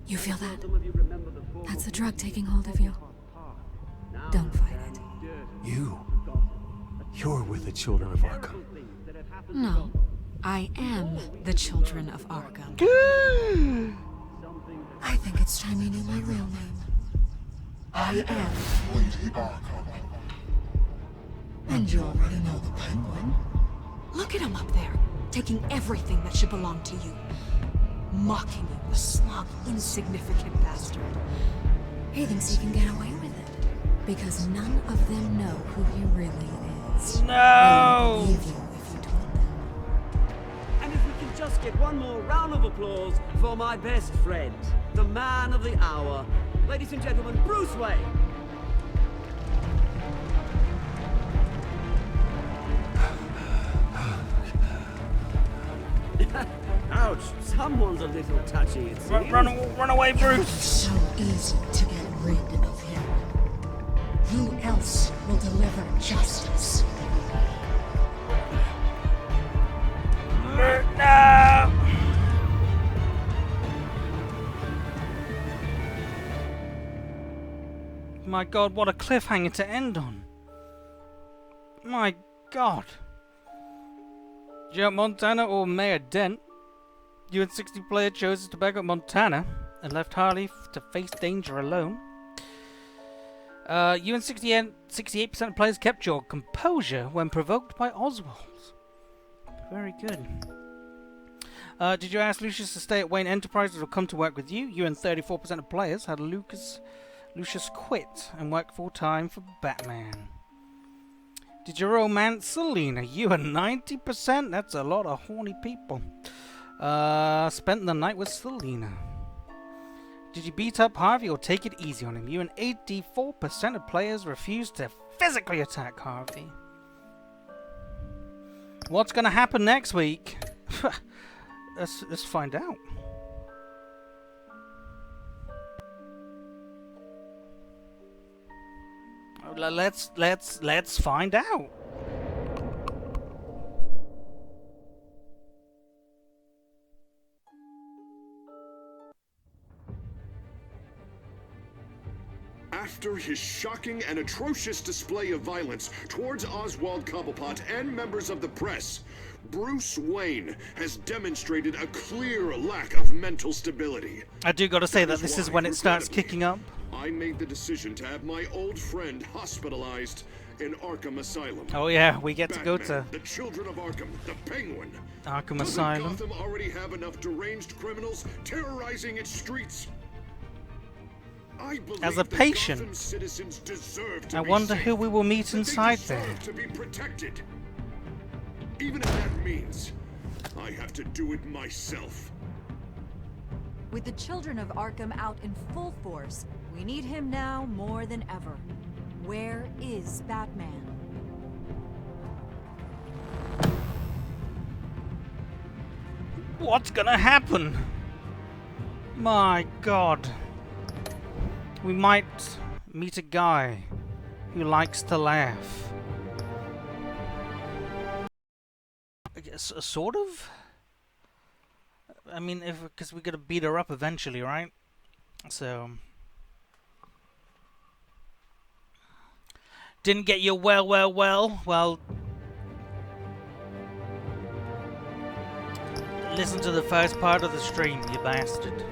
You feel that? That's the drug taking hold of you. Don't fight it. You're with the children of Arkham. No, I am the children of Arkham. I think it's time you knew my real name. I am Lady Arkham. And you already know the Penguin. Look at him up there, taking everything that should belong to you. Mocking you, the slug, insignificant bastard. He thinks he can get away with it, because none of them know who he really is. No! They would believe you if you told them. And if we can just get one more round of applause for my best friend, the man of the hour, ladies and gentlemen, Bruce Wayne. Ouch, someone's a little touchy, it seems. Run away, Bruce! So easy to get rid of him. Who else will deliver justice? No! My god, what a cliffhanger to end on. My god. Joe Montana or Mayor Dent? UN60 player chose to back up Montana and left Harley to face danger alone. UN68% of players kept your composure when provoked by Oswald. Very good. Did you ask Lucius to stay at Wayne Enterprises or come to work with you? UN34% of players had Lucius quit and work full-time for Batman. Did you romance Selena? You are 90%? That's a lot of horny people. Spent the night with Selena. Did you beat up Harvey or take it easy on him? You and 84% of players refused to physically attack Harvey. What's gonna happen next week? Let's find out. Let's find out. After his shocking and atrocious display of violence towards Oswald Cobblepot and members of the press, Bruce Wayne has demonstrated a clear lack of mental stability. I do gotta say that this is when it starts kicking up. I made the decision to have my old friend hospitalized in Arkham Asylum. Oh yeah, we get Batman, to go to the Children of Arkham, the Penguin. Arkham Doesn't Asylum. Gotham already have enough deranged criminals terrorizing its streets? I believe As a patient, Gotham citizens deserve to I be wonder safe, who we will meet that they inside deserve there. to be protected. Even if that means I have to do it myself. With the Children of Arkham out in full force, we need him now more than ever. Where is Batman? What's gonna happen? My God. We might meet a guy who likes to laugh. I guess, sort of? I mean, because we're gonna beat her up eventually, right? So... Didn't get your well... Listen to the first part of the stream, you bastard.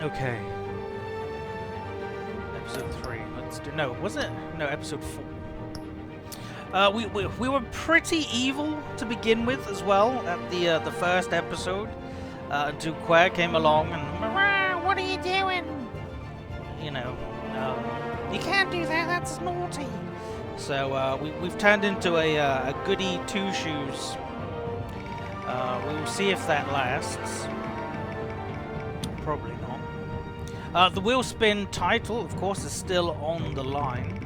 Okay. Episode 3. Let's do... No, was it? No, episode 4. We were pretty evil to begin with as well at the first episode. Until Quare came along and... What are you doing? You know, you can't do that, that's naughty. So, we've turned into a goody two-shoes. We'll see if that lasts. Probably not. The Wheel Spin title, of course, is still on the line.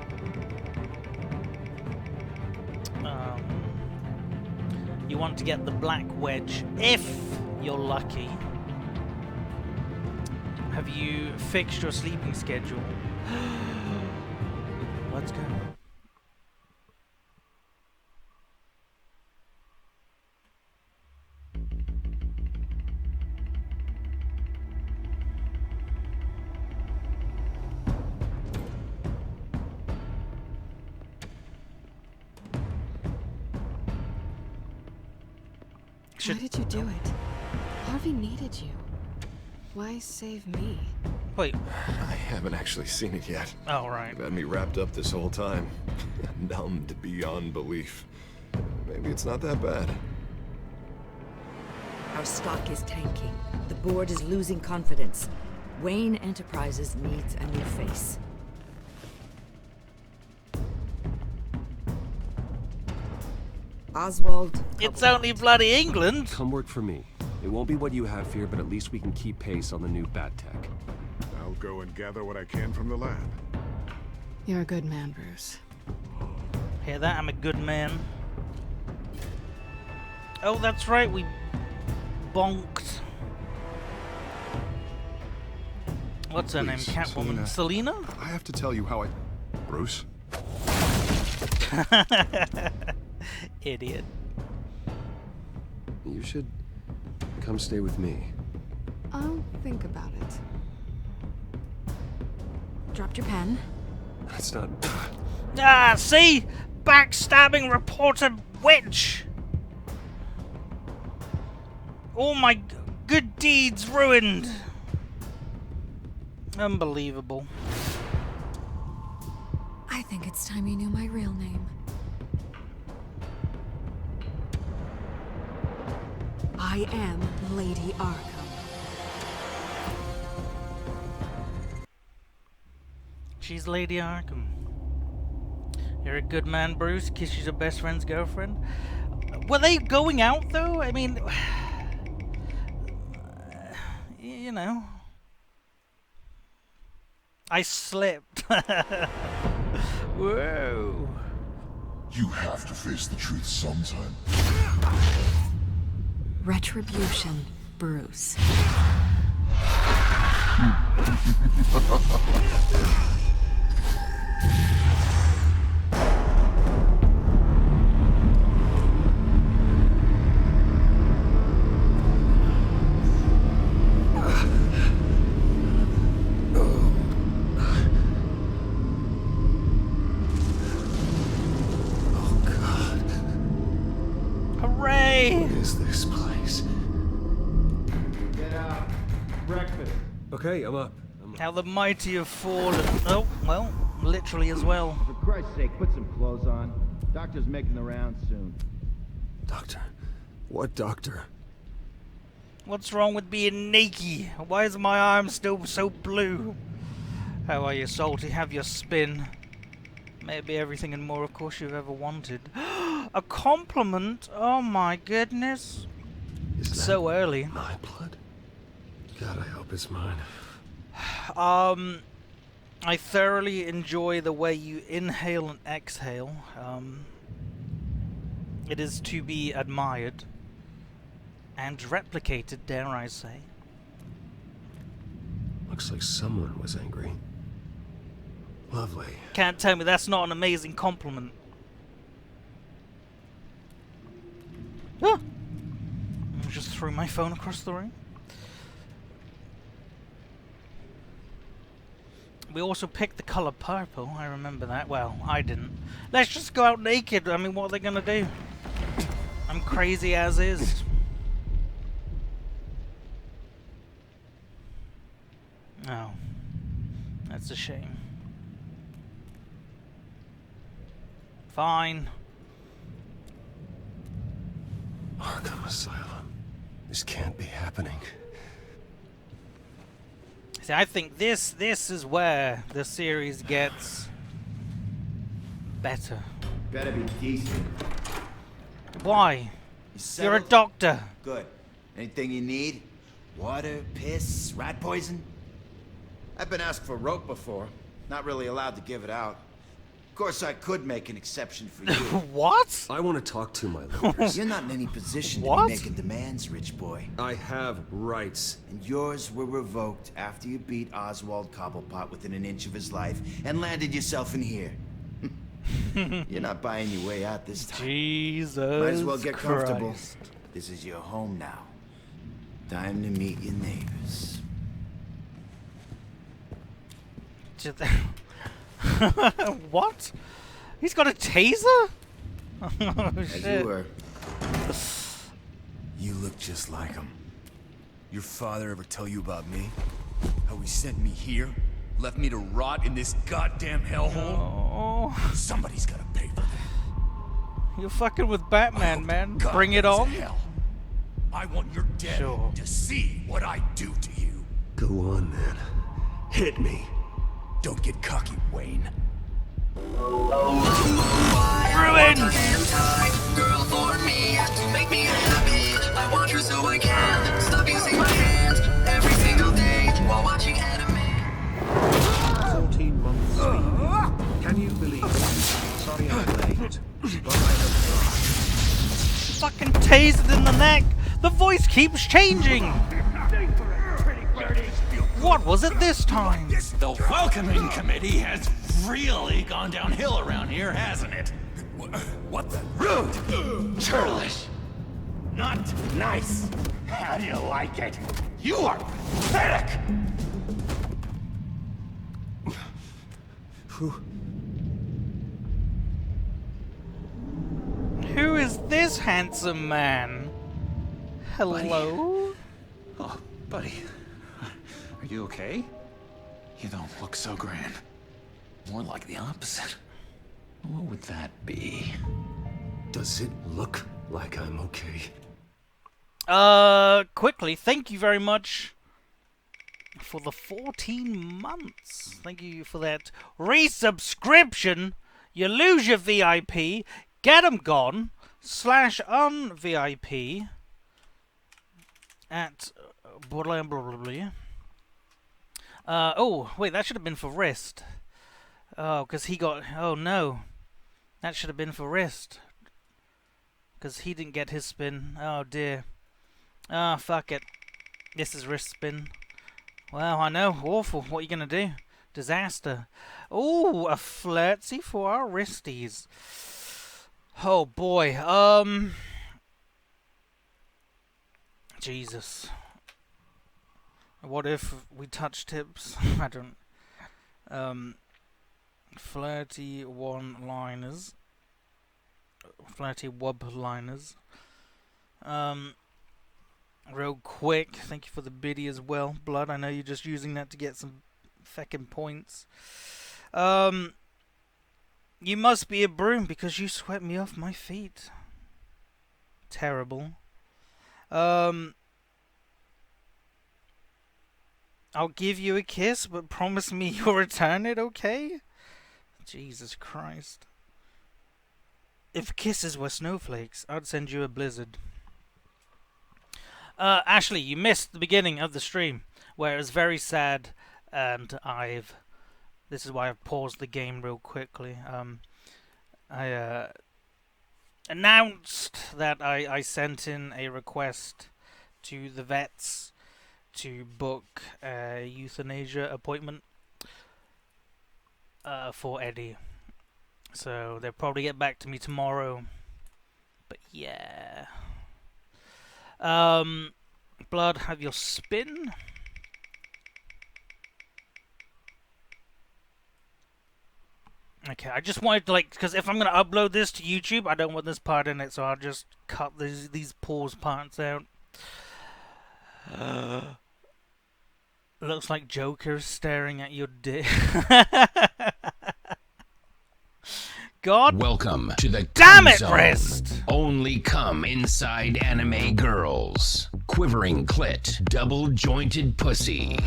You want to get the Black Wedge if you're lucky. Have you fixed your sleeping schedule? Let's go. Why did you do it? Harvey needed you. Why save me? Wait. I haven't actually seen it yet. Oh, right. You've had me wrapped up this whole time. Numbed beyond belief. Maybe it's not that bad. Our stock is tanking. The board is losing confidence. Wayne Enterprises needs a new face. Oswald. It's only bloody England. Come work for me. It won't be what you have here, but at least we can keep pace on the new bat tech. I'll go and gather what I can from the lab. You're a good man, Bruce. Hear that? I'm a good man. Oh, that's right, we bonked. What's her name? Catwoman? Selena? I have to tell you how I... Bruce? Idiot. You should come stay with me. I'll think about it. Dropped your pen. That's not... Ah, see? Backstabbing reporter witch! All my good deeds ruined. Unbelievable. I think it's time you knew my real name. I am Lady Arkham. She's Lady Arkham. You're a good man, Bruce. Kisses your best friend's girlfriend. Were they going out, though? I mean... you know... I slipped. Whoa. You have to face the truth sometime. Retribution, Bruce. Hooray! What is this place? Get out. Breakfast. Okay, I'm up. How the mighty have fallen. Oh, well, literally as well. For Christ's sake, put some clothes on. Doctor's making the rounds soon. Doctor? What doctor? What's wrong with being naked? Why is my arm still so blue? How are you, Salty? Have your spin. Maybe everything and more, of course, you've ever wanted. A compliment? Oh my goodness. Is that so early. My blood? God, I hope it's mine. I thoroughly enjoy the way you inhale and exhale. It is to be admired. And replicated, dare I say. Looks like someone was angry. Lovely. Can't tell me that's not an amazing compliment. Ah! I just threw my phone across the room. We also picked the color purple, I remember that. Well, I didn't. Let's just go out naked. I mean, what are they gonna do? I'm crazy as is. Oh. That's a shame. Fine. Arkham Asylum. This can't be happening. See, I think this is where the series gets better. Better be decent. Why? You You're a doctor. Good. Anything you need? Water, piss, rat poison? I've been asked for rope before. Not really allowed to give it out. Of course, I could make an exception for you. What? I want to talk to my lawyers. You're not in any position to What? be making demands, rich boy. I have rights. And yours were revoked after you beat Oswald Cobblepot within an inch of his life and landed yourself in here. You're not buying your way out this time. Jesus Might as well get comfortable. Christ. This is your home now. Time to meet your neighbors. What? He's got a taser? Oh, As shit. you were. You look just like him. Your father ever tell you about me? How he sent me here? Left me to rot in this goddamn hellhole? Oh. Somebody's gotta pay for that. You're fucking with Batman, man. God Bring it knows on. hell. I want your dead Sure. to see what I do to you. Go on, then. Hit me. Don't get cocky, Wayne. Ruined! Girl for me, make me happy. I want you so I can stop using my hands every single day while watching anime. 14 months sleep. Can you believe it? Sorry I'm late, but I have Fucking tasered in the neck. The voice keeps changing. What was it this time? The welcoming committee has really gone downhill around here, hasn't it? What the? Rude! Churlish! Not nice! How do you like it? You are pathetic! Who is this handsome man? Hello? Oh, buddy. Are you okay? You don't look so grand. More like the opposite. What would that be? Does it look like I'm okay? Quickly, thank you very much for the 14 months. Thank you for that resubscription. You lose your VIP, get them gone, /unVIP at blah blah blah blah. Oh, wait, that should have been for wrist. Oh, because he got... Oh, no. That should have been for wrist. Because he didn't get his spin. Oh, dear. Ah, fuck it. This is wrist spin. Well, I know. Awful. What are you going to do? Disaster. Oh, a flirtsy for our wristies. Oh, boy. Jesus. What if we touch tips? I don't... Flirty one-liners. Flirty wub-liners. Real quick, thank you for the biddy as well, Blood. I know you're just using that to get some feckin' points. You must be a broom because you swept me off my feet. Terrible. I'll give you a kiss, but promise me you'll return it, okay? Jesus Christ. If kisses were snowflakes, I'd send you a blizzard. Ashley, you missed the beginning of the stream, where it was very sad, and this is why I've paused the game real quickly. I announced that I sent in a request to the vets to book a euthanasia appointment for Eddie. So they'll probably get back to me tomorrow. But yeah. Blood, have your spin. Okay, I just wanted to, like, because if I'm going to upload this to YouTube, I don't want this part in it, so I'll just cut these pause parts out. Looks like Joker staring at your dick. God. Welcome to the Damn it, Zone. wrist! Only come inside anime girls. Quivering clit, double-jointed pussy.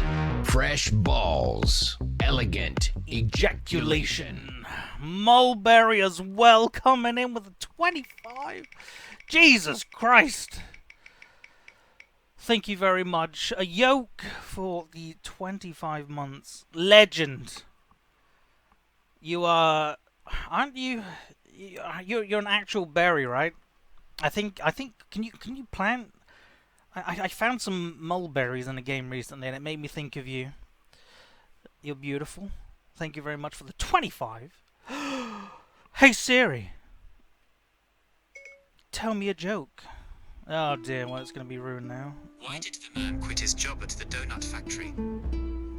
Fresh balls. Elegant ejaculation. Mulberry as well, coming in with a 25. Jesus Christ. Thank you very much. A yoke for the 25 months. Legend. You are... Aren't you? You're an actual berry, right? I think. Can you plant? I found some mulberries in a game recently, and it made me think of you. You're beautiful. Thank you very much for the 25. Hey Siri, tell me a joke. Oh dear, well it's gonna be ruined now. Why did the man quit his job at the donut factory?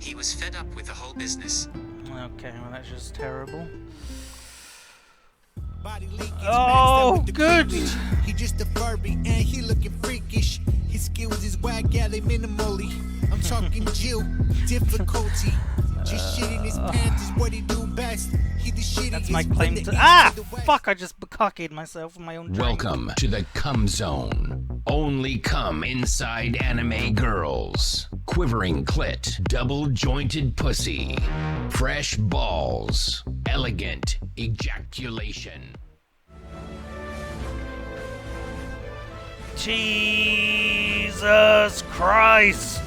He was fed up with the whole business. Okay, well that's just terrible. Oh, good! He just a Furby and he looking freakish. His skills is whack, yeah, they minimally. I'm talking Jew, difficulty. Just shit in his pants is what he do best. He the shittiest. That's my claim to. Fuck! I just bukkaked myself with my own drink. Welcome to the Cum Zone. Only come inside anime girls. Quivering clit, double-jointed pussy. Fresh balls. Elegant ejaculation. Jesus Christ!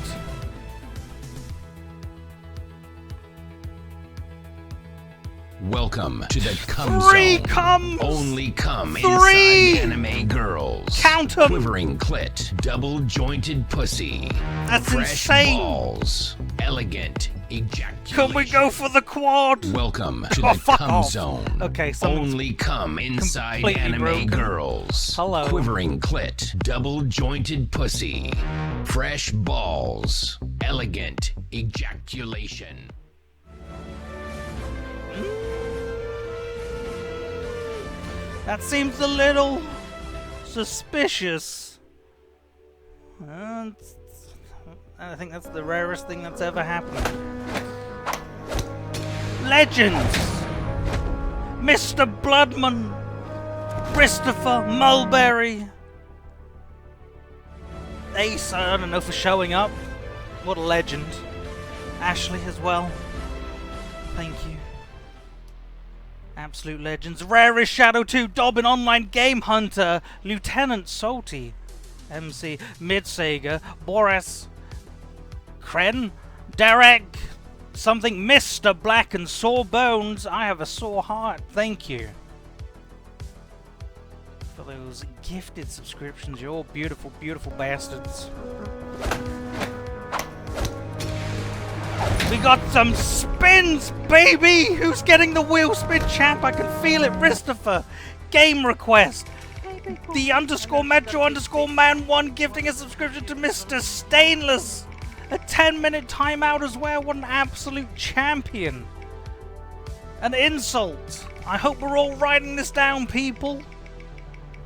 Welcome to the Cum Three Zone. comes! Only come Three! inside anime girls. Count 'em! Quivering clit, double-jointed pussy. That's Fresh insane! balls. Elegant ejaculation. Can we go for the quad? Welcome to Oh, the fuck Cum off. Zone. Okay, someone's Only come inside completely anime broken. girls. Hello. Quivering clit, double-jointed pussy. Fresh balls. Elegant ejaculation. That seems a little suspicious. I think that's the rarest thing that's ever happened. Legends! Mr. Bloodman! Christopher Mulberry! Ace, I don't know, for showing up. What a legend. Ashley as well. Thank you. Absolute legends. Rarest Shadow 2, Dobbin Online Game Hunter, Lieutenant Salty, MC, Midsager, Boris, Kren, Derek, something, Mr. Black and Sore Bones. I have a sore heart. Thank you for those gifted subscriptions. You're all beautiful, beautiful bastards. We got some spins, baby! Who's getting the wheel spin champ? I can feel it. Christopher. Game request. The _ Metro _ Man 1 gifting a subscription to Mr. Stainless. A 10-minute timeout as well. What an absolute champion. An insult. I hope we're all writing this down, people.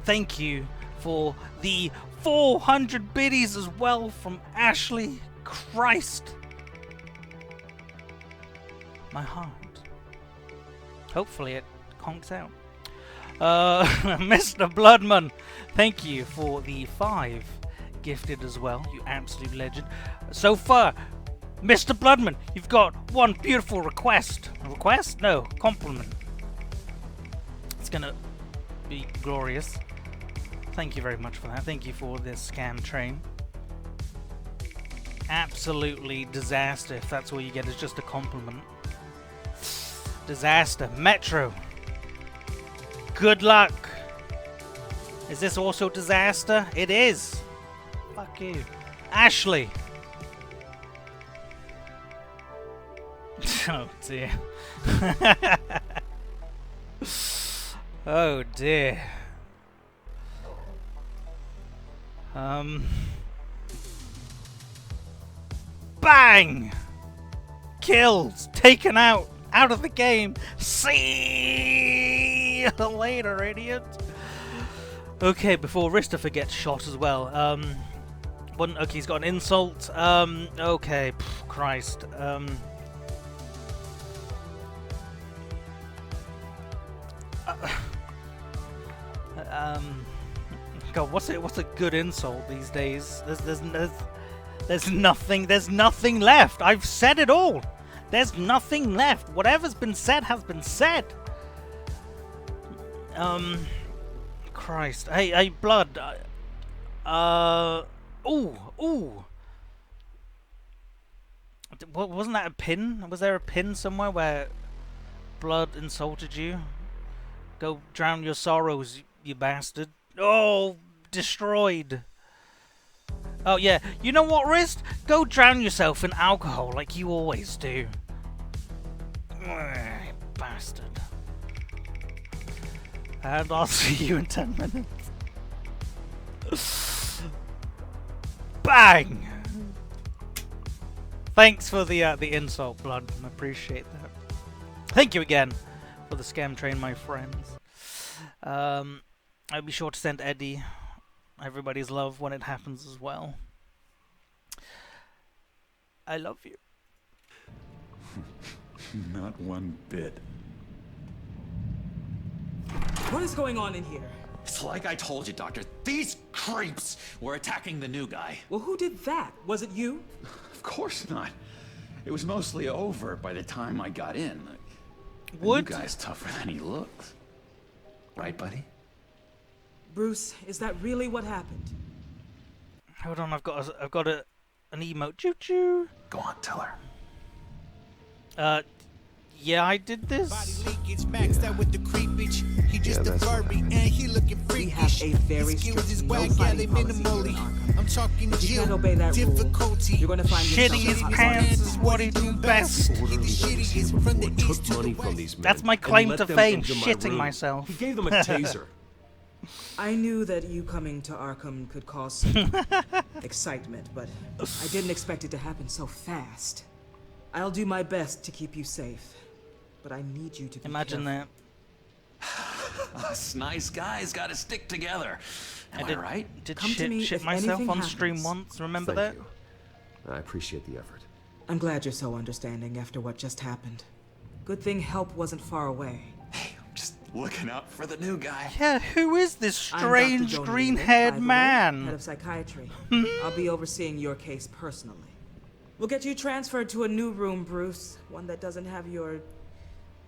Thank you for the 400 biddies as well from Ashley. Christ. My heart. Hopefully it conks out. Mr. Bloodman, thank you for the 5 gifted as well. You absolute legend. So far, Mr. Bloodman, you've got one beautiful request. Request? No, compliment. It's gonna be glorious. Thank you very much for that. Thank you for this scam train. Absolutely disaster. If that's all you get is just a compliment. Disaster. Metro. Good luck. Is this also disaster? It is. Fuck you. Ashley. Oh dear. Oh dear. Bang! Killed. Taken out. Out of the game. See you later, idiot. Okay, before Christopher gets shot as well. Okay, he's got an insult. Okay, Christ. God, what's a good insult these days? There's nothing left. I've said it all. There's nothing left. Whatever's been said has been said. Christ. Hey, Blood. Ooh. Wasn't that a pin? Was there a pin somewhere where Blood insulted you? Go drown your sorrows, you bastard. Oh, destroyed. Oh, yeah. You know what, Wrist? Go drown yourself in alcohol like you always do. Bastard. And I'll see you in 10 minutes. Bang! Thanks for the insult, Blood. I appreciate that. Thank you again for the scam train, my friends. I'll be sure to send Eddie everybody's love when it happens as well. I love you. Not one bit. What is going on in here? It's like I told you, Doctor. These creeps were attacking the new guy. Well, who did that? Was it you? Of course not. It was mostly over by the time I got in. The What? new guy's tougher than he looks. Right, buddy? Bruce, is that really what happened? Hold on, I've got an emote. Choo choo. Go on, tell her. Yeah, I did this. He just a Barbie and he looking freakish. We have a very His skills is strict whack, no yeah, they fighting policy minimally. here in Arkham. I'm talking If you Jill. can't obey that rule, Difficulty. you're gonna find Shitty his pants is what he do best. Took money from these men. That's my and claim let to them fame, into my shitting room. myself. He gave them a taser. I knew that you coming to Arkham could cause some excitement, but I didn't expect it to happen so fast. I'll do my best to keep you safe, but I need you to be Imagine careful. that. Us nice guys gotta stick together. Am I right? Did Come to me shit if myself anything on stream happens. once, remember Thank that? you. I appreciate the effort. I'm glad you're so understanding after what just happened. Good thing help wasn't far away. Looking out for the new guy. Yeah, who is this I'm Dr. strange Joan green-haired Newman, by the way, man? Head of psychiatry. I'll be overseeing your case personally. We'll get you transferred to a new room, Bruce. One that doesn't have your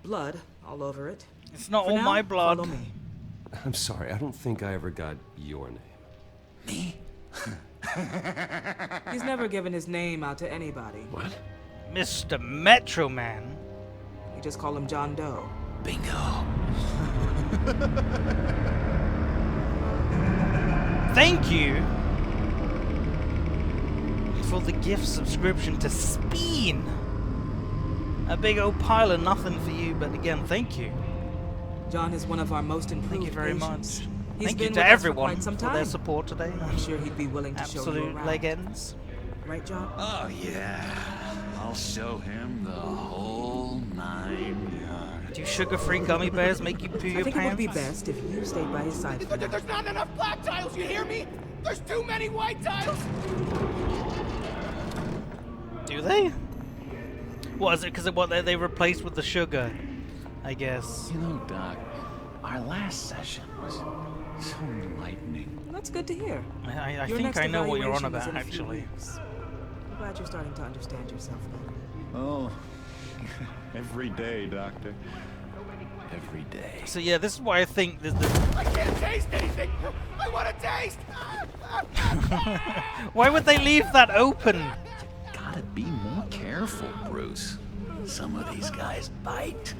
blood all over it. It's not For all now, my blood. follow me. I'm sorry, I don't think I ever got your name. Me? He's never given his name out to anybody. What? Mr. Metro Man. You just call him John Doe. Bingo. Thank you for the gift subscription to Speen. A big old pile of nothing for you, but again, thank you. John is one of our most improved Thank you very patients. much. He's Thank you been to with us for everyone quite some for their time. support today. I'm sure he'd be willing to show you Absolute around. leg ends. Right, John? Oh, yeah. I'll show him the whole 9 yards. Do sugar-free gummy bears make you poo I your think it would pants? be best if you stayed by his side. For now. There's not enough black tiles, you hear me? There's too many white tiles! Do they? What is it? Because what they replaced with the sugar, I guess. You know, Doc, our last session was so enlightening. Well, that's good to hear. I Your think next I know what you're on evaluation is about, in a few actually. weeks. I'm glad you're starting to understand yourself better. Oh, every day, Doctor. Every day. So yeah, this is why I think there's I can't taste anything! I want to taste! Why would they leave that open? Gotta be more careful, Bruce. Some of these guys bite.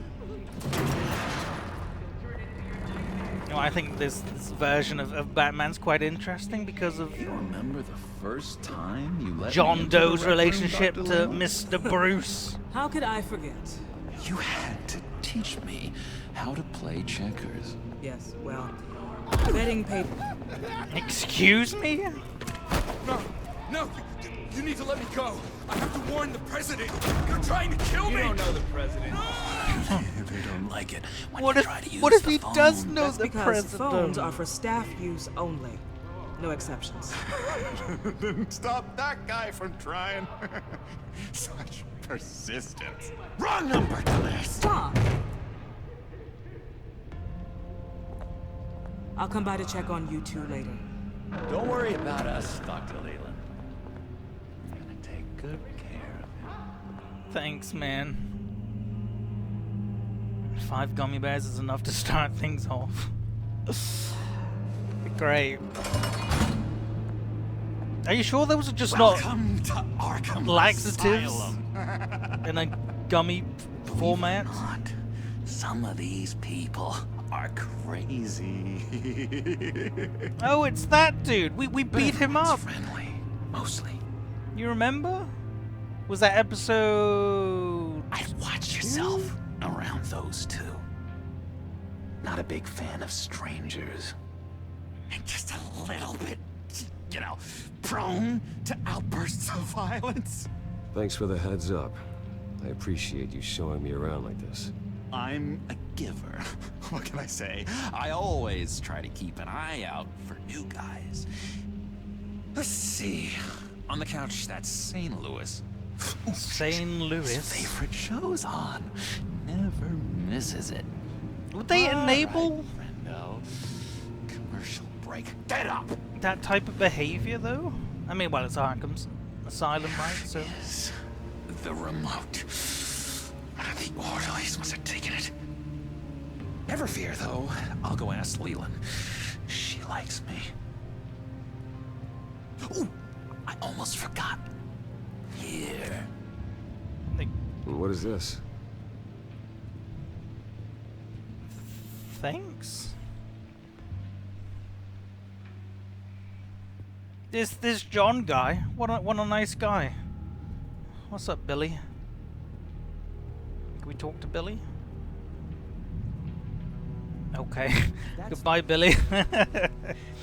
You know, I think this version of Batman's quite interesting because of You remember the first time you let me John into the Doe's rec room, relationship Dr. to Leland? Mr. Bruce. How could I forget? You had to teach me how to play checkers. Yes, well, vetting paper. Excuse me? No, you need to let me go. I have to warn the president. You're trying to kill me. You don't know the president. They don't like it when What you if try to use what if the he phone. does know That's the because president? phones are for staff use only. No exceptions. Didn't stop that guy from trying. Such persistence. Wrong number, Claire. Stop! I'll come by to check on you two later. Don't worry about us, Dr. Leland. I'm gonna take good care of you. Thanks, man. 5 gummy bears is enough to start things off. Great. Are you sure those are just Welcome to Arkham not laxatives Asylum. in a gummy format? Not. Some of these people are crazy. Oh, it's that dude. We beat him up. Friendly, mostly. You remember? Was that episode? I'd watch yourself around those two. Not a big fan of strangers. And just a little bit, you know, prone to outbursts of violence. Thanks for the heads up. I appreciate you showing me around like this. I'm a giver. What can I say? I always try to keep an eye out for new guys. Let's see. On the couch, that's St. Louis. St. Louis. His favorite show's on. Never misses it. Would they enable No. Commercial break. Get up! that type of behavior, though? I mean, well, it's Arkham's Asylum, right? So. Is the remote. The orderlies must have taken it. Never fear, though. I'll go ask Leland. She likes me. Ooh, I almost forgot. Here. What is this? Thanks. This John guy. What a nice guy. What's up, Billy? Can we talk to Billy? Okay. Goodbye, Billy.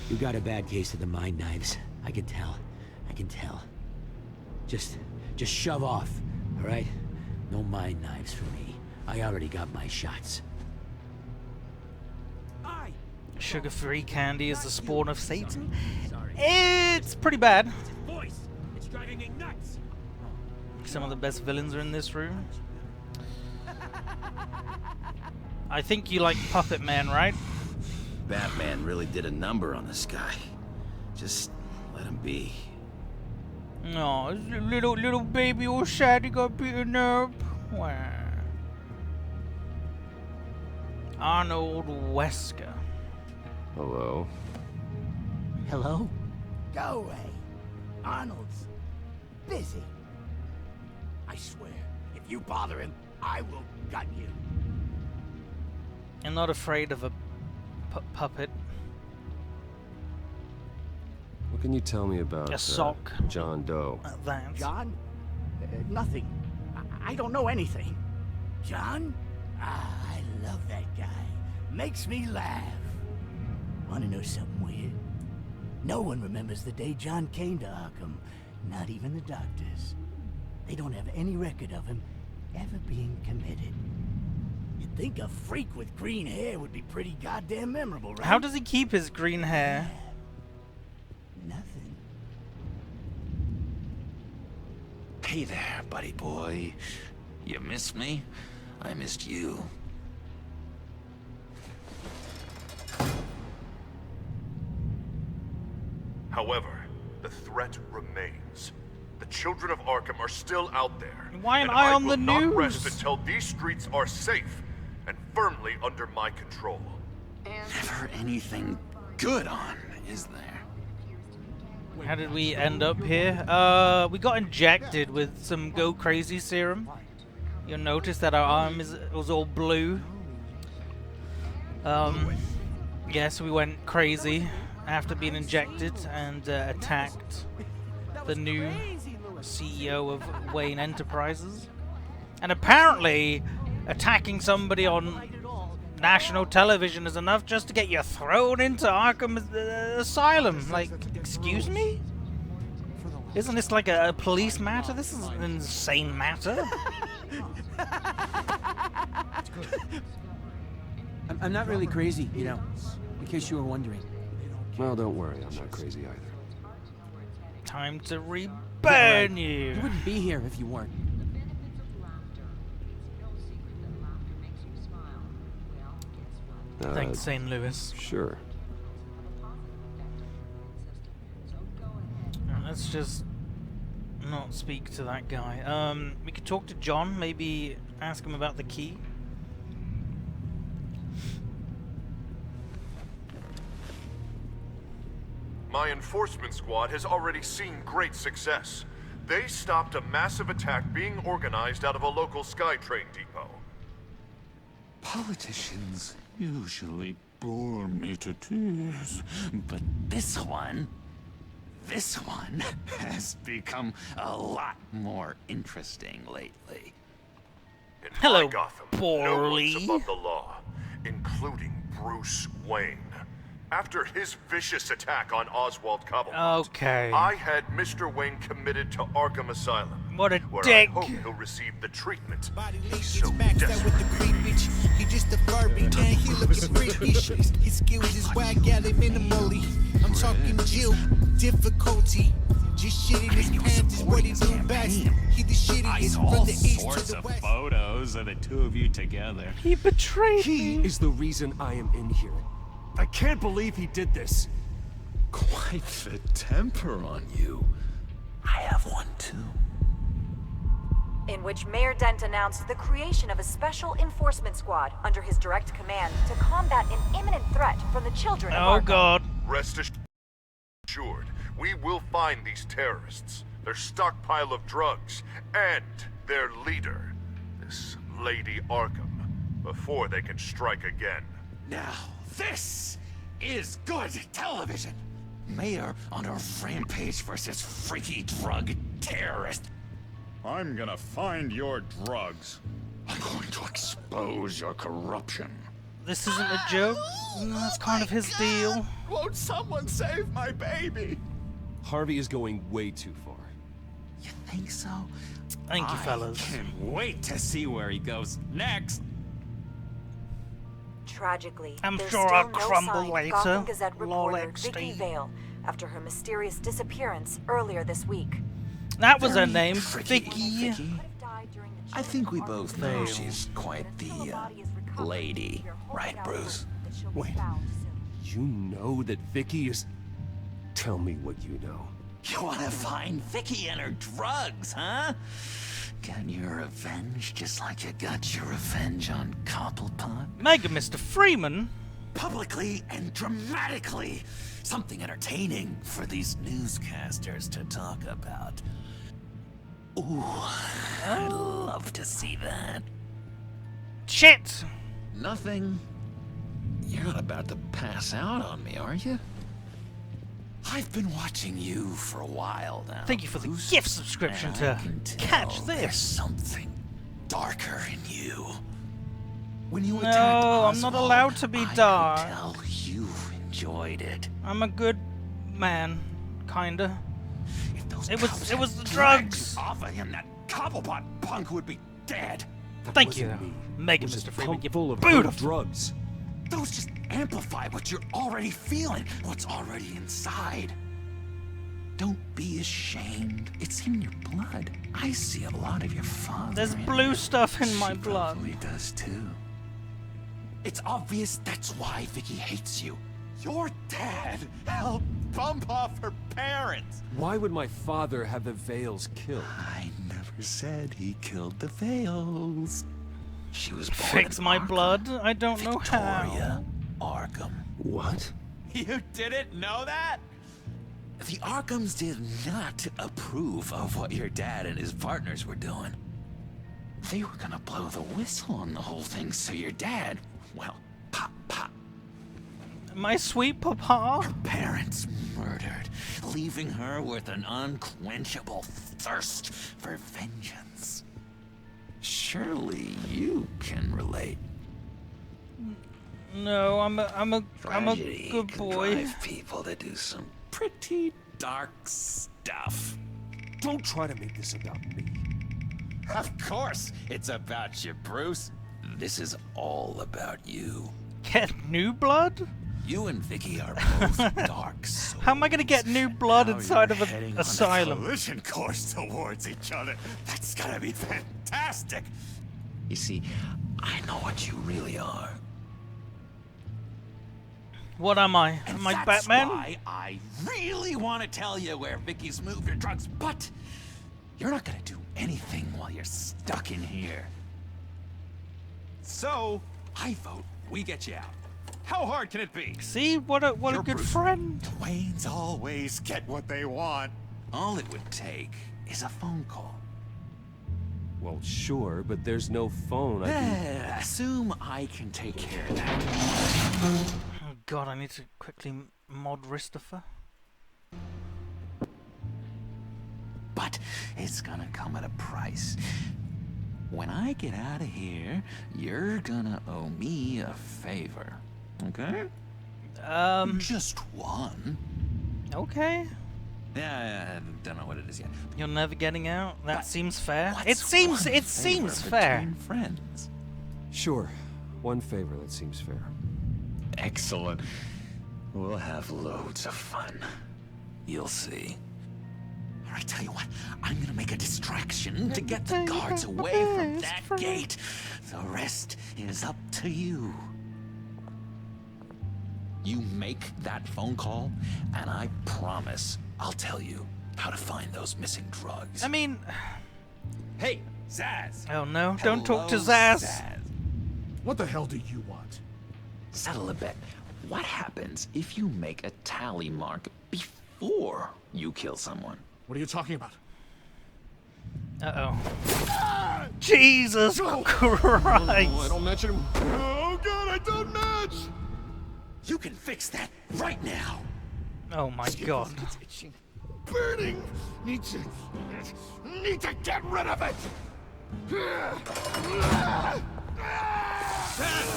You got a bad case of the mind knives. I can tell. I can tell. Just shove off, all right? No mind knives for me. I already got my shots. Sugar-free candy is the spawn of Satan. It's pretty bad. It's driving me nuts. Some of the best villains are in this room. I think you like Puppet Man, right? Batman really did a number on this guy. Just let him be. No, little baby all sad he got beaten up. Wow. Arnold Wesker. Hello. Hello? Go away. Arnold's busy. I swear, if you bother him, I will gut you. I'm not afraid of a puppet. What can you tell me about A sock. John Doe? That. John? Nothing. I don't know anything. John? I love that guy. Makes me laugh. Wanna know something weird? No one remembers the day John came to Arkham. Not even the doctors. They don't have any record of him ever being committed. You'd think a freak with green hair would be pretty goddamn memorable, right? How does he keep his green hair? Nothing. Hey there, buddy boy. You miss me? I missed you. However, the threat remains. The children of Arkham are still out there. Why am I on the will not news? rest until these streets are safe and firmly under my control. Never anything good on, is there? How did we end up here? We got injected with some go crazy serum. You'll notice that our arm was all blue. Yes, we went crazy after being injected and attacked the new CEO of Wayne Enterprises. And apparently, attacking somebody on national television is enough just to get you thrown into Arkham Asylum. Like, excuse me? Isn't this like a police matter? This is an insane matter. I'm not really crazy, you know, in case you were wondering. Well, don't worry, I'm not crazy either. Time to reburn you. You wouldn't be here if you weren't. Thanks, St. Louis. Sure. Let's just not speak to that guy. We could talk to John, maybe ask him about the key. My enforcement squad has already seen great success. They stopped a massive attack being organized out of a local SkyTrain depot. Politicians usually bore me to tears, but this one has become a lot more interesting lately. In Hello, my Gotham, Borley. no one's above the law, including Bruce Wayne. After his vicious attack on Oswald Cobblepot, Okay. I had Mr. Wayne committed to Arkham Asylum. What a where dick. I hope he'll receive the treatment he Gets so maxed out with the desperately creepage. He just a Barbie and he looking freakish. His skills is whack, yeah, they minimally. I'm talking Jill, difficulty. Just shit in his pants is what he do best. He the shittiest from the east to the west. Photos of the two of you together. He betrayed He me. is the reason I am in here. I can't believe he did this. Quite the temper on you. I have one too. In which Mayor Dent announced the creation of a special enforcement squad under his direct command to combat an imminent threat from the children of Oh Arkham. God. Rest assured, we will find these terrorists, their stockpile of drugs, and their leader, this Lady Arkham, before they can strike again. Now, this is good television. Mayor on a rampage versus freaky drug terrorist. I'm gonna find your drugs. I'm going to expose your corruption. This isn't a joke. That's kind of his deal. Won't someone save my baby? Harvey is going way too far. You think so? Thank you, fellas. I can't wait to see where he goes next. Tragically, I'm there's sure still I'll no crumble sign of later. Gotham Gazette Lol reporter Vicky XD. Vale after her mysterious disappearance earlier this week. That was her Very name, tricky, Vicky. I think we both know Vale. she's quite the lady, right, Bruce? Wait, you know that Vicky is... Tell me what you know. You want to find Vicky and her drugs, huh? get your revenge just like you got your revenge on Cobblepot? Mega Mr. Freeman? Publicly and dramatically. Something entertaining for these newscasters to talk about. Ooh, I'd love to see that. Shit! Nothing. You're not about to pass out on me, are you? I've been watching you for a while now. Thank you for the gift subscription to catch There's this. something darker in you. When you No, attacked I'm not Oswald, allowed to be I dark. could tell you enjoyed it. I'm a good man, kinda. It was the Dragged drugs. you off of him, that Cobblepot punk would be dead. Thank you, Mega Mr. Freeman. You full of beautiful drugs. Those just amplify what you're already feeling, what's already inside. Don't be ashamed. It's in your blood. I see a lot of your father. There's in blue you. stuff in She my blood. probably does too. It's obvious that's why Vicky hates you. Your dad helped bump off her parents. Why would my father have the Vales killed? I never said he killed the Vales. She was born Fix in my Arkham. blood? I don't know Victoria how. Arkham. What? You didn't know that? The Arkhams did not approve of what your dad and his partners were doing. They were gonna blow the whistle on the whole thing, so your dad, well, pop. My sweet papa? Her parents murdered, leaving her with an unquenchable thirst for vengeance. Surely you can relate. No, I'm a Tragedy good can boy. drive people to do some pretty dark stuff. Don't try to make this about me. Of course, it's about you, Bruce. This is all about you. Get new blood? You and Vicky are both dark souls. How am I gonna get new blood Now inside you're of heading an on a asylum? collision course towards each other. That's gonna be fantastic. You see, I know what you really are. What am I? And Am I that's Batman? why I really want to tell you where Vicky's moved her drugs, but you're not gonna do anything while you're stuck in here. So, I vote we get you out. How hard can it be? See, what a good friend. Waynes always get what they want. All it would take is a phone call. Well, sure, but there's no phone. Assume I can take care of that. Oh god, I need to quickly mod Christopher. But it's gonna come at a price. When I get out of here, you're gonna owe me a favor. Okay? Just one. Okay. Yeah, I don't know what it is yet. You're never getting out? That But seems fair. what's It seems one fair. favor between friends? Sure. One favor, that seems fair. Excellent. We'll have loads of fun. You'll see. All right, tell you what. I'm gonna make a distraction to get the guards away from that gate. The rest is up to you. You make that phone call, and I promise I'll tell you how to find those missing drugs. I mean... Hey, Zaz! Oh no, don't talk to Hello, Zaz. What the hell do you want? Settle a bet. What happens if you make a tally mark before you kill someone? What are you talking about? Uh-oh. Jesus Christ! I don't match him. Oh god, I don't match! You can fix that right now. Oh my god. It's itching. Burning! Need to get rid of it!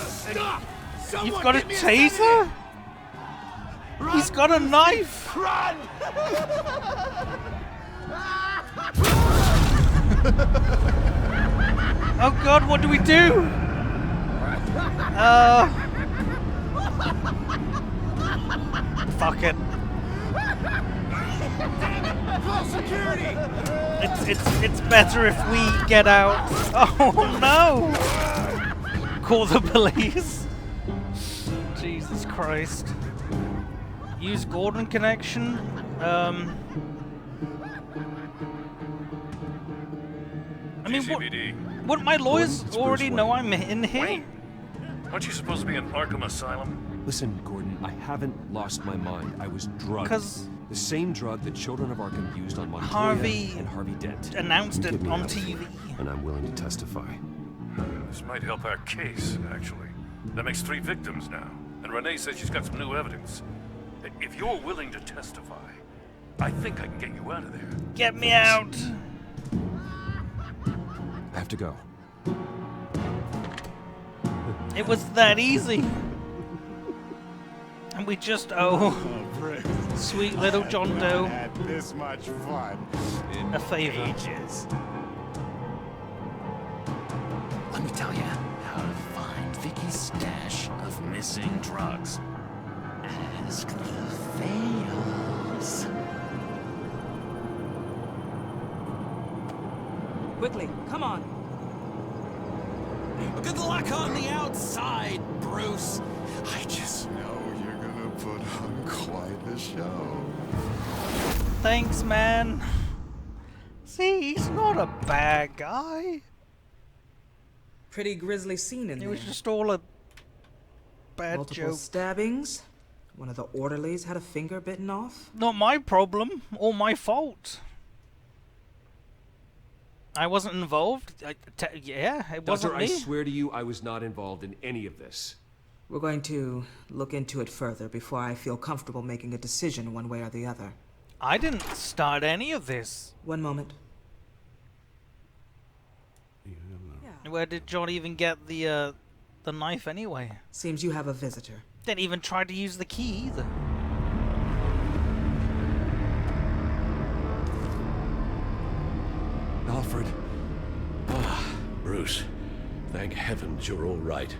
Stop! You've got a taser? He's got a knife! Run! Oh god, what do we do? Fuck it. Call security! It's better if we get out. Oh no! Call the police. Jesus Christ. Use Gordon connection. I mean, GCPD. wouldn't my lawyers Gordon, it's already Bruce know Wayne. I'm in here? Wayne? Aren't you supposed to be in Arkham Asylum? Listen, Gordon, I haven't lost my mind. I was drugged. 'Cause the same drug that children of Arkham used on Montoya Harvey and Harvey Dent. announced You it get me on out of TV. here, and I'm willing to testify. This might help our case, actually. That makes 3 victims now. And Renee says she's got some new evidence. If you're willing to testify, I think I can get you out of there. Get me out! I have to go. It was that easy. And we just owe sweet little John Doe had this much fun in a favor. ages. Let me tell you how to find Vicky's stash of missing drugs. Ask the Fails. Quickly, come on. Good luck on the outside, Bruce. I just know you're gonna put on quite a show. Thanks, man. See, he's not a bad guy. Pretty grisly scene in It there. was just all a bad Multiple joke. stabbings. One of the orderlies had a finger bitten off. Not my problem or my fault. I wasn't involved. Yeah, it wasn't Doctor, me. I swear to you, I was not involved in any of this. We're going to look into it further before I feel comfortable making a decision one way or the other. I didn't start any of this. One moment. Where did John even get the knife anyway? Seems you have a visitor. Didn't even try to use the key either. Alfred. Bruce, thank heavens you're all right.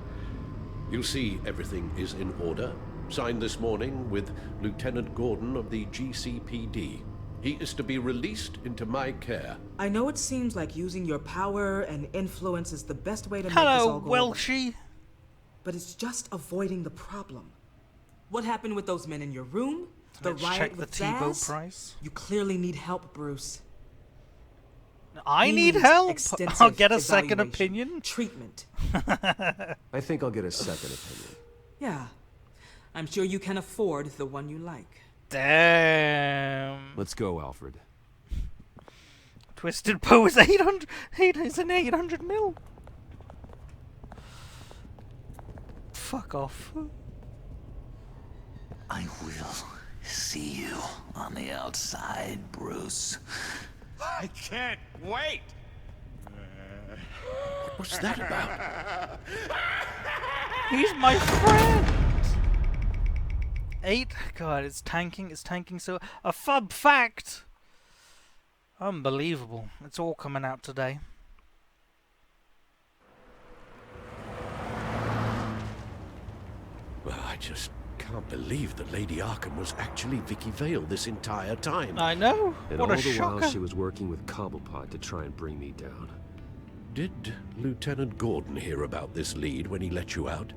You see, everything is in order. Signed this morning with Lieutenant Gordon of the GCPD. He is to be released into my care. I know it seems like using your power and influence is the best way to make this all go Hello, away. Welshie. But it's just avoiding the problem. What happened with those men in your room? The Let's riot check the with T-Bow Zaz? price. You clearly need help, Bruce. I He need needs help. extensive I'll get a second evaluation, opinion. Treatment. I think I'll get a second opinion. Yeah. I'm sure you can afford the one you like. Damn. Let's go, Alfred. Twisted Bow is 800. It's an 800 mil. Fuck off. I will see you on the outside, Bruce. I can't wait. What's that about? He's my friend. 8. God, it's tanking. It's tanking. So a fun fact. Unbelievable. It's all coming out today. Well, I just can't believe that Lady Arkham was actually Vicky Vale this entire time. I know. And What all a the shocker. while she was working with Cobblepot to try and bring me down. Did Lieutenant Gordon hear about this lead when he let you out?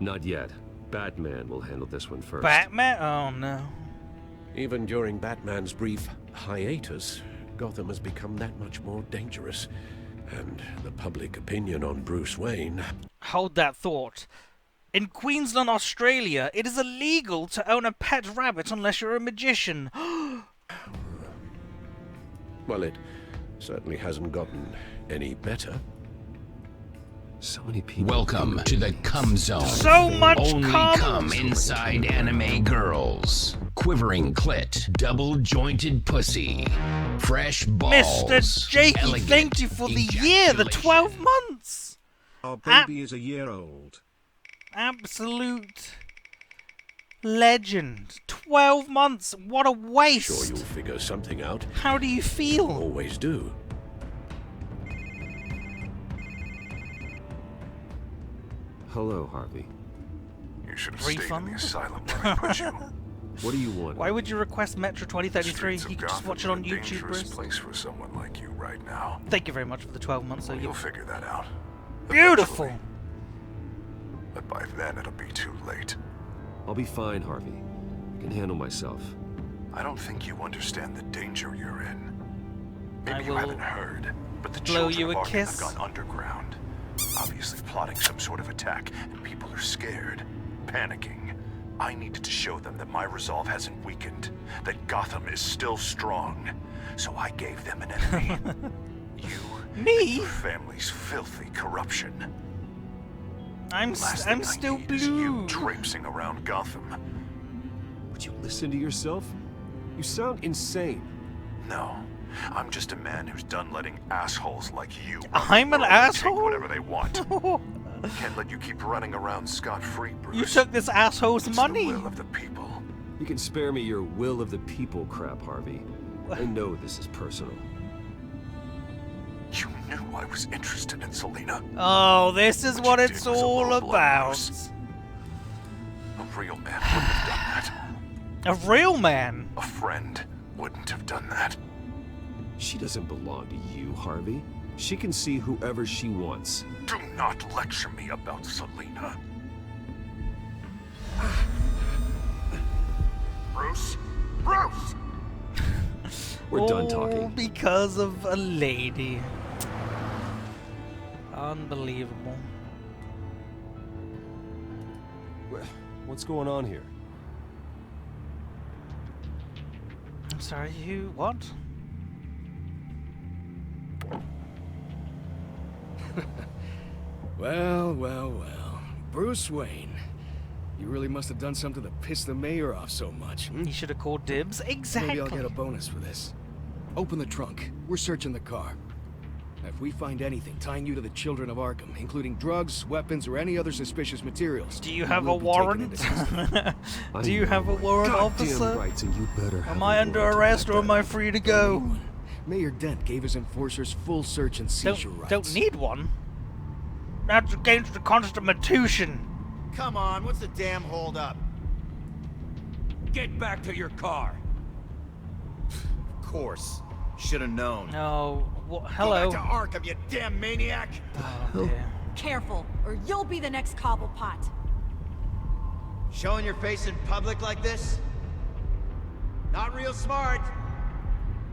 Not yet. Batman will handle this one first. Batman? Oh no. Even during Batman's brief hiatus, Gotham has become that much more dangerous. And the public opinion on Bruce Wayne... Hold that thought. In Queensland, Australia, it is illegal to own a pet rabbit unless you're a magician. Well, it certainly hasn't gotten any better. So many people. Welcome to the Cum Zone. So much Only cum. cum inside anime girls. Quivering clit, double-jointed pussy, fresh balls. Mr. Jakey, elegant thank you for the year, the 12 months. Our baby is a year old. Absolute legend. 12 months. What a waste. Sure you'll figure something out. How do you feel? Always do. Hello, Harvey. You should have stayed in Refund? the asylum where I put you. What do you want? Why would you request Metro 2033? Streets You of could just Gotham watch it are on a YouTube, dangerous Bruce. place for someone like you right now. Thank you very much for the 12 months. So You'll figure that out. Beautiful. Eventually. But by then it'll be too late. I'll be fine, Harvey. I can handle myself. I don't think you understand the danger you're in. I Maybe you will- haven't heard, but But the blow children you of a Arkham kiss. have gone underground, obviously plotting some sort of attack, and people are scared, panicking. I needed to show them that my resolve hasn't weakened, that Gotham is still strong. So I gave them an enemy. You. Me? Your family's filthy corruption. I'm still blue. Is you traipsing around Gotham. Would you listen to yourself? You sound insane. No, I'm just a man who's done letting assholes like you. I'm an take asshole? whatever they want. Can't let you keep running around scot-free, Bruce. You took this asshole's It's money. The will of the people. You can spare me your will of the people crap, Harvey. I know this is personal. You knew I was interested in Selina. Oh, this is what it's was a all low blow, about. Bruce. A real man wouldn't have done that. A real man? A friend wouldn't have done that. She doesn't belong to you, Harvey. She can see whoever she wants. Do not lecture me about Selina. Bruce? Bruce! We're done talking. Because of a lady. Unbelievable. What's going on here? I'm sorry, you what? Well, well, well. Bruce Wayne. You really must have done something to piss the mayor off so much. You should have called dibs. Exactly. Maybe I'll get a bonus for this. Open the trunk. We're searching the car. If we find anything tying you to the children of Arkham, including drugs, weapons, or any other suspicious materials, do you have a warrant? Do you have a warrant, officer? Rights, and you better am I under arrest or am I free to go? Mayor Dent gave his enforcers full search and seizure rights. Don't need one. That's against the Constitution. Come on, what's the damn holdup? Get back to your car. Of course. Should have known. No. Hello. Go back to Arkham, you damn maniac! Oh, dear. Careful, or you'll be the next Cobblepot. Showing your face in public like this? Not real smart.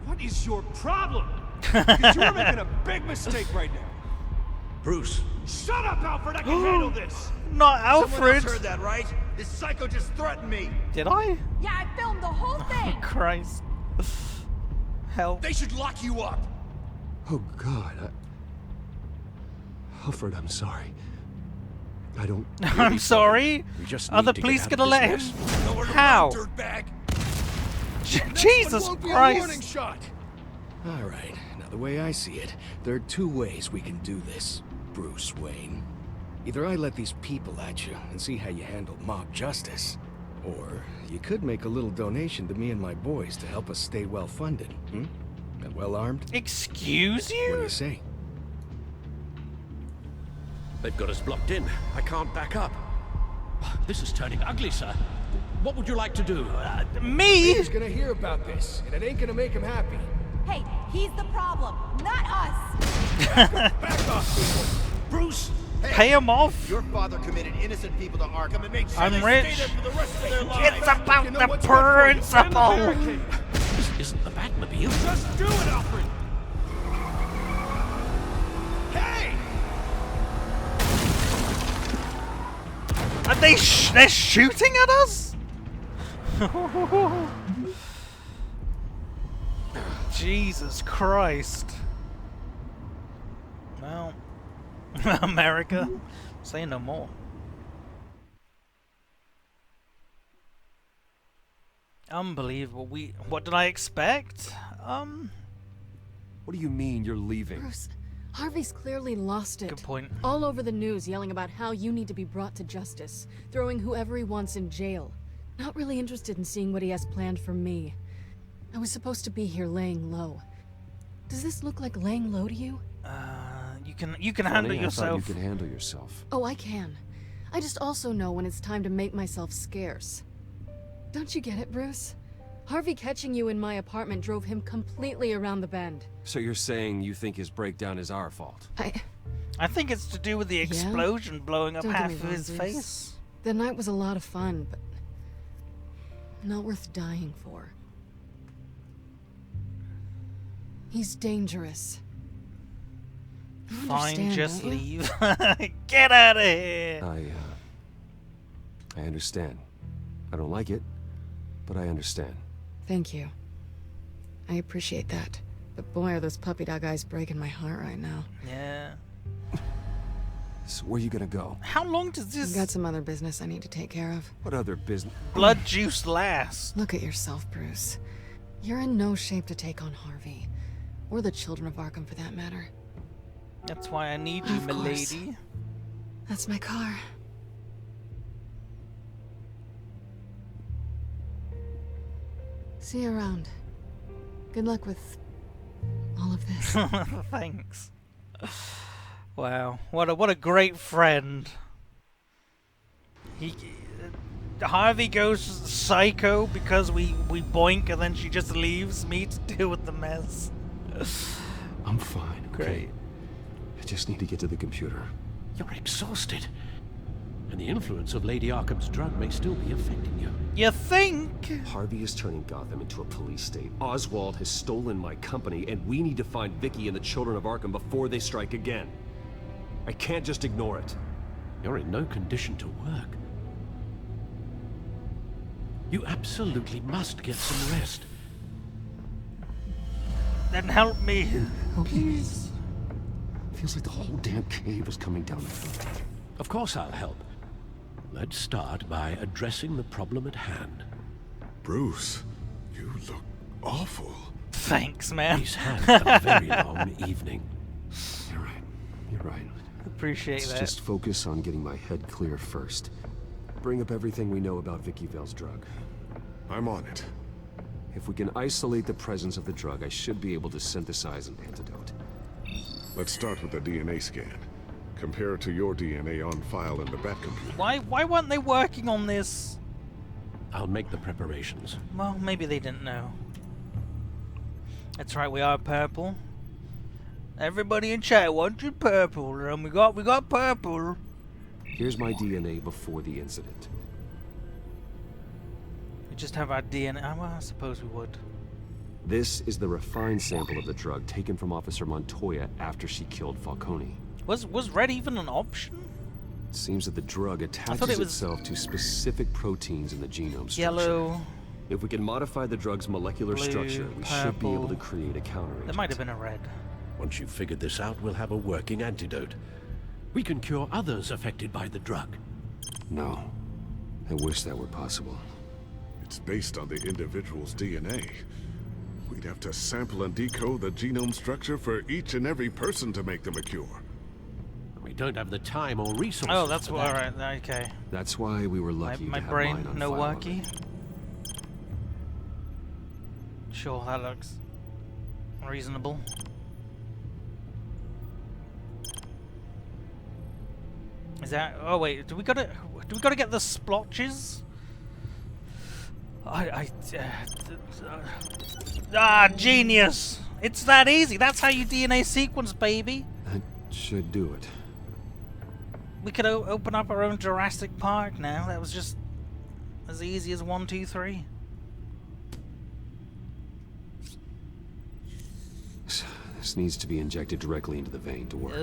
What is your problem? Because you're making a big mistake right now. Bruce. Shut up, Alfred! I can handle this! Not Someone Alfred! else heard that, right? This psycho just threatened me! Did I? Yeah, I filmed the whole thing! Christ. Help. They should lock you up! Oh, God. Alfred, I'm sorry. I don't... I'm sorry? Are the police gonna let him... How? Jesus Christ! All right, now the way I see it, there are two ways we can do this, Bruce Wayne. Either I let these people at you and see how you handle mob justice, or you could make a little donation to me and my boys to help us stay well-funded, and well-armed. Excuse you? What do you say? They've got us blocked in. I can't back up. This is turning ugly, sir. What would you like to do? Me? He's gonna hear about this, and it ain't gonna make him happy. Hey, he's the problem, not us! Back off, people! Bruce! Hey, pay him off? Your father committed innocent people to Arkham and made sure I'm they rich. stay there for the rest of their lives. It's about the principle! This isn't the Batmobile. Just do it, Alfred! Hey! Are they're shooting at us? Jesus Christ. Well, America, say no more. Unbelievable. What did I expect? What do you mean you're leaving? Bruce, Harvey's clearly lost it. Good point. All over the news yelling about how you need to be brought to justice, throwing whoever he wants in jail. Not really interested in seeing what he has planned for me. I was supposed to be here laying low. Does this look like laying low to you? You can handle I yourself. thought you could handle yourself. Oh, I can. I just also know when it's time to make myself scarce. Don't you get it, Bruce? Harvey catching you in my apartment drove him completely around the bend. So you're saying you think his breakdown is our fault? I think it's to do with the explosion blowing up Don't half get of me wrong, his Bruce. face. The night was a lot of fun, but not worth dying for. He's dangerous. Fine, just leave. Get out of here! I understand. I don't like it, but I understand. Thank you. I appreciate that. But boy, are those puppy dog eyes breaking my heart right now. Yeah. So where are you gonna go? How long does this... I've got some other business I need to take care of. What other business? Blood juice last. Look at yourself, Bruce. You're in no shape to take on Harvey. Or the children of Arkham, for that matter. That's why I need you, milady. That's my car. See you around. Good luck with all of this. Thanks. Wow, what a great friend. Harvey goes psycho because we boink and then she just leaves me to deal with the mess. I'm fine. Okay? Great. I just need to get to the computer. You're exhausted. And the influence of Lady Arkham's drug may still be affecting you. You think? Harvey is turning Gotham into a police state. Oswald has stolen my company, and we need to find Vicky and the children of Arkham before they strike again. I can't just ignore it. You're in no condition to work. You absolutely must get some rest. Then help me, please. Feels like the whole damn cave is coming down my throat. Of course I'll help. Let's start by addressing the problem at hand. Bruce, you look awful. Thanks, man. He's had a very long evening. You're right. You're right. Appreciate that. Let's just focus on getting my head clear first. Bring up everything we know about Vicky Vale's drug. I'm on it. If we can isolate the presence of the drug, I should be able to synthesize an antidote. Let's start with the DNA scan. Compare it to your DNA on file in the Batcomputer. Why weren't they working on this? I'll make the preparations. Well, maybe they didn't know. That's right, we are purple. Everybody in chat wanted purple, and we got purple. Here's my DNA before the incident. We just have our DNA. Well, I suppose we would. This is the refined sample of the drug taken from Officer Montoya after she killed Falcone. Was red even an option? It seems that the drug attaches itself to specific proteins in the genome structure. Yellow. If we can modify the drug's molecular blue, structure, we should be able to create a counteragent. There might have been a red. Once you've figured this out, we'll have a working antidote. We can cure others affected by the drug. No. I wish that were possible. It's based on the individual's DNA. We'd have to sample and decode the genome structure for each and every person to make them a cure. We don't have the time or resources. Oh, that's why. Alright, okay. That's why we were lucky my to have brain mine on no file worky. Sure, that looks reasonable. Is that? Oh wait, do we gotta get the splotches? Genius! It's that easy. That's how you DNA sequence, baby. That should do it. We could open up our own Jurassic Park now. That was just as easy as 1, 2, 3. This needs to be injected directly into the vein to work.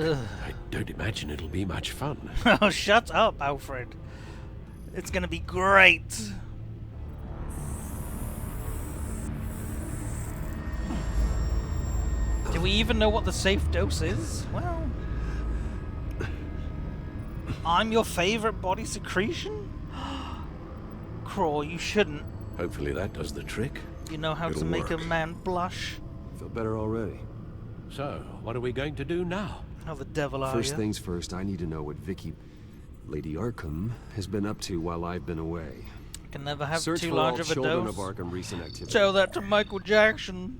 I don't imagine it'll be much fun. Oh, shut up, Alfred. It's gonna be great. Do we even know what the safe dose is? Well, I'm your favorite body secretion? Crawl, you shouldn't. Hopefully that does the trick. You know how to make a man blush. I feel better already. So, what are we going to do now? How the devil are you? First things first, I need to know what Vicky, Lady Arkham, has been up to while I've been away. Can never have Search too for large all of a children dose. of Arkham recent activity. Tell that to Michael Jackson.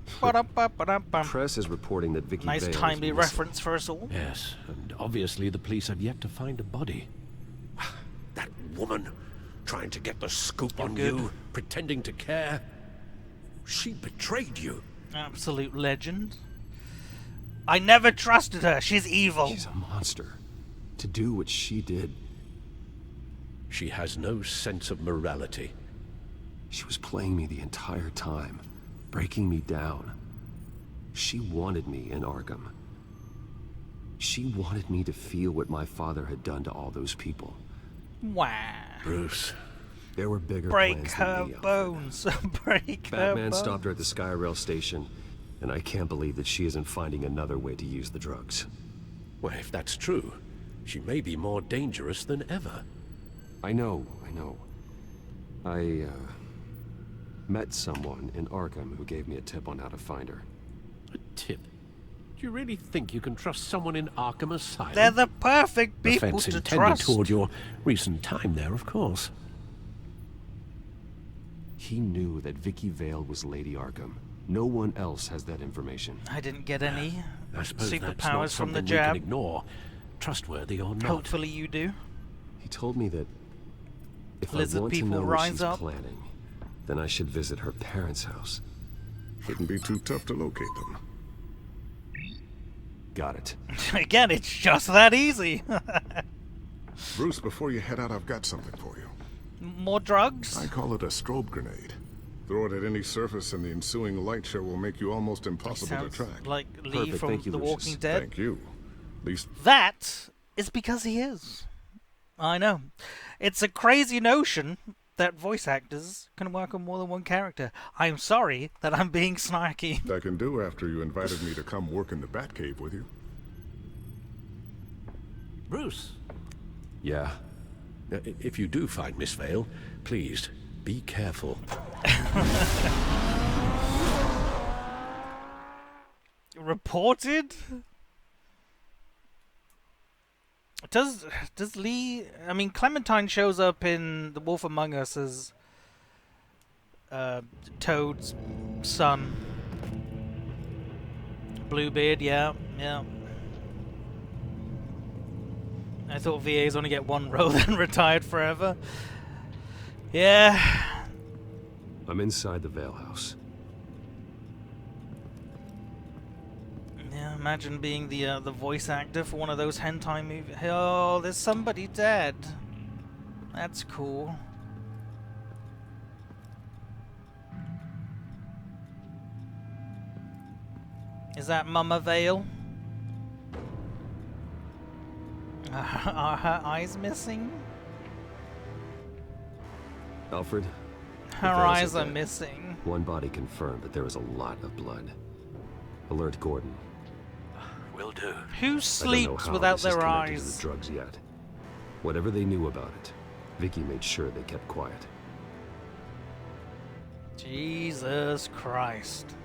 Press is reporting that Vicky Nice Vale is timely missing. reference for us all. Yes, and obviously the police have yet to find a body. That woman, trying to get the scoop on you, pretending to care. She betrayed you. Absolute legend. I never trusted her. She's evil. She's a monster. To do what she did. She has no sense of morality. She was playing me the entire time, breaking me down. She wanted me in Arkham. She wanted me to feel what my father had done to all those people. Wow. Bruce. There were bigger Break plans her than me, bones. Break her Batman bones. stopped her at the Skyrail station, and I can't believe that she isn't finding another way to use the drugs. Well, if that's true, she may be more dangerous than ever. I know. I met someone in Arkham who gave me a tip on how to find her. A tip? Do you really think you can trust someone in Arkham Asylum? They're the perfect people Offense to intended trust. toward your recent time there, of course. He knew that Vicky Vale was Lady Arkham. No one else has that information. I didn't get any I suppose that's not superpowers from the something we can jab. ignore, trustworthy or not. Hopefully you do. He told me that if Lizard I want to people know what rise she's up. planning, then I should visit her parents' house. Shouldn't be too tough to locate them. Got it. Again, it's just that easy. Bruce, before you head out, I've got something for you. More drugs? I call it a strobe grenade. Throw it at any surface and the ensuing light show will make you almost impossible to Sounds track. like Lee Perfect. from Thank you, The Lucius. Walking Dead. Thank you. At least That is because he is. I know. It's a crazy notion that voice actors can work on more than one character. I'm sorry that I'm being snarky. I can do after you invited me to come work in the Batcave with you. Bruce. Yeah. If you do find Miss Vale, please, be careful. Reported? Does Lee... I mean, Clementine shows up in The Wolf Among Us as Toad's son. Bluebeard, yeah. I thought VAs only get one role then retired forever. Yeah. I'm inside the Vale house. Yeah, imagine being the voice actor for one of those hentai movies. Oh, there's somebody dead. That's cool. Is that Mama Vale? Are her eyes missing? Alfred? Her eyes are missing. One body confirmed, but there is a lot of blood. Alert Gordon. Will do. Who I don't know sleeps how without this is their connected eyes? to the drugs yet. Whatever they knew about it, Vicky made sure they kept quiet. Jesus Christ.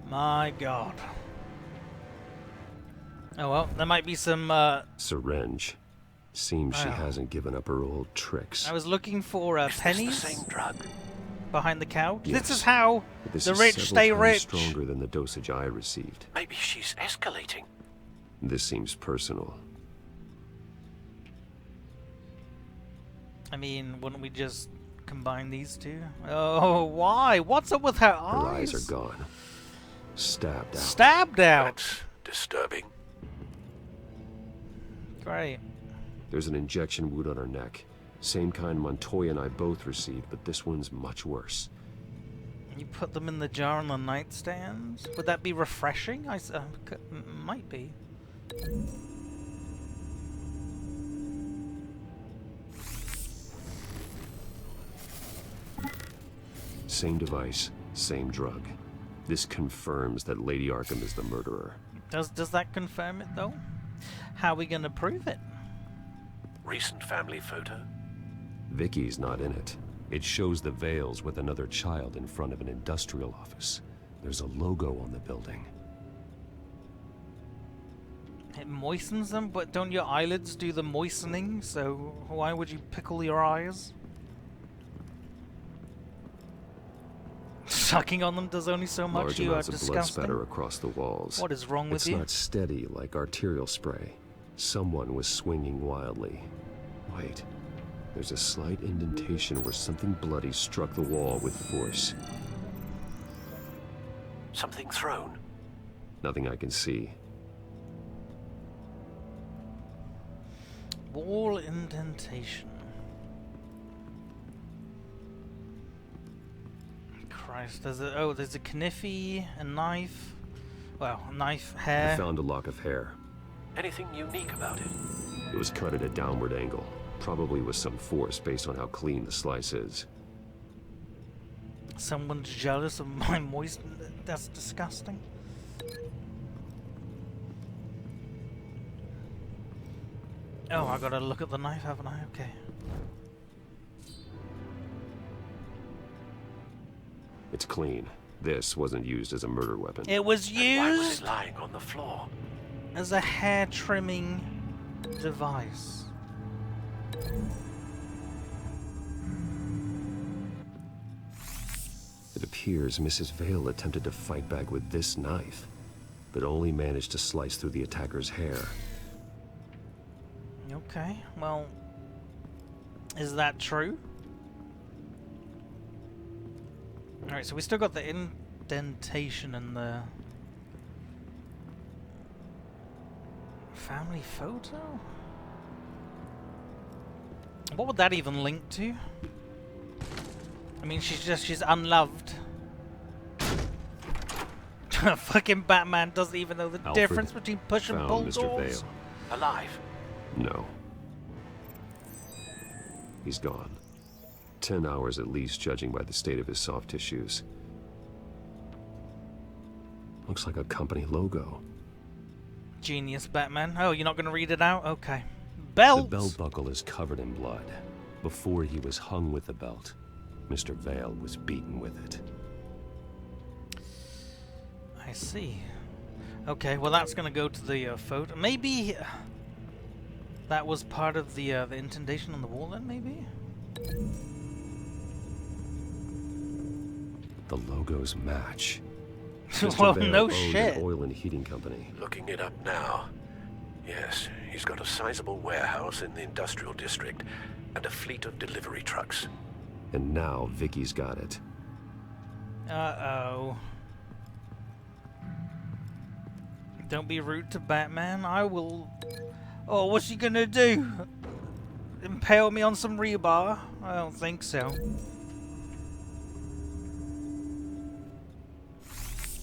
My God. Oh well, there might be some, Syringe. Seems she Wow. hasn't given up her old tricks. I was looking for pennies the same drug? behind the couch. Yes. This is how But this the is rich several stay times rich. stronger than the dosage I received. Maybe she's escalating. This seems personal. I mean, wouldn't we just combine these two? Oh, why? What's up with her Her eyes? eyes are gone. Stabbed out. Stabbed out. That's disturbing. Great. There's an injection wound on her neck. Same kind Montoya and I both received, but this one's much worse. You put them in the jar on the nightstand? Would that be refreshing? Might be. Same device, same drug. This confirms that Lady Arkham is the murderer. Does that confirm it though? How are we gonna prove it? Recent family photo? Vicky's not in it. It shows the Vales with another child in front of an industrial office. There's a logo on the building. It moistens them, but don't your eyelids do the moistening? So why would you pickle your eyes? Sucking on them does only so much. Large You are amounts of blood disgusting. spatter across the walls. What is wrong with it's you? It's not steady like arterial spray. Someone was swinging wildly. Wait. There's a slight indentation where something bloody struck the wall with force. Something thrown? Nothing I can see. Wall indentation. Christ, there's a kniffy, a knife. Well, a knife, hair. I found a lock of hair. Anything unique about it? It was cut at a downward angle, probably with some force based on how clean the slice is. Someone's jealous of my moist. That's disgusting. Oh, I gotta look at the knife, haven't I? Okay. It's clean. This wasn't used as a murder weapon. It was used. Why was it lying on the floor? As a hair trimming device. It appears Mrs. Vale attempted to fight back with this knife, but only managed to slice through the attacker's hair. Okay, well, is that true? Alright, so we still got the indentation and the family photo? What would that even link to? I mean, she's unloved. Fucking Batman doesn't even know the difference between push and pull Mr. doors. Vale. Alive? No. He's gone. 10 hours at least, judging by the state of his soft tissues. Looks like a company logo. Genius, Batman. Oh, you're not going to read it out? Okay. Belt! The belt buckle is covered in blood. Before he was hung with the belt, Mr. Vale was beaten with it. I see. Okay, well that's going to go to the photo. Maybe that was part of the indentation on the wall then, maybe? The logos match. Well, Mr. Vale no owned shit. an oil and heating company. Looking it up now. Yes, he's got a sizable warehouse in the industrial district and a fleet of delivery trucks. And now Vicky's got it. Uh-oh. Don't be rude to Batman. I will... Oh, what's he gonna do? Impale me on some rebar? I don't think so.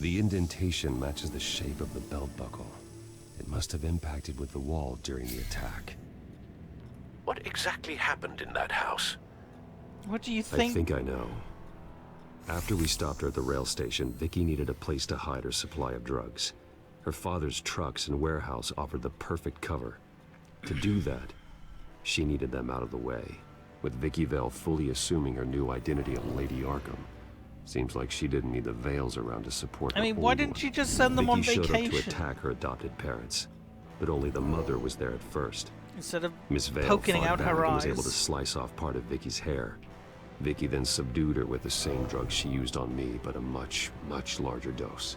The indentation matches the shape of the belt buckle. It must have impacted with the wall during the attack. What exactly happened in that house? What do you think? I think I know. After we stopped her at the rail station, Vicky needed a place to hide her supply of drugs. Her father's trucks and warehouse offered the perfect cover. To do that, she needed them out of the way, with Vicky Vale fully assuming her new identity of Lady Arkham. Seems like she didn't need the Vales around to support her. I mean, why didn't she just send them on Vicky vacation? showed up to attack her adopted parents, but only the mother was there at first. Instead of Miss Vale poking fought out back her and eyes. was able to slice off part of Vicky's hair. Vicky then subdued her with the same drug she used on me, but a much, much larger dose.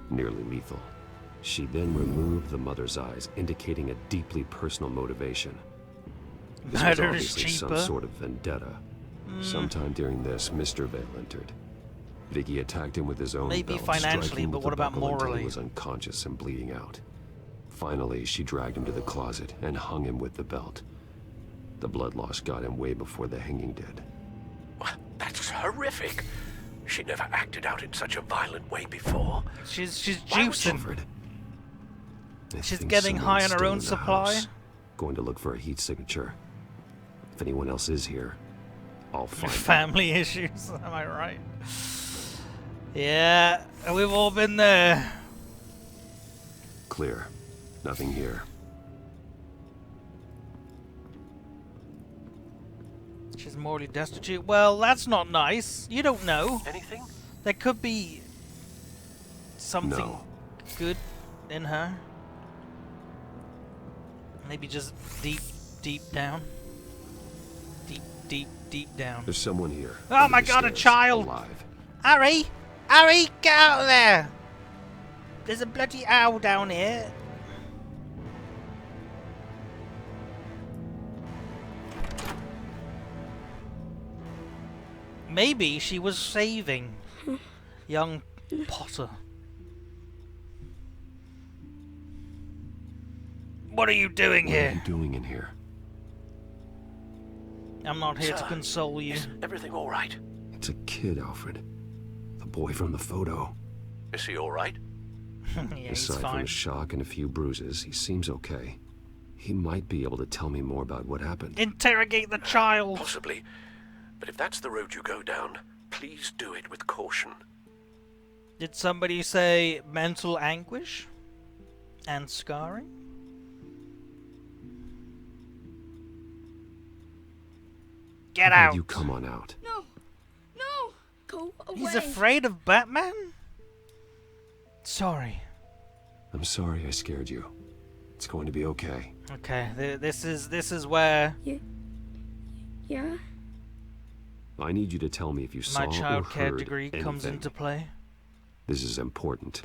Nearly lethal. She then removed the mother's eyes, indicating a deeply personal motivation. This was Murder is obviously some cheaper. sort of vendetta. Sometime during this, Mr. Vale entered. Vicky attacked him with his own Maybe belt, financially, striking but with what the about buckle until morally? he was unconscious and bleeding out. Finally, she dragged him to the closet and hung him with the belt. The blood loss got him way before the hanging did. That's horrific. She never acted out in such a violent way before. She's Why would she- juicing. I She's think getting high on someone's her still own in the supply. house. Going to look for a heat signature. If anyone else is here, I'll find them. Family issues, am I right? Yeah, we've all been there. Clear. Nothing here. She's morally destitute. Well, that's not nice. You don't know. Anything? There could be something No. good in her. Maybe just deep, deep down. Deep, deep, deep down. There's someone here. Oh under my the god, a stairs, child! Alive. Harry! Harry, get out of there! There's a bloody owl down here. Maybe she was saving young Potter. What are you doing What are here? you doing in here? I'm not here to Sir, console you. Is everything all right? It's a kid, Alfred. The boy from the photo. Is he all right? Yeah, he's Aside from fine. a shock and a few bruises, he seems okay. He might be able to tell me more about what happened. Interrogate the child. Possibly. But if that's the road you go down, please do it with caution. Did somebody say mental anguish and scarring? Get out! You come on out. No! No! Go away! He's afraid of Batman? Sorry. I'm sorry I scared you. It's going to be okay. Okay, this is where Yeah? I need you to tell me if you saw my or child care heard degree comes anything. into play. This is important.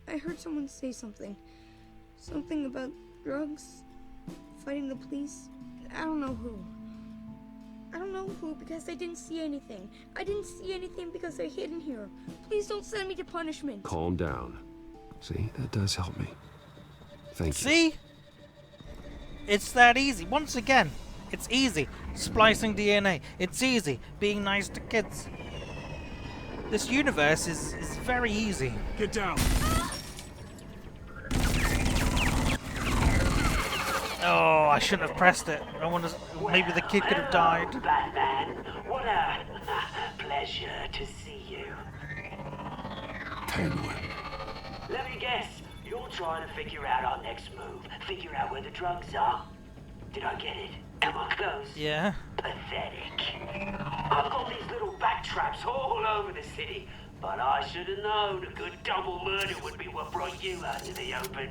I heard someone say something. Something about drugs, fighting the police. I don't know who. I don't know who because I didn't see anything. I didn't see anything because they're hidden here. Please don't send me to punishment. Calm down. See, that does help me. Thank you. See? It's that easy. Once again, it's easy. Splicing DNA. It's easy. Being nice to kids. This universe is very easy. Get down. Oh, I shouldn't have pressed it. I want to. Maybe the kid could have died. Batman, what a pleasure to see you. Penguin. Let me guess, you're trying to figure out our next move. Figure out where the drugs are. Did I get it? Am I close? Yeah. Pathetic. I've got these little back traps all over the city, but I should have known a good double murder would be what brought you out to the open.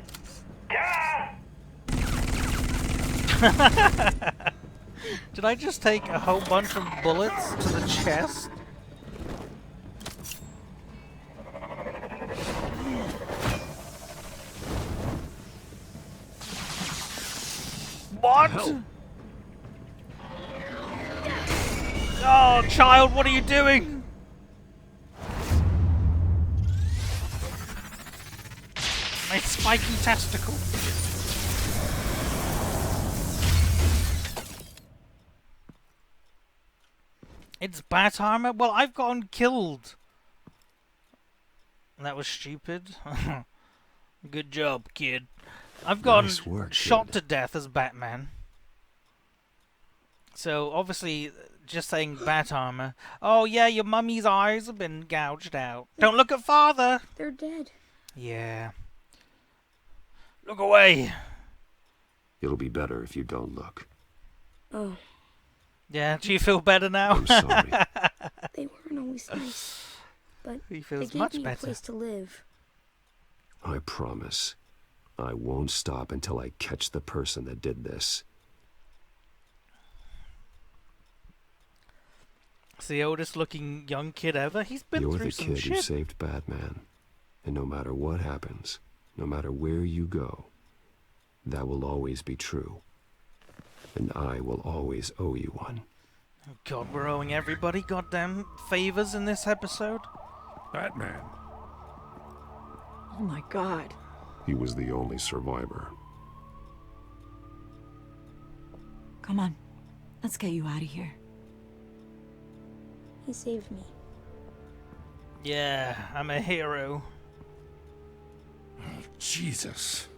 Ah! Did I just take a whole bunch of bullets to the chest? What? Oh, child, what are you doing? My spiky testicle. It's bat armor? Well, I've gotten killed. That was stupid. Good job, kid. I've gotten Nice work, shot kid. to death as Batman. So, obviously, just saying bat armor. Oh, yeah, your mummy's eyes have been gouged out. Don't look at father! They're dead. Yeah. Look away! It'll be better if you don't look. Oh, Yeah, do you feel better now? I'm sorry. they weren't always nice. But He they feels gave much me a better. place to live. I promise. I won't stop until I catch the person that did this. It's the oldest looking young kid ever. He's been You're through the some kid who shit. saved Batman. And no matter what happens, no matter where you go, that will always be true. And I will always owe you one. Oh God, we're owing everybody goddamn favors in this episode. Batman. Oh my God. He was the only survivor. Come on. Let's get you out of here. He saved me. Yeah, I'm a hero. Jesus.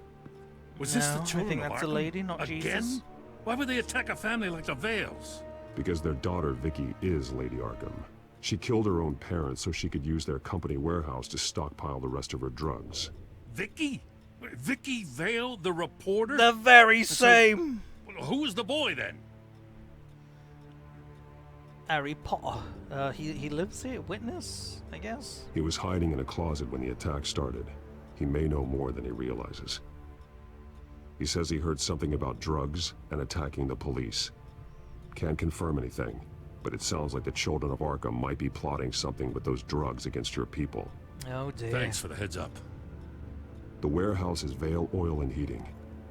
Was No, this the I children think of that's a Arkham? lady, not Again? Jesus. Why would they attack a family like the Vales? Because their daughter, Vicky, is Lady Arkham. She killed her own parents so she could use their company warehouse to stockpile the rest of her drugs. Vicky? Vicky Vale, the reporter? The very So- same. Who was the boy then? Harry Potter. He lives here. Witness, I guess. He was hiding in a closet when the attack started. He may know more than he realizes. He says he heard something about drugs and attacking the police. Can't confirm anything, but it sounds like the children of Arkham might be plotting something with those drugs against your people. Oh dear. Thanks for the heads up. The warehouse is Vale Oil and Heating.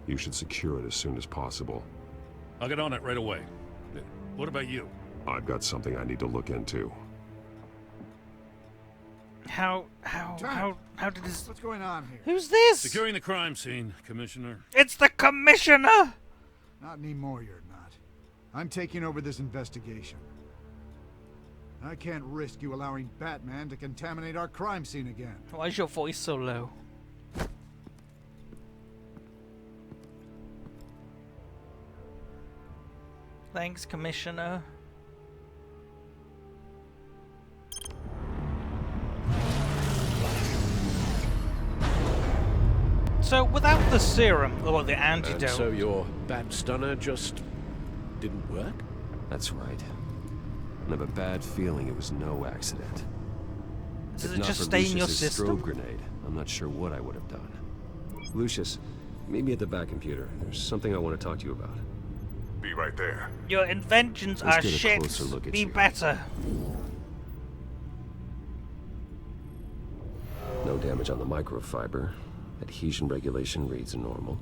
You should secure it as soon as possible. I'll get on it right away. What about you? I've got something I need to look into. How did this... What's going on here? Who's this? Securing the crime scene, Commissioner. It's the Commissioner! Not anymore, you're not. I'm taking over this investigation. I can't risk you allowing Batman to contaminate our crime scene again. Why is your voice so low? Thanks, Commissioner. So, without the serum, or the antidote... And so your bat stunner just didn't work? That's right. I have a bad feeling it was no accident. Does If it not just for stay in your Lucius's system? strobe grenade, I'm not sure what I would have done. Lucius, meet me at the back computer. There's something I want to talk to you about. Be right there. Your inventions Let's are get a shit. closer look at Be you. better. No damage on the microfiber. Adhesion regulation reads normal.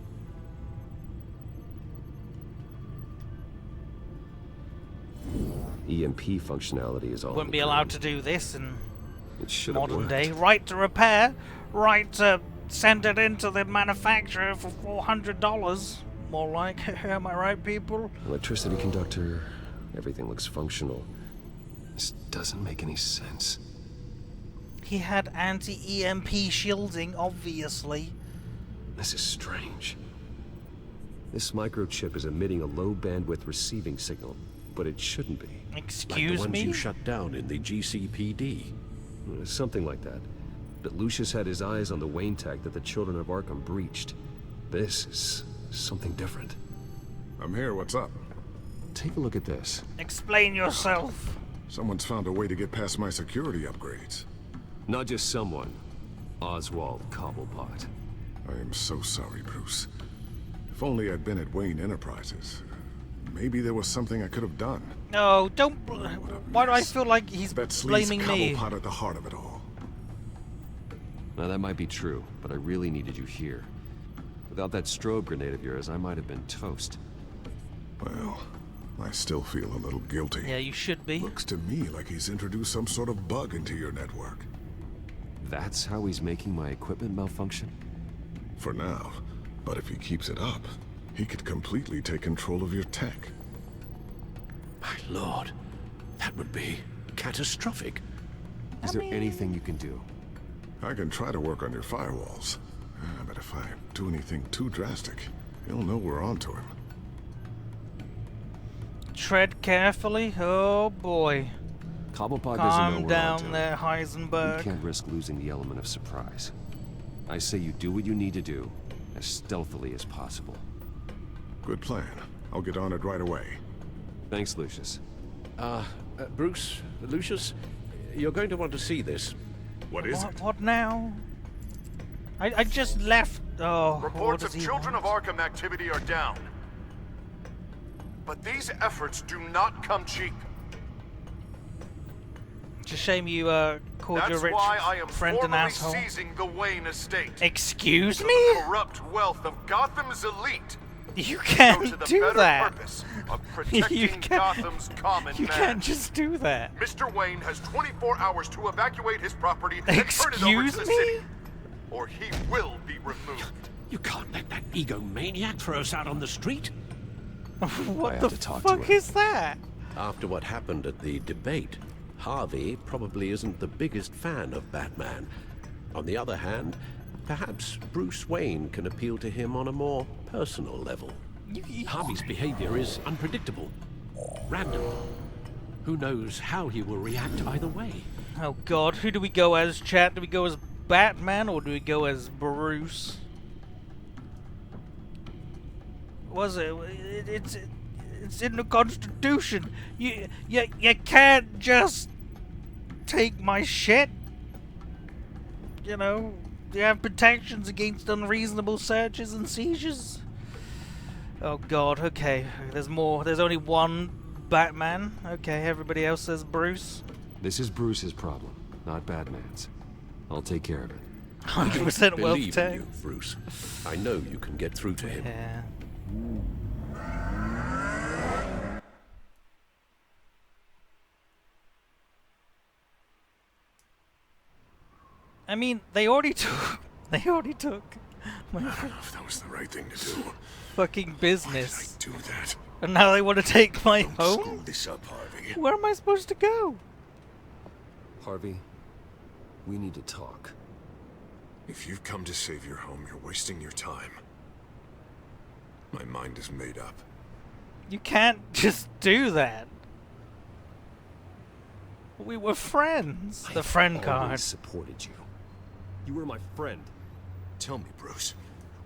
EMP functionality is all. Wouldn't be allowed to do this in It should have modern worked. day. Right to repair, right to send it into the manufacturer for $400. More like, am I right, people? Electricity conductor. Everything looks functional. This doesn't make any sense. He had anti-EMP shielding, obviously. This is strange. This microchip is emitting a low bandwidth receiving signal, but it shouldn't be. Excuse like the ones me? you shut down in the GCPD. Something like that. But Lucius had his eyes on the Wayne tech that the children of Arkham breached. This is something different. I'm here, what's up? Take a look at this. Explain yourself. Someone's found a way to get past my security upgrades. Not just someone. Oswald Cobblepot. I am so sorry, Bruce. If only I'd been at Wayne Enterprises. Maybe there was something I could have done. No, don't... Why do I feel like he's Bet blaming me? Cobblepot at the heart of it all. Now that might be true, but I really needed you here. Without that strobe grenade of yours, I might have been toast. Well, I still feel a little guilty. Yeah, you should be. Looks to me like he's introduced some sort of bug into your network. That's how he's making my equipment malfunction? For now. But if he keeps it up, he could completely take control of your tech. My lord, that would be catastrophic. Is there anything you can do? I can try to work on your firewalls. But if I do anything too drastic, he'll know we're onto him. Tread carefully. Oh boy. Cobblepot doesn't know Calm we're down onto him. there, Heisenberg. We can't risk losing the element of surprise. I say you do what you need to do, as stealthily as possible. Good plan. I'll get on it right away. Thanks, Lucius. Bruce, Lucius, you're going to want to see this. What is it? What now? I just left. Oh, what Reports does of he Children want? of Arkham activity are down. But these efforts do not come cheap. It's a shame you called That's your rich why I am friend an formally asshole. seizing the Wayne estate. Excuse to me? The corrupt wealth of Gotham's elite. You So can't to the do better that. Purpose of protecting Gotham's common You man. can't just do that. Mr. Wayne has 24 hours to evacuate his property and turn it over Excuse to the me? city, or he will be removed. You can't let that egomaniac throw us out on the street. What the fuck is that? After what happened at the debate, Harvey probably isn't the biggest fan of Batman. On the other hand, perhaps Bruce Wayne can appeal to him on a more personal level. Harvey's behavior is unpredictable, random. Who knows how he will react either way? Oh god, who do we go as, chat? Do we go as Batman or do we go as Bruce? Was it? It's in the Constitution. You can't just take my shit. You know, you have protections against unreasonable searches and seizures. Oh god, okay. There's more. There's only one Batman. Okay, everybody else says Bruce. This is Bruce's problem, not Batman's. I'll take care of it. 100% well Believe in taken. you, Bruce. I know you can get through to him. Yeah. I mean, they already took. They already took. I don't know if that was the right thing to do. Fucking business. Do that. And now they want to take my home? Screw this up, Harvey. Where am I supposed to go? Harvey, we need to talk. If you've come to save your home, you're wasting your time. My mind is made up. You can't just do that. We were friends. The friend card. I supported you. You were my friend. Tell me, Bruce,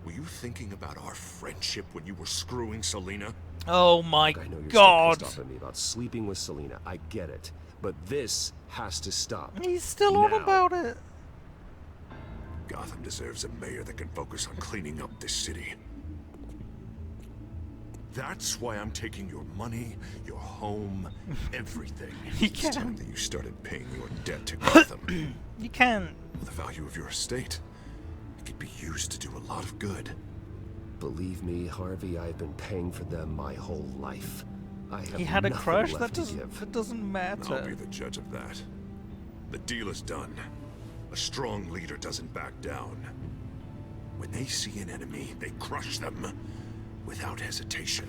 were you thinking about our friendship when you were screwing Selena? Oh my I know you're God. still pissed off at me about sleeping with Selena. I get it. But this has to stop. He's still on about it. Gotham deserves a mayor that can focus on cleaning up this city. That's why I'm taking your money, your home, everything. It's time that you started paying your debt to Gotham. You can. The value of your estate, it could be used to do a lot of good. Believe me, Harvey, I've been paying for them my whole life. I have He had a nothing crush? left That to give. doesn't matter. I'll be the judge of that. The deal is done. A strong leader doesn't back down. When they see an enemy, they crush them without hesitation.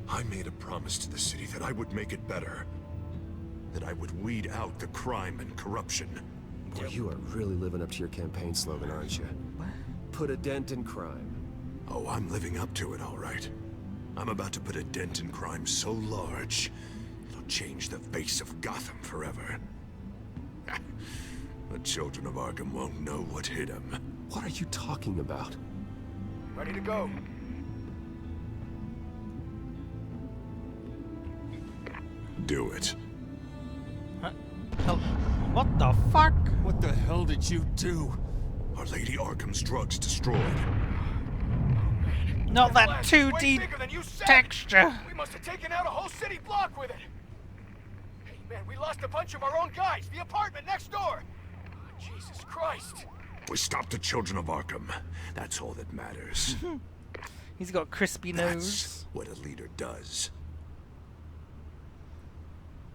I made a promise to the city that I would make it better. That I would weed out the crime and corruption. Boy, you are really living up to your campaign slogan, aren't you? Put a dent in crime. Oh, I'm living up to it, all right. I'm about to put a dent in crime so large, it'll change the face of Gotham forever. The children of Arkham won't know what hit them. What are you talking about? Ready to go. Do it. What the fuck? What the hell did you do? Are Lady Arkham's drugs destroyed? Not that 2D texture. We must have taken out a whole city block with it. Hey, man, we lost a bunch of our own guys. The apartment next door. Oh, Jesus Christ. We stopped the children of Arkham. That's all that matters. He's got crispy nose. That's what a leader does.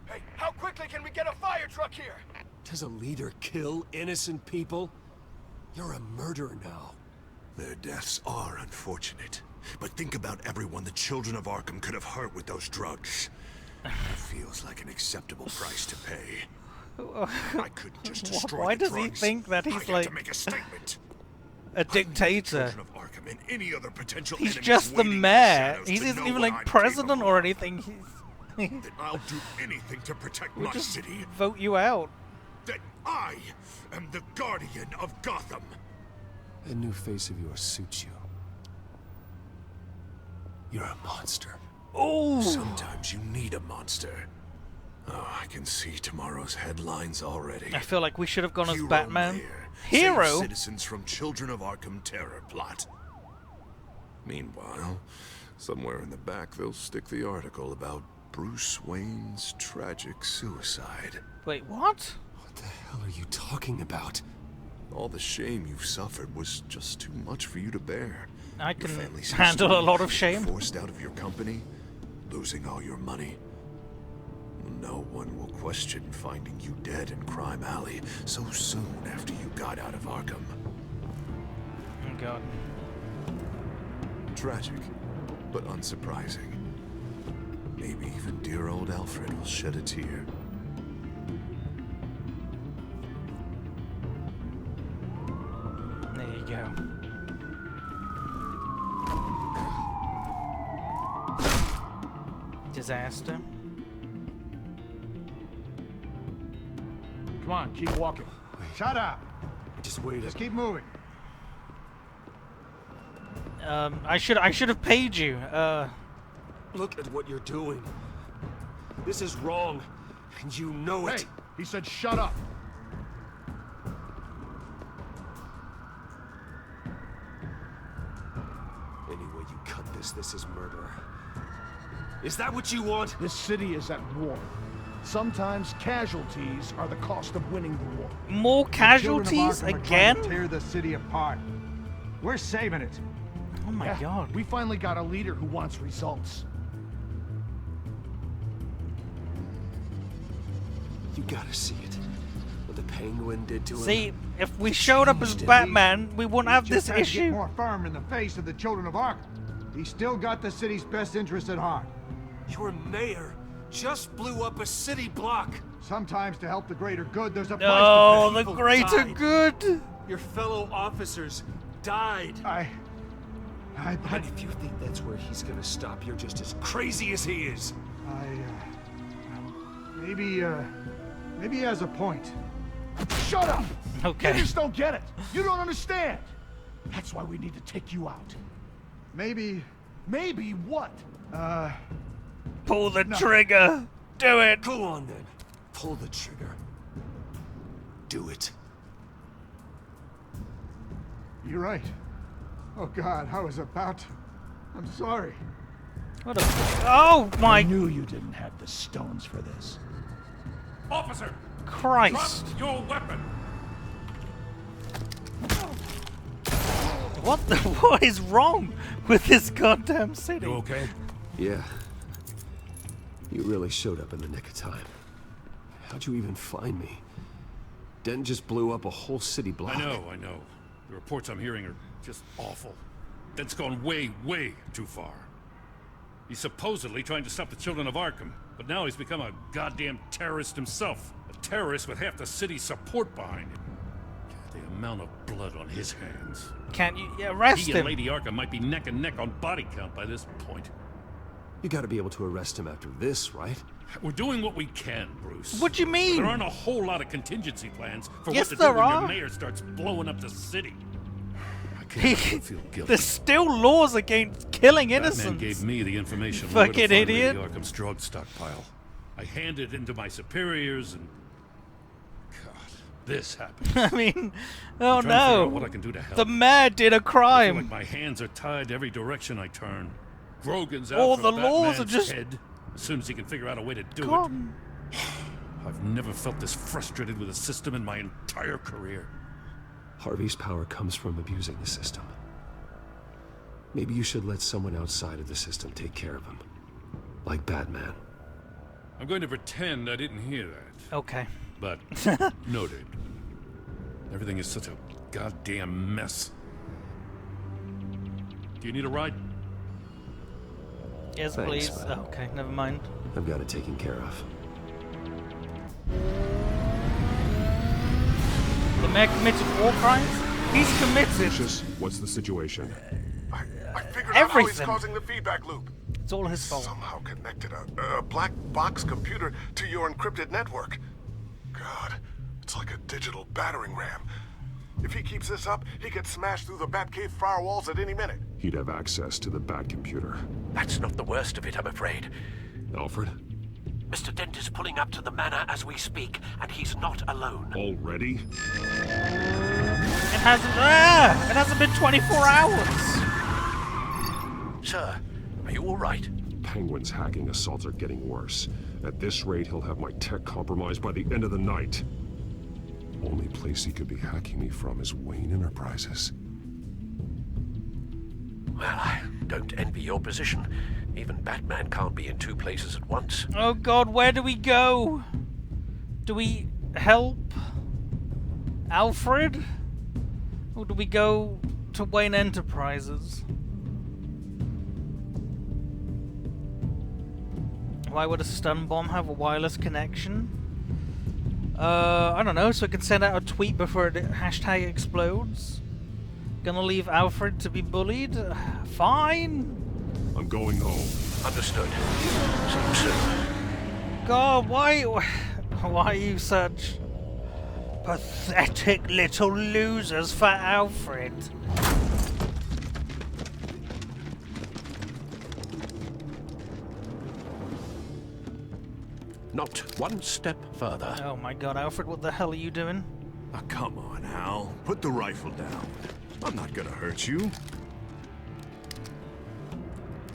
Hey, how quickly can we get a fire truck here? Does a leader kill innocent people? You're a murderer now. Their deaths are unfortunate. But think about everyone the children of Arkham could have hurt with those drugs. It feels like an acceptable price to pay. I couldn't just destroy Why the does he drugs. think that I he's had like to make a statement. a dictator? Children of Arkham and any other potential He's enemies just the waiting in mayor. shadows He to isn't know even what like I'm president capable or of. anything. Then I'll do anything to protect We'll my just city. vote you out. That I am the guardian of Gotham. The new face of yours suits you. You're a monster. Oh! Sometimes you need a monster. Oh, I can see tomorrow's headlines already. I feel like we should have gone as Hero Batman. Mayor Hero? saves citizens from Children of Arkham terror plot. Meanwhile, somewhere in the back they'll stick the article about Bruce Wayne's tragic suicide. Wait, what? What the hell are you talking about? All the shame you've suffered was just too much for you to bear. I Your can family seems handle to a be lot of shame. Forced out of your company, losing all your money. No one will question finding you dead in Crime Alley so soon after you got out of Arkham. Oh God. Tragic, but unsurprising. Maybe even dear old Alfred will shed a tear. There you go. Disaster. Come on, keep walking. Shut up. Just wait. Just keep moving. I should have paid you. Look at what you're doing. This is wrong, and you know it. Hey, he said shut up. Any way you cut this is murder. Is that what you want? This city is at war. Sometimes casualties are the cost of winning the war. More The children of casualties Arkham are trying again? to tear the city apart. We're saving it. Oh my God. We finally got a leader who wants results. You gotta see it. What the Penguin did to him. See, if we showed up as Batman, we wouldn't have this Just had to issue. get more firm in the face of the children of Arkham. He's still got the city's best interest at heart. You're mayor. just blew up a city block. Sometimes to help the greater good, there's a price Oh, to pay. the greater good. Your fellow officers died. And if you think that's where he's gonna stop, you're just as crazy as he is. Maybe he has a point. Shut up! Okay. You just don't get it. You don't understand. That's why we need to take you out. Maybe what? Pull the trigger. Do it. Go on then. Pull the trigger. Do it. You're right. Oh God, I was about to. I'm sorry. What a... Oh my... I knew you didn't have the stones for this. Officer! Christ. Drop your weapon! What is wrong with this goddamn city? You okay? Yeah. You really showed up in the nick of time. How'd you even find me? Den just blew up a whole city block. I know. The reports I'm hearing are just awful. Den's gone way, way too far. He's supposedly trying to stop the children of Arkham, but now he's become a goddamn terrorist himself. A terrorist with half the city's support behind him. The amount of blood on his hands. Can't you arrest He him? and Lady Arkham might be neck and neck on body count by this point. You gotta be able to arrest him after this, right? We're doing what we can, Bruce. What do you mean? There aren't a whole lot of contingency plans for Yes, what to do there when are. your mayor starts blowing up the city. I can't feel guilty. There's still laws against killing innocents. Batman gave me the information. You on where to fucking find idiot. Lady Arkham's drug stockpile. I handed it into my superiors, and God, this happened. I mean, oh I'm trying to figure out no. what I can do to help. The mayor did a I feel crime. like my hands are tied every direction I turn. Grogan's out All for the laws are Batman's just head as soon as he can figure out a way to do gone. it. I've never felt this frustrated with a system in my entire career. Harvey's power comes from abusing the system. Maybe you should let someone outside of the system take care of him. Like Batman. I'm going to pretend I didn't hear that. Okay. But, noted. Everything is such a goddamn mess. Do you need a ride? Yes, Thanks, please. man. Oh, okay, never mind. I've got it taken care of. The mayor committed war crimes? He's committed Lucius, what's the situation? I figured out how he's everything. causing the feedback loop. It's all his fault. Somehow connected a black box computer to your encrypted network. God, it's like a digital battering ram. If he keeps this up, he could smash through the Batcave firewalls at any minute. He'd have access to the Bat computer. That's not the worst of it, I'm afraid. Alfred? Mr. Dent is pulling up to the manor as we speak, and he's not alone. Already? It hasn't been 24 hours. Sir, are you all right? Penguin's hacking assaults are getting worse. At this rate, he'll have my tech compromised by the end of the night. Only place he could be hacking me from is Wayne Enterprises. Well, I don't envy your position. Even Batman can't be in two places at once. Oh god, where do we go? Do we help Alfred? Or do we go to Wayne Enterprises? Why would a stun bomb have a wireless connection? I don't know, so it can send out a tweet before the hashtag explodes. Gonna leave Alfred to be bullied? Fine. I'm going home. Understood. See you soon. God, why are you such pathetic little losers for Alfred? Not one step further. Oh my god, Alfred, what the hell are you doing? Oh, come on, Al. Put the rifle down. I'm not gonna hurt you.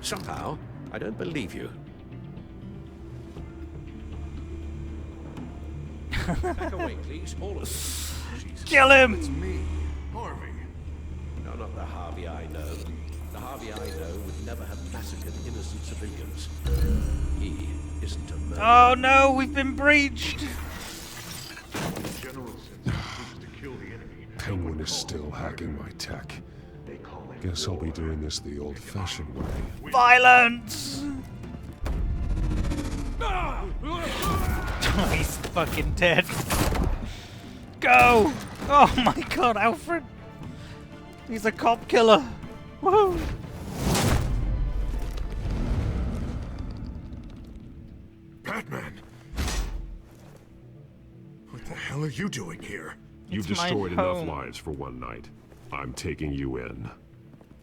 Somehow, I don't believe you. Back away, please, all of you. Kill him! It's me, Harvey. No, not the Harvey I know. The Harvey I know would never have massacred innocent civilians. He isn't a murderer. Oh no, we've been breached! Penguin is still hacking my tech. Guess I'll be doing this the old-fashioned way. Violence! He's fucking dead. Go! Oh my god, Alfred! He's a cop killer! Woohoo! Batman! What the hell are you doing here? You've destroyed enough lives for one night. I'm taking you in.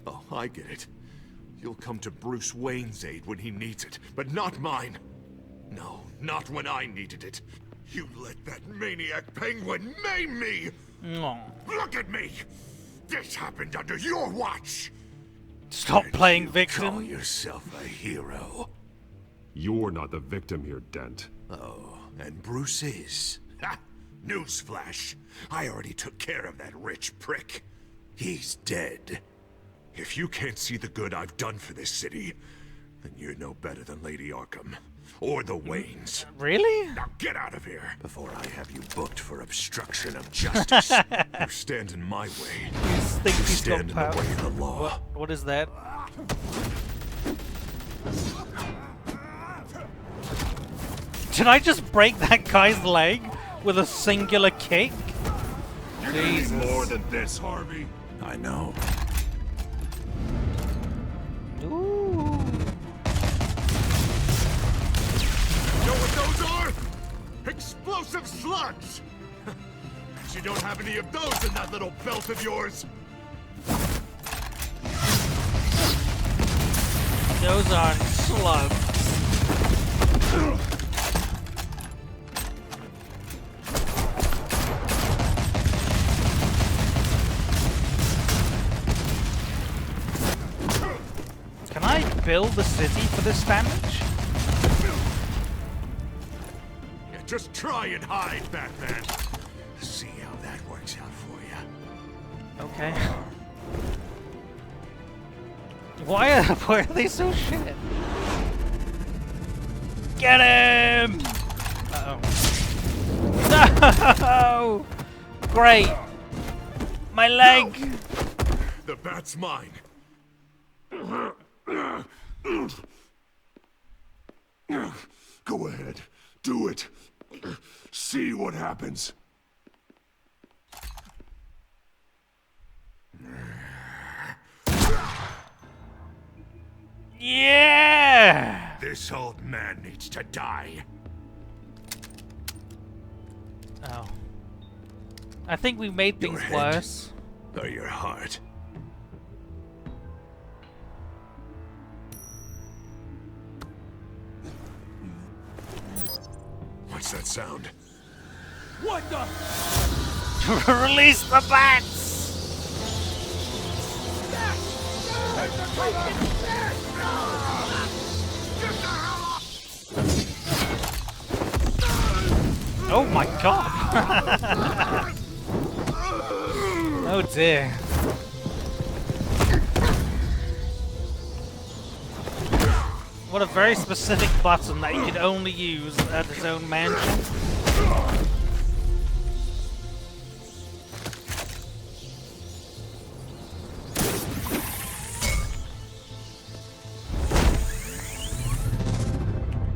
Oh, I get it. You'll come to Bruce Wayne's aid when he needs it, but not mine. No, not when I needed it. You let that maniac penguin maim me! No. Look at me! This happened under your watch! Stop playing victim. Call yourself a hero. You're not the victim here, Dent. Oh, and Bruce is. Ha! Newsflash. I already took care of that rich prick. He's dead. If you can't see the good I've done for this city, then you're no better than Lady Arkham. Or the Waynes. Really? Now get out of here before I have you booked for obstruction of justice. You stand in my way. You stand in the way of the law. What is that? Did I just break that guy's leg with a singular kick? You're gonna need more than this, Harvey. I know. Ooh. You know what those are? Explosive slugs! You don't have any of those in that little belt of yours. Those aren't slugs. Can I build the city for this damage? Yeah, just try and hide, Batman. See how that works out for you. Okay. Why are they so shit? Get him! Uh-oh. No! Great! My leg! The bat's mine. Go ahead. Do it. See what happens. Yeah! This old man needs to die. Oh. I think we made things Your head worse. Or your heart? What's that sound? What the? Release the bats! Oh my god! Oh dear. What a very specific button that you could only use at his own mansion.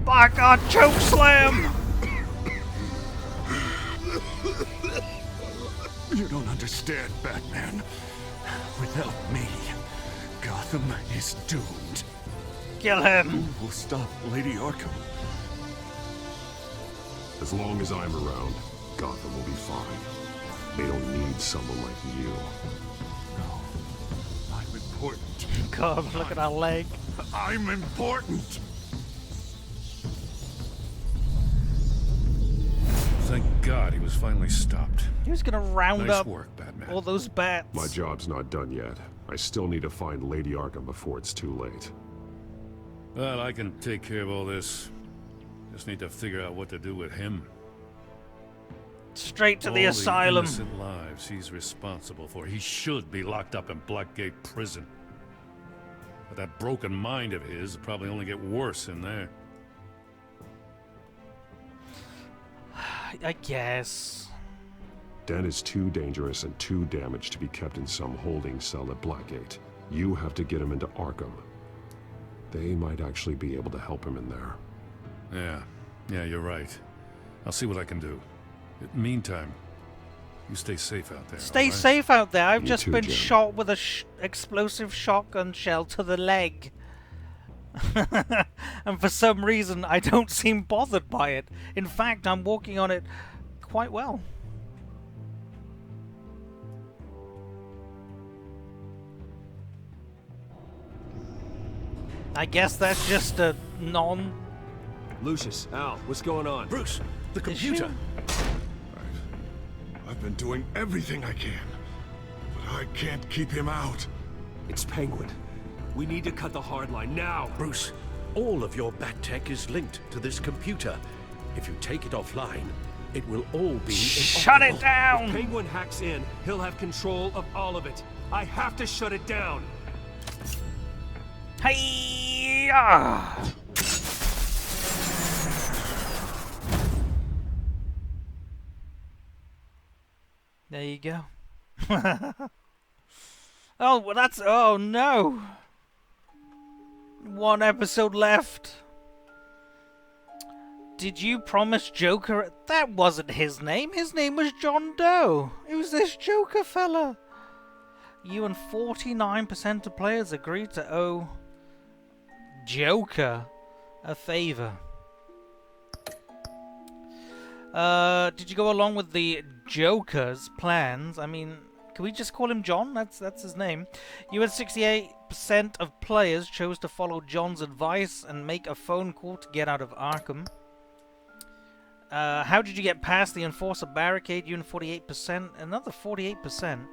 By God, choke slam! You don't understand, Batman. Without me, Gotham is doomed. Kill him! Who will stop Lady Arkham? As long as I'm around, Gotham will be fine. They don't need someone like you. No. I'm important. God, look at our leg. I'm important! Thank God he was finally stopped. He was gonna round Nice up work, Batman. all those bats. My job's not done yet. I still need to find Lady Arkham before it's too late. Well, I can take care of all this. Just need to figure out what to do with him. Straight to the All asylum. The innocent lives he's responsible for. He should be locked up in Blackgate Prison. But that broken mind of his will probably only get worse in there. I guess. Den is too dangerous and too damaged to be kept in some holding cell at Blackgate. You have to get him into Arkham. They might actually be able to help him in there. Yeah, Yeah, you're right. I'll see what I can do. Meantime, you stay safe out there. Stay all right? safe out there. I've You just too, been Jim. shot with a explosive shotgun shell to the leg. And for some reason, I don't seem bothered by it. In fact, I'm walking on it quite well. I guess that's just a non... Lucius, Al, what's going on? Bruce, the computer. I've been doing everything I can, but I can't keep him out. It's Penguin. We need to cut the hard line now. Bruce, all of your bat tech is linked to this computer. If you take it offline, it will all be Shut it inoperable. down! If Penguin hacks in, he'll have control of all of it. I have to shut it down. Hey-ya! There you go. Oh, well, that's... Oh, no. One episode left. Did you promise Joker... That wasn't his name. His name was John Doe. It was this Joker fella. You and 49% of players agreed to owe Joker a favor. Did you go along with the Joker's plans? I mean, can we just call him John? That's his name. You and 68% of players chose to follow John's advice and make a phone call to get out of Arkham. How did you get past the Enforcer barricade? You and 48%. Another 48%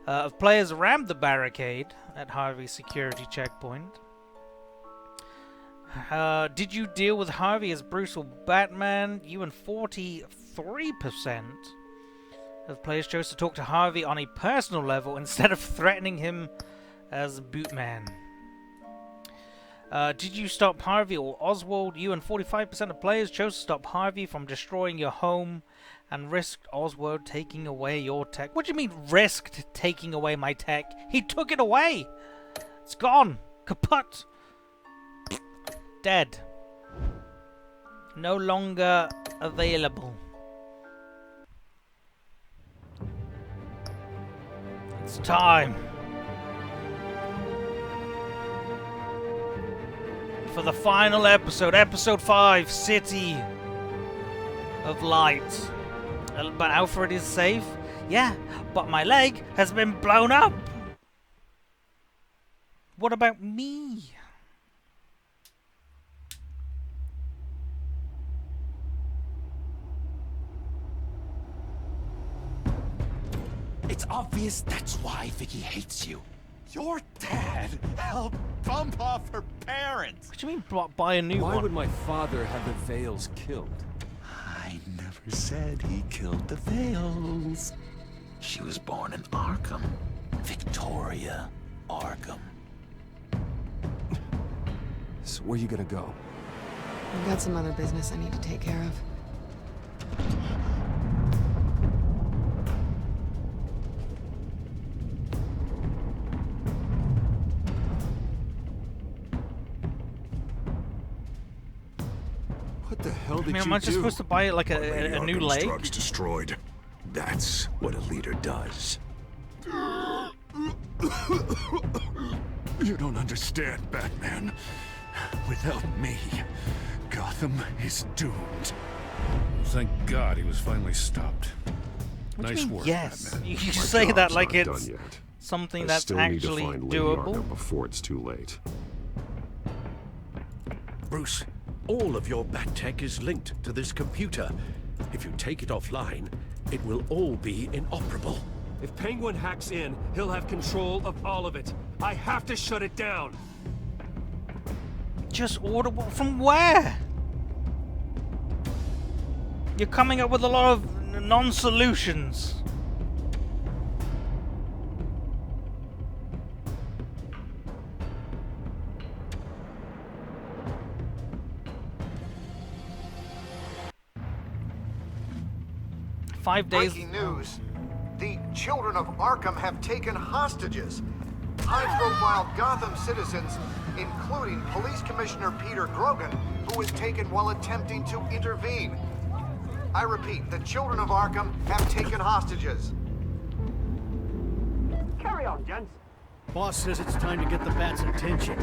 of players rammed the barricade at Harvey's security checkpoint. Did you deal with Harvey as Bruce or Batman? You and 43% of players chose to talk to Harvey on a personal level instead of threatening him as Bootman. Did you stop Harvey or Oswald? You and 45% of players chose to stop Harvey from destroying your home and risked Oswald taking away your tech. What do you mean risked taking away my tech? He took it away! It's gone! Kaput! Dead. No longer available. It's time for the final episode, episode 5, City of Light. But Alfred is safe? Yeah, but my leg has been blown up. What about me? It's obvious that's why Vicky hates you. Your dad helped bump off her parents. What do you mean buy a new one? Why would my father have the Vales killed? I never said he killed the Vales. She was born in Arkham. Victoria Arkham. So where you gonna go? I've got some other business I need to take care of. What the hell did am I just supposed to buy it like a new leg? Drugs destroyed. That's what a leader does. You don't understand, Batman. Without me, Gotham is doomed. Thank God he was finally stopped. What do Nice you mean, work, yes? Batman. You My say that job's like not it's done yet. something I that's still actually need to find Lady doable. Arkham before it's too late. Bruce, all of your bat tech is linked to this computer. If you take it offline, it will all be inoperable. If Penguin hacks in, he'll have control of all of it. I have to shut it down. Just order from where? You're coming up with a lot of non-solutions. Five days. Breaking news. The children of Arkham have taken hostages. high-profile Gotham citizens, including Police Commissioner Peter Grogan, who was taken while attempting to intervene. I repeat, the children of Arkham have taken hostages. Carry on, gents. Boss says it's time to get the Bat's attention.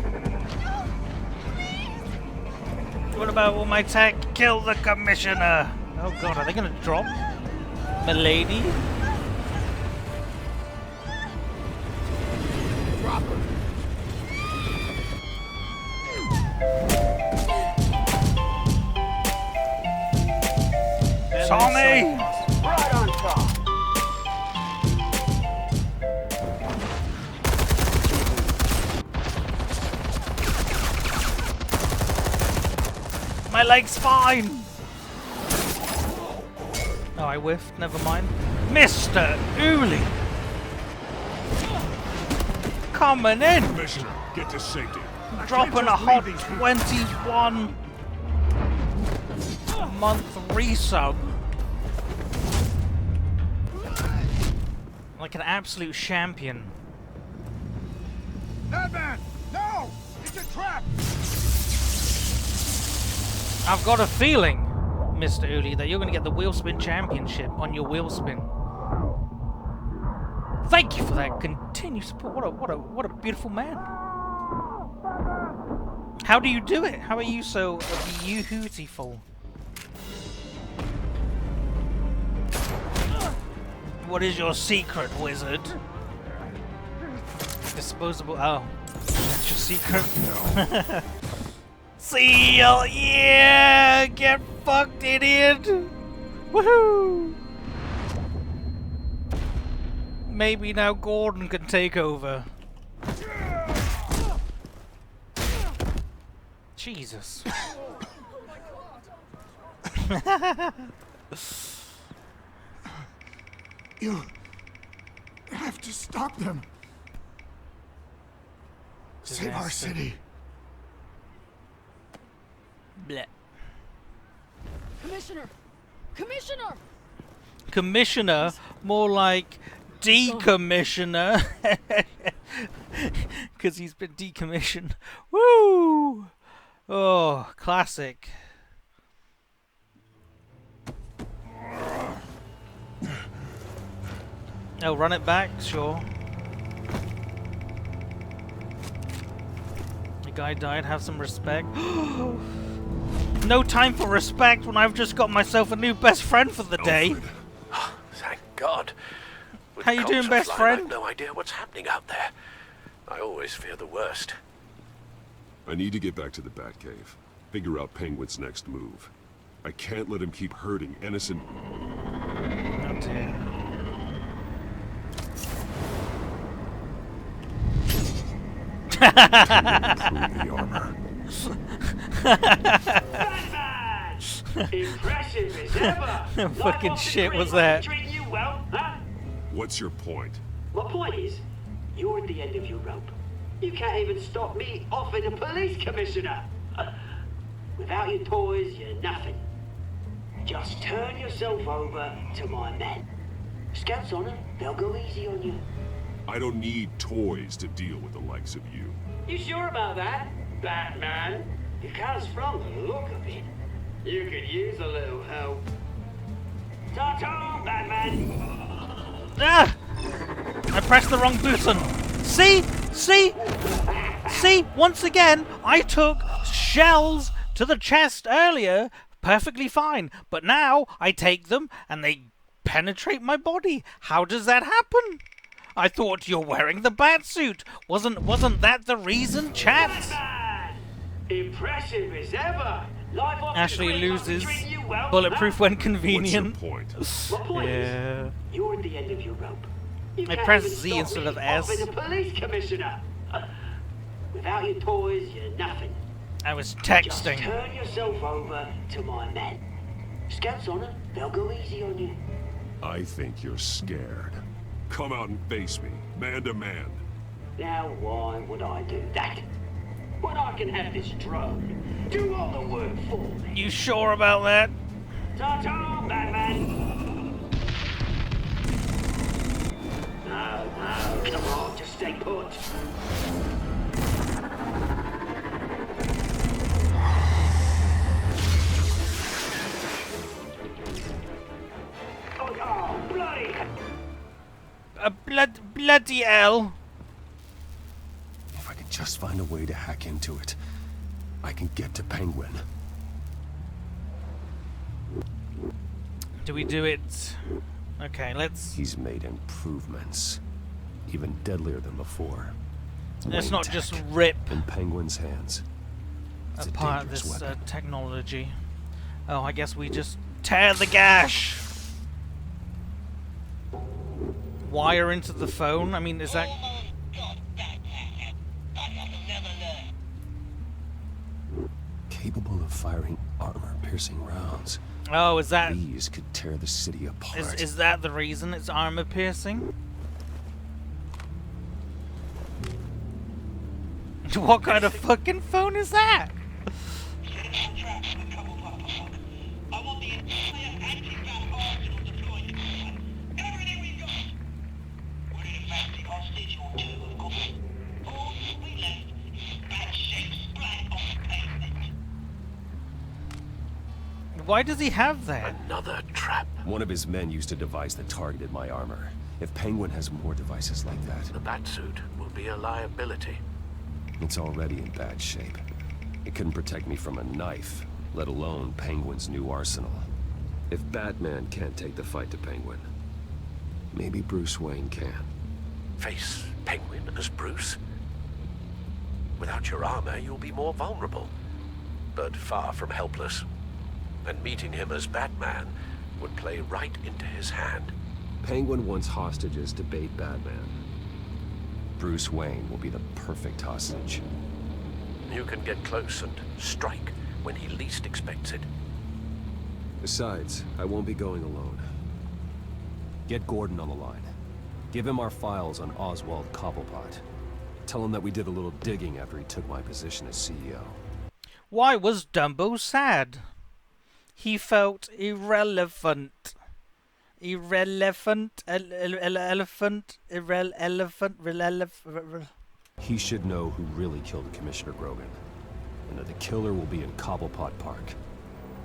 What about will my tech kill the commissioner? Oh god, are they gonna drop Milady? Drop her. Tommy! Right on top. My leg's fine! Oh, I whiffed. Never mind. Mr. Uli! Coming in! Commissioner, get to safety. Dropping a hot 21-month resub. Like an absolute champion. Batman! No! It's a trap! I've got a feeling, Mr. Uli, that you're going to get the Wheelspin Championship on your Wheelspin. Thank you for that continued support. What a beautiful man. How do you do it? How are you so beautiful? What is your secret, wizard? Disposable. Oh, that's your secret. No. Seal, yeah! Get fucked, idiot! Woohoo! Maybe now Gordon can take over. Jesus. You have to stop them. Save our city. Blech. Commissioner! Commissioner! Commissioner? More like decommissioner. Because he's been decommissioned. Woo! Oh, classic. Oh, run it back? Sure. The guy died, have some respect. No time for respect when I've just got myself a new best friend for the day. Thank God. With How you cops doing, best flying, friend? I have no idea what's happening out there. I always fear the worst. I need to get back to the Batcave. Figure out Penguin's next move. I can't let him keep hurting innocent... Oh dear. Improve the armor. Impressive as ever. Fucking shit was that? Treating you well, huh? What's your point? My point is, you're at the end of your rope. You can't even stop me offing a police commissioner. Without your toys, you're nothing. Just turn yourself over to my men. Scouts on it, they'll go easy on you. I don't need toys to deal with the likes of you. You sure about that, Batman? Because from the look of it, you could use a little help. Ta-ta, Batman! Ah! I pressed the wrong button. See? See? See? Once again, I took shells to the chest earlier perfectly fine, but now I take them and they penetrate my body. How does that happen? I thought you're wearing the Batsuit. Wasn't that the reason, chat? Impressive as ever. Life off Ashley the grid must be loses. treating you well, Bulletproof huh? when convenient. What's My point Yeah. is, you're at the end of your rope. You I can't pressed even Z stop instead me of S. offing a police commissioner. Without your toys, you're nothing. I was Just texting. turn yourself over to my men. Scouts on it, they'll go easy on you. I think you're scared. Come out and face me, man to man. Now why would I do that? When I can have this drone do all the work for me. You sure about that? Ta-ta, Batman! No, Oh, come on, just stay put. Oh, bloody! Bloody hell! If I could just find a way to hack into it, I can get to Penguin. Do we do it? Okay, let's... He's made improvements. Even deadlier than before. Let's Wayne not tech just rip in Penguin's hands. It's apart a dangerous this weapon. technology. Oh, I guess we just tear the gash! Wire into the phone? I mean, is that... Capable of firing armor-piercing rounds. Oh, is that... These could tear the city apart. Is that the reason it's armor piercing? What kind of fucking phone is that? Why does he have that? Another trap. One of his men used a device that targeted my armor. If Penguin has more devices like that... The Batsuit will be a liability. It's already in bad shape. It couldn't protect me from a knife, let alone Penguin's new arsenal. If Batman can't take the fight to Penguin, maybe Bruce Wayne can. Face Penguin as Bruce? Without your armor, you'll be more vulnerable, but far from helpless. And meeting him as Batman would play right into his hand. Penguin wants hostages to bait Batman. Bruce Wayne will be the perfect hostage. You can get close and strike when he least expects it. Besides, I won't be going alone. Get Gordon on the line. Give him our files on Oswald Cobblepot. Tell him that we did a little digging after he took my position as CEO. Why was Dumbo sad? He felt irrelevant. Elephant. He should know who really killed Commissioner Grogan, and that the killer will be in Cobblepot Park.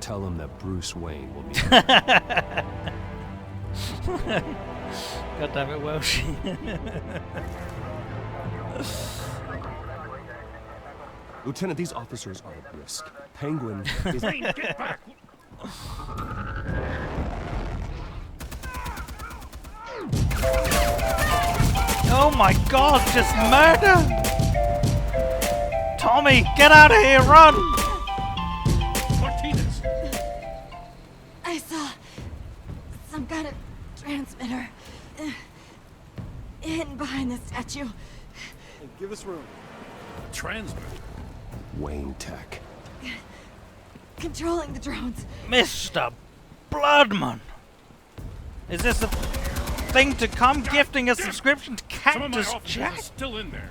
Tell him that Bruce Wayne will meet him. God damn it, Welsh. Lieutenant, these officers are at risk. Penguin is... Wayne, get back! Oh my god, just murder! Tommy, get out of here, run! Martinez! I saw some kind of transmitter hidden behind the statue. Hey, give us room. Transmitter? Wayne Tech. Controlling the drones. Mr. Bloodman! Is this a thing to come? Gifting a subscription to Some of my Cactus officers Jack? are still in there.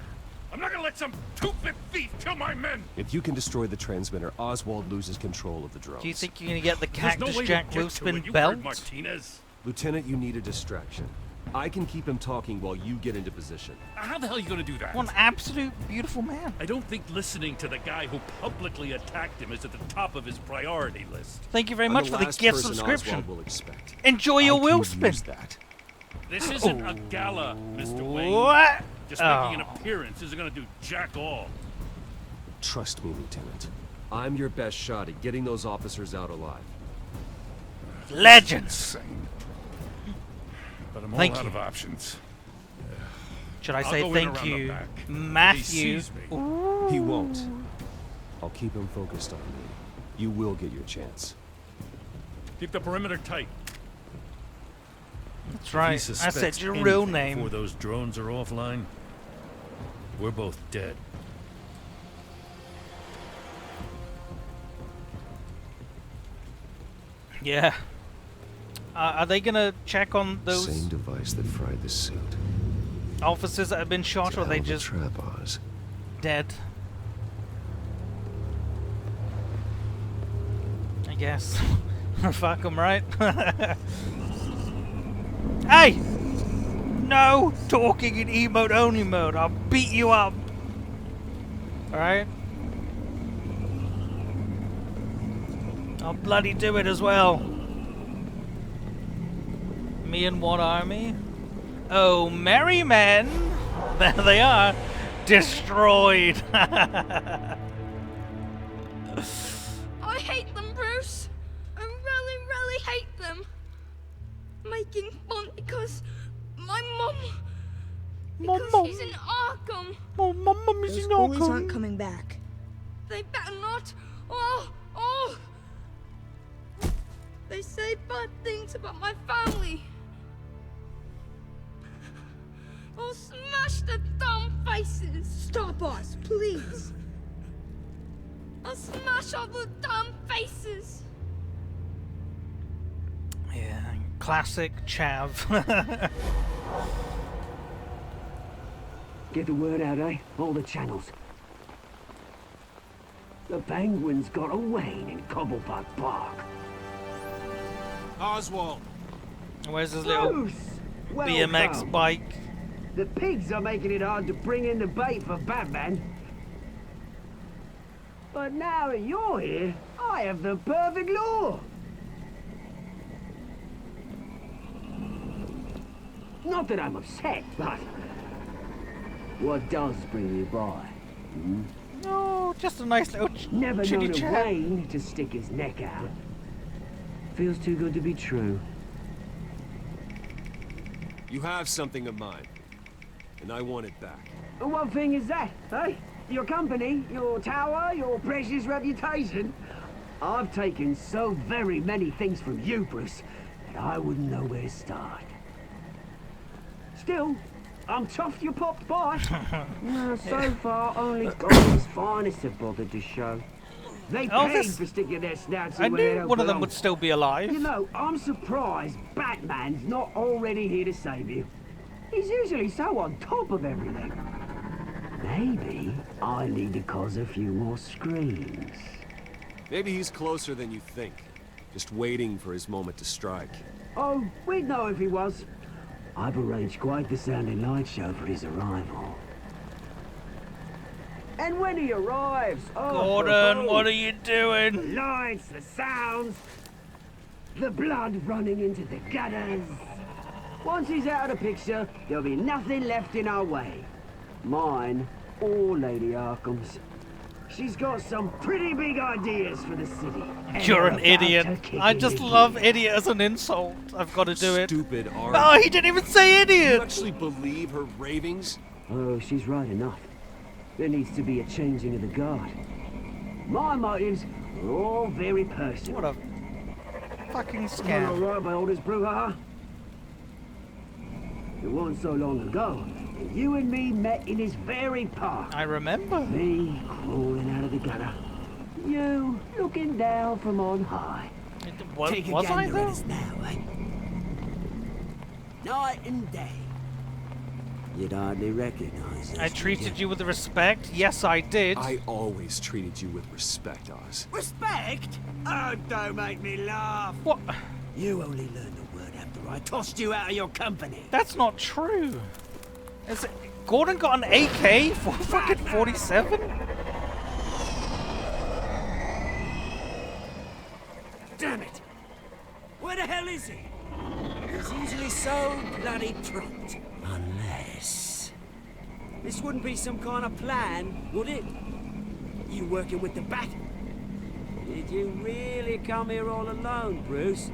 I'm not gonna let some two-bit thief kill my men! If you can destroy the transmitter, Oswald loses control of the drones. Do you think you're gonna get the There's no Cactus way to Jack get blue to spin it. You belt? heard Martinez. Lieutenant, you need a distraction. I can keep him talking while you get into position. How the hell are you gonna do that? What an absolute beautiful man. I don't think listening to the guy who publicly attacked him is at the top of his priority list. Thank you very I'm much the for the last gift person subscription. Oswald will expect. Enjoy your I wheel can spin. use that. This isn't a gala, Mr. Wayne. What? Just making an appearance isn't gonna do jack all. Trust me, Lieutenant. I'm your best shot at getting those officers out alive. Legends. But I'm Thank all out you. of options. Should I I'll say go in thank around the you, back. Matthew? He sees me. He won't. I'll keep him focused on me. You will get your chance. Keep the perimeter tight. That's If he right. I suspects said your real anything name. Before those drones are offline, we're both dead. Yeah. Are they gonna check on those Same device that fried the suit. officers that have been shot, or are they just trap, Oz. dead? I guess. Fuck them, right? Hey! No! Talking in emote only mode. I'll beat you up. Alright? I'll bloody do it as well. Me and one army. Oh, merry men! There they are. Destroyed. I hate them, Bruce. I really, really hate them. Making fun because my mum. Because she's in Arkham. Oh, my mum is in Those bullies Arkham. aren't coming back. They better not. Oh. They say bad things about my family. I'll smash the dumb faces. Stop us, please. I'll smash all the dumb faces. Yeah, classic chav. Get the word out, eh? All the channels. The penguins got away in Cobblepot Park. Oswald. Where's his little Bruce, BMX welcome. bike? The pigs are making it hard to bring in the bait for Batman. But now that you're here, I have the perfect lure. Not that I'm upset, but what does bring you by? Hmm? No, just a nice little Never chitty known a chat. Wayne to stick his neck out. Feels too good to be true. You have something of mine, and I want it back. What thing is that, eh? Your company, your tower, your precious reputation? I've taken so very many things from you, Bruce, that I wouldn't know where to start. Still, I'm chuffed you popped by. So far, only Gotham's finest have bothered to show. They paid for sticking their snouts I in where they knew don't one of them belong. would still be alive. You know, I'm surprised Batman's not already here to save you. He's usually so on top of everything. Maybe I need to cause a few more screams. Maybe he's closer than you think, just waiting for his moment to strike. Oh, we'd know if he was. I've arranged quite the sounding light show for his arrival. And when he arrives, Gordon, what are you doing? The lights, the sounds, the blood running into the gutters. Once he's out of the picture, there'll be nothing left in our way. Mine or Lady Arkham's. She's got some pretty big ideas for the city. You're an idiot. I just love idiot as an insult. I've got to do it. Stupid Ark. Oh, he didn't even say idiot. You actually believe her ravings? Oh, she's right enough. There needs to be a changing of the guard. My motives are all very personal. What a fucking All scam. right, my oldest brouhaha. It wasn't so long ago that you and me met in this very park. I remember. Me crawling out of the gutter. You looking down from on high. Was I gander though? at us now, eh? Night and day. You'd hardly recognize us. I treated you with respect. Yes, I did. I always treated you with respect, Oz. Respect? Oh, don't make me laugh. What? You only learned the word after I tossed you out of your company. That's not true. Is it, Gordon got an AK for fucking 47? Damn it! Where the hell is he? He's usually so bloody prompt. Unless... This wouldn't be some kind of plan, would it? You working with the Bat? Did you really come here all alone, Bruce?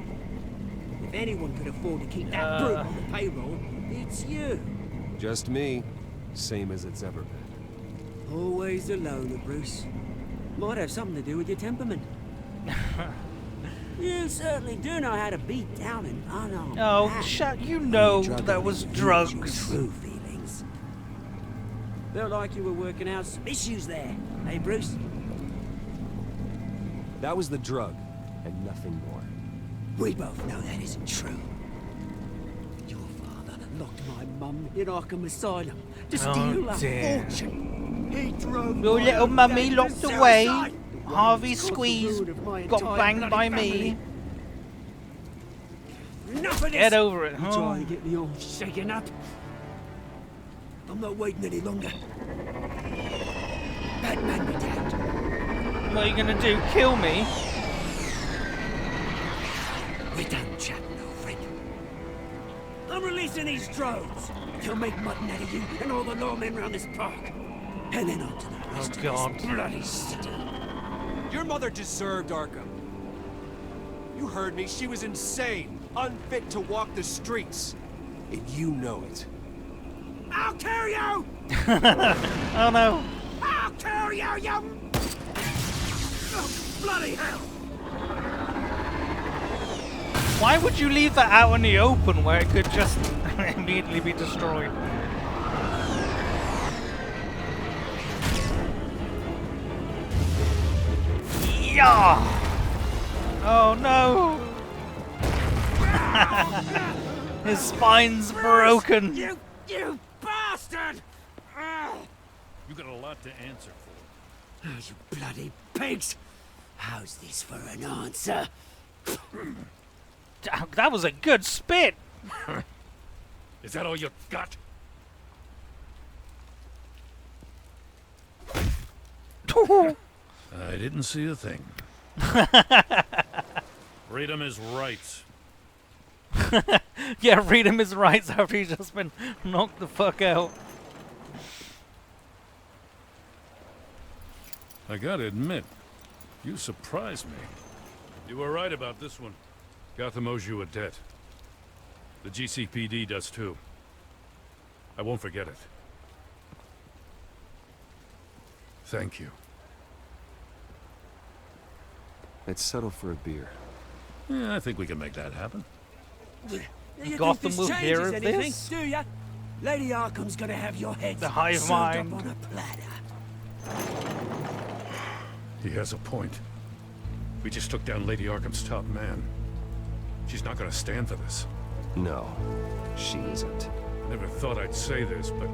If anyone could afford to keep that brute on the payroll, it's you. Just me. Same as it's ever been. Always a loner, Bruce. Might have something to do with your temperament. You certainly do know how to beat down an unarmed Oh, man. shut! You know Drug that was abuse drugs. your true feelings. Felt like you were working out some issues there, hey, Bruce? That was the drug, and nothing more. We both know that isn't true. Your father locked my mum in Arkham Asylum to steal a fortune. He drove Your my little own mummy dad locked to away. suicide. Harvey Caused the Squeeze ruin of my got entire banged bloody by family. me. Enough of this. Get over it, You huh? trying to get me all shaken up? I'm not waiting any longer. Batman me down. What are you gonna do? Kill me? We're done chatting, old friend. I'm releasing these drones. They'll make mutton out of you and all the lawmen around this park. And then on to the rest of this bloody city. Your mother deserved Arkham. You heard me. She was insane, unfit to walk the streets. And you know it. I'll kill you! Oh no. I'll kill you, you... Oh, bloody hell! Why would you leave that out in the open where it could just immediately be destroyed? Yeah! Oh no! His spine's broken! You bastard! You got a lot to answer for. Oh, you bloody pigs! How's this for an answer? That was a good spit! Is that all you got? I didn't see a thing. Read him his rights. Yeah, read him his rights after he's just been knocked the fuck out. I gotta admit, you surprised me. You were right about this one. Gotham owes you a debt. The GCPD does too. I won't forget it. Thank you. Let's settle for a beer. Yeah, I think we can make that happen. Gotham will hear of anything, this? do ya? Lady Arkham's gonna have your head The hive served mind. up on a platter. He has a point. We just took down Lady Arkham's top man. She's not gonna stand for this. No, she isn't. I never thought I'd say this, but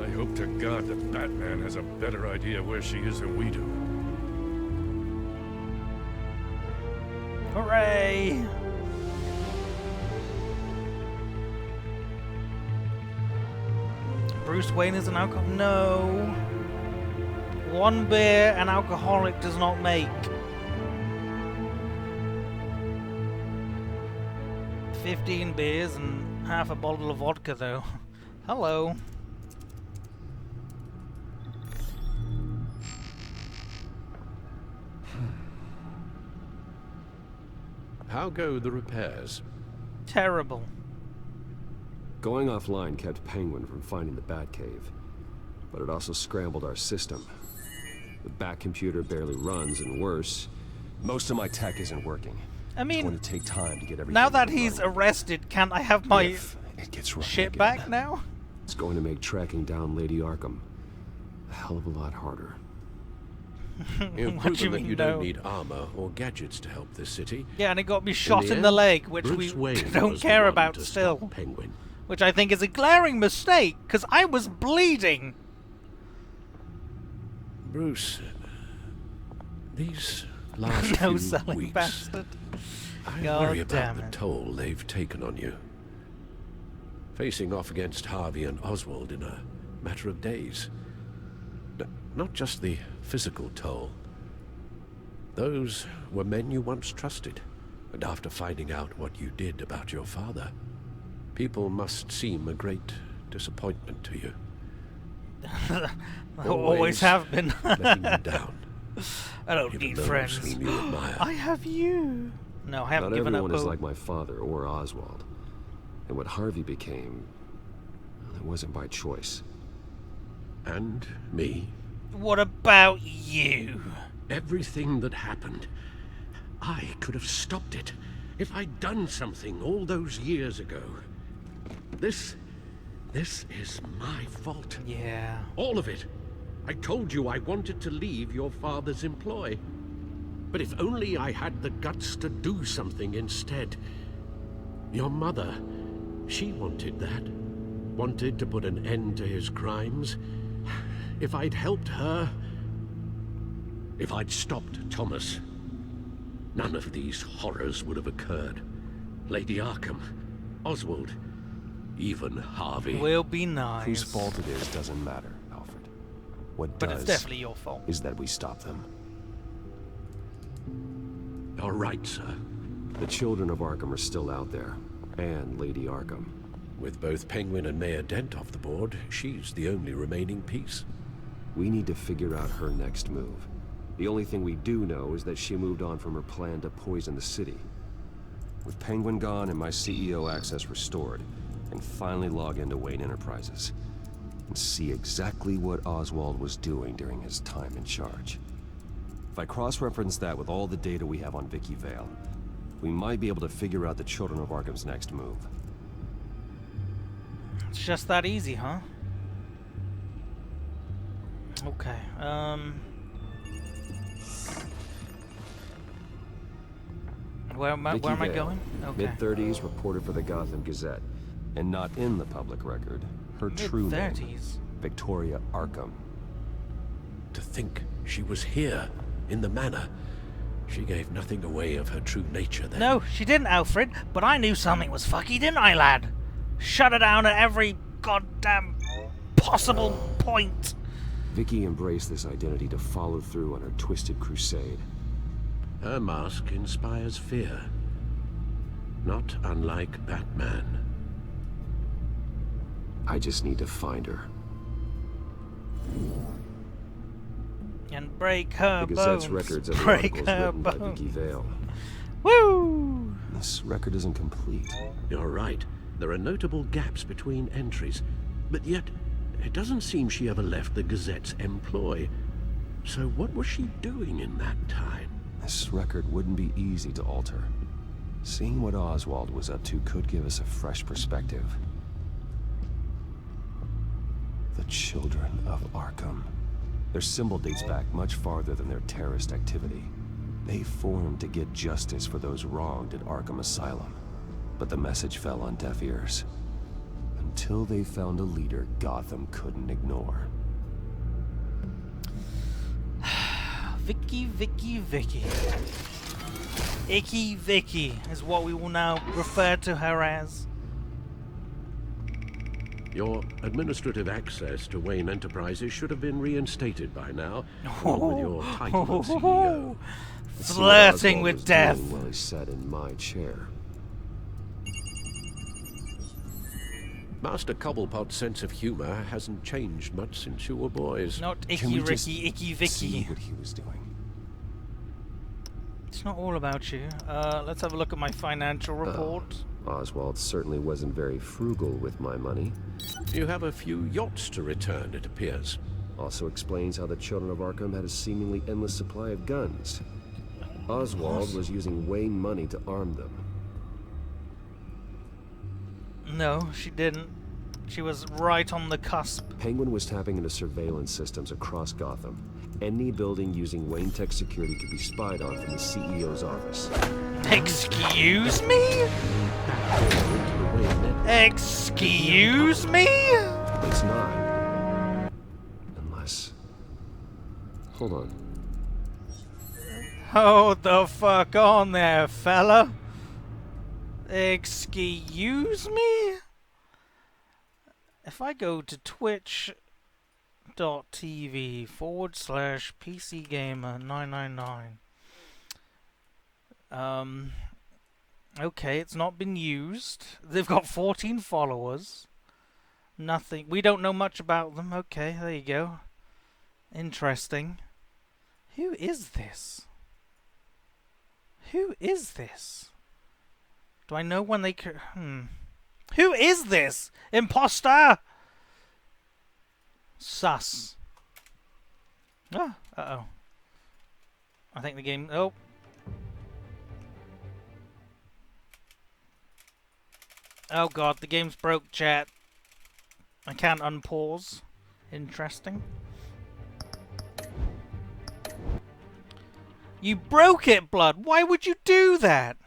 I hope to God that Batman has a better idea where she is than we do. Hooray! Bruce Wayne is an alcoholic? No. One beer an alcoholic does not make. 15 beers and half a bottle of vodka, though. Hello. How go the repairs? Terrible. Going offline kept Penguin from finding the Batcave, but it also scrambled our system. The Bat computer barely runs, and worse, most of my tech isn't working. I mean, it's going to take time to get everything now that running. he's arrested, can't I have my If it gets running shit again, back now? It's going to make tracking down Lady Arkham a hell of a lot harder. You've What do you proven that mean, you no? don't need armor or gadgets to help this city. Yeah, and it got me shot in end, the leg, which Bruce we Wayne don't was the care one about to still. stop Penguin. Which I think is a glaring mistake, because I was bleeding. Bruce, these last No few selling weeks, bastard. I God worry about damn the it. toll they've taken on you. Facing off against Harvey and Oswald in a matter of days. Not just the physical toll. Those were men you once trusted, and after finding out what you did about your father, people must seem a great disappointment to you. Always have been. letting you down. I don't Even need those friends. whom you admire. I have you. No, I haven't Not given up everyone is hope. like my father or Oswald. And what Harvey became, well, it wasn't by choice. And me. What about you? Everything that happened, I could have stopped it if I'd done something all those years ago. This is my fault. Yeah. All of it. I told you I wanted to leave your father's employ. But if only I had the guts to do something instead. Your mother, she wanted that. Wanted to put an end to his crimes. If I'd helped her, if I'd stopped Thomas, none of these horrors would have occurred. Lady Arkham, Oswald, even Harvey. Will be nice. Whose fault it is doesn't matter, Alfred. What But does it's definitely your fault. is that we stop them. All right, sir. The children of Arkham are still out there, and Lady Arkham. With both Penguin and Mayor Dent off the board, she's the only remaining piece. We need to figure out her next move. The only thing we do know is that she moved on from her plan to poison the city. With Penguin gone and my CEO access restored, I can finally log into Wayne Enterprises and see exactly what Oswald was doing during his time in charge. If I cross-reference that with all the data we have on Vicky Vale, we might be able to figure out the Children of Arkham's next move. It's just that easy, huh? Okay, where am I going? Okay. Mid-30s, reported for the Gotham Gazette, and not in the public record. Her true name, Mid-30s. Victoria Arkham. To think she was here, in the manor. She gave nothing away of her true nature then. No, she didn't, Alfred, but I knew something was fucky, didn't I, lad? Shut her down at every goddamn possible point. Vicky embraced this identity to follow through on her twisted crusade. Her mask inspires fear. Not unlike Batman. I just need to find her. And break her The Gazette's bones. records of the Break articles her written by bones. Vicky Vale. Woo! This record isn't complete. You're right. There are notable gaps between entries. But yet, it doesn't seem she ever left the Gazette's employ. So what was she doing in that time? This record wouldn't be easy to alter. Seeing what Oswald was up to could give us a fresh perspective. The Children of Arkham. Their symbol dates back much farther than their terrorist activity. They formed to get justice for those wronged at Arkham Asylum. But the message fell on deaf ears. Until they found a leader Gotham couldn't ignore. Vicky, Vicky, Vicky. Icky Vicky is what we will now refer to her as. Your administrative access to Wayne Enterprises should have been reinstated by now, along with your title as CEO. Flirting with death. While he sat in my chair. Master Cobblepot's sense of humor hasn't changed much since you were boys. Not Icky Ricky, Icky Vicky. See what he was doing. It's not all about you. Let's have a look at my financial report. Oswald certainly wasn't very frugal with my money. You have a few yachts to return, it appears. Also explains how the Children of Arkham had a seemingly endless supply of guns. Oswald was using Wayne money to arm them. No, she didn't. She was right on the cusp. Penguin was tapping into surveillance systems across Gotham. Any building using Wayne Tech security could be spied on from the CEO's office. Excuse me? Excuse me? It's not. Unless... Hold on. Hold the fuck on there, fella. Excuse me? If I go to twitch.tv/PCGamer999. Okay, it's not been used. They've got 14 followers. Nothing. We don't know much about them. Okay, there you go. Interesting. Who is this? Who is this? Do I know when they Who is this? Imposter! Sus. Ah, uh-oh. I think the game... Oh. Oh god, the game's broke, chat. I can't unpause. Interesting. You broke it, Blood! Why would you do that?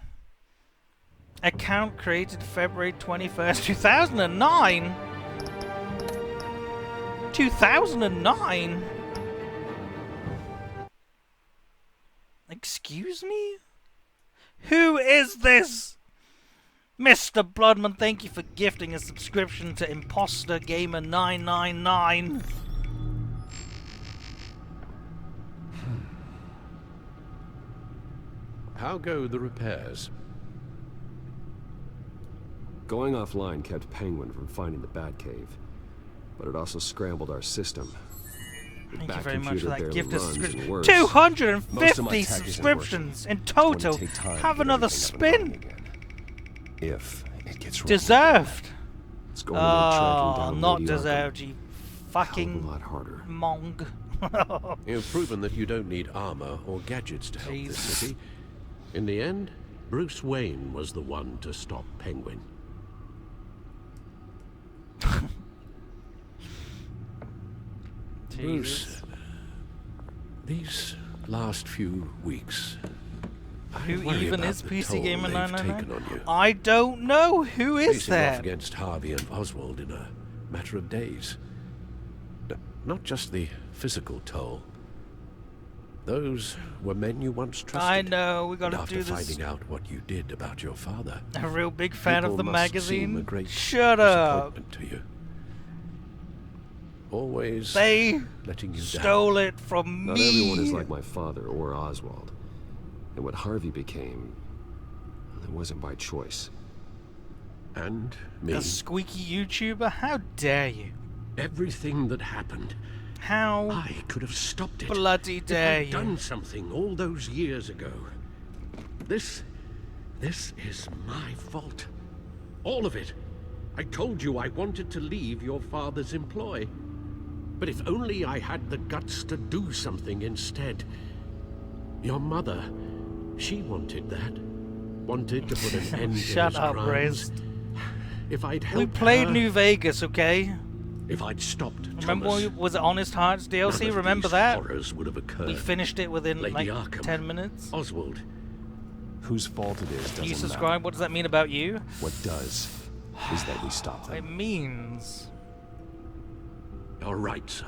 Account created February 21st, 2009? 2009? Excuse me? Who is this? Mr. Bloodman, thank you for gifting a subscription to Imposter Gamer 999. How go the repairs? Going offline kept Penguin from finding the Batcave, but it also scrambled our system. The Thank you very much for that barely gift of runs, subscription. and worse, 250 subscriptions in total. Have another spin. If it gets wrong Deserved. it's going to make tracking down not Lady Arkham deserved, you fucking a lot harder. mong. You've proven that you don't need armor or gadgets to help this city. In the end, Bruce Wayne was the one to stop Penguin. Bruce, these last few weeks, Who even is PC Gamer 999? taken on you. I don't know. Who is Facing off that? against Harvey and Oswald in a matter of days. Not just the physical toll. Those were men you once trusted. I know, we gotta and do after this. finding out what you did about your father, A real big fan of people the must seem a magazine. great Shut up. disappointment to you. Always They letting you stole it from Not me. everyone is like my father or Oswald. And what Harvey became, it wasn't by choice. And me. A squeaky YouTuber? How dare you? Everything that happened, How I could have stopped it. bloody dare I'd you? done something all those years ago. This is my fault. All of it. I told you I wanted to leave your father's employ. But if only I had the guts to do something instead. Your mother, she wanted that. Wanted to put an end to Shut his up, crimes. Riz. If I'd helped We played her, New Vegas, okay? if I'd stopped Remember Thomas, when was it Honest Hearts none DLC? of Remember these that? horrors would have occurred. We finished it within Lady like Arkham, 10 minutes. Oswald. Whose fault it is doesn't You matter. subscribe? What does that mean about you? What does is that we stop It them. means You're right, sir.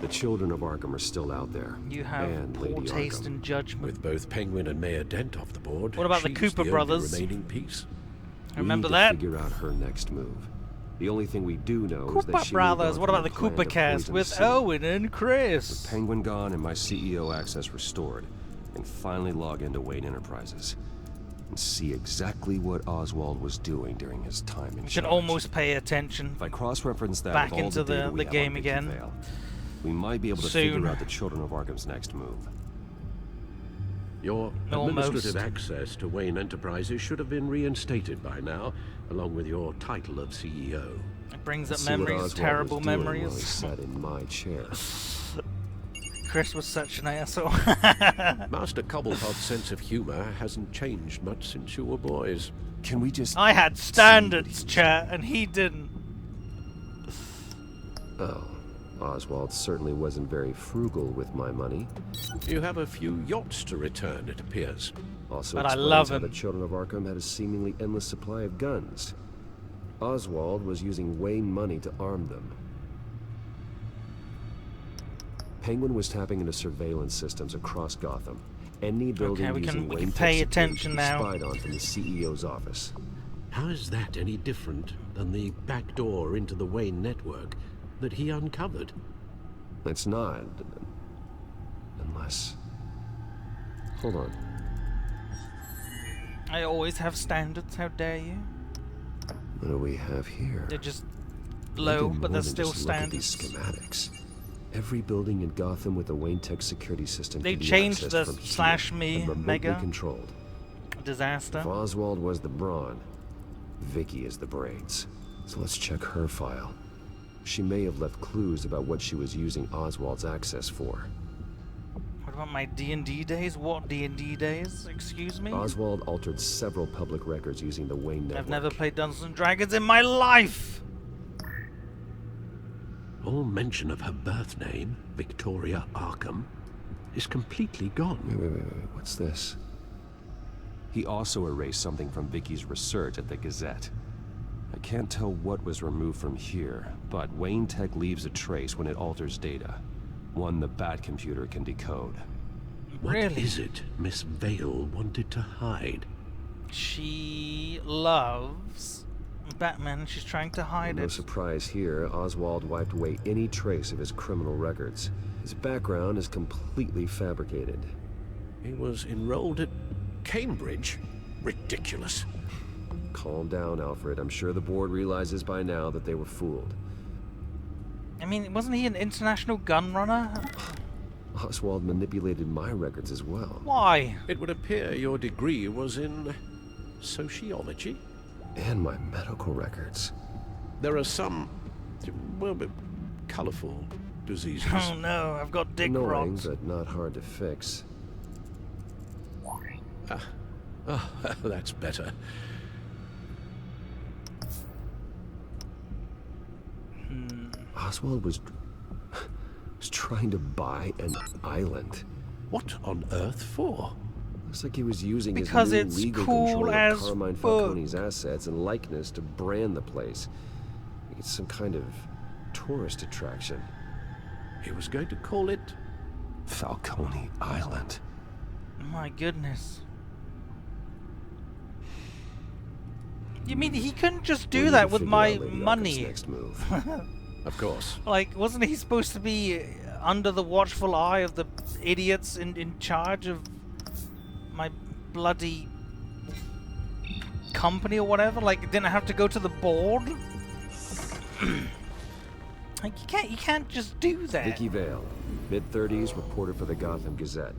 The children of Arkham are still out there. you have and poor Lady taste Arkham. in judgment. With both Penguin and Mayor Dent off the board, What about the she's Cooper only brothers? remaining piece. Remember we that? need to figure out her next move. The only thing we do know is Cooper that she Brothers. moved on What from about the a plan Cooper to cast poison with the city. Owen and Chris? With Penguin gone and my CEO access restored, and finally log into Wayne Enterprises and see exactly what Oswald was doing during his time in You should charge. almost pay attention. If I cross-reference that back with all into the, data we the have game on again. Vale, we might be able to Soon. figure out the Children of Arkham's next move. Your Almost. administrative access to Wayne Enterprises should have been reinstated by now, along with your title of CEO. It brings up See what memories, Oswald terrible was doing while he memories. sat in my chair. Chris was such an asshole. Master Cobblepot's sense of humor hasn't changed much since you were boys. Can we just... I had standards, chat, and he didn't. Oh, Oswald certainly wasn't very frugal with my money. You have a few yachts to return, it appears. Also But I explains love how him. the Children of Arkham had a seemingly endless supply of guns. Oswald was using Wayne money to arm them. Penguin was tapping into surveillance systems across Gotham. Any building we using can Wayne pay tech security attention he now. spied on from the CEO's office. How is that any different than the back door into the Wayne network that he uncovered? It's not. Unless... Hold on. I always have standards, how dare you? What do we have here? They're just I low, did but more they're than still just look at these standards. schematics. Every building in Gotham with a Wayne Tech security system They can be changed accessed the from here slash me and remotely mega controlled. disaster. If Oswald was the brawn, Vicky is the brains. So let's check her file. She may have left clues about what she was using Oswald's access for. What about my D&D days? What D&D days? Excuse me? Oswald altered several public records using the Wayne network. I've never played Dungeons and Dragons in my life! All mention of her birth name, Victoria Arkham, is completely gone. Wait. What's this? He also erased something from Vicky's research at the Gazette. I can't tell what was removed from here, but Wayne Tech leaves a trace when it alters data. One the Bat computer can decode. What is it Miss Vale wanted to hide? she loves Batman and she's trying to hide No it. surprise here, Oswald wiped away any trace of his criminal records. His background is completely fabricated. He was enrolled at Cambridge? Ridiculous. Calm down, Alfred. I'm sure the board realizes by now that they were fooled. I mean, wasn't he an international gun runner? Oswald manipulated my records as well. Why? It would appear your degree was in sociology? And my medical records. There are some, well, colorful diseases. Oh no, I've got dick Annoying, rods. but not hard to fix. That's better. Oswald was trying to buy an island. What on earth for? Looks like he was using Because his it's new legal cool control as of Carmine fuck. Falcone's assets and likeness to brand the place. It's some kind of tourist attraction. He was going to call it Falcone Island. My goodness. You mean he couldn't just do that with my money? Next move. Of course. Like, wasn't he supposed to be under the watchful eye of the idiots in charge of my bloody company or whatever? Like, didn't I have to go to the board? Like, you can't just do that. Vicky Vale, mid-30s, reporter for the Gotham Gazette.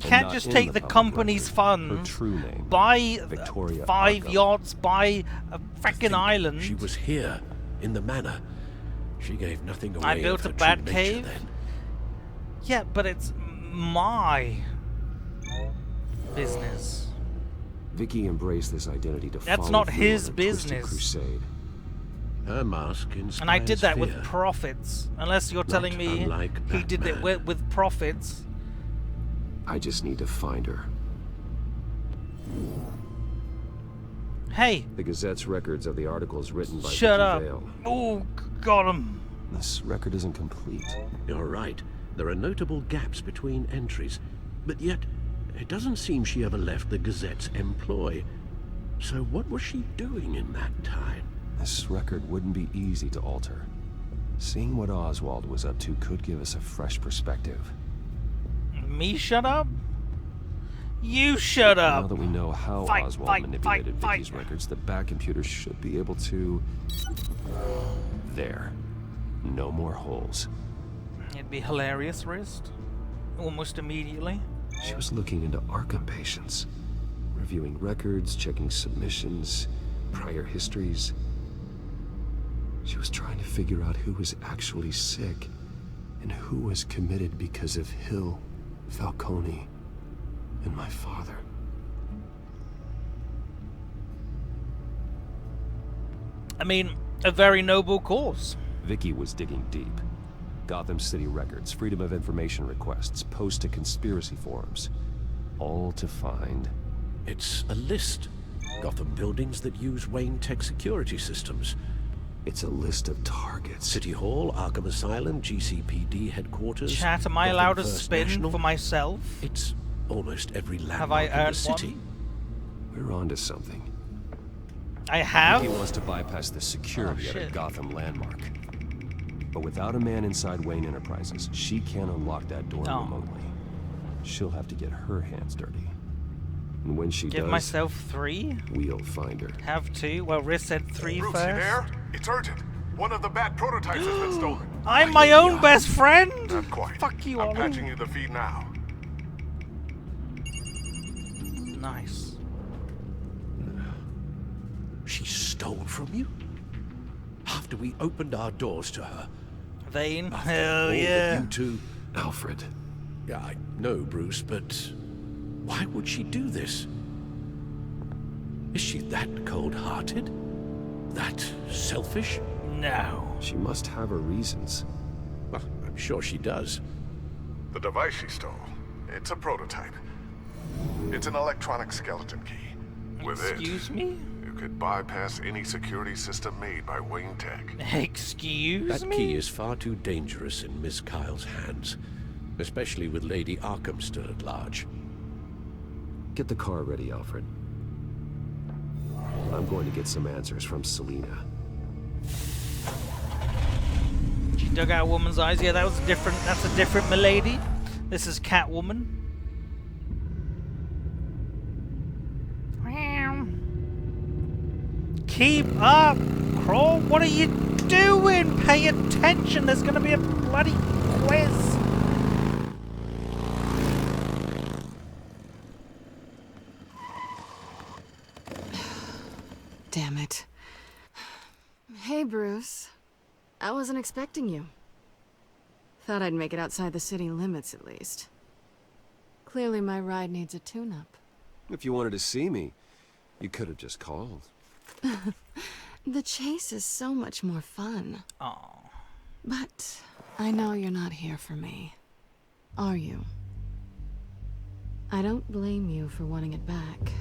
You can't just take the company's funds, Her true name, buy Victoria 5 Arkham. yachts, buy a frickin' island. She was here, in the manor. She gave nothing away. I built of a her bat true nature cave. then. Yeah, but it's my business. Vicky embraced this identity to That's follow not through his on a twisted business. crusade. Her mask inspires And I did that with fear. profits. Unless you're telling me unlike he did it Batman. with profits. I just need to find her. Hey, The Gazette's records of the articles written by shut Vicky up. Vale. Oh, got him. This record isn't complete. You're right. There are notable gaps between entries. But yet, it doesn't seem she ever left the Gazette's employ. So what was she doing in that time? This record wouldn't be easy to alter. Seeing what Oswald was up to could give us a fresh perspective. Me shut up? You shut up. Now that we know how Fight, Oswald fight, manipulated fight, Vicky's records, the Bat computer should be able to... There. No more holes. It'd be hilarious, Wrist. Almost immediately. She was looking into Arkham patients. Reviewing records, checking submissions, prior histories. She was trying to figure out who was actually sick and who was committed because of Hill, Falcone, and my father. I mean, a very noble cause. Vicky was digging deep. Gotham City records, Freedom of Information requests, posts to conspiracy forums. All to find... It's a list. Gotham buildings that use Wayne Tech security systems. It's a list of targets. City Hall, Arkham Asylum, GCPD headquarters. Chat, am I Gotham allowed to First spin National. for myself? It's almost every landmark Have I in the earned city. one? We're onto something. I have? Vicky wants to bypass the security at a shit. Gotham landmark. But without a man inside Wayne Enterprises, she can't unlock that door remotely. She'll have to get her hands dirty. And when she Give does, myself 3? we'll find her. Have 2? Well, Riz said 3 Bruce, first. you there? It's urgent. One of the Bat prototypes has been stolen. I'm my own best friend? Not quite. Fuck you, I'm Ollie. patching you the feed now. Nice. She stole from you? After we opened our doors to her. Vane? After Hell all that yeah. You two... Alfred. Yeah, I know, Bruce, but why would she do this? Is she that cold-hearted? That selfish? No. She must have her reasons. Well, I'm sure she does. The device she stole, it's a prototype. It's an electronic skeleton key. With Excuse it, me? you could bypass any security system made by Wayne Tech. Excuse That me? key is far too dangerous in Miss Kyle's hands, especially with Lady Arkham still at large. Get the car ready, Alfred. I'm going to get some answers from Selina. She dug out a woman's eyes. Yeah, that's a different milady. This is Catwoman. Keep up, Crawl. What are you doing? Pay attention. There's going to be a bloody quiz. Damn it. Hey, Bruce. I wasn't expecting you. Thought I'd make it outside the city limits, at least. Clearly my ride needs a tune-up. If you wanted to see me, you could have just called. The chase is so much more fun. Oh. But I know you're not here for me. Are you? I don't blame you for wanting it back.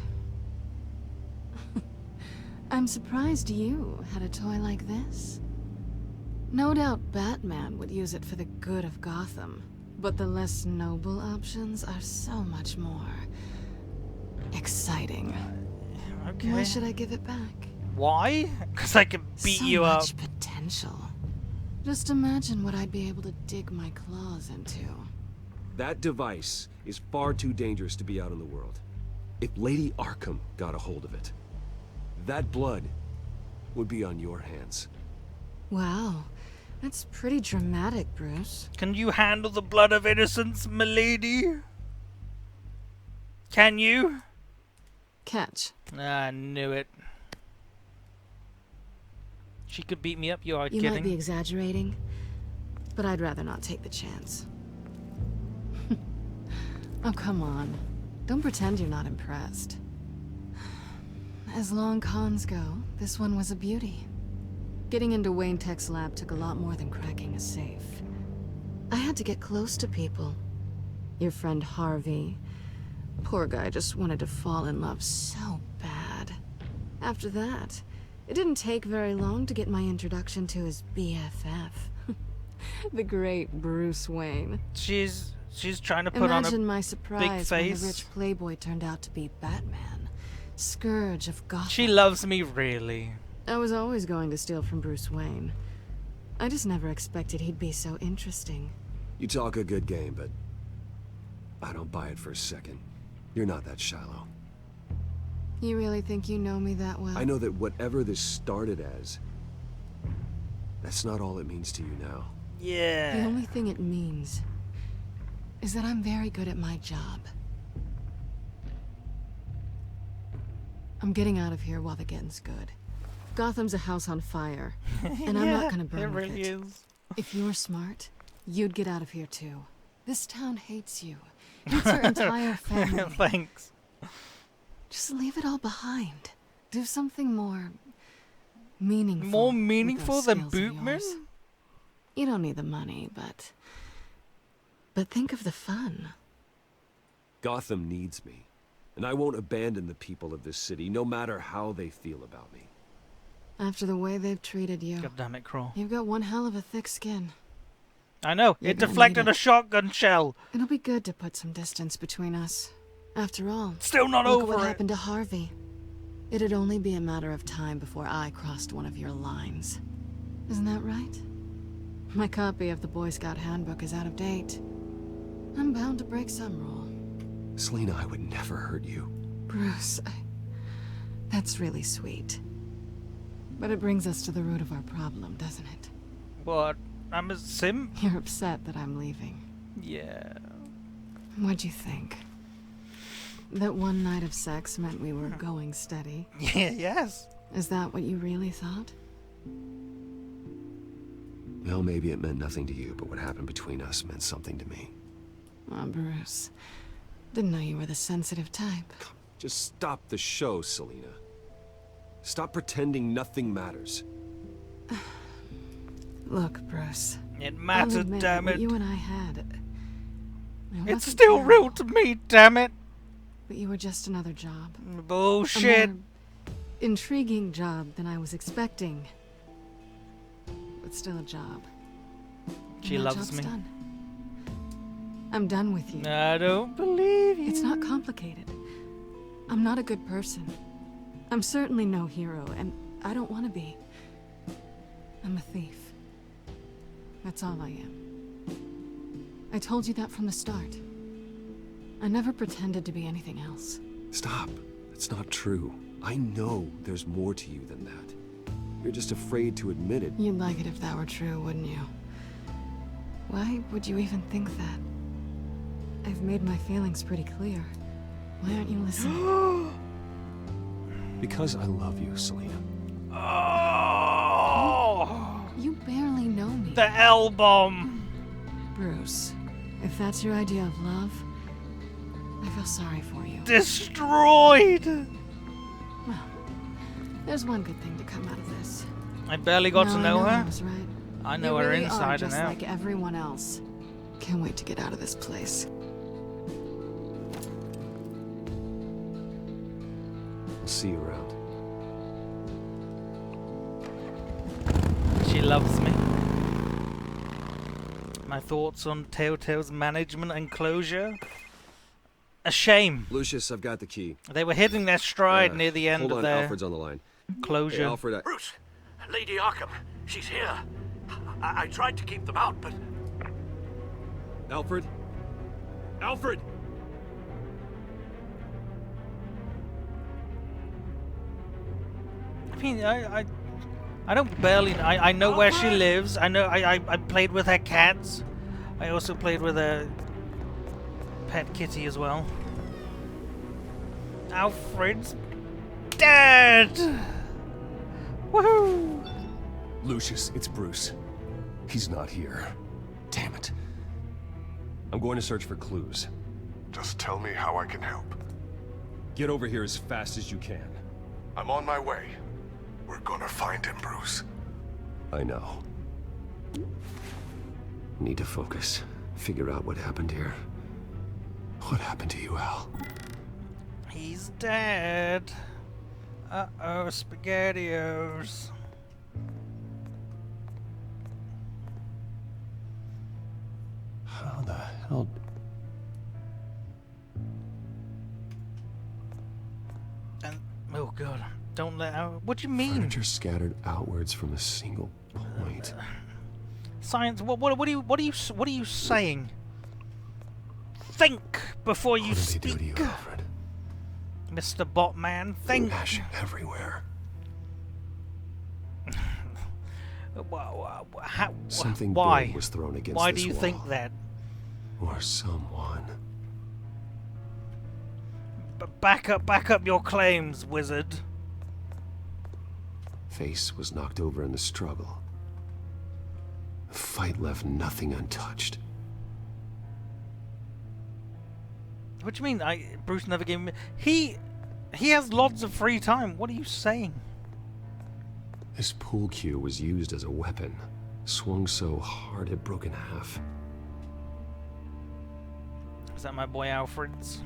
I'm surprised you had a toy like this. No doubt Batman would use it for the good of Gotham, but the less noble options are so much more exciting. Okay. Why should I give it back? Why? Because I can beat you up. So much potential. Just imagine what I'd be able to dig my claws into. That device is far too dangerous to be out in the world. If Lady Arkham got a hold of it, that blood would be on your hands. Wow, that's pretty dramatic, Bruce. Can you handle the blood of innocence, milady? Can you? Catch. I knew it. She could beat me up, you are You kidding. might be exaggerating, but I'd rather not take the chance. Oh, come on. Don't pretend you're not impressed. As long cons go, this one was a beauty. Getting into Wayne Tech's lab took a lot more than cracking a safe. I had to get close to people. Your friend Harvey. Poor guy just wanted to fall in love so bad. After that, it didn't take very long to get my introduction to his BFF. The great Bruce Wayne. She's trying to put on a Imagine my big surprise face. when the rich playboy turned out to be Batman, scourge of Gotham. She loves me, really. I was always going to steal from Bruce Wayne. I just never expected he'd be so interesting. You talk a good game, but I don't buy it for a second. You're not that shallow. You really think you know me that well? I know that whatever this started as, that's not all it means to you now. Yeah. The only thing it means is that I'm very good at my job. I'm getting out of here while the getting's good. Gotham's a house on fire, and I'm not gonna burn with really it. is. If you were smart, you'd get out of here too. This town hates you. Hates your entire family. Thanks. Just leave it all behind. Do something more meaningful. More with those meaningful than skills of Bootman? yours. You don't need the money, but think of the fun. Gotham needs me, and I won't abandon the people of this city, no matter how they feel about me. After the way they've treated you. God damn it, Crawl. You've got one hell of a thick skin. I know. You're It gonna deflected need a shotgun shell. It'll be good to put some distance between us. After all, Still not look over at what it. happened to Harvey. It'd only be a matter of time before I crossed one of your lines. Isn't that right? My copy of the Boy Scout handbook is out of date. I'm bound to break some rule. Selina, I would never hurt you. Bruce, that's really sweet. But it brings us to the root of our problem, doesn't it? What? I'm a sim? You're upset that I'm leaving. Yeah. What'd you think? That one night of sex meant we were going steady? Yeah, yes. Is that what you really thought? Well, maybe it meant nothing to you, but what happened between us meant something to me. Oh, Bruce. Didn't know you were the sensitive type. Just stop the show, Selina. Stop pretending nothing matters. Look, Bruce. It I'll mattered, admit damn what it. you and I had. It It's wasn't still terrible, real to me, damn it. But you were just another job. Bullshit. A more intriguing job than I was expecting. But still a job. She And that loves job's me. Done. I'm done with you. I don't believe you. It's not complicated. I'm not a good person. I'm certainly no hero, and I don't want to be. I'm a thief. That's all I am. I told you that from the start. I never pretended to be anything else. Stop. It's not true. I know there's more to you than that. You're just afraid to admit it. You'd like it if that were true, wouldn't you? Why would you even think that? I've made my feelings pretty clear. Why aren't you listening? Because I love you, Selena. Oh! You barely know me. The L-bomb! Bruce, if that's your idea of love, I feel sorry for you. Destroyed! Well, there's one good thing to come out of this. I barely got to know her. I was right. I know They her really inside are and just out. like everyone else. Can't wait to get out of this place. I'll see you around. She loves me. My thoughts on Telltale's management and closure? A shame. Lucius, I've got the key. They were hitting their stride near the end hold of on, their Alfred's on the line. closure. Hey, Alfred, Bruce, Lady Arkham, she's here. I tried to keep them out, but... Alfred? Alfred! I mean, I don't barely... I know where she lives. I know... I played with her cats. I also played with a pet kitty as well. Alfred's dead! Woohoo! Lucius, it's Bruce. He's not here. Damn it. I'm going to search for clues. Just tell me how I can help. Get over here as fast as you can. I'm on my way. We're gonna find him, Bruce. I know. Need to focus. Figure out what happened here. What happened to you, Al? He's dead. Uh-oh, SpaghettiOs. How the hell... And, oh god, don't let out. What do you mean? Furniture scattered outwards from a single point. Science. What are you saying? Think before you speak. What did they do to you, Alfred? Mr. Botman, think. Ash everywhere. Something why? big was thrown against Why this do you wall. think that? Or someone. Back up your claims, wizard. Face was knocked over in the struggle. The fight left nothing untouched. What do you mean? Bruce never gave me. He has lots of free time. What are you saying? This pool cue was used as a weapon. Swung so hard it broke in half. Is that my boy Alfred's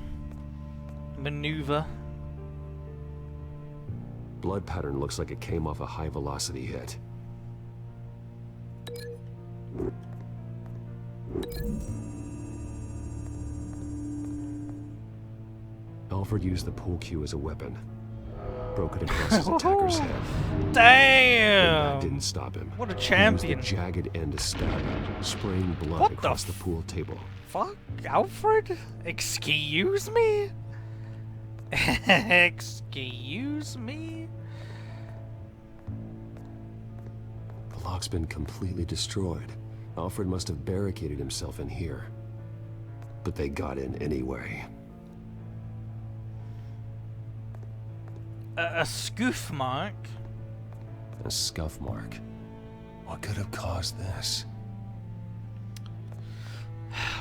maneuver? Blood pattern looks like it came off a high-velocity hit. Alfred used the pool cue as a weapon. Broke it across his attacker's head. Damn! But that didn't stop him. What a champion! He used the jagged end to stab him, spraying blood What across the pool table. Fuck, Alfred? Excuse me? Excuse me? The lock's been completely destroyed. Alfred must have barricaded himself in here. But they got in anyway. A scoof mark? A scuff mark. What could have caused this?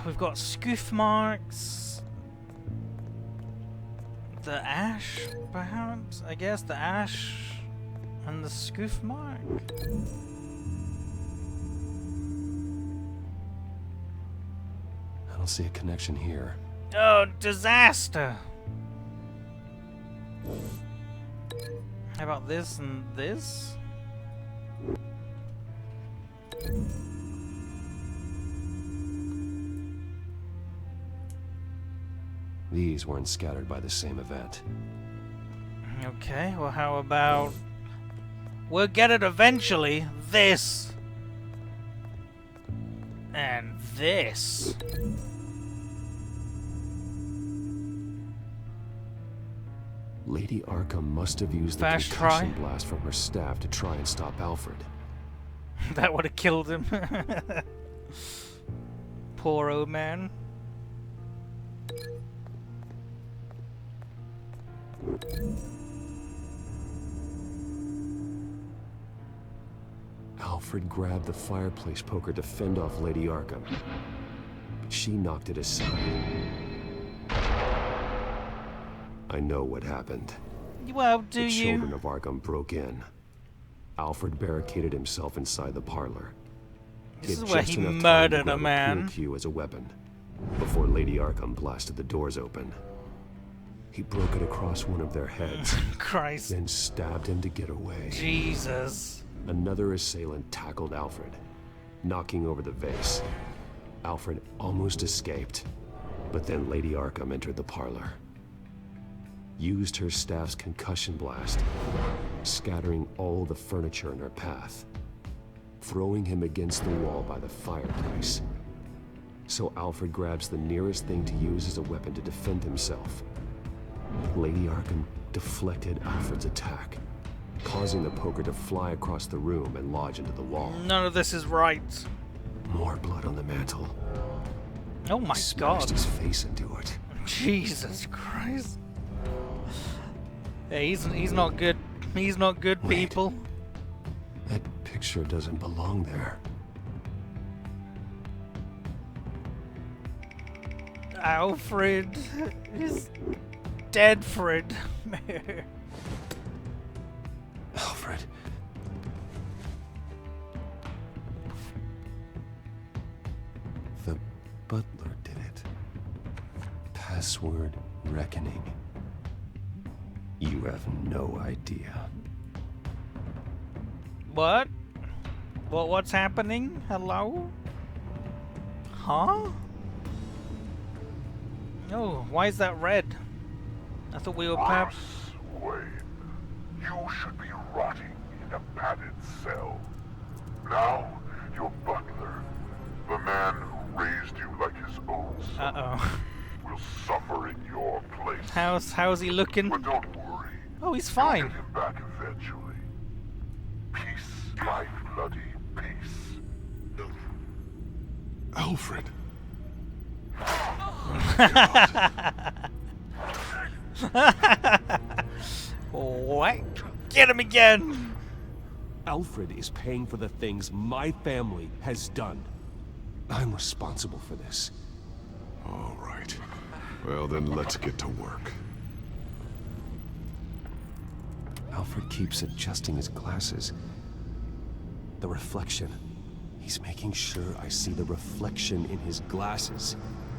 We've got scoof marks. The ash, perhaps? I guess the ash and the scoof mark. I don't see a connection here. Oh, disaster! How about this and this? These weren't scattered by the same event. Okay, well how about... We'll get it eventually. This. And this. Lady Arkham must have used the Fast concussion try. blast from her staff to try and stop Alfred. That would have killed him. Poor old man. Alfred grabbed the fireplace poker to fend off Lady Arkham, but she knocked it aside. I know what happened. Well, do the you? children of Arkham broke in. Alfred barricaded himself inside the parlor. This had is where just he enough time to murdered a grab man. pool cue as a weapon before Lady Arkham blasted the doors open. He broke it across one of their heads. Christ. Then stabbed him to get away. Jesus. Another assailant tackled Alfred, knocking over the vase. Alfred almost escaped, but then Lady Arkham entered the parlor. Used her staff's concussion blast, scattering all the furniture in her path, throwing him against the wall by the fireplace. So Alfred grabs the nearest thing to use as a weapon to defend himself. Lady Arkham deflected Alfred's attack, causing the poker to fly across the room and lodge into the wall. None of this is right. More blood on the mantle. Oh my Smashed God. his face into it. Jesus Christ. Yeah, he's not good. He's not good, people. That picture doesn't belong there. Alfred is dead, Fred. Alfred. The butler did it. Password reckoning. You have no idea. What? What's happening? Hello? Huh? Oh, why is that red? I thought we were perhaps... Wayne, you should be rotting in a padded cell. Now, your butler, the man who raised you like his own son, will suffer in your place. How's he looking? But don't worry. Oh, he's fine. You'll get him back eventually. Peace, my bloody peace. Alfred. What? Get him again! Alfred is paying for the things my family has done. I'm responsible for this. All right. Well, then let's get to work. Alfred keeps adjusting his glasses. The reflection. He's making sure I see the reflection in his glasses.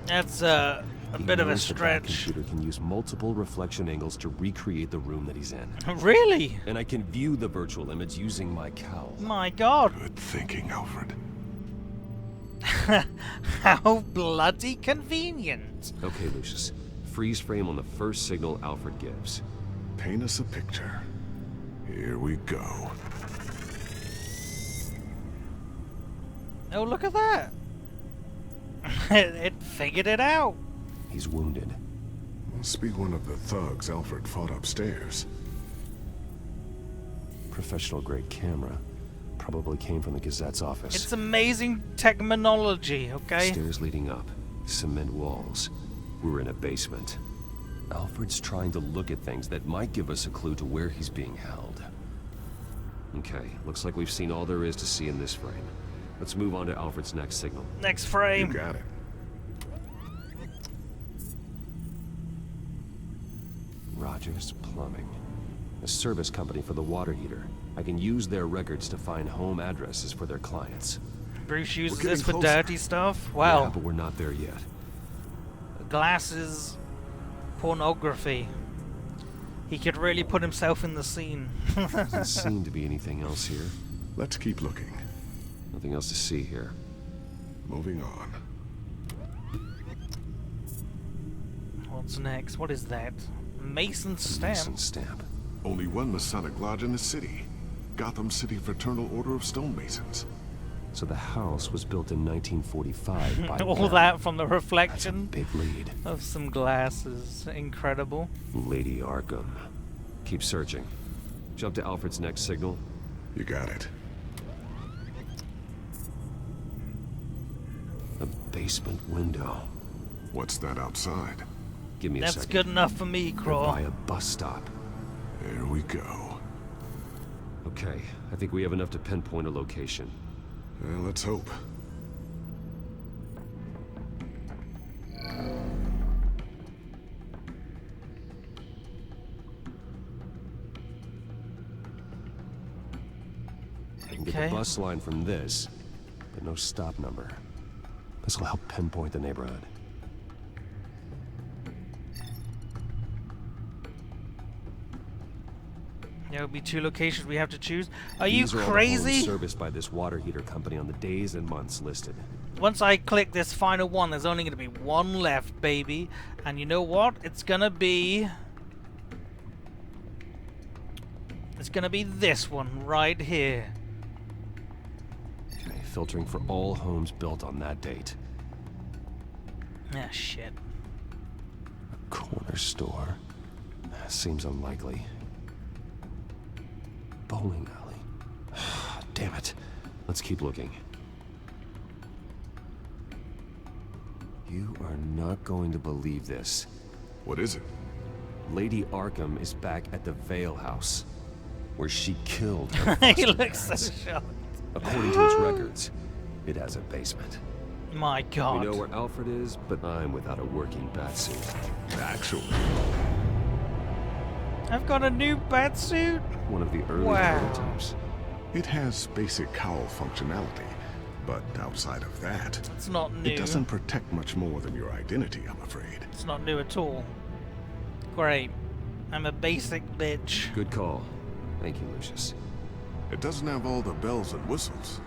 That's a bit of a knows the bat stretch. computer can use multiple reflection angles to recreate the room that he's in. Really? And I can view the virtual image using my cowl. My God. Good thinking, Alfred. How bloody convenient. Okay, Lucius. Freeze frame on the first signal Alfred gives. Paint us a picture. Here we go. Oh, look at that. It figured it out. He's wounded. Must be one of the thugs Alfred fought upstairs. Professional grade camera. Probably came from the Gazette's office. It's amazing technology, okay? Stairs leading up. Cement walls. We're in a basement. Alfred's trying to look at things that might give us a clue to where he's being held. Okay, looks like we've seen all there is to see in this frame. Let's move on to Alfred's next signal. Next frame. You got it. Rogers Plumbing. A service company for the water heater. I can use their records to find home addresses for their clients. Bruce uses We're this for getting closer. dirty stuff? Wow. Yeah, but we're not there yet. Glasses. Pornography. He could really put himself in the scene. Doesn't seem to be anything else here. Let's keep looking. Nothing else to see here. Moving on. What's next? What is that? Mason stamp. Mason stamp. Only one Masonic lodge in the city. Gotham City Fraternal Order of Stonemasons. So the house was built in 1945 by all them. that from the reflection Big lead. of some glasses. Incredible. Lady Arkham. Keep searching. Jump to Alfred's next signal. You got it. A basement window. What's that outside? Give me a That's second. good enough for me, Crawl. By a bus stop. There we go. Okay, I think we have enough to pinpoint a location. Well, let's hope. I can get the bus line from this, but no stop number. This will help pinpoint the neighborhood. There will be 2 locations we have to choose. Are These you are all the crazy? homes serviced by this water heater company on the days and months listed. Once I click this final one, there's only going to be one left, baby. And you know what? It's going to be this one right here. Okay, filtering for all homes built on that date. Ah, shit. A corner store. Seems unlikely. Bowling alley. Damn it. Let's keep looking. You are not going to believe this. What is it? Lady Arkham is back at the Vale House, where she killed her He foster looks so parents. shocked. According to its records, it has a basement. My God. We know where Alfred is, but I'm without a working batsuit. Actually. I've got a new batsuit. One of the early prototypes. It has basic cowl functionality, but outside of that, It's not new. it doesn't protect much more than your identity, I'm afraid. It's not new at all. Great. I'm a basic bitch. Good call. Thank you, Lucius. It doesn't have all the bells and whistles,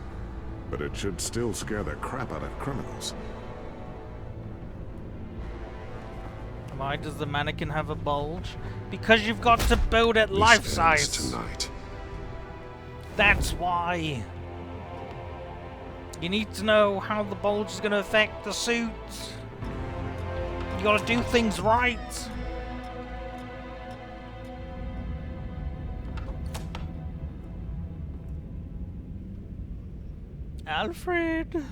but it should still scare the crap out of criminals. Why does the mannequin have a bulge? Because you've got to build it This life ends size. tonight. That's why. You need to know how the bulge is going to affect the suit. You got to do things right. Alfred.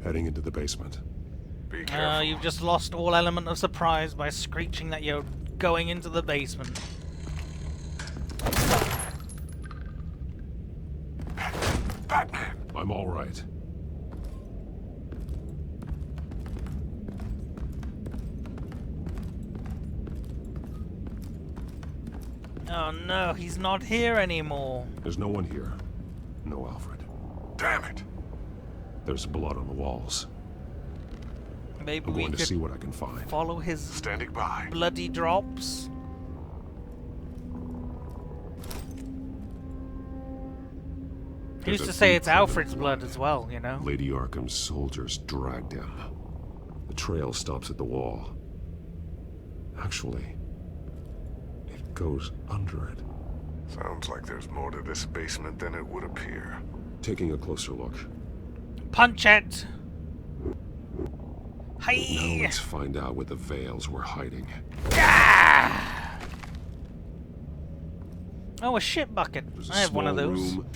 Heading into the basement. Be careful. You've just lost all element of surprise by screeching that you're going into the basement. Batman! I'm all right. Oh no, he's not here anymore. There's no one here. No Alfred. Damn it! There's blood on the walls. Maybe I'm we going to could see what I can find. follow his Standing by. bloody drops. Who's to say it's Alfred's blood as well, you know? Lady Arkham's soldiers dragged him. The trail stops at the wall. Actually, it goes under it. Sounds like there's more to this basement than it would appear. Taking a closer look. Punch it! Now Hey! let's find out where the Veils were hiding. Ah! Oh, a shit bucket. There's a I have one of small those. room.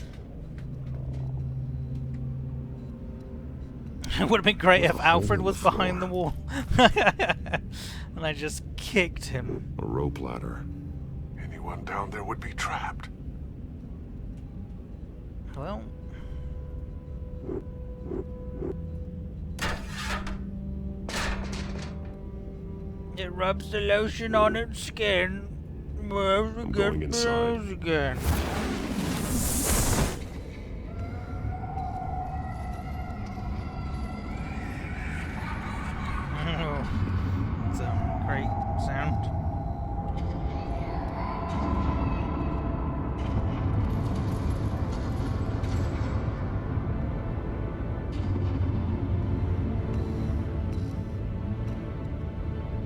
It would have been great if hole Alfred in was the behind the floor. wall. And I just kicked him. A rope ladder. Anyone down there would be trapped. Well. It rubs the lotion on its skin. I'm going inside. Again. Oh, it's a great sound.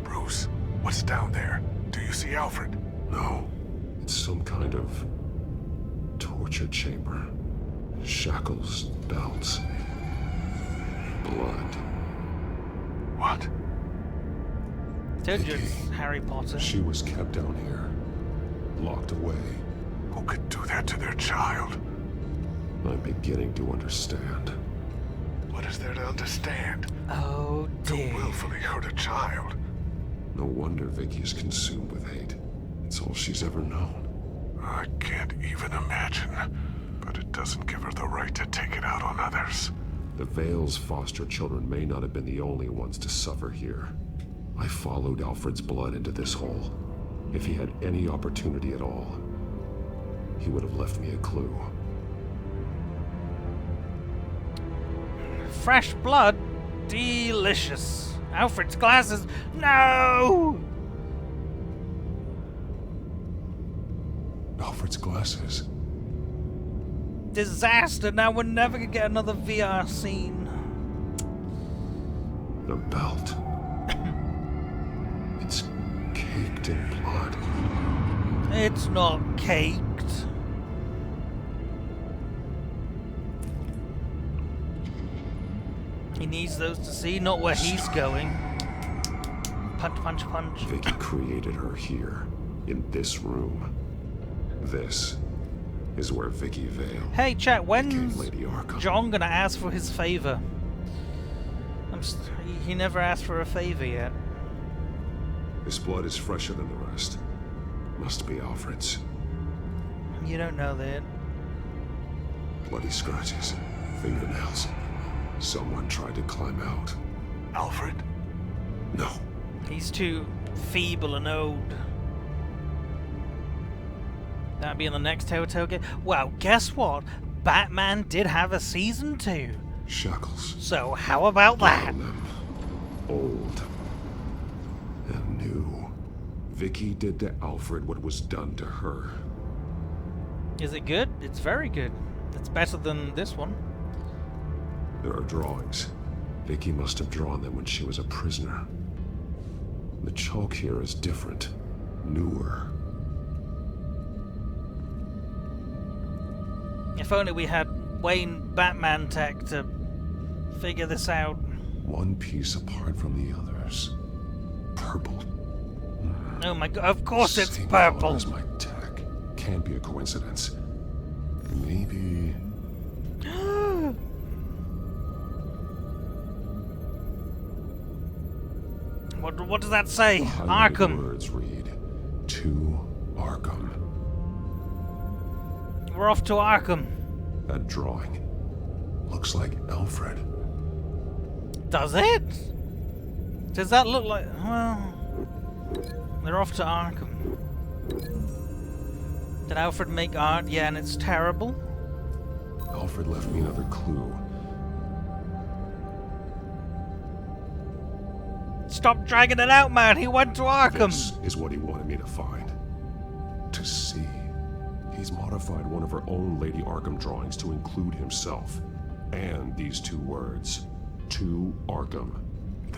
Bruce, what's down there? Do you see Alfred? No. It's some kind of torture chamber. Shackles, belts, blood. What? Told you it's Harry Potter. She was kept down here, locked away. Who could do that to their child? I'm beginning to understand. What is there to understand? Oh, dear. To willfully hurt a child. No wonder Vicky is consumed with hate. It's all she's ever known. I can't even imagine. But it doesn't give her the right to take it out on others. The Vale's foster children may not have been the only ones to suffer here. I followed Alfred's blood into this hole. If he had any opportunity at all, he would have left me a clue. Fresh blood? Delicious. Alfred's glasses? No! Alfred's glasses? Disaster. Now we're never gonna get another VR scene. The belt. It's caked in blood. It's not caked. He needs those to see, not where he's going. Punch, punch, punch. Vicky created her here, in this room. This is where Vicky Vale. Hey, chat, when's Lady Arkham. John gonna ask for his favor? He never asked for a favor yet. This blood is fresher than the rest. Must be Alfred's. You don't know that. Bloody scratches, fingernails. Someone tried to climb out. Alfred? No. He's too feeble and old. That'd be in the next Telltale game. Well, guess what? Batman did have a season 2. Shackles. So how about that? Old and new. Vicky did to Alfred what was done to her. Is it good? It's very good. It's better than this one. There are drawings. Vicky must have drawn them when she was a prisoner. The chalk here is different, newer. If only we had Wayne Batman tech to figure this out. One piece apart from the others. Purple. Oh my god, of course it's Same purple. color as my tech. Can't be a coincidence. Maybe... What does that say? Arkham. Words read, to Arkham. We're off to Arkham. That drawing looks like Alfred. Does it? Does that look like... Well... They're off to Arkham. Did Alfred make art? Yeah, and it's terrible. Alfred left me another clue. Stop dragging it out, man. He went to Arkham. This is what he wanted me to find. To see. He's modified one of her own Lady Arkham drawings to include himself. And these two words. To Arkham.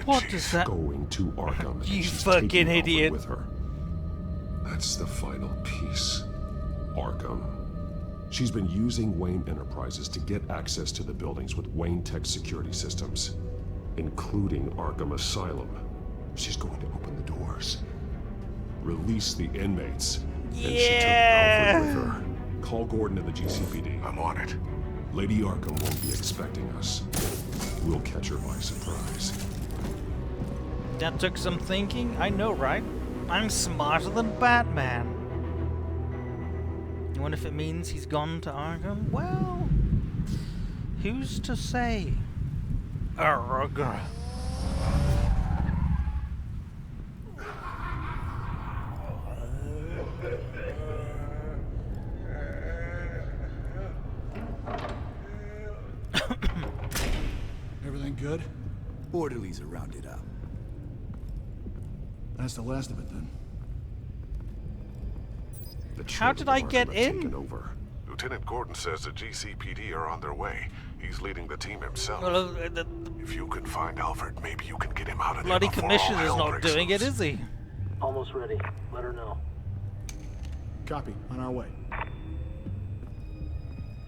What does that... Going to Arkham. You She's fucking taking Alfred idiot. with her. That's the final piece. Arkham. She's been using Wayne Enterprises to get access to the buildings with Wayne Tech security systems, including Arkham Asylum. She's going to open the doors, release the inmates, and she took Alfred with her. Call Gordon and the GCPD. I'm on it. Lady Arkham won't be expecting us. We'll catch her by surprise. That took some thinking. I know, right? I'm smarter than Batman. I wonder if it means he's gone to Arkham? Well, who's to say? Arrogant. Everything good? Orderlies are rounded up. That's the last of it, then. How did I get in? Over. Lieutenant Gordon says the GCPD are on their way. He's leading the team himself. Well, if you can find Alfred, maybe you can get him out of there. Bloody commissioner's not doing it, is he? Almost ready. Let her know. Copy. On our way.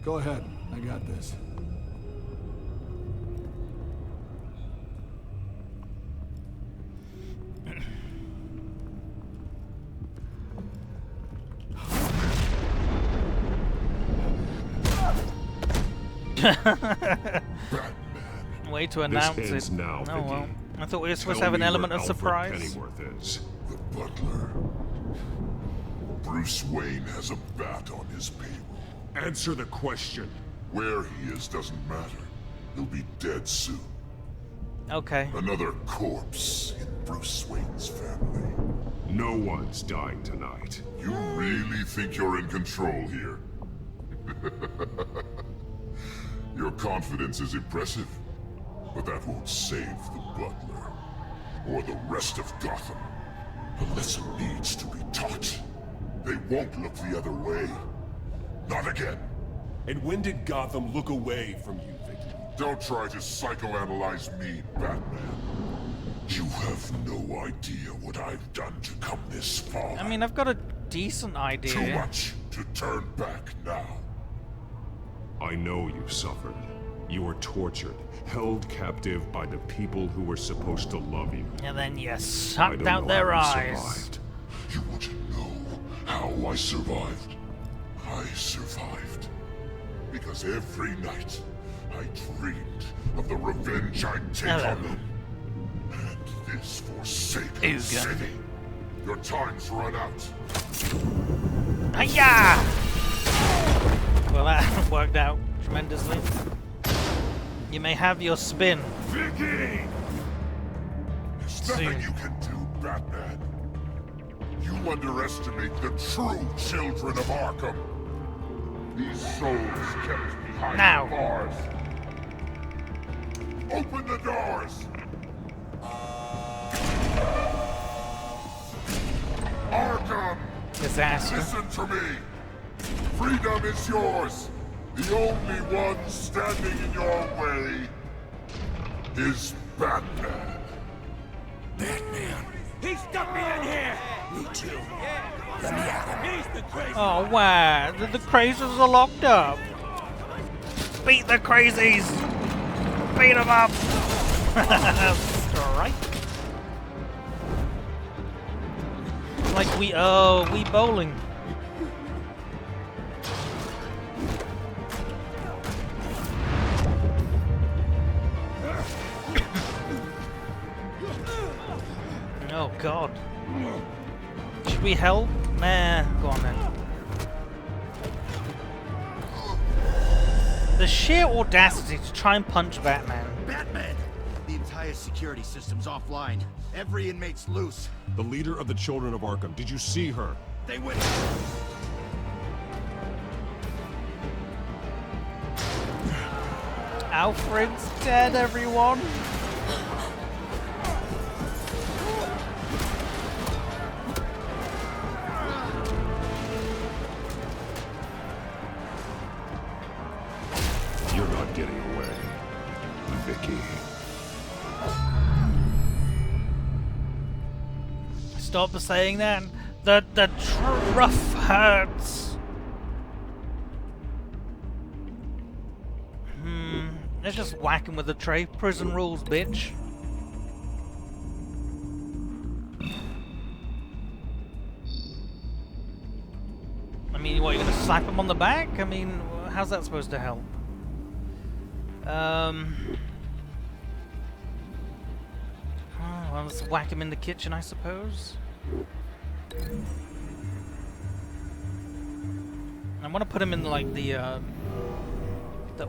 Go ahead. I got this. Way to announce it. This ends now, oh well. I thought we were supposed to Tell have an me element where of Alfred surprise. Pennyworth is. The butler. Bruce Wayne has a bat on his payroll. Answer the question. Where he is doesn't matter. He'll be dead soon. Okay. Another corpse in Bruce Wayne's family. No one's dying tonight. You really think you're in control here? Your confidence is impressive, but that won't save the butler, or the rest of Gotham. A lesson needs to be taught. They won't look the other way. Not again. And when did Gotham look away from you, Vicky? Don't try to psychoanalyze me, Batman. You have no idea what I've done to come this far. I mean, I've got a decent idea. Too much to turn back now. I know you suffered. You were tortured, held captive by the people who were supposed to love you. And then you sucked out their eyes. Survived. You want to know how I survived? I survived because every night I dreamed of the revenge I'd take on them. And this forsaken city. Your time's run out. Hiya! Well, that worked out tremendously. You may have your spin. Vicky! There's nothing you can do, Batman. You underestimate the true children of Arkham. These souls kept behind the bars. Open the doors! Arkham! Disaster. Listen to me! Freedom is yours! The only one standing in your way is Batman. Batman. He stuck me in here! Me too. Let me at him. He's the crazy Oh, wow. The crazies are locked up. Beat the crazies! Beat them up! Strike. Like we bowling. Oh God. Should we help? Nah, go on then. The sheer audacity to try and punch Batman. Batman! The entire security system's offline. Every inmate's loose. The leader of the Children of Arkham. Did you see her? They went... Alfred's dead, everyone. You're not getting away, Vicky. Stop saying that. The truth hurts. Let's just whack him with a tray. Prison rules, bitch. I mean, what, you're gonna slap him on the back? I mean, how's that supposed to help? Oh, well, let's whack him in the kitchen, I suppose. I want to put him in like the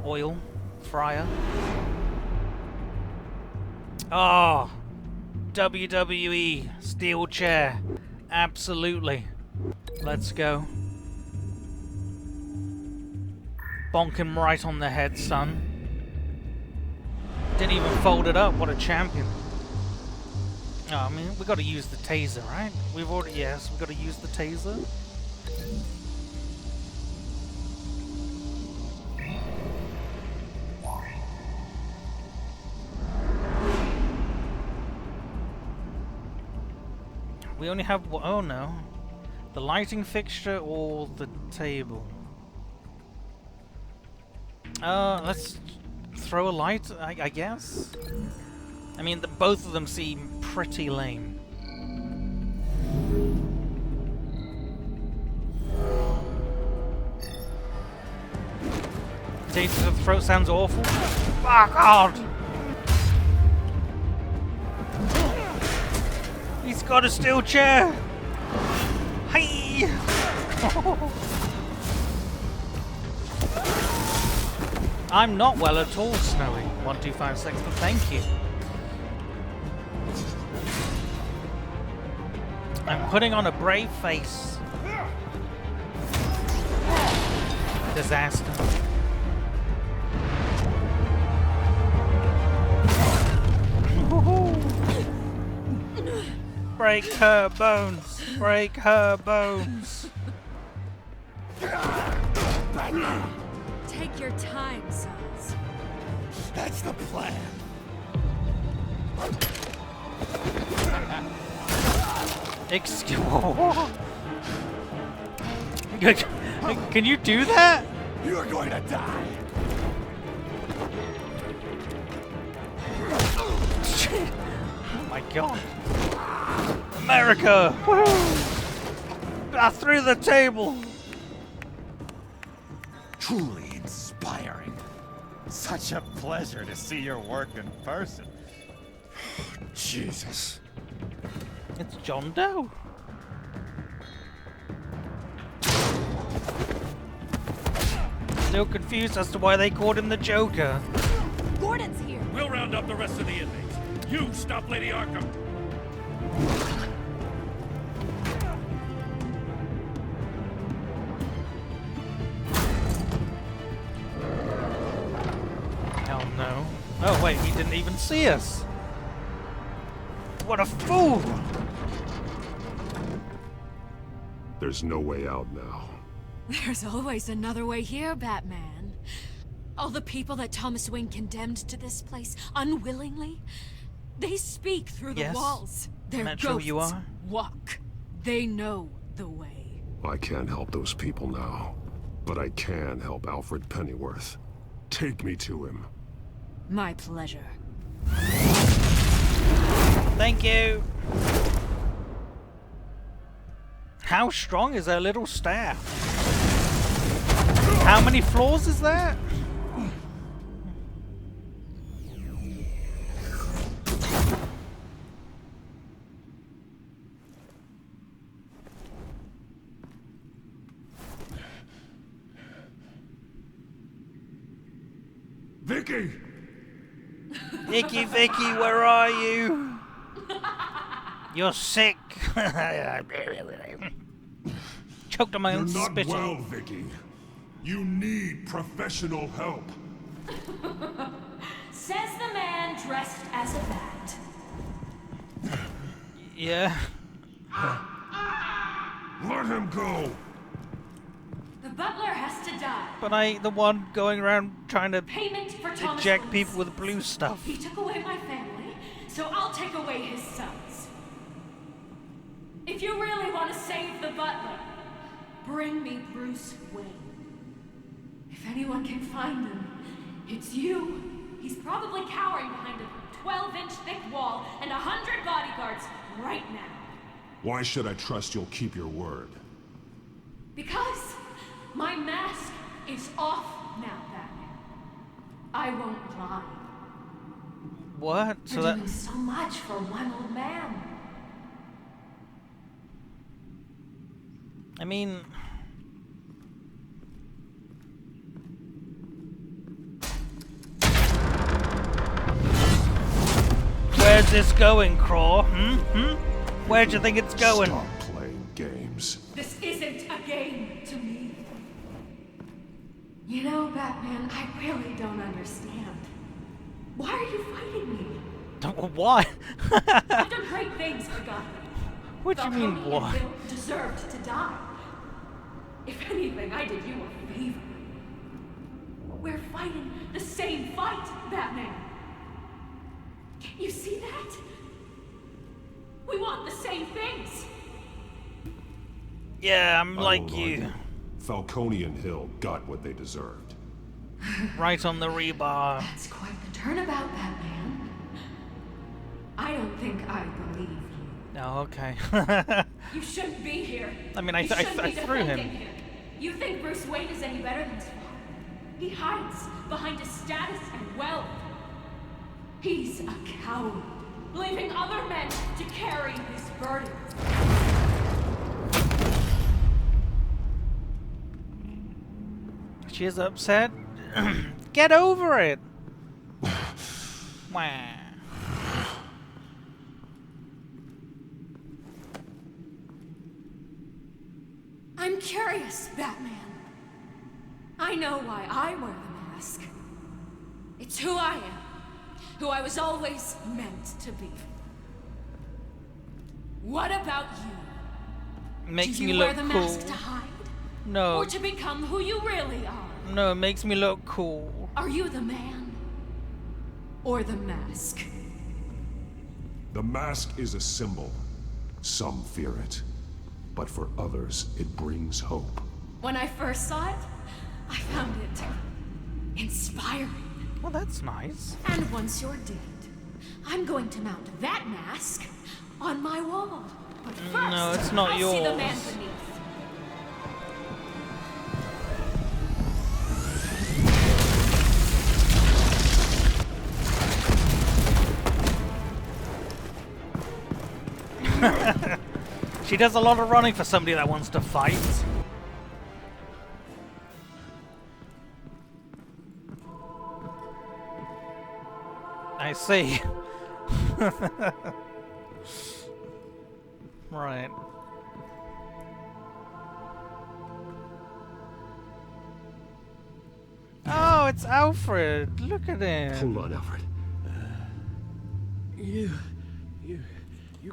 oil fryer. Oh, WWE steel chair, absolutely. Let's go. Bonk him right on the head, son. Didn't even fold it up. What a champion. Oh, I mean, we got to use the taser, right? We've already, yes, we got to use the taser. We only have one. Oh no. The lighting fixture or the table? Let's throw a light, I guess? I mean, both of them seem pretty lame. Taste of the throat sounds awful. Oh, God! He's got a steel chair! Hey! I'm not well at all, Snowy. 1256, but thank you. I'm putting on a brave face. Disaster. Break her bones! Break her bones! Take your time, sons. That's the plan. Excuse. Can you do that? You're going to die. Oh my God! America! Woo! Through the table. Truly inspiring. Such a pleasure to see your work in person. Jesus. It's John Doe. Still confused as to why they called him the Joker. Gordon's here. We'll round up the rest of the inmates. You stop Lady Arkham. Hell no. Oh wait, he didn't even see us. What a fool! There's no way out now. There's always another way here, Batman. All the people that Thomas Wayne condemned to this place unwillingly, they speak through the walls. Their Metro, ghosts you are? walk. They know the way. I can't help those people now, but I can help Alfred Pennyworth. Take me to him. My pleasure. Thank you. How strong is her little staff? How many floors is that? Vicky! Vicky, where are you? You're sick. Choked on my own You're not spittle. well, Vicky. You need professional help. Says the man dressed as a bat. Yeah. Let him go. The butler has to die. But I ain't the one going around trying to Payment for Thomas eject Wayne's people with blue stuff. He took away my family, so I'll take away his sons. If you really want to save the butler, bring me Bruce Wayne. If anyone can find him, it's you. He's probably cowering behind a 12-inch thick wall and 100 bodyguards right now. Why should I trust you'll keep your word? Because my mask is off now, Batman. I won't lie. What? You're doing so much for one old man. I mean, where's this going, Craw? Where do you think it's going? Stop playing games. This isn't a game to me. You know, Batman, I really don't understand. Why are you fighting me? Why? I've done great things for Gotham. What do you mean, Falcone why? and Bill deserved to die. If anything, I did you a favor. We're fighting the same fight, Batman. Can't you see that? We want the same things. Yeah, I'm I like won't you. argue. Falcone and Hill got what they deserved. Right on the rebar. That's quite the turnabout, Batman. I don't think I believe you. Oh, okay. You shouldn't be here. I mean, I threw him. You think Bruce Wayne is any better than his father? He hides behind his status and wealth. He's a coward, leaving other men to carry his burdens. She is upset. Get over it. Wah. I'm curious, Batman. I know why I wear the mask. It's who I am, who I was always meant to be. What about you? Makes Do you me wear look the cool. mask to hide? No. Or to become who you really are? No, it makes me look cool. Are you the man? Or the mask? The mask is a symbol. Some fear it. But for others, it brings hope. When I first saw it, I found it inspiring. Well, that's nice. And once you're dead, I'm going to mount that mask on my wall. But first, no, it's not I'll yours. see the man beneath. She does a lot of running for somebody that wants to fight. I see. Right. Oh, it's Alfred. Look at him. Hold on, Alfred. You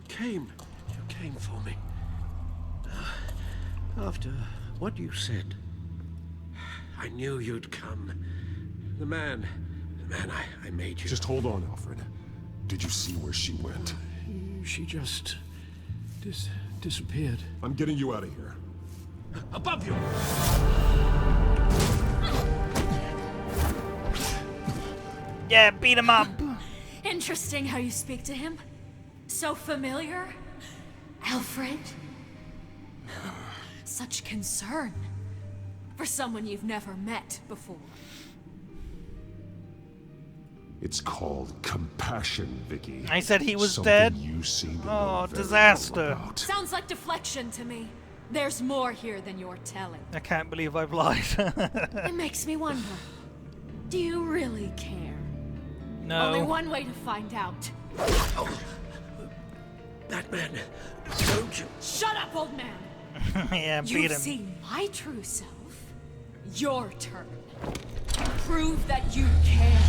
came for me. After what you said, I knew you'd come. The man I made you. Just hold on, Alfred. Did you see where she went? She just disappeared. I'm getting you out of here. Above you! Yeah, beat him up. Interesting how you speak to him. So familiar. Alfred. Such concern for someone you've never met before. It's called compassion, Vicky. I said he was Something dead. You seem to know Oh, very disaster. little about. Sounds like deflection to me. There's more here than you're telling. I can't believe I've lied. It makes me wonder. Do you really care? No. Only one way to find out. Batman, don't you? Shut up, old man! Yeah, beat You've him. seen my true self. Your turn. Prove that you care.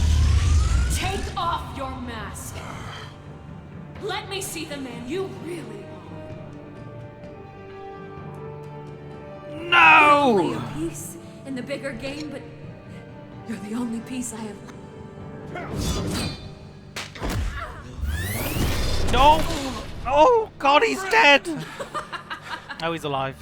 Take off your mask. Let me see the man you really are. No! You're only a piece in the bigger game, but you're the only piece I have. No! Oh, God, he's dead! Oh, he's alive.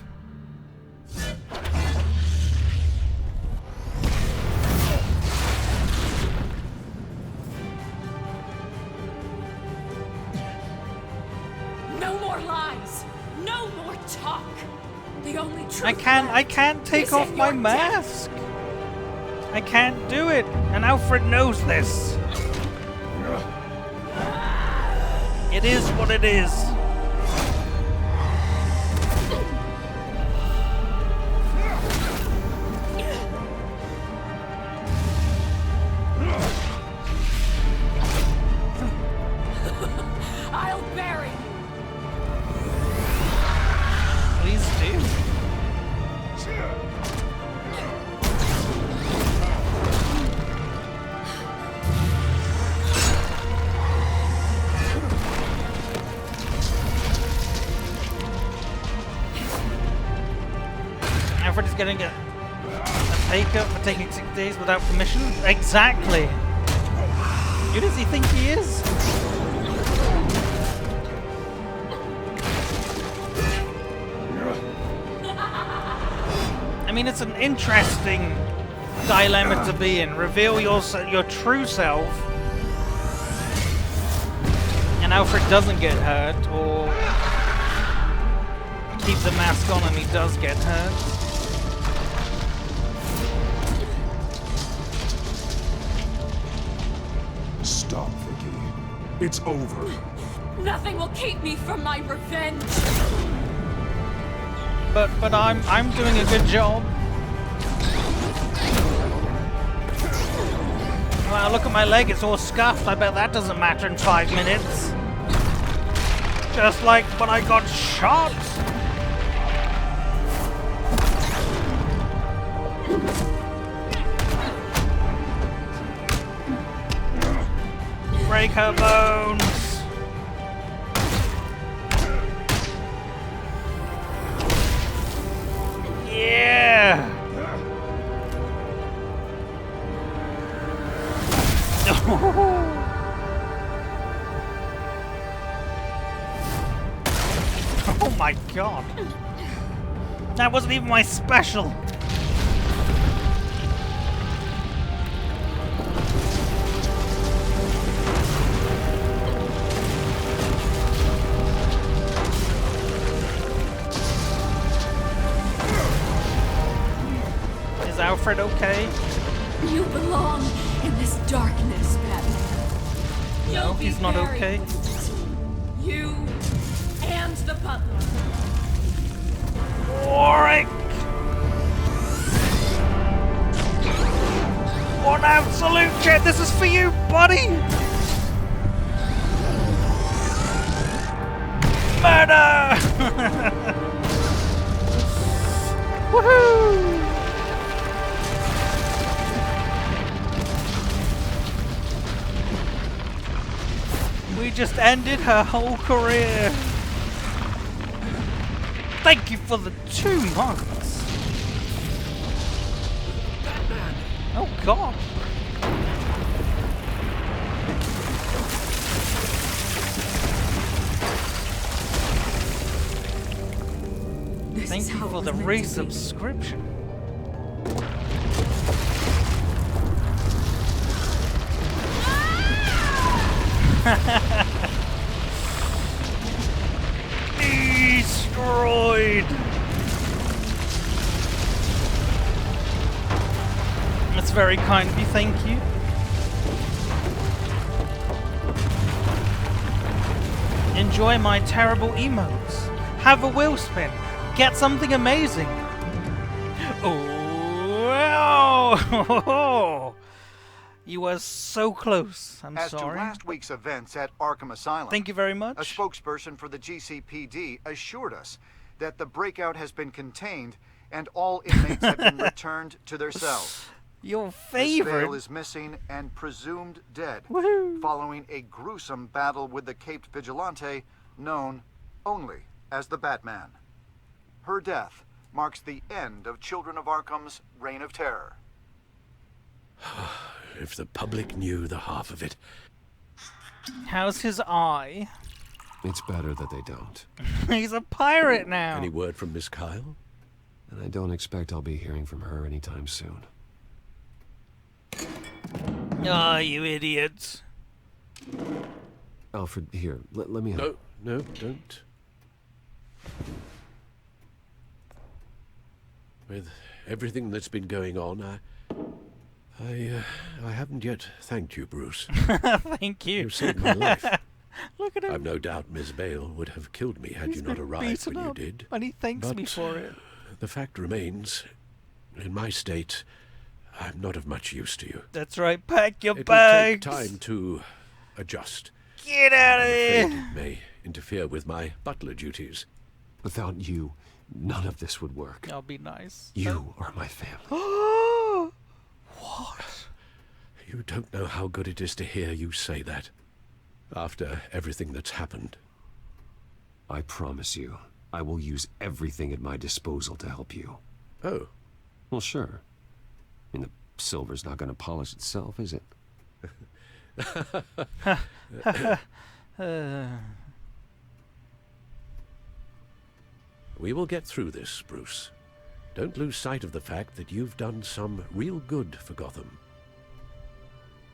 No more lies. No more talk. The only truth. I can't take off my mask. I can't do it, and Alfred knows this. It is what it is. I'll bury you. Please do. Alfred is getting a pay cut for taking 6 days without permission? Exactly. Who does he think he is? mean, it's an interesting dilemma to be in. Reveal your true self, and Alfred doesn't get hurt, or keep the mask on and he does get hurt. Stop, Vicky. It's over. Nothing will keep me from my revenge. But I'm doing a good job. Wow, look at my leg, it's all scuffed. I bet that doesn't matter in 5 minutes. Just like when I got shot. Break her bones. Yeah. Oh my god. That wasn't even my special. Is Alfred okay? You belong in this darkness, Batman. No, he's not okay. You and the butler. Warwick! One out salute, Jet. This is for you, buddy. Murder! Woohoo! We just ended her whole career. Thank you for the 2 months. Batman. Oh god. Thank you for the resubscription. Destroyed. That's very kind of you, thank you. Enjoy my terrible emotes. Have a wheel spin. Get something amazing. Oh, you were so close. I'm As sorry. to last week's events at Arkham Asylum, Thank you very much. A spokesperson for the GCPD assured us that the breakout has been contained and all inmates have been returned to their cells. Your favorite. Miss Vale is missing and presumed dead, following a gruesome battle with the caped vigilante known only as the Batman. Her death marks the end of Children of Arkham's reign of terror. If the public knew the half of it. How's his eye? It's better that they don't. He's a pirate now. Any word from Miss Kyle? And I don't expect I'll be hearing from her anytime soon. Ah, you idiots. Alfred, here, let me help. No, don't. With everything that's been going on, I haven't yet thanked you, Bruce. Thank you. You saved my life. Look at him. I've no doubt Miss Vale would have killed me had you not arrived when you did. And he thanks me for it. The fact remains, in my state, I'm not of much use to you. That's right. Pack your It bags. will take time to adjust. Get out of here. It may interfere with my butler duties. Without you, none of this would work. That'll be nice. You are my family. What? You don't know how good it is to hear you say that. After everything that's happened. I promise you, I will use everything at my disposal to help you. Oh. Well, sure. I mean, the silver's not going to polish itself, is it? We will get through this, Bruce. don't lose sight of the fact that you've done some real good for Gotham.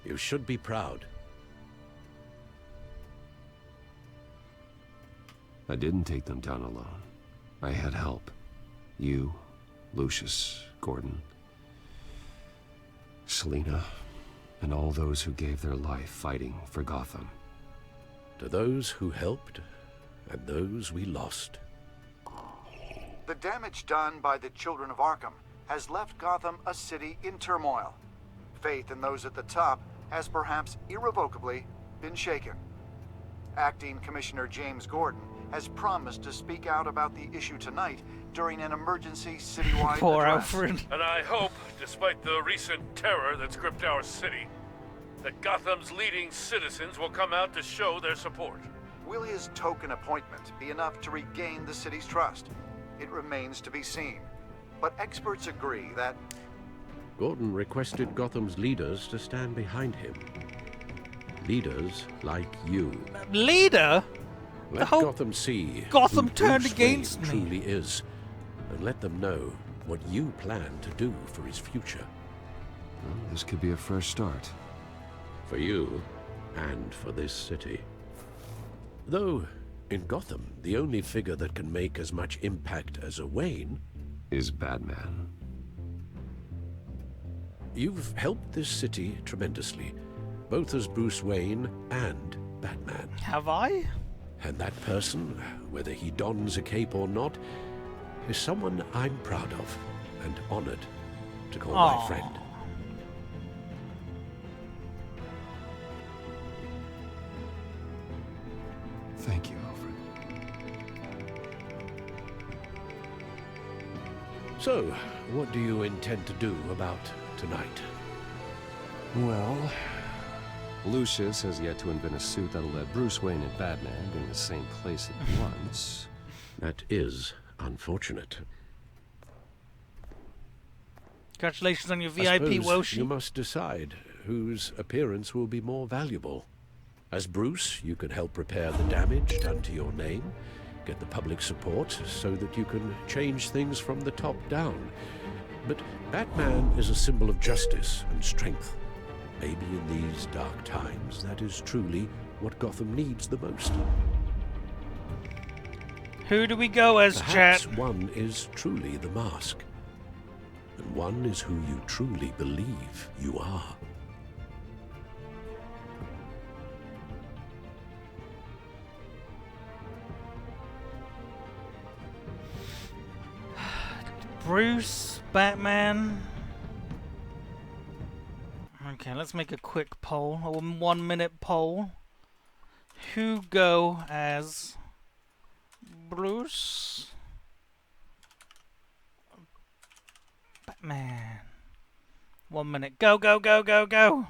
You should be proud. I didn't take them down alone. I had help. You, Lucius, Gordon, Selina, and all those who gave their life fighting for Gotham. To those who helped, and those we lost. The damage done by the Children of Arkham has left Gotham a city in turmoil. Faith in those at the top has perhaps irrevocably been shaken. Acting Commissioner James Gordon has promised to speak out about the issue tonight during an emergency citywide Poor address. Alfred. And I hope, despite the recent terror that's gripped our city, that Gotham's leading citizens will come out to show their support. Will his token appointment be enough to regain the city's trust? It remains to be seen. But experts agree that Gordon requested Gotham's leaders to stand behind him. Leaders like you. Leader? Let Gotham see Gotham who turned Bruce against Wayne me. truly is, and let them know what you plan to do for his future. Well, this could be a fresh start. For you, and for this city. Though, in Gotham, the only figure that can make as much impact as a Wayne is Batman. You've helped this city tremendously, both as Bruce Wayne and Batman. Have I? And that person, whether he dons a cape or not, is someone I'm proud of and honored to call my friend. Thank you, Alfred. So, what do you intend to do about tonight? Well, Lucius has yet to invent a suit that'll let Bruce Wayne and Batman be in the same place at once. That is unfortunate. Congratulations on your I VIP, suppose Welsh. you must decide whose appearance will be more valuable. As Bruce, you can help repair the damage done to your name, get the public support so that you can change things from the top down. But Batman is a symbol of justice and strength. Maybe in these dark times, that is truly what Gotham needs the most. Who do we go as, Perhaps chat? one is truly the mask, and one is who you truly believe you are. Bruce, Batman. Okay, let's make a quick poll, a 1 minute poll. Who go as Bruce, Batman? 1 minute. Go, go, go, go, go.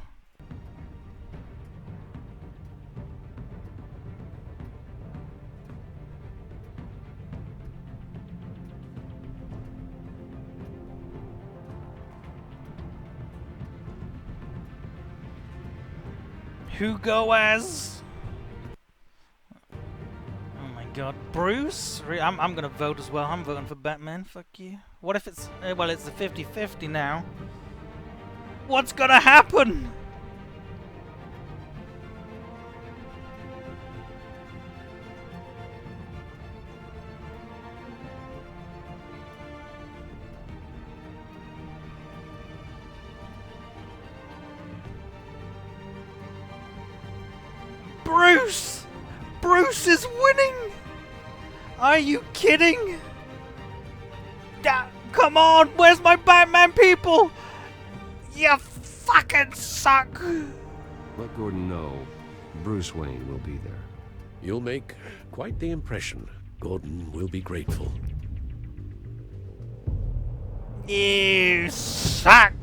Who go as? Oh my god, Bruce? I'm gonna vote as well. I'm voting for Batman. Fuck you. What if it's... well, it's a 50-50 now. What's gonna happen? Bruce! Bruce is winning! Are you kidding? Come on, where's my Batman people? You fucking suck! Let Gordon know Bruce Wayne will be there. You'll make quite the impression. Gordon will be grateful. You suck!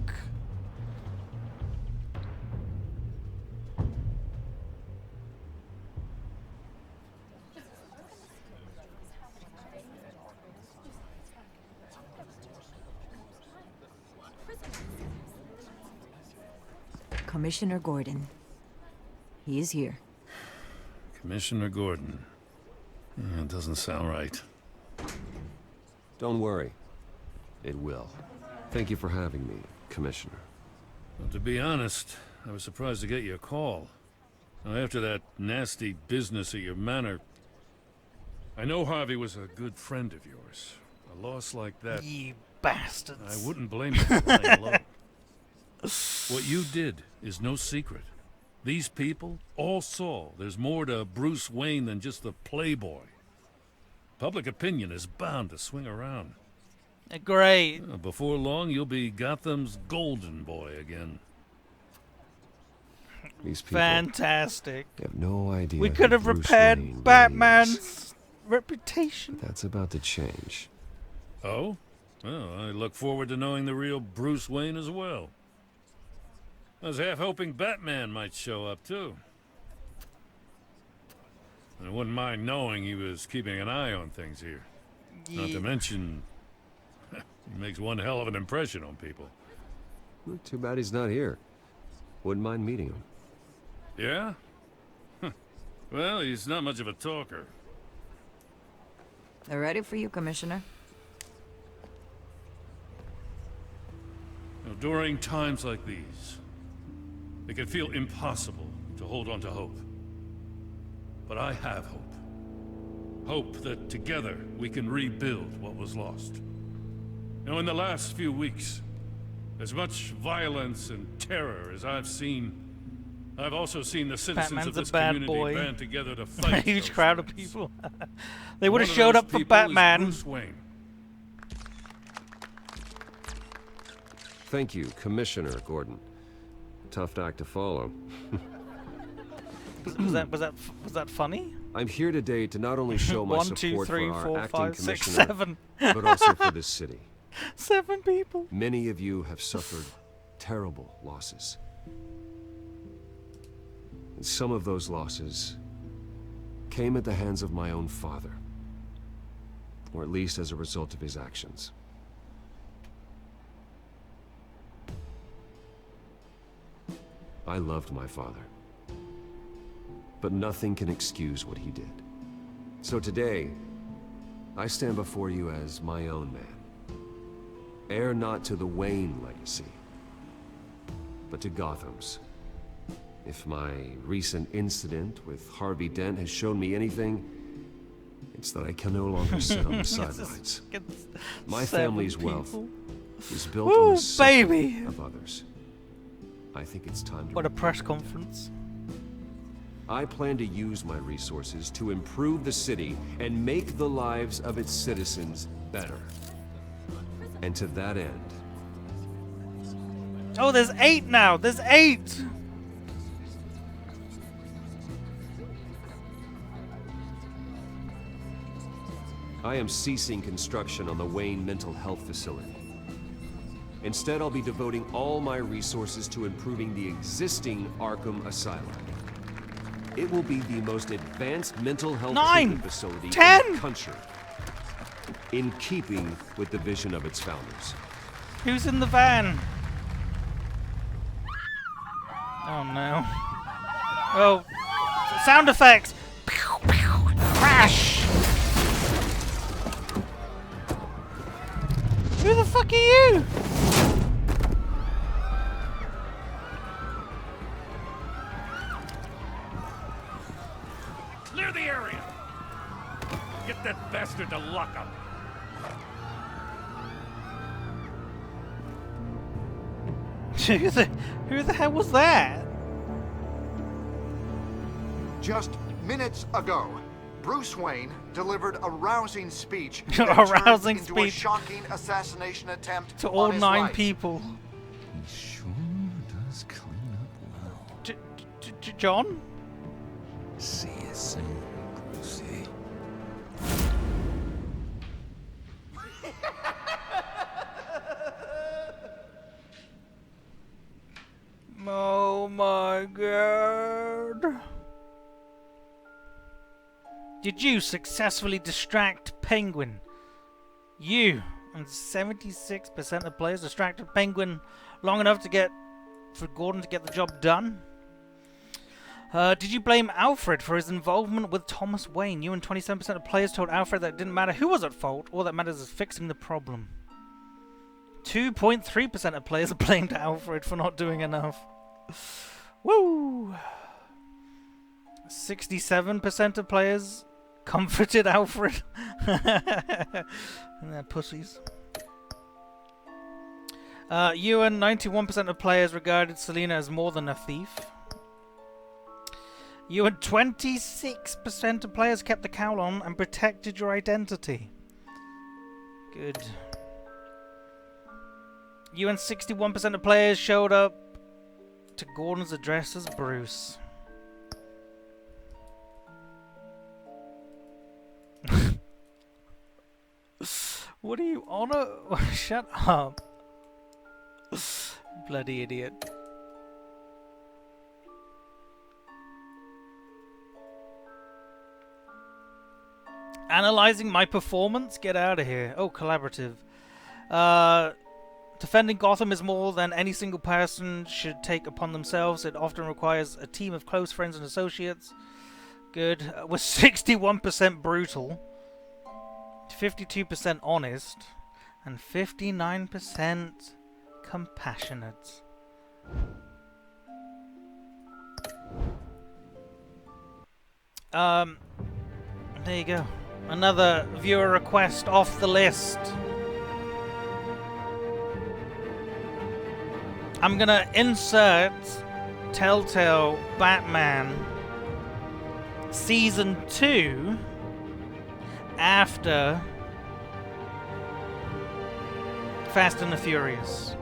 Commissioner Gordon. He is here. Commissioner Gordon. That doesn't sound right. Don't worry. It will. Thank you for having me, Commissioner. Well, to be honest, I was surprised to get your call. Now, after that nasty business at your manor, I know Harvey was a good friend of yours. A loss like that... You bastards. I wouldn't blame you for playing low. What you did is no secret. These people all saw there's more to Bruce Wayne than just the playboy. Public opinion is bound to swing around. Great. Before long, you'll be Gotham's golden boy again. These people Fantastic. have no idea. We could have Bruce repaired Wayne Batman's reputation. But that's about to change. Oh? Well, I look forward to knowing the real Bruce Wayne as well. I was half hoping Batman might show up, too. I wouldn't mind knowing he was keeping an eye on things here. Yeah. Not to mention, he makes one hell of an impression on people. Well, too bad he's not here. Wouldn't mind meeting him. Yeah? Well, he's not much of a talker. They're ready for you, Commissioner. Now, during times like these, it can feel impossible to hold on to hope. But I have hope. Hope that together we can rebuild what was lost. You know, in the last few weeks, as much violence and terror as I've seen, I've also seen the citizens Batman's of this a bad community boy. band together to A fight. huge crowd of people. They would One have of showed those up for people is Batman. Bruce Wayne. Thank you, Commissioner Gordon. Tough act to follow. Was that funny? I'm here today to not only show my 1, support 2, 3, for our 4, acting 5, 6, commissioner, 7. but also for this city. 7 people. Many of you have suffered terrible losses. And some of those losses came at the hands of my own father, or at least as a result of his actions. I loved my father, but nothing can excuse what he did. So today, I stand before you as my own man. Heir not to the Wayne legacy, but to Gotham's. If my recent incident with Harvey Dent has shown me anything, it's that I can no longer sit on the sidelines. My family's wealth is built on the suffering of others. I think it's time to... What a press conference. I plan to use my resources to improve the city and make the lives of its citizens better. And to that end... Oh, there's 8 now! There's 8! I am ceasing construction on the Wayne Mental Health Facility. Instead, I'll be devoting all my resources to improving the existing Arkham Asylum. It will be the most advanced mental health treatment facility in the country, in keeping with the vision of its founders. Who's in the van? Oh no. Oh, sound effects! Crash! Who the fuck are you? Clear the area! Get that bastard to lock up! Who the hell was that? Just minutes ago, Bruce Wayne delivered a rousing speech A that rousing turned into a speech. shocking assassination attempt To all on his 9 life. people. He sure does clean up well. John? See you soon, Brucey. Oh my god. Did you successfully distract Penguin? You and 76% of players distracted Penguin long enough for Gordon to get the job done? Did you blame Alfred for his involvement with Thomas Wayne? You and 27% of players told Alfred that it didn't matter who was at fault. All that matters is fixing the problem. 2.3% of players blamed Alfred for not doing enough. Woo! 67% of players comforted Alfred. And they're pussies. Ewan, 91% of players regarded Selena as more than a thief. Ewan, 26% of players kept the cowl on and protected your identity. Good. Ewan, 61% of players showed up to Gordon's address as Bruce. What are you on a... Shut up. Bloody idiot. Analyzing my performance? Get out of here. Oh, collaborative. Defending Gotham is more than any single person should take upon themselves. It often requires a team of close friends and associates. Good. We're 61% brutal, 52% honest, and 59% compassionate. There you go. Another viewer request off the list. I'm gonna insert Telltale Batman Season 2 after Fast and the Furious.